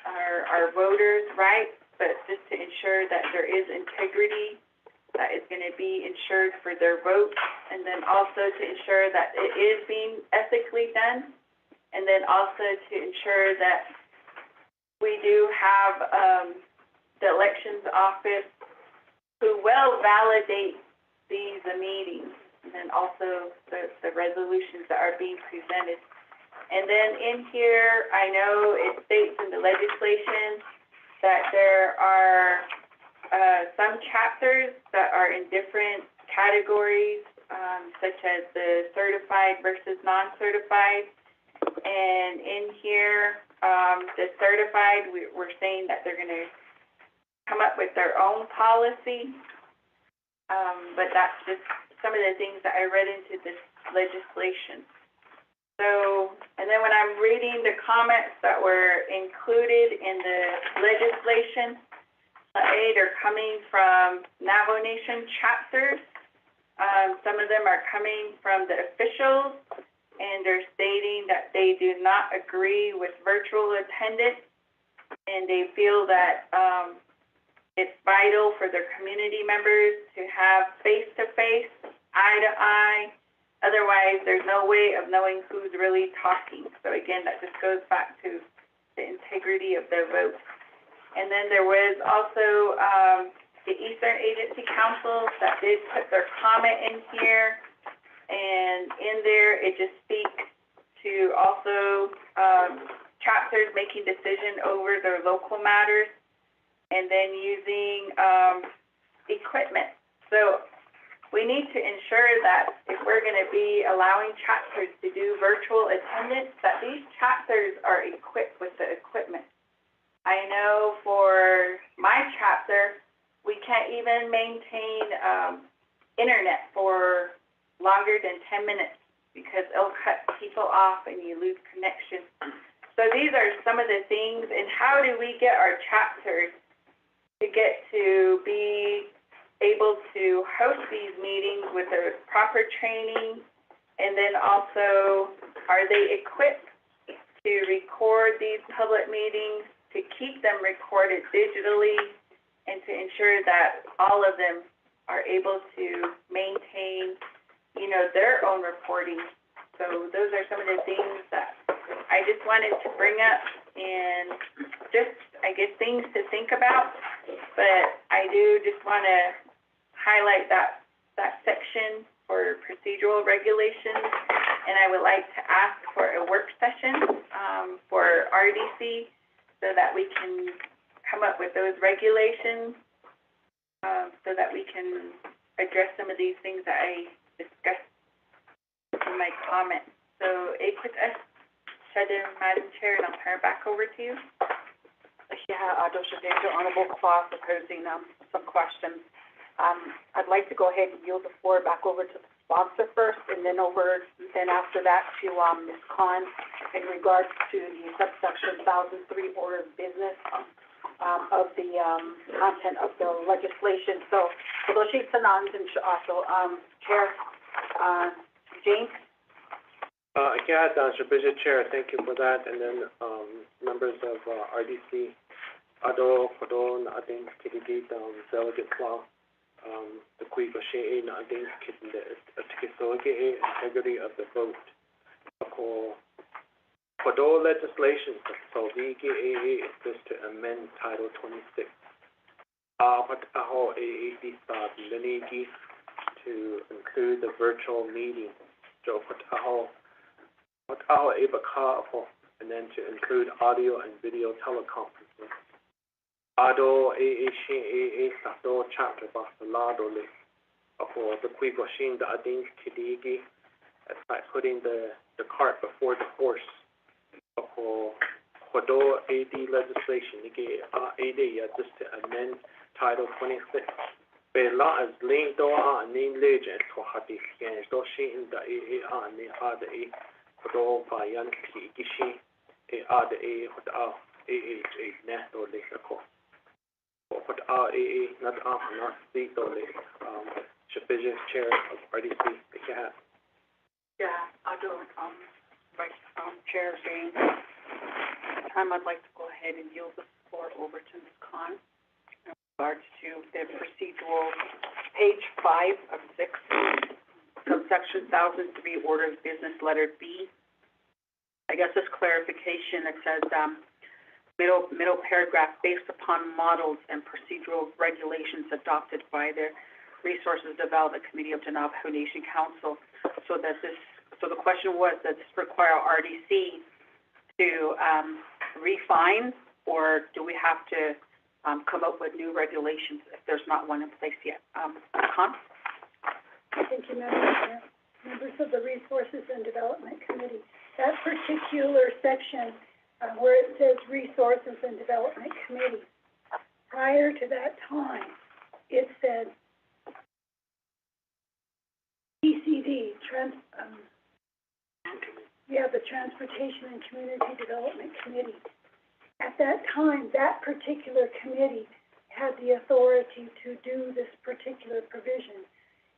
our voters' rights, but just to ensure that there is integrity that is going to be ensured for their vote, and then also to ensure that it is being ethically done, and then also to ensure that we do have, the elections office who will validate these meetings, and then also the resolutions that are being presented. And then in here, I know it states in the legislation that there are, some chapters that are in different categories, such as the certified versus non-certified. And in here, the certified, we're saying that they're gonna come up with their own policy. But that's just some of the things that I read into this legislation. So, and then when I'm reading the comments that were included in the legislation, they're coming from Navajo Nation chapters. Some of them are coming from the officials, and they're stating that they do not agree with virtual attendance, and they feel that, it's vital for their community members to have face-to-face, eye-to-eye. Otherwise, there's no way of knowing who's really talking. So again, that just goes back to the integrity of their vote. And then there was also, the Eastern Agency Council that did put their comment in here. And in there, it just speaks to also, chapters making decision over their local matters, and then using, equipment. So we need to ensure that if we're gonna be allowing chapters to do virtual attendance, that these chapters are equipped with the equipment. I know for my chapter, we can't even maintain, internet for longer than 10 minutes because it'll cut people off and you lose connection. So these are some of the things, and how do we get our chapters to get to be able to host these meetings with the proper training, and then also, are they equipped to record these public meetings, to keep them recorded digitally, and to ensure that all of them are able to maintain, you know, their own reporting. So those are some of the things that I just wanted to bring up, and just, I guess, things to think about. But I do just want to highlight that section for procedural regulations, and I would like to ask for a work session, for RDC, so that we can come up with those regulations, so that we can address some of these things that I discussed in my comments. So, Madam Chair, and I'll turn it back over to you. Yeah, Dr. Danger, Honorable Claw, proposing, some questions. I'd like to go ahead and yield the floor back over to the sponsor first, and then after that to, Ms. Khan, in regards to the subsection 1003 order of business, of the, content of the legislation. So, Roshit Sanand, and also, Chair, James? Yeah, Mr. Chair, thank you for that, and then, members of, RDC, Ado, Kodo, Nadin, Kitty, Delegate Claw, the Queen of Shea, Nadin, Kitty, the integrity of the vote. Kodo legislation, so VGAA is just to amend Title 26. To include the virtual meeting. So and then to include audio and video teleconferencing. Ado AA Sato chapter Basalado list. For the Quigoshin, the Adin Kidigi, it's like putting the cart before the horse. For Kodo AD legislation, just to amend Title 26. Bela as link do name legend to hati scan do shin the a ne ad a do bayan ki gishi ad a hot a ne do le ko hot a not the do le Shabish Chair of RDC yeah I do Vice Chair James. I'd like to go ahead and yield the floor over to Ms. Khan. In regards to the procedural, page 5 of 6, subsection 1003, order of business, letter B. I guess this clarification, it says, middle paragraph, based upon models and procedural regulations adopted by the Resources Development Committee of the Navajo Nation Council. So the question was, does this require RDC to refine, or do we have to come up with new regulations if there's not one in place yet? Con? Thank you, members of the Resources and Development Committee. That particular section where it says Resources and Development Committee, prior to that time, it said TCD, the Transportation and Community Development Committee. At that time, that particular committee had the authority to do this particular provision.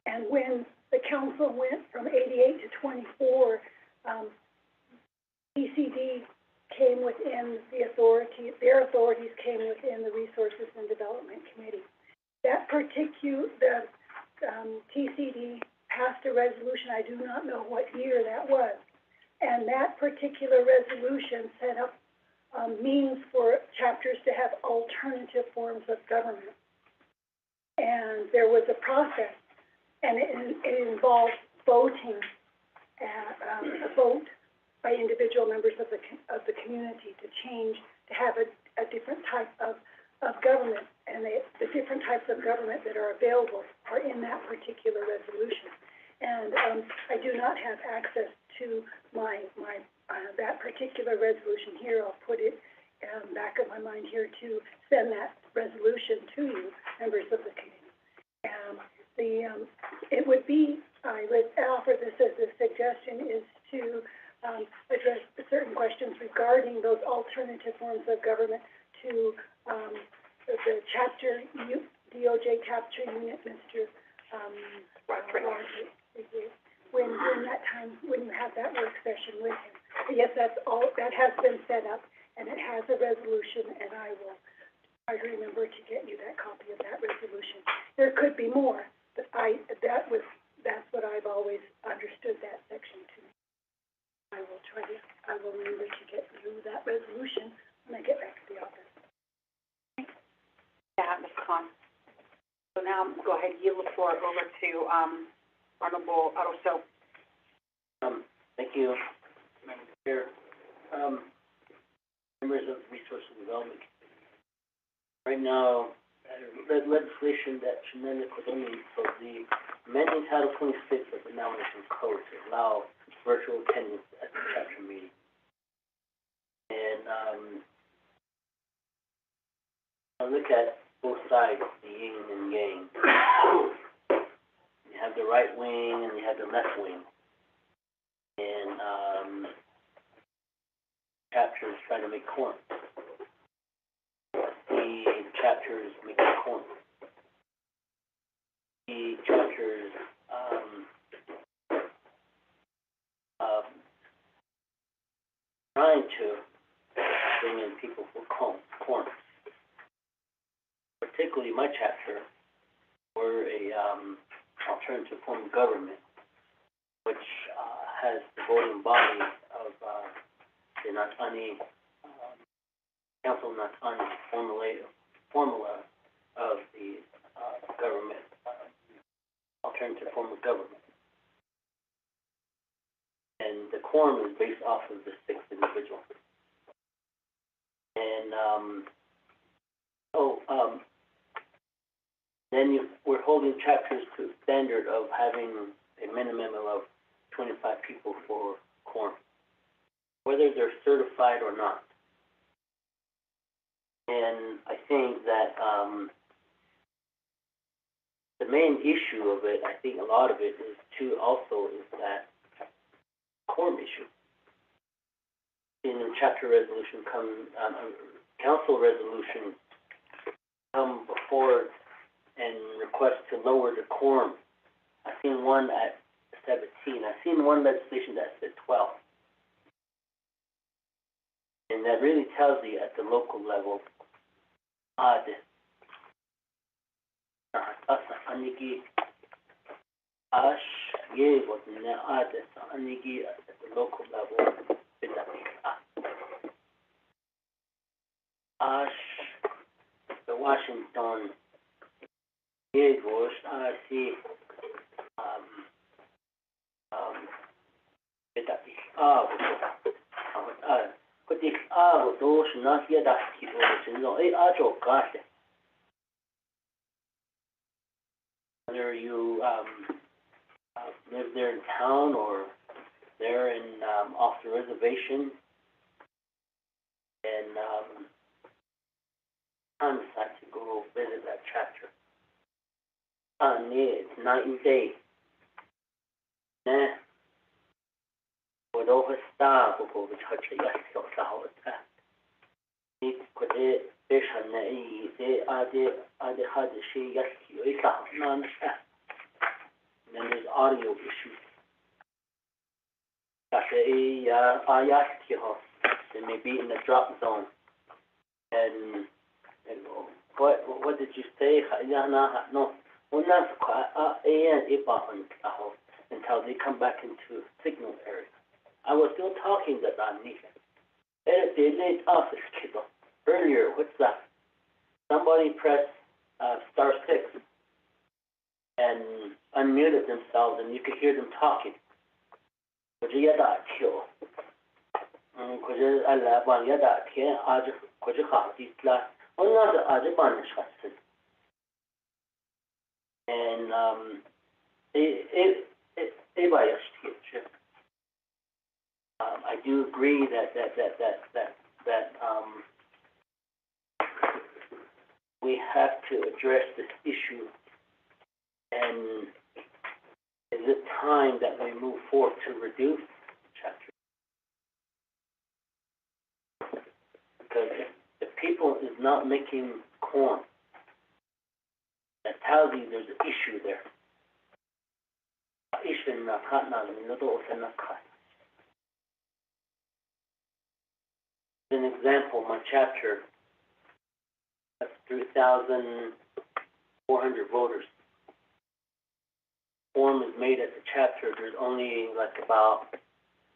And when the council went from 88 to 24, TCD came within the authority, their authorities came within the Resources and Development Committee. That particular, TCD passed a resolution, I do not know what year that was, and that particular resolution set up means for chapters to have alternative forms of government. And there was a process, and it involved voting, a vote by individual members of the community to change, to have a different type of government, and the different types of government that are available are in that particular resolution. And I do not have access to my that particular resolution here. I'll put it back of my mind here to send that resolution to you, members of the committee. It would be, I would offer this as a suggestion, is to address certain questions regarding those alternative forms of government to the chapter, DOJ chapter unit, Mr. When that time, when you have that work session with him. Yes, that's all, that has been set up, and it has a resolution, and I will try to remember to get you that copy of that resolution. There could be more, but that's what I've always understood that section to be. I will remember to get you that resolution when I get back to the office. Yeah, Ms. Khan. So now, go ahead, yield the floor over to, Honorable Aroso. Thank you, Madam Chair. Members of the Resources Development Committee. Right now, legislation that Shananda Kodoni, so the amending Title 26 of the Nomination Code to allow virtual attendance at the chapter meeting. And I look at both sides, the yin and yang. You have the right wing and you have the left wing. And chapters try to make corn. The chapters make corn. The chapters trying to bring in people for corn. Particularly my chapter, we're a alternative form of government, which has the voting body of the Natani Council Natani formula of the government, alternative form of government. And the quorum is based off of the 6th individual. And then we're holding chapters to a standard of having a minimum of 25 people for quorum, whether they're certified or not. And I think that the main issue of it, I think a lot of it is that quorum issue. In the chapter resolution council resolution come before and request to lower the quorum. I've seen one at 17. I've seen one legislation that said 12. And that really tells you at the local level, at the local level, the Washington Eagles, see, whether you live there in town or there in off the reservation, and I decided to go visit that chapter. It's night and day. ودوه الساعة وقوة حتى يحصل ساعتها. كده بيش هنائي ده هذا الشيء يحكي يصح نانسه. Then there's audio issues. They may be in the drop zone. And what did you say? No. Until they come back into signal area. I was still talking to Danica. They laid off this kid earlier. What's that? Somebody pressed star 6 and unmuted themselves, and you could hear them talking. Could you get that kill? Could you allow one get that kill? Could you have these last? Another other bunch of and I do agree that we have to address this issue, and is it time that we move forward to reduce chapter? Because if people is not making corn, that tells you there's an issue there. An example, my chapter, that's 3,400 voters. Form is made at the chapter. There's only like about,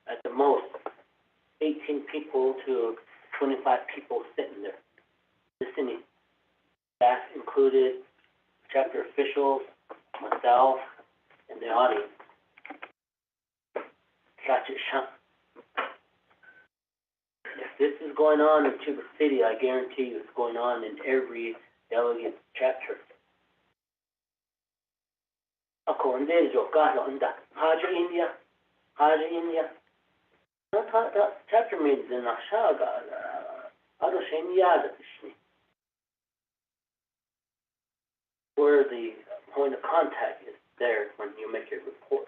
at the most, 18 people to 25 people sitting there, listening. Staff included, chapter officials, myself, and the audience. If this is going on in Tuba City, I guarantee you it's going on in every delegate chapter. Chapter meetings in Ashaga, where the point of contact is there when you make your report.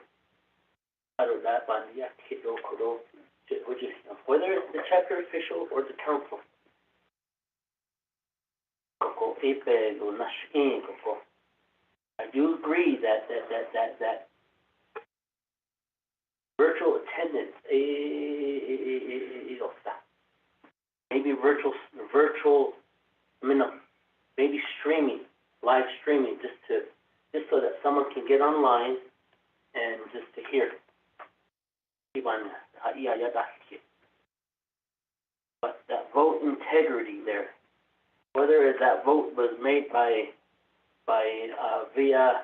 Whether it's the chapter official or the council. I do agree that virtual attendance, maybe maybe streaming, live streaming, just so that someone can get online and just to hear. But that vote integrity there, whether that vote was made by via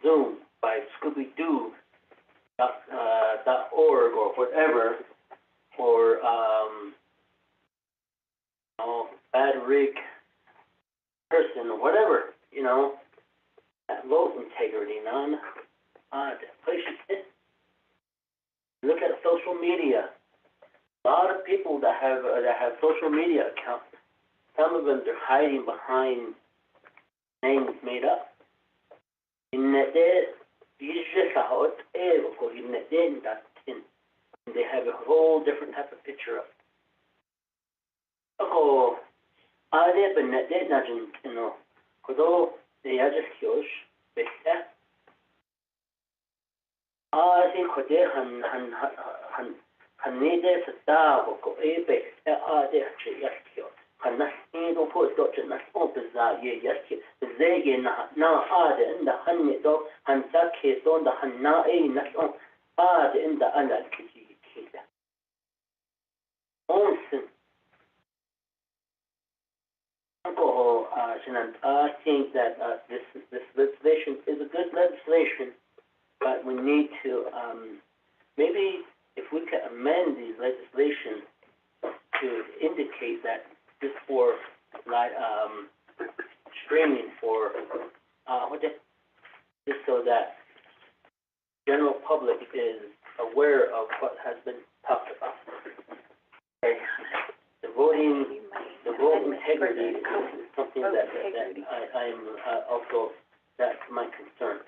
Zoom, by ScoobyDoo.org or whatever, or bad rig person or whatever, that vote integrity, look at social media. A lot of people that have social media accounts, some of them they're hiding behind names made up. And they have a whole different type of picture up. onsen. I think that this legislation is a good legislation, but we need to maybe if we could amend these legislation to indicate that this for like streaming for just so that general public is aware of what has been talked about. Okay. The vote integrity is something that I'm also, that's my concern.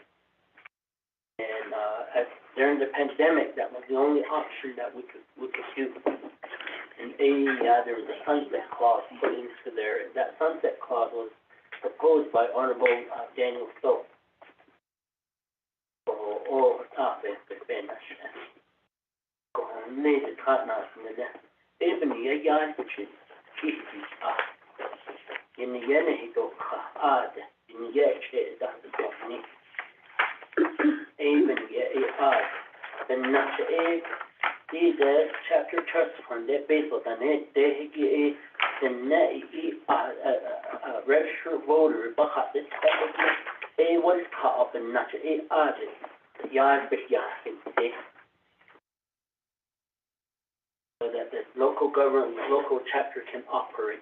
And during the pandemic, that was the only option that we could do. And there was a sunset clause put into there, and that sunset clause was proposed by Honorable Daniel Stowe. Chapter trust fund that based on it, they get the net registered voter, but this what's caught up in not a yard, but so that the local government, local chapter can operate.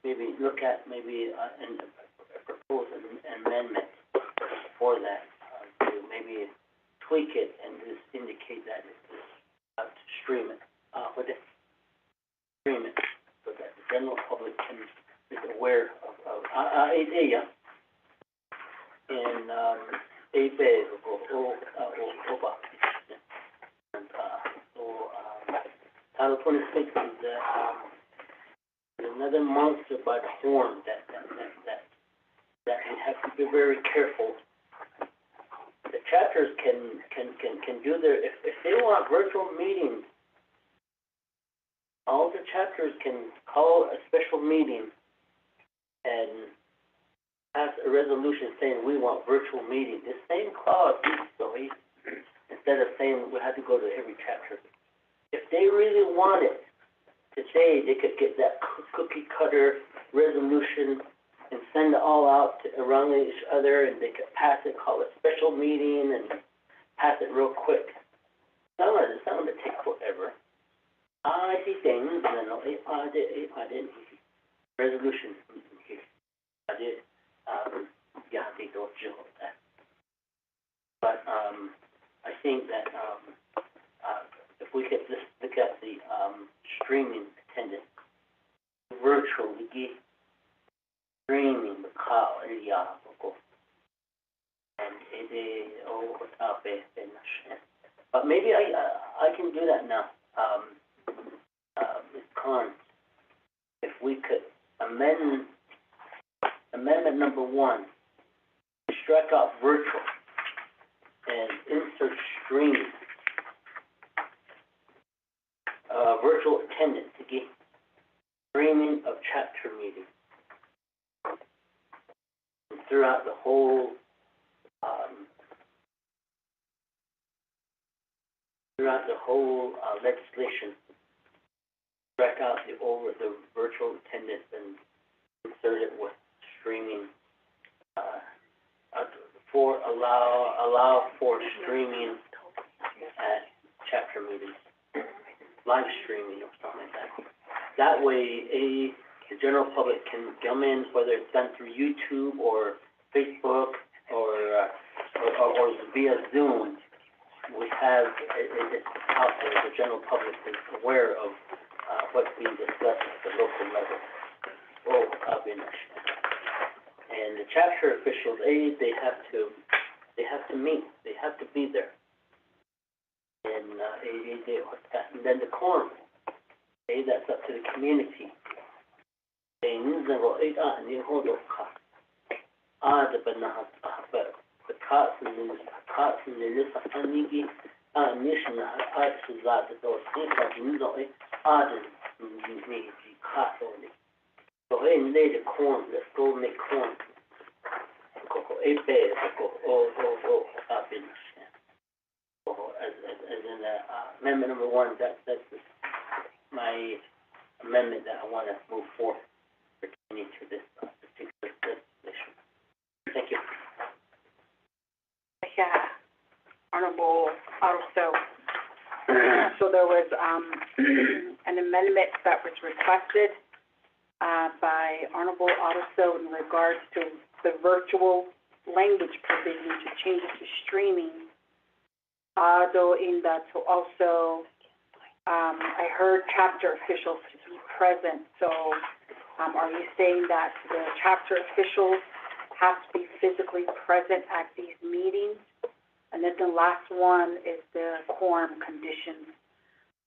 Maybe look at and propose an amendment for that to maybe tweak it and just indicate that it's stream it so that the general public is aware of and Title 26 is another monster by the horn that we have to be very careful. The chapters can do their, if they want virtual meetings, all the chapters can call a special meeting and pass a resolution saying we want virtual meeting. The same clause, so instead of saying we have to go to every chapter. If they really wanted today, they could get that cookie cutter resolution and send it all out around each other, and they could pass it, call it special meeting, and pass it real quick. It's not going to take forever. I see things, and I did resolution. I did, they don't do that. But I think that if we could just look at the streaming attendance, virtually streaming the call area, and but maybe I can do that now. Ms. Khan, if we could amendment number 1, strike out virtual and insert streaming. Virtual attendance, again, streaming of chapter meetings throughout the whole legislation. Strike out the virtual attendance and insert it with streaming. For allow for streaming at chapter meetings. Live streaming or something like that. That way, the general public can come in, whether it's done through YouTube or Facebook or via Zoom. We have it out there. The general public is aware of what's being discussed at the local level. And the chapter officials, they have to meet. They have to be there. And then the quorum, that's up to the community. 你卡到的，所以你的空的都没空，个一百个哦啊变成，as in amendment number one, that's my amendment that I want to move forward pertaining to this particular legislation. Thank you. Yeah, Honorable Otto. So there was, an amendment that was requested, by Honorable Otto in regards to the virtual language provision to change it to streaming. Though in that, so also, I heard chapter officials to be present, so, are you saying that the chapter officials have to be physically present at these meetings? And then the last one is the quorum conditions.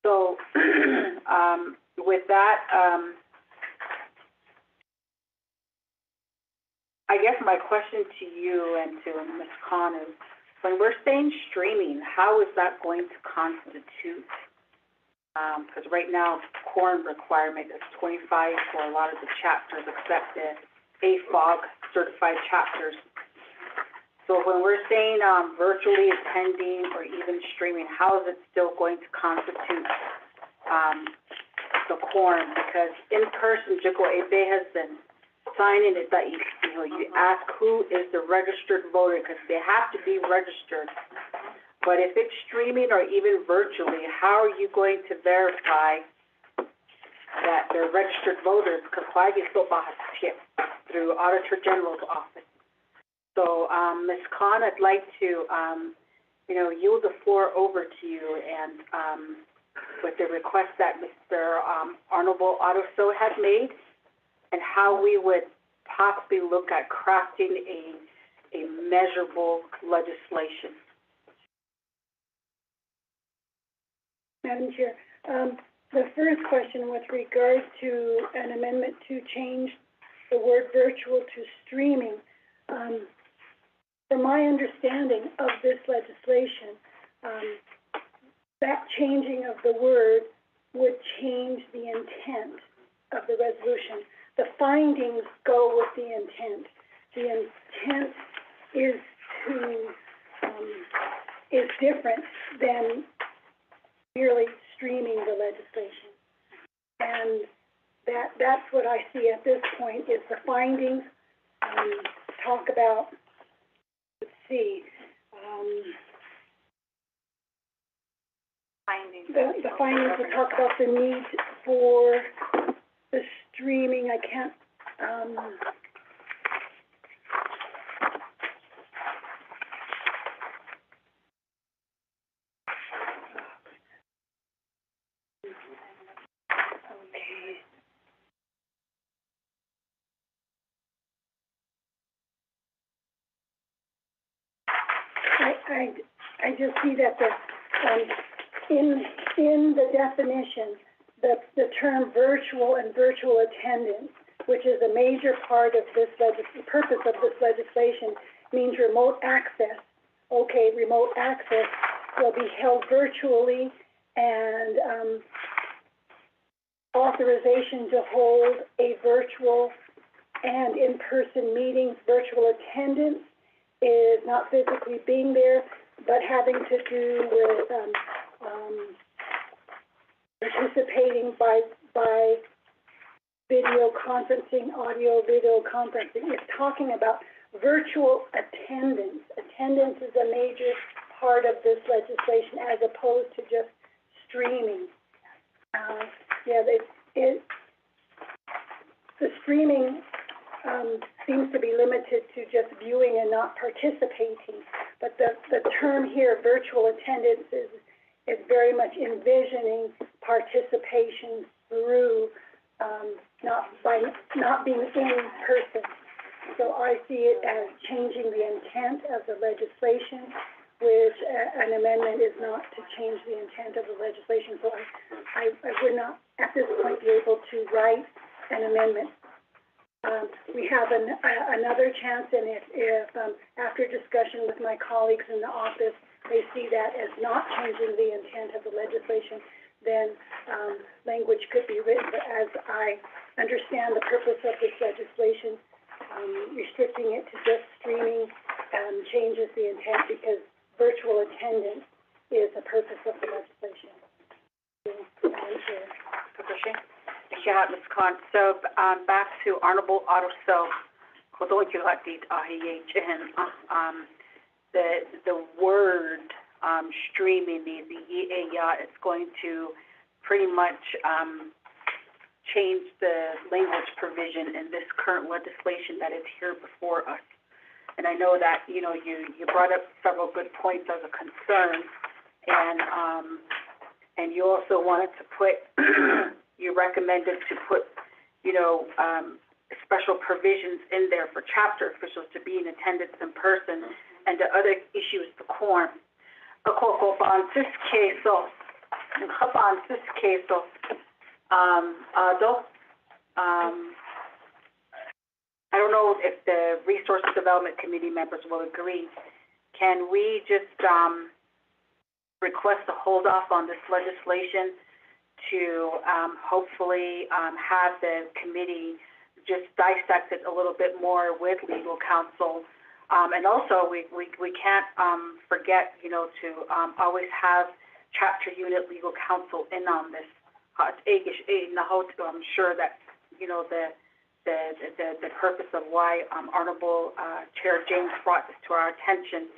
So, with that, I guess my question to you and to Ms. Khan is, when we're saying streaming, how is that going to constitute? Because right now, quorum requirement is 25 for a lot of the chapters, except the AFOG certified chapters. So when we're saying virtually attending or even streaming, how is it still going to constitute the quorum? Because in person, Jiko Ebe has been signing it that you ask who is the registered voter, because they have to be registered. But if it's streaming or even virtually, how are you going to verify that they're registered voters? Because through Auditor General's office. So, Ms. Khan, I'd like to, yield the floor over to you, and with the request that Mr. Honorable Otto had made, and how we would possibly look at crafting a measurable legislation. Madam Chair, the first question with regard to an amendment to change the word virtual to streaming, from my understanding of this legislation, that changing of the word would change the intent of the resolution. The findings go with the intent. The intent is different than merely streaming the legislation. And that's what I see at this point, is the findings, talk about, let's see, the findings will talk about the need for the streaming. I can't, I just see that in the definition, the term virtual and virtual attendance, which is a major part of this the purpose of this legislation, means remote access. Okay, remote access will be held virtually, and authorization to hold a virtual and in-person meetings. Virtual attendance is not physically being there, but having to do with participating by video conferencing, audio video conferencing. It's talking about virtual attendance. Attendance is a major part of this legislation as opposed to just streaming. The streaming seems to be limited to just viewing and not participating. But the term here, virtual attendance, is very much envisioning participation through not being in person. So I see it as changing the intent of the legislation, which an amendment is not to change the intent of the legislation. So I would not, at this point, be able to write an amendment. We have another chance, and if after discussion with my colleagues in the office, they see that as not changing the intent of the legislation, then, language could be written, but as I understand the purpose of this legislation, restricting it to just streaming, changes the intent because virtual attendance is the purpose of the legislation. Madam Chair. Ms. Khan, so, back to Honorable Otto So. The word, streaming, the EAYA is going to pretty much, change the language provision in this current legislation that is here before us. And I know that, you brought up several good points as a concern, and you also wanted to put, you recommended to put, special provisions in there for chapter officials to be in attendance in person, and the other issue is the quorum. I don't know if the Resources Development Committee members will agree. Can we just, request a hold off on this legislation to, hopefully, have the committee just dissect it a little bit more with legal counsel? And also, we can't, forget, to, always have chapter unit legal counsel in on this. I'm sure that, the purpose of why, Honorable, Chair James brought this to our attention,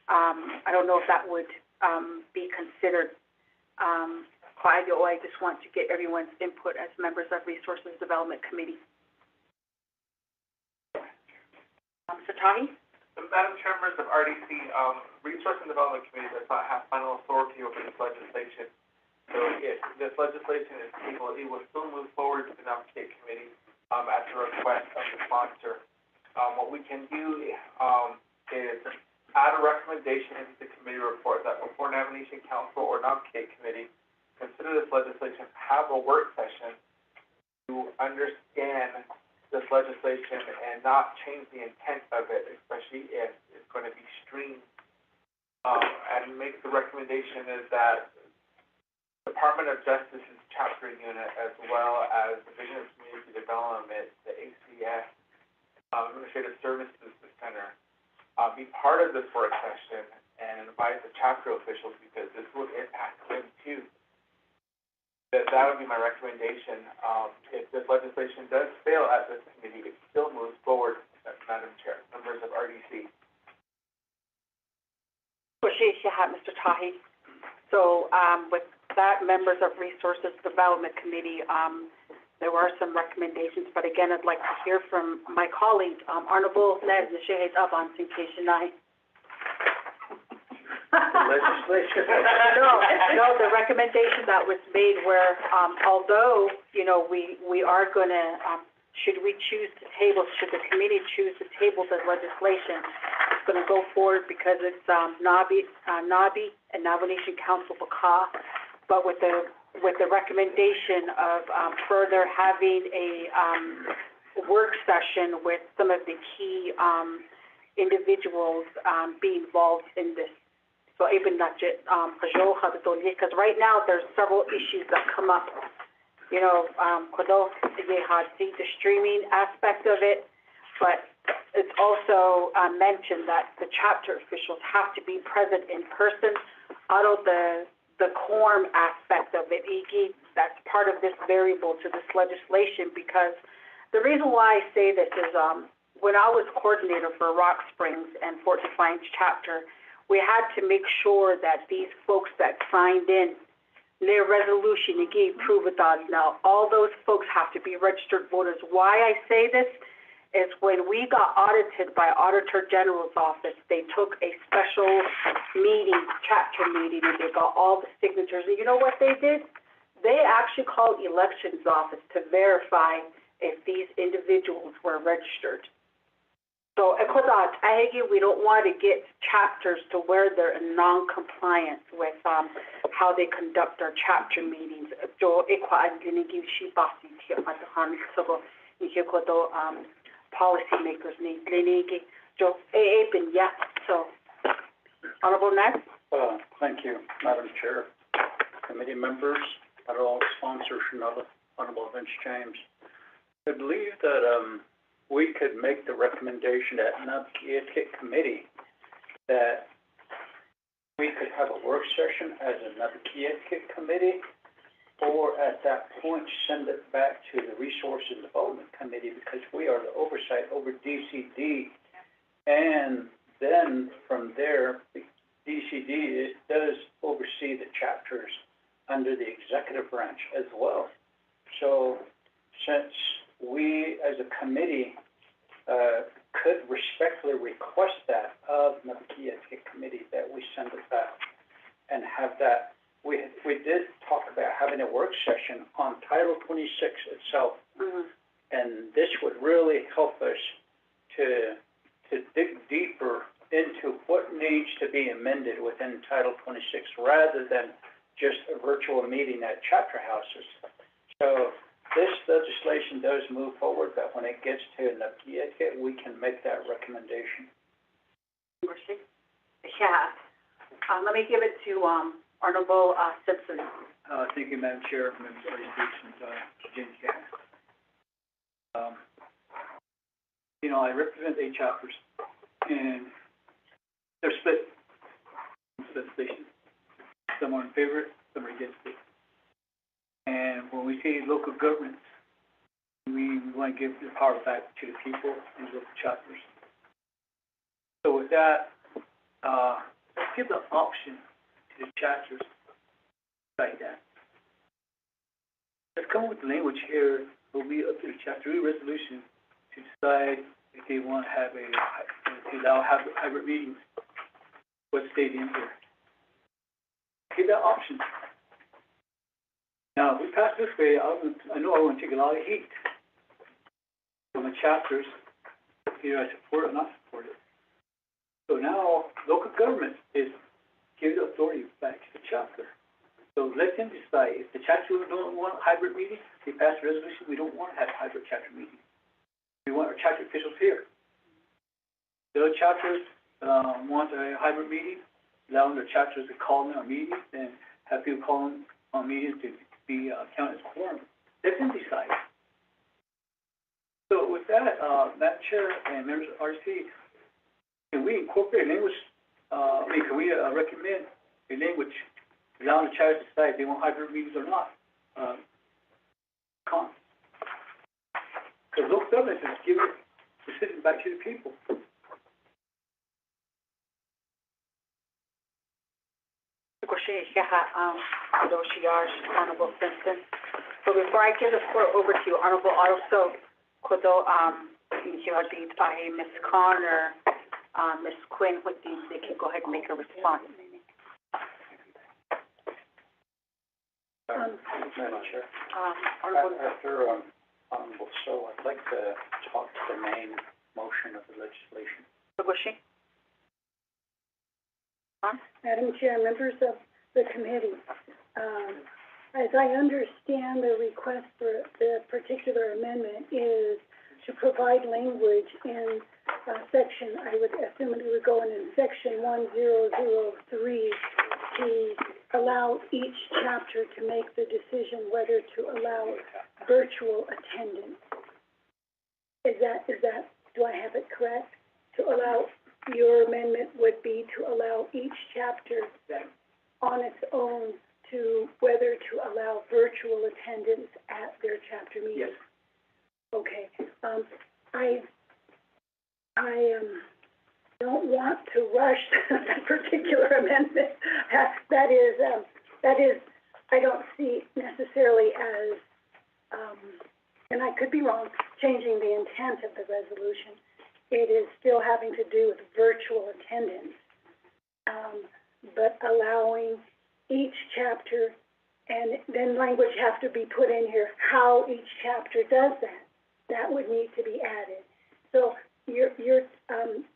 I don't know if that would, be considered. I just want to get everyone's input as members of Resources Development Committee. Mr. Tahi? Madam Chair, members of RDC, Resource and Development Committee does not have final authority over this legislation. So if this legislation is tabled, it will still move forward to the Nominating Committee, at the request of the sponsor. What we can do, is add a recommendation into the committee report that before Nomination Council or Nominating Committee consider this legislation, have a work session to understand this legislation and not change the intent of it, especially if it's going to be streamed. And make the recommendation is that Department of Justice's chapter unit, as well as Division of Community Development, the ACS, Administrative Services Center, be part of this work session and invite the chapter officials because this will impact them too. That would be my recommendation. If this legislation does fail at this committee, it still moves forward, Madam Chair, members of RDC. Mr. Tahi. So, with that, members of Resources Development Committee, there were some recommendations, but again, I'd like to hear from my colleague, Honorable Ned Nishehet Avan Sinkeshanai. Legislation. No, the recommendation that was made where, although, we are gonna, should we choose to table, should the committee choose to table the legislation, it's gonna go forward because it's, NABI and Nomination Council Baka, but with the recommendation of, further having a, work session with some of the key, individuals, be involved in this. So even not just, because right now there's several issues that come up. The streaming aspect of it, but it's also mentioned that the chapter officials have to be present in person. Out of the quorum aspect of it, that's part of this variable to this legislation, because the reason why I say this is when I was coordinator for Rock Springs and Fort Defiance chapter, we had to make sure that these folks that signed in, their resolution, they gave prove it us. Now, all those folks have to be registered voters. Why I say this is when we got audited by Auditor General's office, they took a special meeting, chapter meeting, and they got all the signatures. And you know what they did? They actually called elections office to verify if these individuals were registered. So, we don't want to get chapters to where they're in non-compliance with how they conduct their chapter meetings. Policymakers need. So, Honorable Ned? Thank you, Madam Chair. committee members, and all sponsors, Honorable Vince James. I believe that, we could make the recommendation at Nabkiatik Committee that we could have a work session as a Nabkiatik Committee, or at that point, send it back to the Resource and Development Committee, because we are the oversight over DCD. And then from there, DCD does oversee the chapters under the executive branch as well. So since we, as a committee, could respectfully request that of the Nabkiatik Committee, that we send it back and have that. We did talk about having a work session on Title 26 itself. And this would really help us to dig deeper into what needs to be amended within Title 26, rather than just a virtual meeting at chapter houses. So this legislation does move forward, but when it gets to Nabkiatik, we can make that recommendation. Yeah. Let me give it to, Honorable, Simpson. Thank you, Madam Chair, members of the and, James Gass. I represent 8 chapters, and they're split station. Some are in favor, some are against it. And when we say local governments, we want to give the power back to the people and local chapters. So with that, let's give the option to the chapters like that. Let's come up with the language here. It will be up to the chapter resolution to decide if they want to have hybrid meetings. What state in here? Give that option. Now, if we pass this way, I know I want to take a lot of heat from the chapters. Either I support it or not support it. So now, local government is giving the authority back to the chapter. So let them decide. If the chapter don't want a hybrid meeting, they pass a resolution, we don't want to have a hybrid chapter meeting. We want our chapter officials here. The other chapters want a hybrid meeting, allowing their chapters to call in on meetings and have people call in on meetings to be counted as quorum. Let them decide. So with that, Madam Chair and members of RC, can we incorporate language? Can we recommend a language allowing the chapters to decide if they want hybrid meetings or not? Because local government is giving decisions back to the people. Honorable Simpson. So before I give the floor over to you, Honorable also, could Ms. Connor, Ms. Quinn, they can go ahead and make a response. Madam Chair. Honorable. After Honorable So, I'd like to talk to the main motion of the legislation. Madam Chair, members of the committee, as I understand the request for the particular amendment is to provide language in section, I would assume it would go in section 1003 to allow each chapter to make the decision whether to allow virtual attendance. Is that, do I have it correct? To allow, your amendment would be to allow each chapter on its own to whether to allow virtual attendance at their chapter meeting? Yes. Okay. I don't want to rush that particular amendment. That is, I don't see necessarily as, and I could be wrong, changing the intent of the resolution. It is still having to do with virtual attendance, but allowing each chapter, and then language has to be put in here, how each chapter does that. That would need to be added. So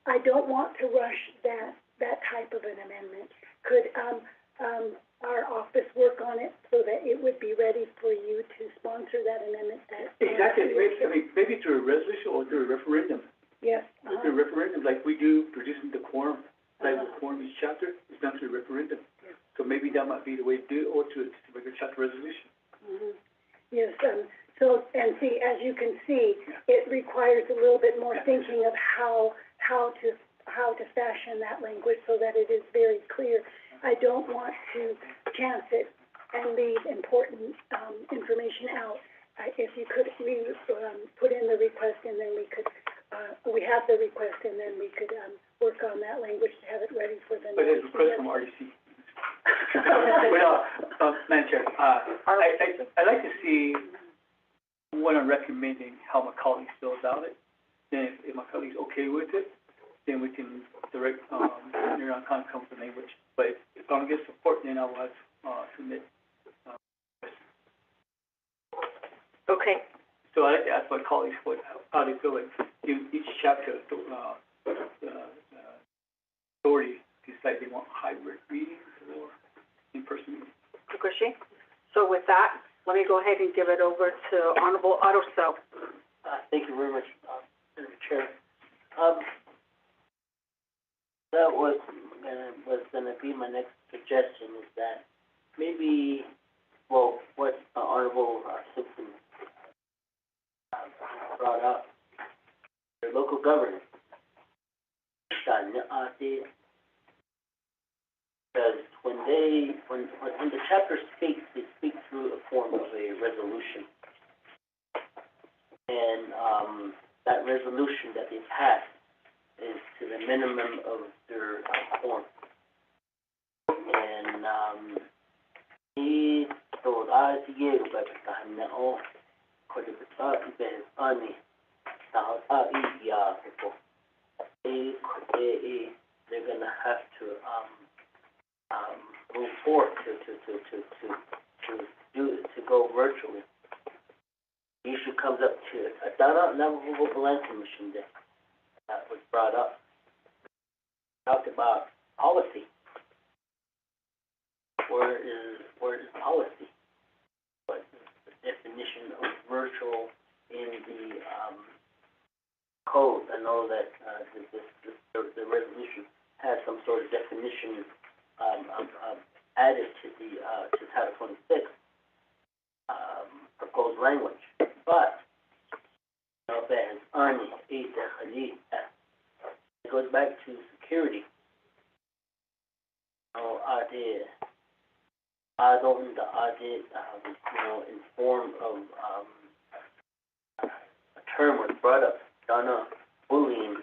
I don't want to rush that type of an amendment. Could, our office work on it so that it would be ready for you to sponsor that amendment? Exactly. Maybe through a resolution or through a referendum. Yes. Through a referendum, like we do producing the quorum, like the quorum each chapter is done through a referendum. So maybe that might be the way to do it, or to chapter resolution. Mhm. Yes, so, and see, as you can see, it requires a little bit more thinking of how to fashion that language so that it is very clear. I don't want to chance it and leave important, information out. If you could, put in the request and then we could, we have the request and then we could, work on that language to have it ready for the next. But it's a request from RDC. Well, Madam Chair, I'd like to see what I'm recommending, how my colleagues feel about it. Then if my colleague's okay with it, then we can direct, come with the language. But if I don't get support, then I will have to, submit, Okay. So I'd like to ask my colleagues how they feel like each chapter, authority decide they want hybrid meetings or in-person meetings. Fukushi? So with that, let me go ahead and give it over to Honorable Otto So. Thank you very much, Madam Chair. That was gonna be my next suggestion, is that maybe, well, what Honorable Simpson brought up, their local government. Because when the chapter speaks, they speak through a form of a resolution. And that resolution that they pass is to the minimum of their form. And he told us to get back to him now. Could it be funny? Now, they're gonna have to move forward to go virtually. The issue comes up to a data level plan commission that was brought up. Talked about policy. Where is policy? What is the definition of virtual in the code? I know that the resolution has some sort of definition added to the to Title 26 proposed language, but it goes back to security. In form of a term was brought up, Donna bullying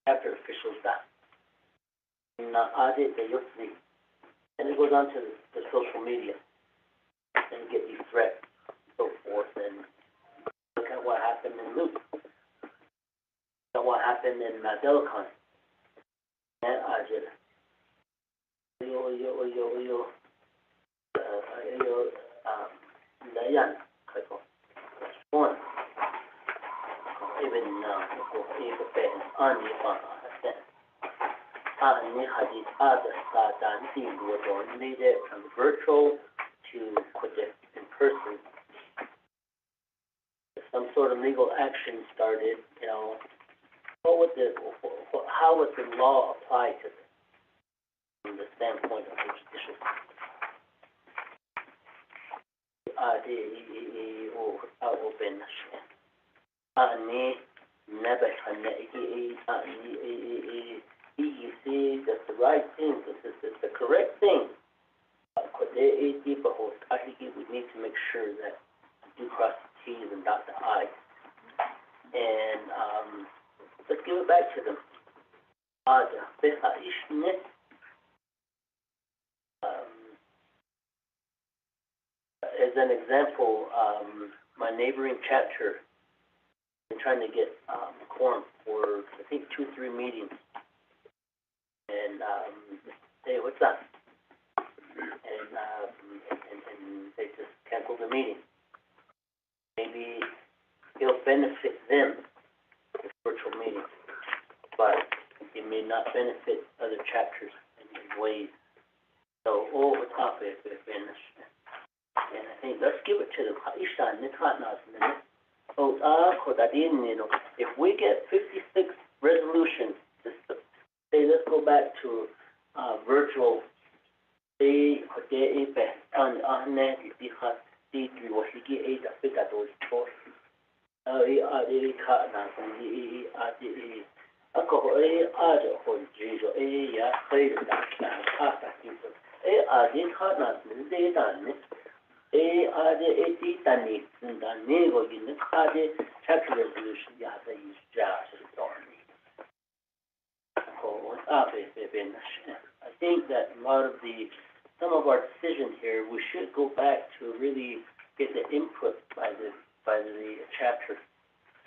after officials that audit the youth thing. And it goes on to the social media and get these threats and so forth, and look at what happened in Luke. Look at what happened in Delicon. And from virtual to in person. Some sort of legal action started, how would the law apply to this from the standpoint of the judicial that's the right thing, this is the correct thing. I think we need to make sure that we do cross the T's and dot the I's. And let's give it back to them. As an example, my neighboring chapter been trying to get quorum for I think 2-3 meetings. And hey, what's up? And they just canceled the meeting. Maybe it'll benefit them, this virtual meeting, but it may not benefit other chapters in ways. So, what's up if and I think let's give it to them. So, if we get 56 resolutions, say let's go back to virtual be on di wasiki da beta dos to ka na ako ho jiso ya kai da ka ka na de da ne ti tani da ne go in the chapter resolution ya da is just story. I think that a lot of some of our decisions here, we should go back to really get the input by the chapter.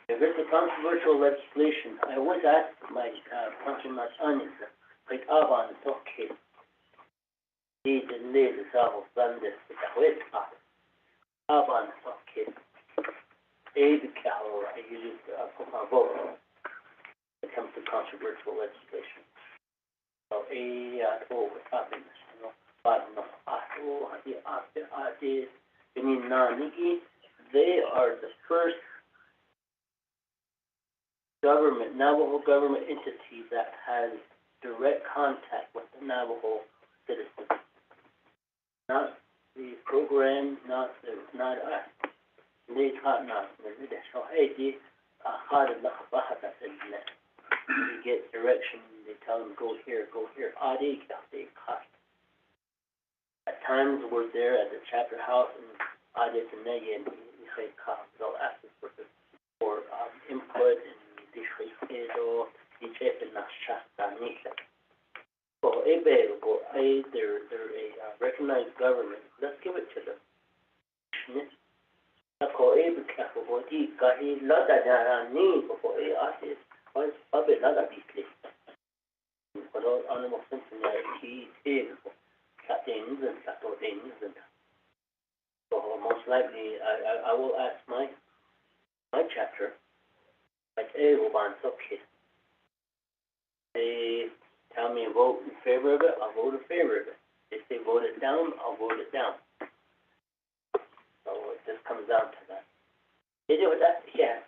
If it's a controversial legislation, I always ask my Councilor Martani, like Avan Toke, he didn't leave the South of London, the West Avan Toke, Abe Carroll, I usually put my vote when it comes to controversial legislation. So, they are the first government, Navajo government entity that has direct contact with the Navajo citizens. Not the program, not us. They taught us. They get direction, they tell them go here. At times we're there at the chapter house and they'll ask us for input and they're a recognized government. Let's give it to them. So most likely, I will ask my chapter, like, they tell me vote in favor of it, I'll vote in favor of it. If they vote it down, I'll vote it down. So it just comes down to that. They do it, yeah.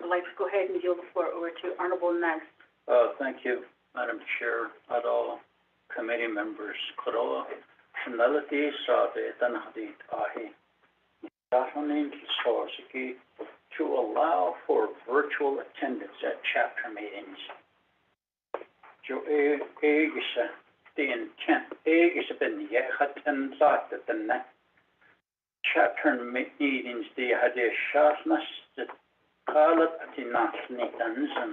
I'd like to go ahead and yield the floor over to Honorable Nunn. Thank you, Madam Chair, and all committee members. Koroa, Shanalati, Sabe, Danhadi, Ahi, Yahonink, Sorsiki, to allow for virtual attendance at chapter meetings. Jo Egisa, the intent, Egisa ben Yehatan Zata, the chapter meetings, the Hade Shasnas, the Kalat Atinasnitanzan,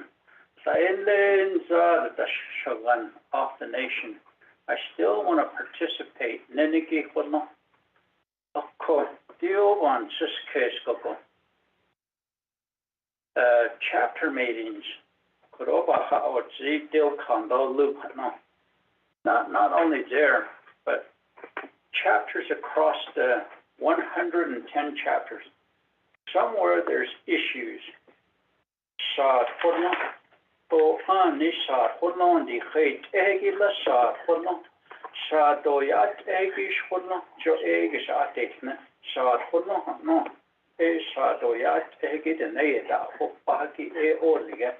Saelen Zada Shagan of the nation. I still want to participate. Nenigi Hono, of course, Diovan Siskeskoko. Chapter meetings, Kuroba Haotzi, Dil Kondo Lupano. Not only there, but chapters across the 110 chapters. Somewhere there's issues. Sa Hono, O Anisa Hono, the Hate Egila Sa Hono, Sa Doyat Egish Hono, Jo Egis Atekne, Sa Hono, no. Sadoyat egid and Eda, Hopaki Orliga.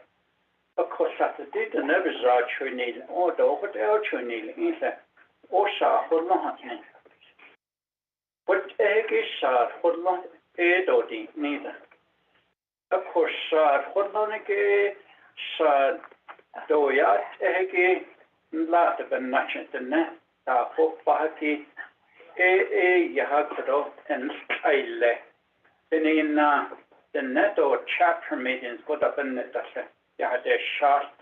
Of course, at the did the never saw Chunil or the over the Chunil in the Osa Horlohan. What egg is sad Horlon Edodi neither. Of course, sad Horlonike, sad Doyat egg, Lataban Natchet the net, Hopaki Yahakado and Aile. In the NATO chapter meetings, put up in the shot.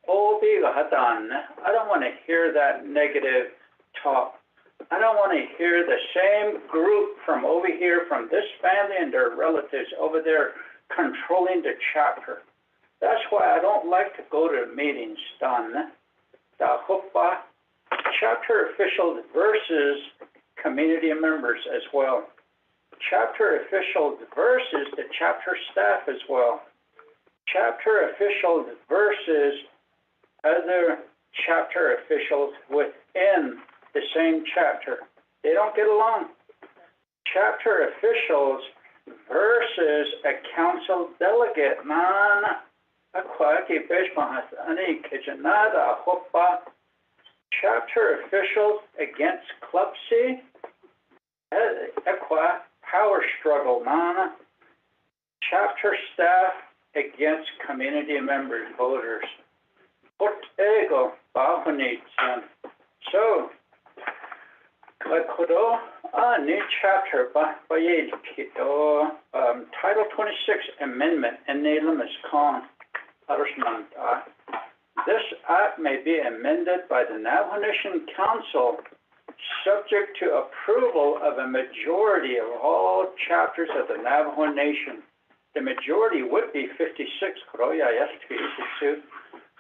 Oh, big hadan. I don't want to hear that negative talk. I don't want to hear the same group from over here, from this family and their relatives over there, controlling the chapter. That's why I don't like to go to meetings. The Huppa chapter officials versus community members as well. Chapter officials versus the chapter staff as well. Chapter officials versus other chapter officials within the same chapter. They don't get along. Chapter officials versus a council delegate. Man, Aquaki Bishmas, Ani Kitchenada, Hopa, chapter officials against Club C, Aqua, power struggle, Nana, chapter staff against community members, voters. Put ego, Bahunitsan. So, Lakodo, new chapter, Bahayed Kito, Title 26 Amendment, and Nelam is Khan, Arshman. This act may be amended by the Navajo Nation Council, subject to approval of a majority of all chapters of the Navajo Nation. The majority would be 56,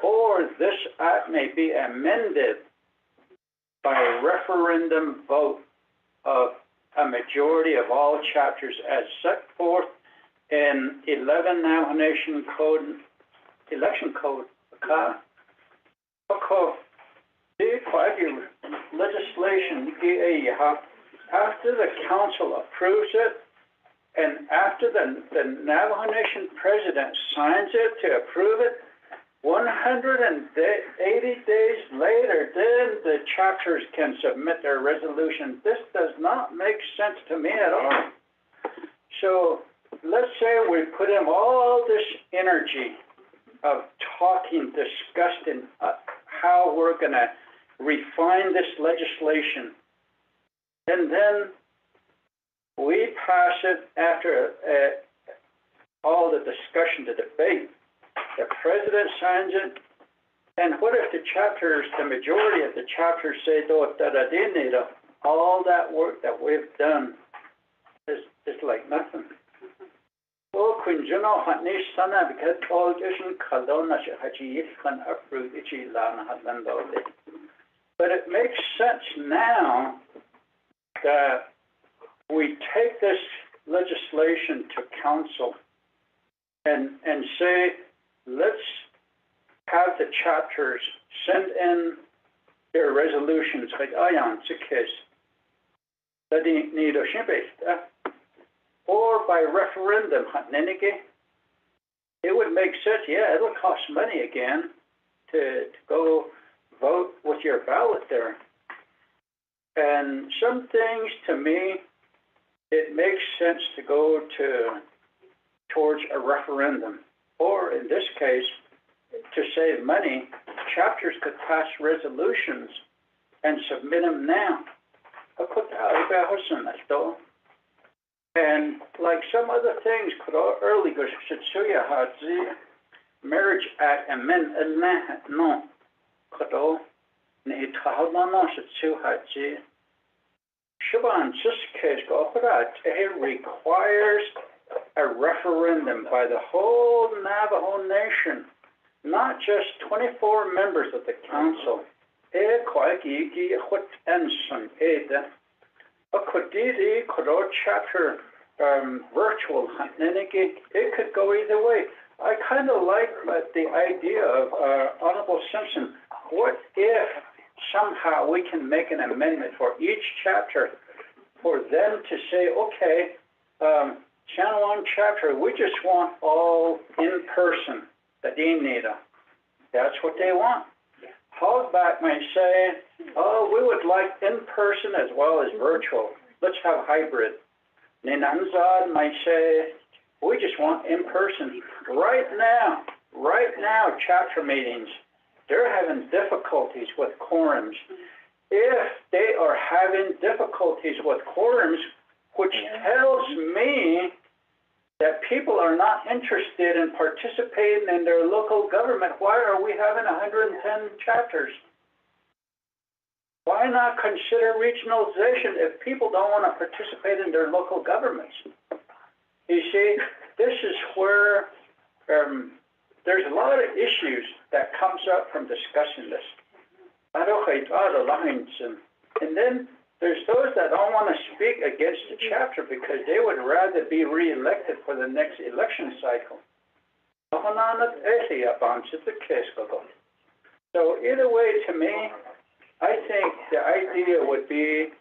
or this act may be amended by a referendum vote of a majority of all chapters as set forth in 11 Navajo Nation Code, Election Code. Legislation, after the council approves it, and after the Navajo Nation president signs it to approve it, 180 days later, then the chapters can submit their resolution. This does not make sense to me at all. So let's say we put in all this energy of talking, discussing how we're going to refine this legislation, and then we pass it after all the discussion, the debate. The president signs it, and what if the chapters, the majority of the chapters say, all that work that we've done is like nothing. But it makes sense now that we take this legislation to council and say, let's have the chapters send in their resolutions, or by referendum. It would make sense, yeah, it'll cost money again to go vote with your ballot there. And some things, to me, it makes sense to go towards a referendum. Or in this case, to save money, chapters could pass resolutions and submit them now. And like some other things, earlier, Marriage Act Amendment, no, it requires a referendum by the whole Navajo Nation, not just 24 members of the council. Chapter virtual, it could go either way. I kind of like the idea of Honorable Simpson. What if somehow we can make an amendment for each chapter for them to say, okay, Channel 1 chapter, we just want all in person, the Dinida. That's what they want. Hogback might say, oh, we would like in person as well as virtual. Let's have hybrid. Ninanzad might say, we just want in person. Right now, chapter meetings, they're having difficulties with quorums. If they are having difficulties with quorums, which tells me that people are not interested in participating in their local government, why are we having 110 chapters? Why not consider regionalization if people don't want to participate in their local governments? You see, this is where there's a lot of issues that comes up from discussing this. And then there's those that don't want to speak against the chapter because they would rather be re-elected for the next election cycle. So either way, to me, I think the idea would be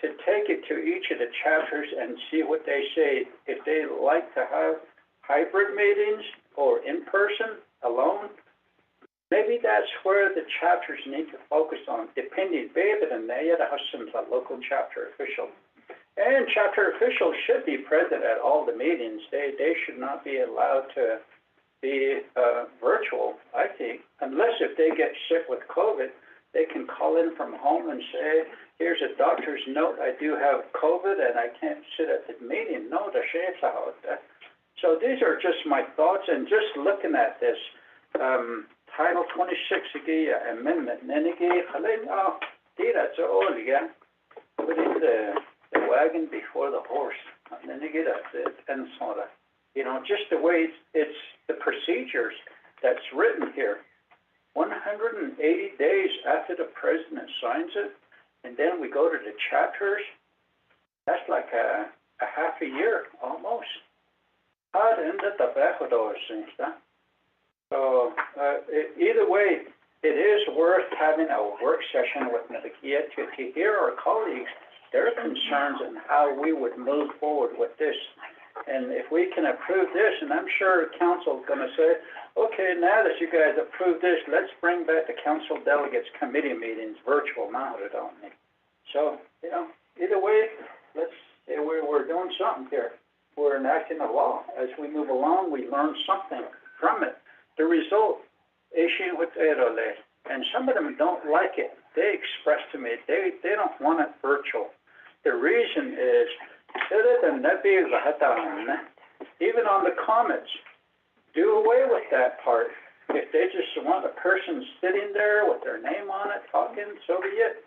to take it to each of the chapters and see what they say. If they like to have hybrid meetings or in person, alone. Maybe that's where the chapters need to focus on, depending baby and they the local chapter official. And chapter officials should be present at all the meetings. They should not be allowed to be virtual, I think, unless if they get sick with COVID, they can call in from home and say, here's a doctor's note, I do have COVID and I can't sit at the meeting. No, the chef's out. So these are just my thoughts, and just looking at this, Title 26 amendment, putting the wagon before the horse, and sort of, you know, just the way it's the procedures that's written here. 180 days after the president signs it, and then we go to the chapters. That's like a half a year almost. So either way, it is worth having a work session with Navikia to hear our colleagues, their concerns and how we would move forward with this. And if we can approve this, and I'm sure council's going to say, okay, now that you guys approve this, let's bring back the council delegates committee meetings virtual mounted on me. So, you know, either way, let's say we're doing something here. We're enacting a law. As we move along, we learn something from it. The result, and some of them don't like it. They express to me, they don't want it virtual. The reason is, even on the comments, do away with that part. If they just want a person sitting there with their name on it, talking, so be it.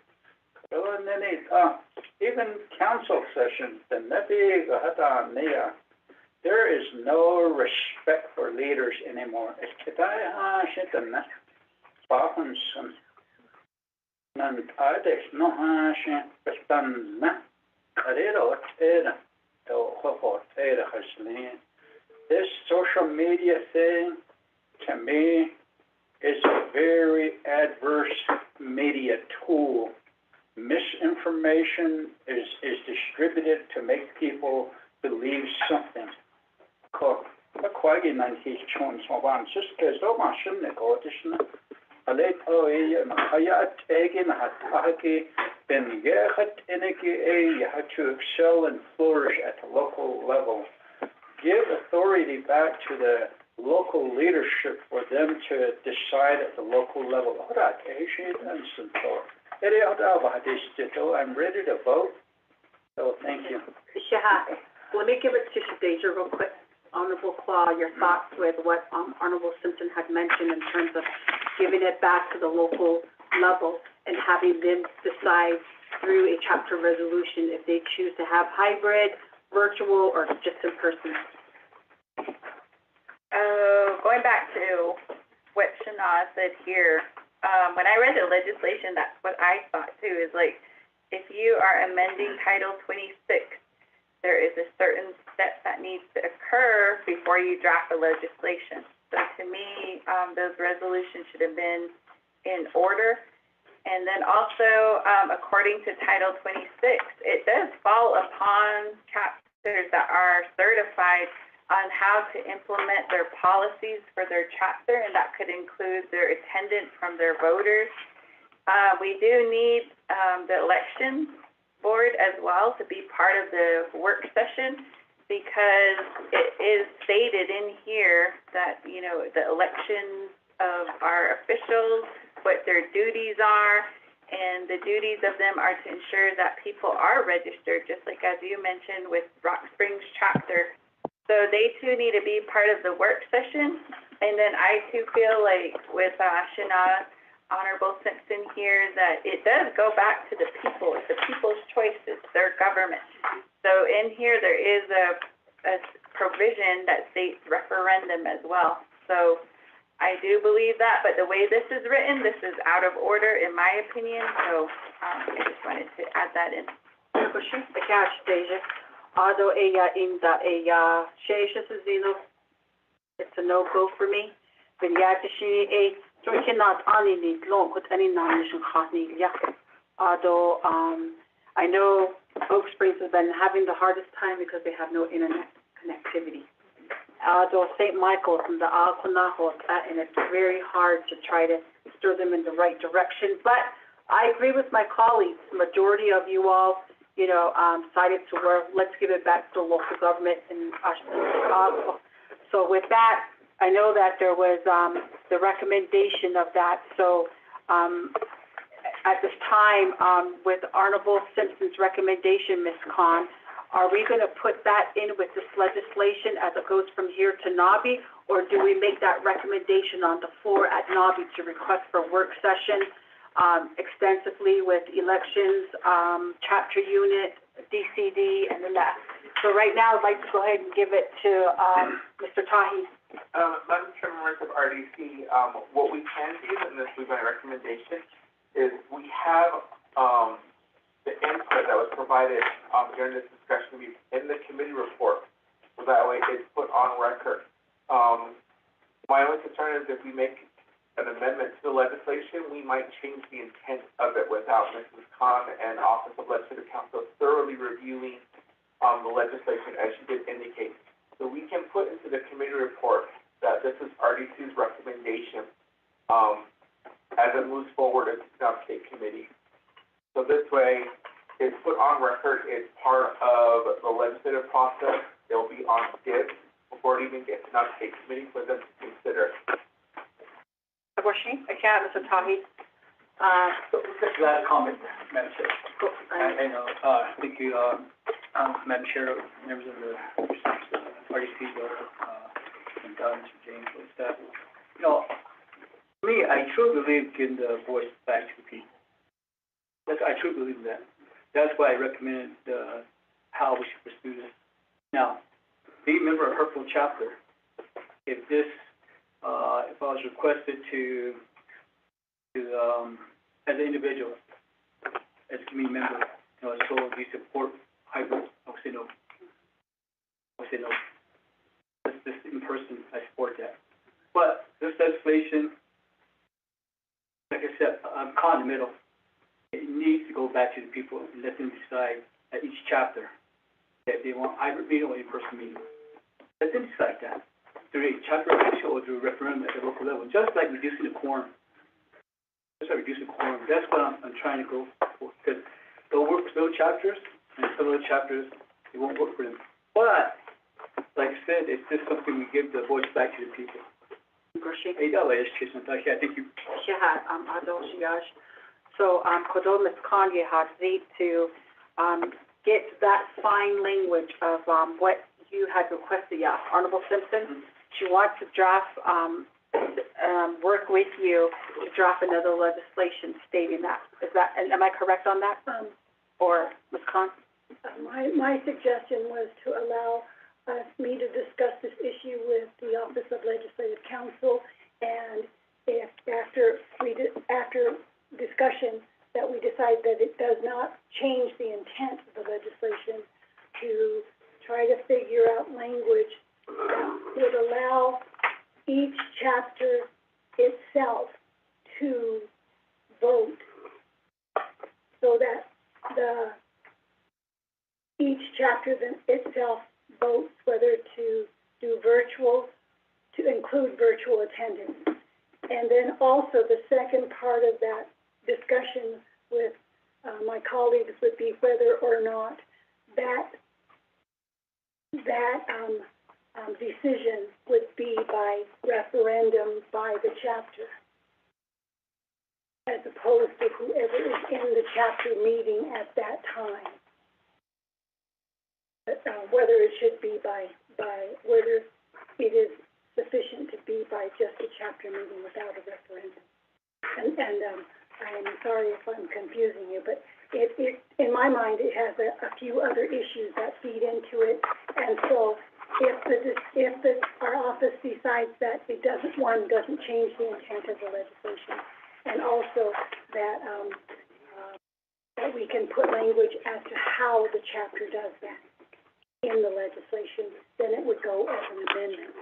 And then even council sessions, there is no respect for leaders anymore. This social media thing, to me, is a very adverse media tool. Misinformation is distributed to make people believe something. You have to excel and flourish at the local level. Give authority back to the local leadership for them to decide at the local level. I'm ready to vote. So thank you. Shahad, let me give it to Shadeja real quick. Honorable Claw, your thoughts with what Honorable Simpson had mentioned in terms of giving it back to the local level and having them decide through a chapter resolution if they choose to have hybrid, virtual, or just in person. Going back to what Shana said here, when I read the legislation, that's what I thought too, is like, if you are amending Title 26, there is a certain step that needs to occur before you draft the legislation. So to me, those resolutions should have been in order. And then also, according to Title 26, it does fall upon chapters that are certified on how to implement their policies for their chapter, and that could include their attendance from their voters. We do need the election board as well to be part of the work session, because it is stated in here that, you know, the elections of our officials, what their duties are, and the duties of them are to ensure that people are registered, just like as you mentioned with Rock Springs chapter. So they too need to be part of the work session. And then I too feel like with Shana, Honorable Simpson here, that it does go back to the people. It's the people's choice. It's their government. So in here there is a provision that states referendum as well. So I do believe that, but the way this is written, this is out of order in my opinion. So I just wanted to add that in. It's a no-go for me. Although I know Oak Springs has been having the hardest time because they have no internet connectivity. although St. Michael's and the Alconajos, and it's very hard to try to steer them in the right direction. But I agree with my colleagues, majority of you all, cited to where, let's give it back to local government in Chicago. So with that, I know that there was, the recommendation of that, so, at this time, with Honorable Simpson's recommendation, Ms. Khan, are we gonna put that in with this legislation as it goes from here to NABI? Or do we make that recommendation on the floor at NABI to request for work session, extensively with elections, chapter unit, DCD, and then that? So right now, I'd like to go ahead and give it to, Mr. Tahi. Madam Chair, members of RDC, what we can do, and this would be my recommendation, is we have, the input that was provided, during this discussion in the committee report, so that way it's put on record. My only concern is if we make an amendment to the legislation, we might change the intent of it without Mrs. Khan and Office of Legislative Counsel thoroughly reviewing, the legislation as she did indicate. So we can put into the committee report that this is RDC's recommendation, as it moves forward as the State Committee. So this way, it's put on record, it's part of the legislative process, it'll be on dip before it even gets to the State Committee for them to consider. I can't, Mr. Tahi. Just last comment, Madam Chair. Thank you, Madam Chair, members of the RDC, and Mr. James, and staff. For me, I truly believe in the voice back to the people. I truly believe in that. That's why I recommended, how we should pursue this. Now, being a member of Herfield chapter, if I was requested to, as an individual, as a community member, so do you support hybrid? I would say no. This in person, I support that. But this legislation, like I said, I'm caught in the middle. It needs to go back to the people and let them decide at each chapter that they want hybrid meeting or in-person meeting. Let them decide that through a chapter election or through a referendum at the local level, just like reducing the quorum. That's what I'm trying to go for, because it'll work for some chapters, and some of the chapters, it won't work for them. But, like I said, it's just something we give the voice back to the people. I think you. So, Kodo Ms. Kanye has to, get that fine language of, what you had requested, Honorable Simpson. She wants to draft, work with you to draft another legislation stating that. Am I correct on that? Or Ms. Khan? My suggestion was to allow me to discuss this issue with the Office of Legislative Counsel, and if after discussion that we decide that it does not change the intent of the legislation, to try to figure out language that would allow each chapter itself to vote, so that each chapter then itself votes whether to do virtual, to include virtual attendance. And then also the second part of that discussion with my colleagues would be whether or not that decision would be by referendum by the chapter, as opposed to whoever is in the chapter meeting at that time. Whether it should be by whether it is sufficient to be by just a chapter meeting without a referendum. And I'm sorry if I'm confusing you, but it in my mind, it has a few other issues that feed into it. And so if our office decides that it doesn't change the intent of the legislation, and also that that we can put language as to how the chapter does that in the legislation, then it would go as an amendment.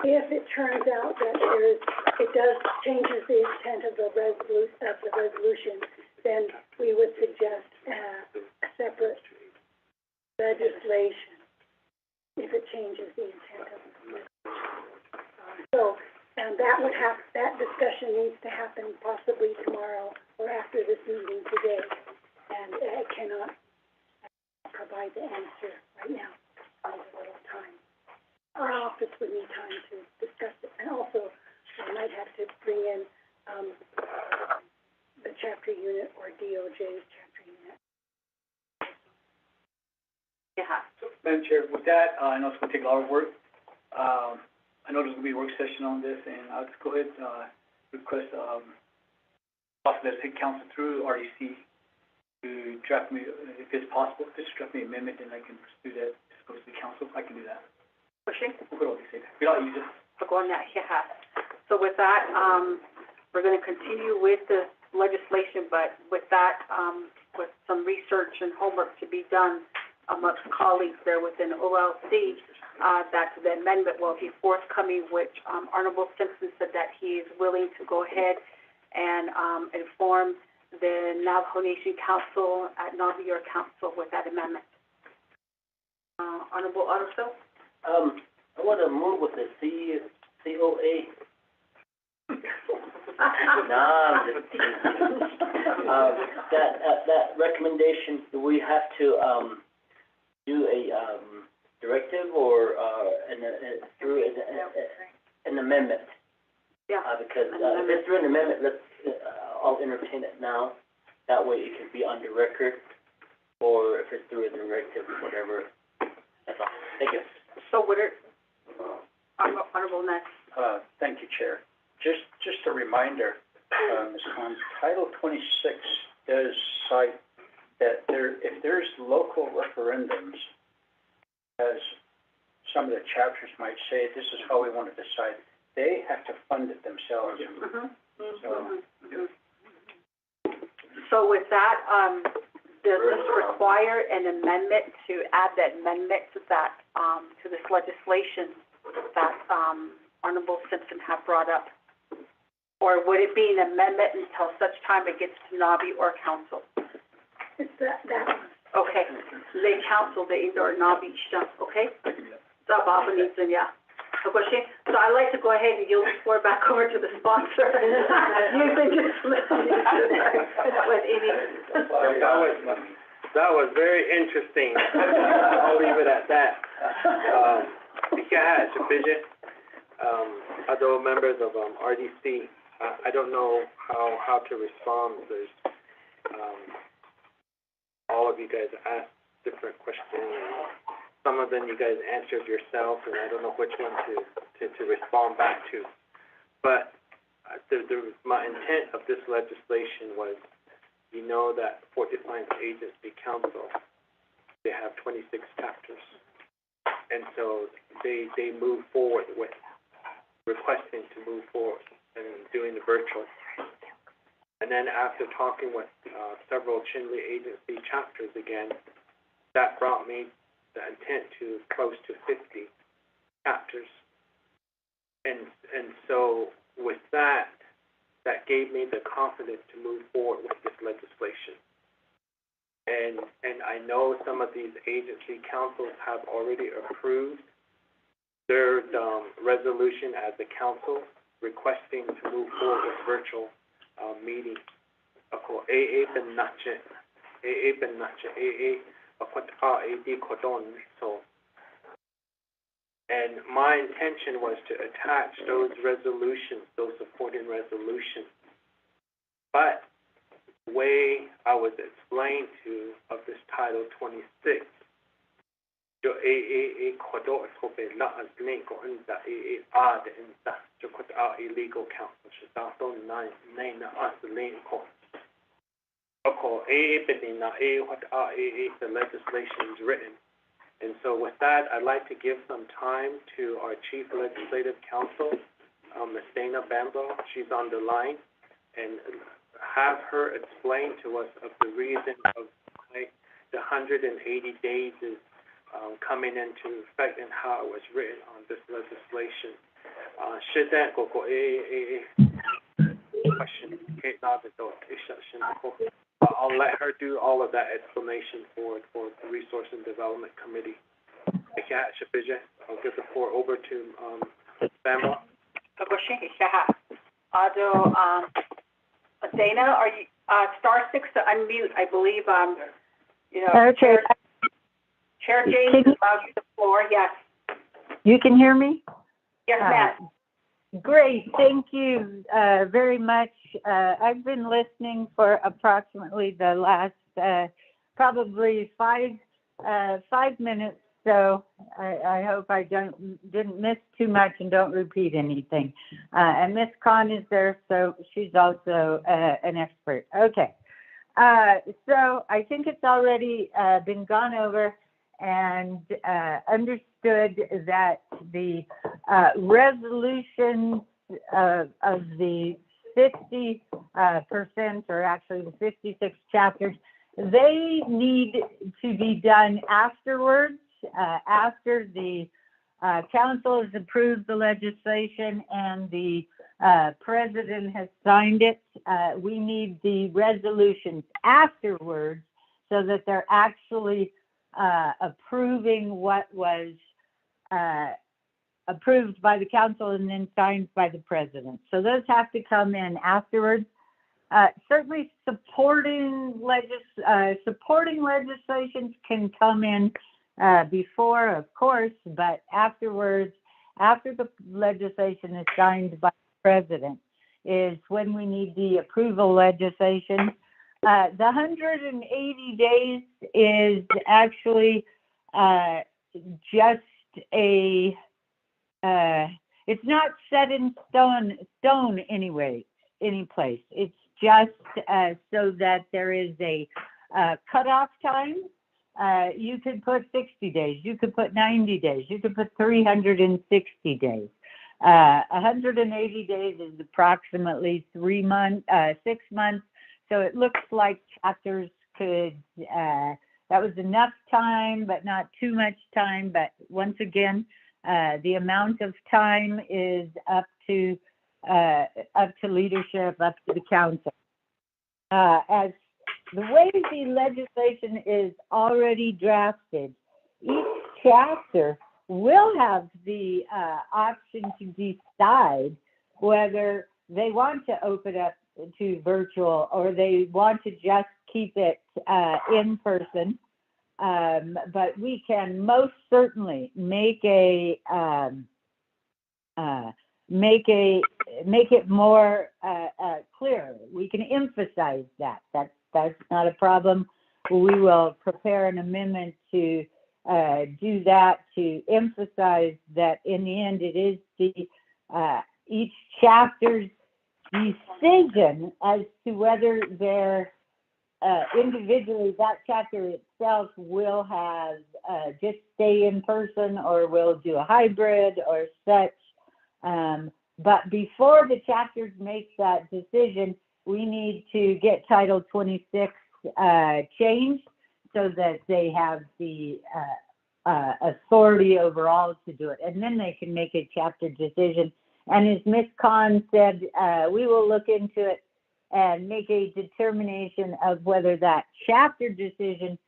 If it turns out that it does changes the intent of the resolution, then we would suggest a separate legislation if it changes the intent of the that discussion needs to happen possibly tomorrow or after this meeting today. And I cannot provide the answer right now. I need a little time. Our office would need time to discuss it. And also, I might have to bring in, the chapter unit or DOJ's chapter unit. Yeah. Madam Chair, with that, I know it's gonna take a lot of work. I know there's gonna be a work session on this, and I'll just go ahead, request, possibly take council through REC to draft me, if it's possible, just draft me an amendment, and I can pursue that, just go to the council, I can do that. Pushing? We'll go say that, we don't use it. So with that, we're gonna continue with the legislation, but with that, with some research and homework to be done amongst colleagues there within OLC, that the amendment will be forthcoming, which, Honorable Simpson said that he is willing to go ahead and, inform the Navajo Nation Council at Navi York Council with that amendment. Honorable Otto? I wanna move with the COA. No, I'm just teasing. That recommendation, do we have to, do a, directive or, through an amendment? Yeah. Because, if it's through an amendment, I'll entertain it now. That way it can be on the record, or if it's through a directive, whatever. That's all. Thank you. So would it, Honorable Ness? Thank you, Chair. Just a reminder, Ms. Khan, Title 26 does cite that if there's local referendums, as some of the chapters might say, this is how we want to decide, they have to fund it themselves. So with that, does this require an amendment to add that amendment to that, to this legislation that, Honorable Simpson have brought up? Or would it be an amendment until such time it gets to Navi or council? It's that one. Okay, the council, the indoor Navi, okay? So Baba needs in, yeah. Okay, so I'd like to go ahead and yield the floor back over to the sponsor. You've been just listening with Amy. That was very interesting. I'll leave it at that. Other members of, RDC, I don't know how to respond. There's, all of you guys asked different questions. Some of them you guys answered yourself, and I don't know which one to respond back to. But my intent of this legislation was, you know, that Fort Defiance Agency Council, they have 26 chapters. And so they move forward with requesting to move forward and doing the virtual. And then after talking with several Chinle Agency chapters again, that brought me the intent to close to 50 chapters. And so with that gave me the confidence to move forward with this legislation. And I know some of these agency councils have already approved their resolution as a council requesting to move forward with virtual meetings. Ako ben nache so. And my intention was to attach those resolutions, those supporting resolutions. But the way I was explained to of this Title 26, jo illegal counsel the legislation is written. And so with that, I'd like to give some time to our Chief Legislative Counsel, Ms. Dana Bambo. She's on the line, and have her explain to us of the reason of why the 180 days is coming into effect and how it was written on this legislation. Should that go question, I'll let her do all of that explanation for the Resource and Development Committee. I'll give the floor over to Bambo. Dana, are you, *6 to unmute, I believe, Okay. Chair James allows you the floor, yes. You can hear me? Yes, ma'am. Great, thank you very much. I've been listening for approximately the last probably 5 minutes, so I hope I didn't miss too much and don't repeat anything. And Ms. Khan is there, so she's also an expert. Okay, so I think it's already been gone over and understood that the resolutions of the 50% or actually the 56 chapters, they need to be done afterwards, after the council has approved the legislation and the president has signed it. We need the resolutions afterwards so that they're actually approving what was approved by the council and then signed by the president. So those have to come in afterwards. Certainly supporting legislations can come in before, of course, but afterwards, after the legislation is signed by the president, is when we need the approval legislation. The 180 days is actually just a, it's not set in stone anyway, any place. It's just so that there is a cutoff time. You could put 60 days, you could put 90 days, you could put 360 days. 180 days is approximately 6 months. So it looks like chapters could, that was enough time, but not too much time. But once again, the amount of time is up to leadership, up to the council. As the way the legislation is already drafted, each chapter will have the option to decide whether they want to open up to virtual or they want to just keep it in person. But we can most certainly make it more clear. We can emphasize that. That's not a problem. We will prepare an amendment to do that, to emphasize that in the end it is the each chapter's decision as to whether they're individually, that chapter itself will have just stay in person or will do a hybrid or such. But before the chapters make that decision, we need to get Title 26 changed so that they have the authority overall to do it. And then they can make a chapter decision. And as Ms. Khan said, we will look into it and make a determination of whether that chapter decision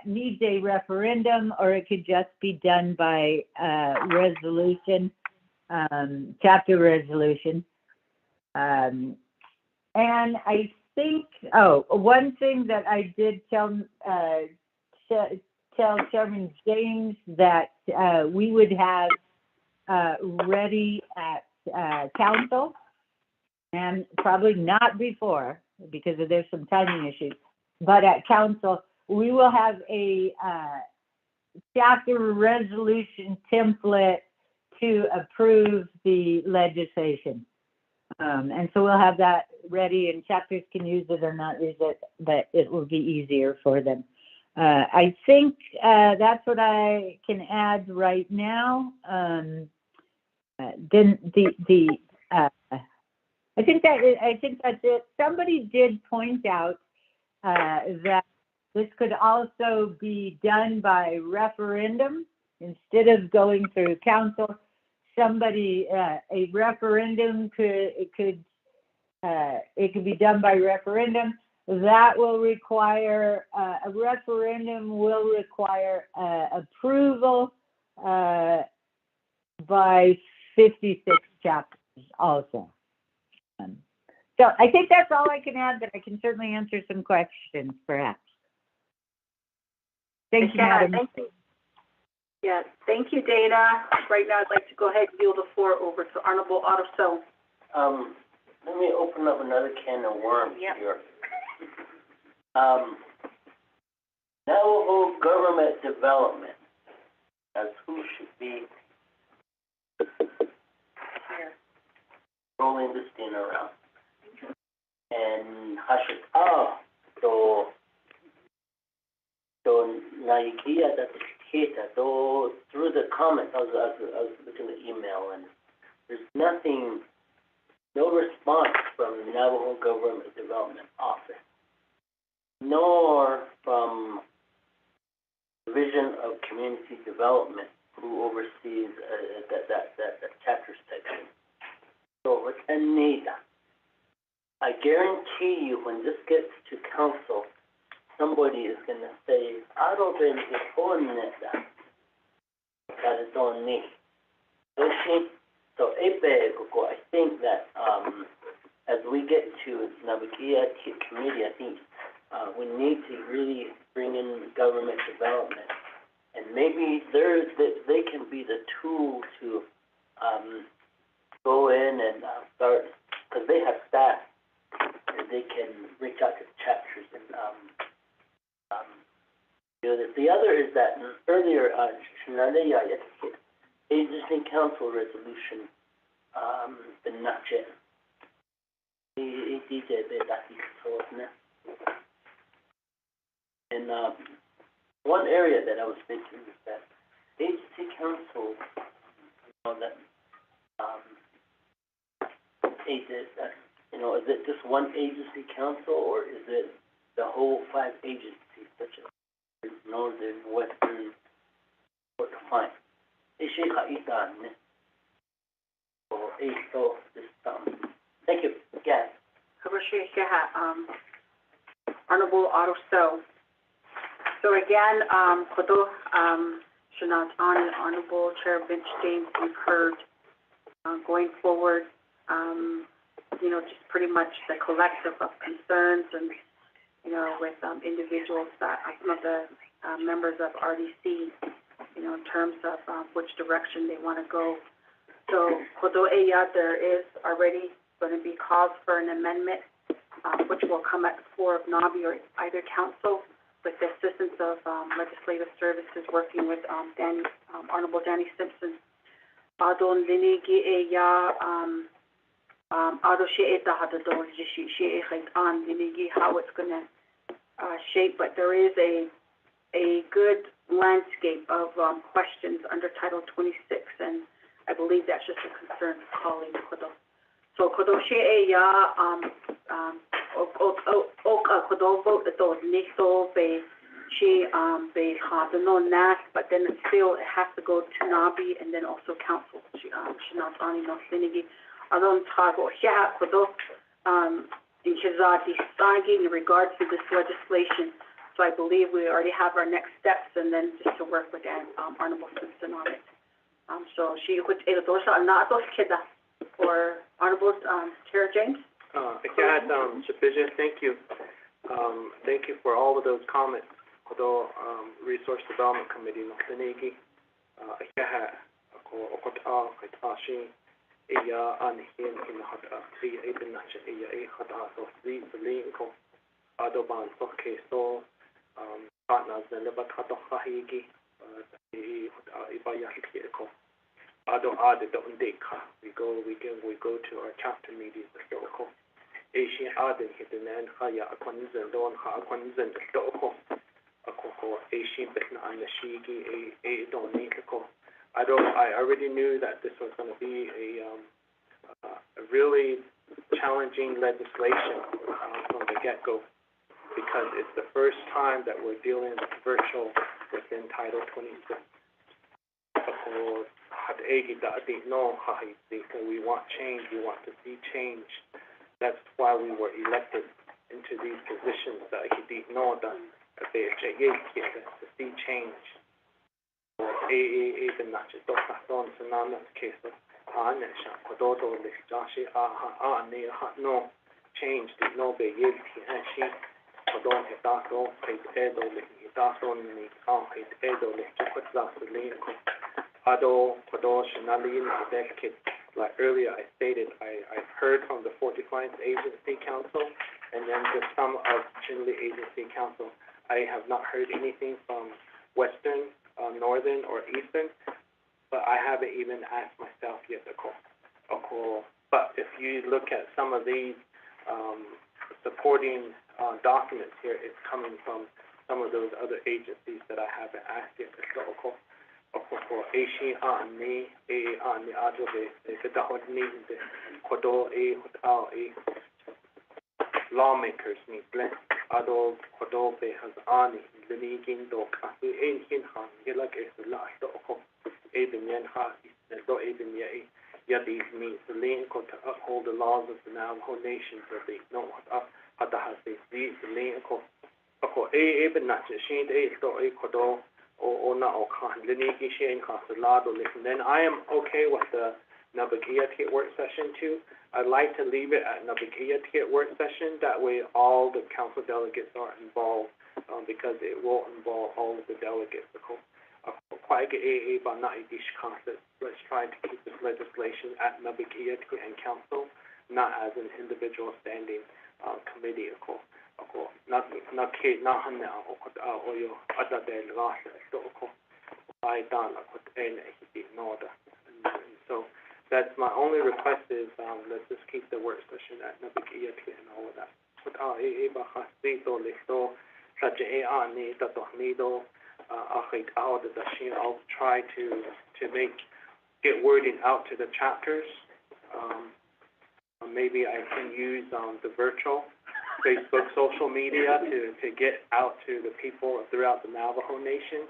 needs a referendum or it could just be done by resolution, chapter resolution. And I think, one thing that I did tell Chairman James that we would have ready at council, and probably not before because there's some timing issues, but at council, we will have a chapter resolution template to approve the legislation. And so we'll have that ready and chapters can use it or not use it, but it will be easier for them. I think that's what I can add right now. Then I think that's it. Somebody did point out that this could also be done by referendum instead of going through council. Somebody, a referendum it could be done by referendum. That will require a referendum will require approval by 56 chapters. also. So I think that's all I can add, but I can certainly answer some questions perhaps. Thank you, Madam. Thank you. Yeah, thank you, Dana. Right now, I'd like to go ahead and yield the floor over to Honorable Otto So. Let me open up another can of worms here. Navajo government development, that's who should be rolling this thing around. And so Naikia, that's Kita, so through the comments, I was looking at the email, and there's nothing, no response from the Navajo Government Development Office, nor from Division of Community Development, who oversees that chapter section. So it's neither. I guarantee you, when this gets to council, somebody is going to say, I don't think it's on that it's on me. Okay? So, I think that as we get to Nabakia committee, I think we need to really bring in government development, and maybe they can be the tool to go in and start, because they have staff, and they can reach out to the chapters and do this. The other is that earlier, Agency Council Resolution, the NACHE, and one area that I was thinking is that Agency Council, is it just one agency council, or is it the whole 5 agencies, such as Northern, Western, or the Fine? Thank you. Yes. Honorable Otto So. So again, Kodo, Shanat Ani, Honorable Chair Bench James, we've heard going forward, just pretty much the collective of concerns and, with individuals that, some of the members of RDC, in terms of which direction they want to go. So, Kodo Eya, there is already going to be calls for an amendment, which will come at the floor of NABI or either council, with the assistance of Legislative Services working with Honorable Danny Simpson. Adon Linigi Eya, Ado Sheeta Hadadon, Jishi on Linigi, how it's going to shape, but there is a good landscape of questions under Title 26, and I believe that's just a concern of colleague Kodo. So Kodo Sheeya Kodo vote that those Niso be she be no NAS, but then it has to go to NABI and then also council. She not on no Sinigi. I don't talk about Kodo in Shazadi in regards to this legislation. So I believe we already have our next steps, and then just to work with Honorable Simpson on it. So she would not those kids or Honorable Chair James. Thank you. Thank you for all of those comments. Although Resource Development Committee, partners and about Hahigi, we go to our chapter meetings. Asian Aden Hidden Haya Aquanzan Don Ha Aquanzan Doko Asian Betna and the Shigi a Don Nico. I already knew that this was going to be a really challenging legislation from the get-go, because it's the first time that we're dealing with virtual within Title 26. We want change, we want to see change. That's why we were elected into these positions that he did know that they to see change. anisha kododo le jashi ne no change the no be yelti ashi kodon hitaso edo le hitaso ni edo le chukotla le ado kodo shanali in like earlier I stated, I've heard from the Fort Defiance Agency Council and then just some of Chinle Agency Council. I have not heard anything from Western, Northern, or Eastern, but I haven't even asked myself yet to call. But if you look at some of these supporting documents here, it's coming from some of those other agencies that I haven't asked yet to call. For Asia ani ajo the dahodni the kodo lawmakers ni bless ado kodo be has ani linigin do kasu hin han yela ke la do ko binyan ha do binyan ya these means the lane to uphold the laws of the Navajo Nation so they know what has the lane ko ben not shin do kodo or not Liniki Shane Castellado listen. Then I am okay with the Nabakia ticket work session too. I'd like to leave it at Nabakia ticket work session. That way all the council delegates are involved because it will involve all of the delegates. Let's try to keep this legislation at Nabakia and council, not as an individual standing committee. So that's my only request is let's just keep the work session at Nabakia and all of that. I'll try to get wording out to the chapters. Maybe I can use the virtual Facebook, social media to get out to the people throughout the Navajo Nation.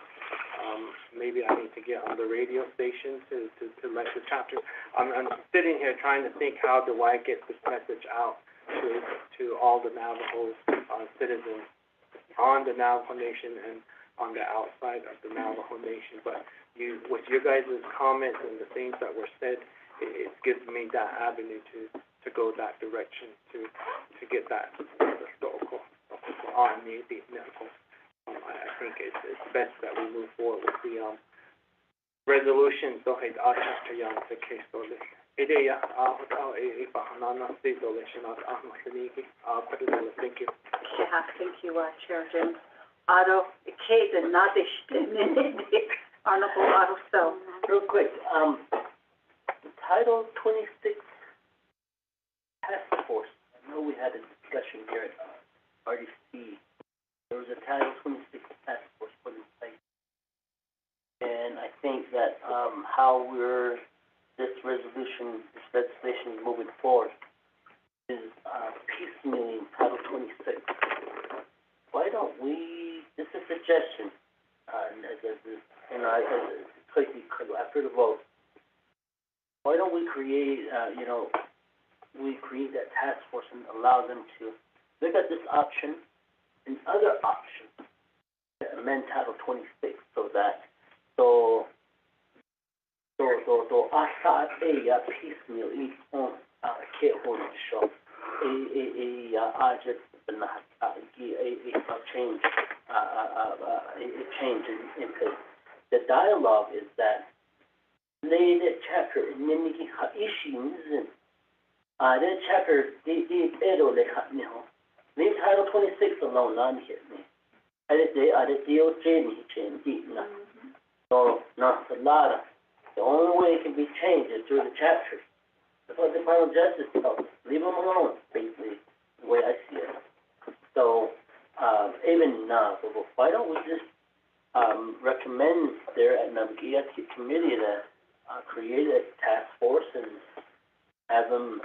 Maybe I need to get on the radio station to let the chapter. I'm sitting here trying to think how do I get this message out to all the Navajo citizens on the Navajo Nation and on the outside of the Navajo Nation. But with your guys' comments and the things that were said, it gives me that avenue to go that direction to get that historical on the medical. I think it's best that we move forward with the resolution. So hey, chapter young the case so this. Ideya pahanana resolution of Ahmasaniki. Thank you. Thank you, Chair Jim. Otto, Kate, and Nadish, Honorable Otto. So, real quick, Title 26 Task Force. I know we had a discussion here at RDC. There was a Title 26 Task Force put in place. And I think that how this legislation is moving forward is piecemealing Title 26. Why don't we, this is a suggestion, after the vote, why don't we create, we create that task force and allow them to look at this option and other options to amend Title 26 so that, asa piecemeal each on show change into the dialogue is that the chapter in the chapter the Title 26 alone on here. So not a lot of the only way it can be changed is through the chapters. That's what the Department of Justice tells us. Leave them alone, basically, the way I see it. So, even now, why don't we just recommend there at Nabakia Committee that create a task force and have them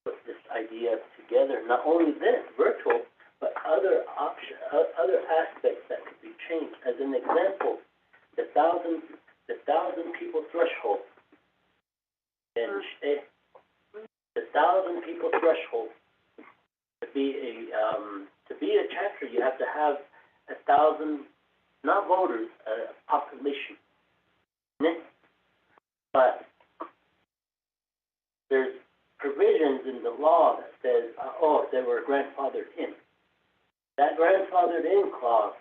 put this idea together. Not only this, virtual, but other options, other aspects that could be changed. As an example, the 1,000 people threshold. And the 1,000 people threshold to be a chapter, you have to have 1,000, not voters, population. But provisions in the law that says, they were grandfathered in. That grandfathered in clause,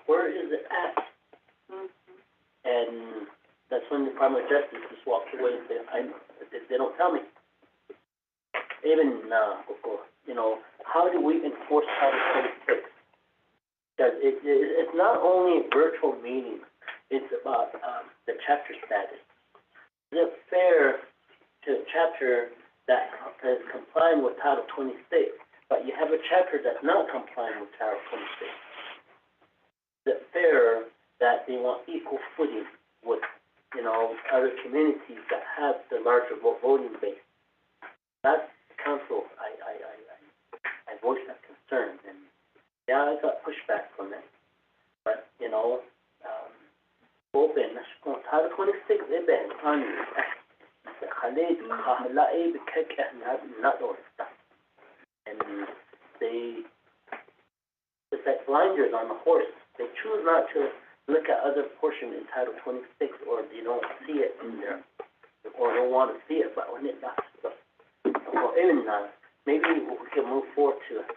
where is it at? And that's when the Department of Justice just walked away and said, they don't tell me. Even, how do we enforce Title 26? Because it's not only virtual meetings, it's about the chapter status. Is it fair to a chapter that is complying with Title 26, but you have a chapter that's not complying with Title 26? Is it fair that they want equal footing with, other communities that have the larger voting base? That's council, I voiced that concern, and I got pushback from it. But, open, Title 26, and it's like blinders on the horse. They choose not to look at other portions in Title 26, or they don't see it in there, or don't want to see it, but when it does. Maybe we can move forward to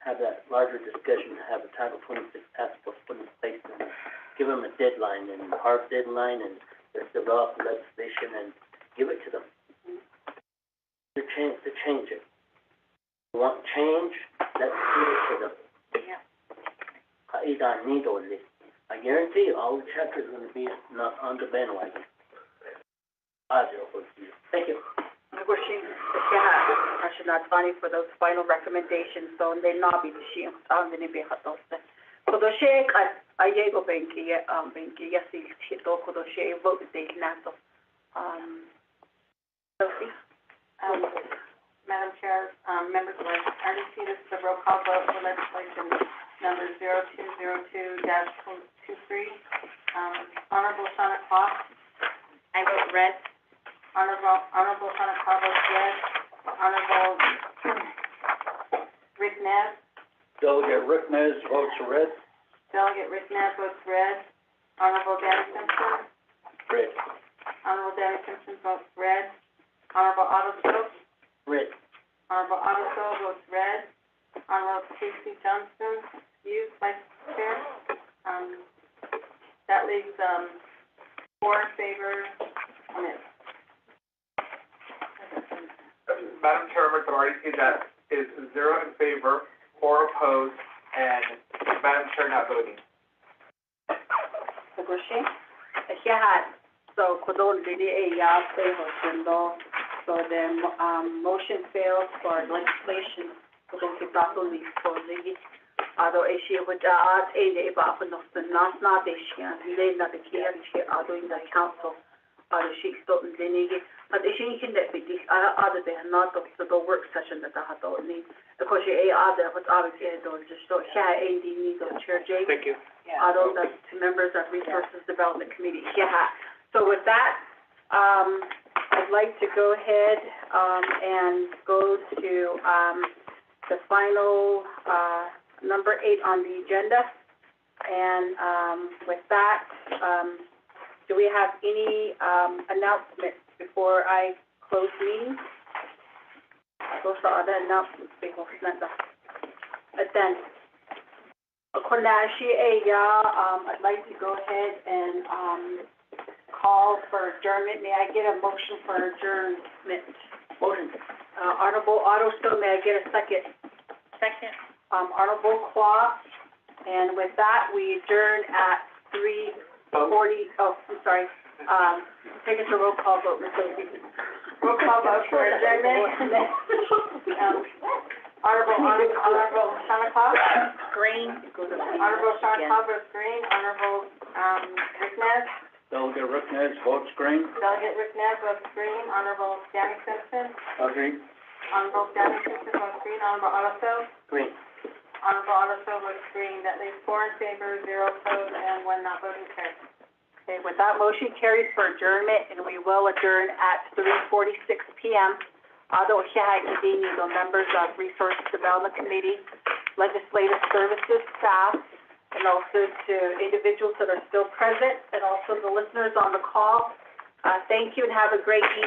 have that larger discussion, to have a Title 26 task force put in place and give them a deadline, and a hard deadline, and let's develop legislation and give it to them. To change it. You want change? Let's give it to them. I guarantee you, all the chapters are going to be not on the bandwagon. Thank you. Wishing the Shah National Attorney for those final recommendations, so they not be the Shia, they be hot those. So the Sheikh, I go banky, yes, he talk with the Sheikh, vote the NATO. Sophie? Madam Chair, members of the RDC, this is a roll call vote for legislation number 0202-23. Honorable Shana Kloss. I vote red. Honorable Shana Kloss votes red. Honorable Rick Nez. Delegate Rick Nez votes red. Delegate Rick Nez votes red. Honorable Danny Simpson. Red. Honorable Danny Simpson votes red. Honorable Otto Stokes. Red. Honorable Otto Stokes votes red. Honorable Casey Johnston, you, Vice Chair. That leaves, 4 in favor, Madam Chair, members of RDC, that is 0 in favor, 4 opposed, and Madam Chair not voting. So, so the motion fails for legislation. Although she would add a about the not the council, she still didn't but she can that be other than not the work session that I had to need. Of course, you other was obviously just so Chair James. Thank you. Although the 2 members of Resources Development Committee. So with that, I'd like to go ahead and go to the final number 8 on the agenda. And with that, do we have any announcements before I close meeting? Those are the announcements before then, I'd like to go ahead and call for adjournment. May I get a motion for adjournment? Motion. Honorable Otto Stone, may I get a second? Second. Honorable Claw, and with that, we adjourn at 3:40, I'm sorry, take it to roll call vote, Ms. Sophie. Roll call vote for adjournment. Honorable Shana Kloss. Green. Honorable Shana Kloss votes green. Honorable, Rick Nez. Delegate Rick Nez votes green. Delegate Rick Nez votes green. Honorable Danny Simpson. Green. Honorable Danny Simpson votes green. Honorable Otto Stokes. Green. Honorable Otto Stokes votes green. That leaves 4 in favor, 0 opposed, and 1 not voting carried. Okay, with that motion carries for adjournment, and we will adjourn at 3:46 p.m. Although the members of Resources Development Committee, Legislative Services staff, and also to individuals that are still present, and also the listeners on the call. Thank you and have a great evening.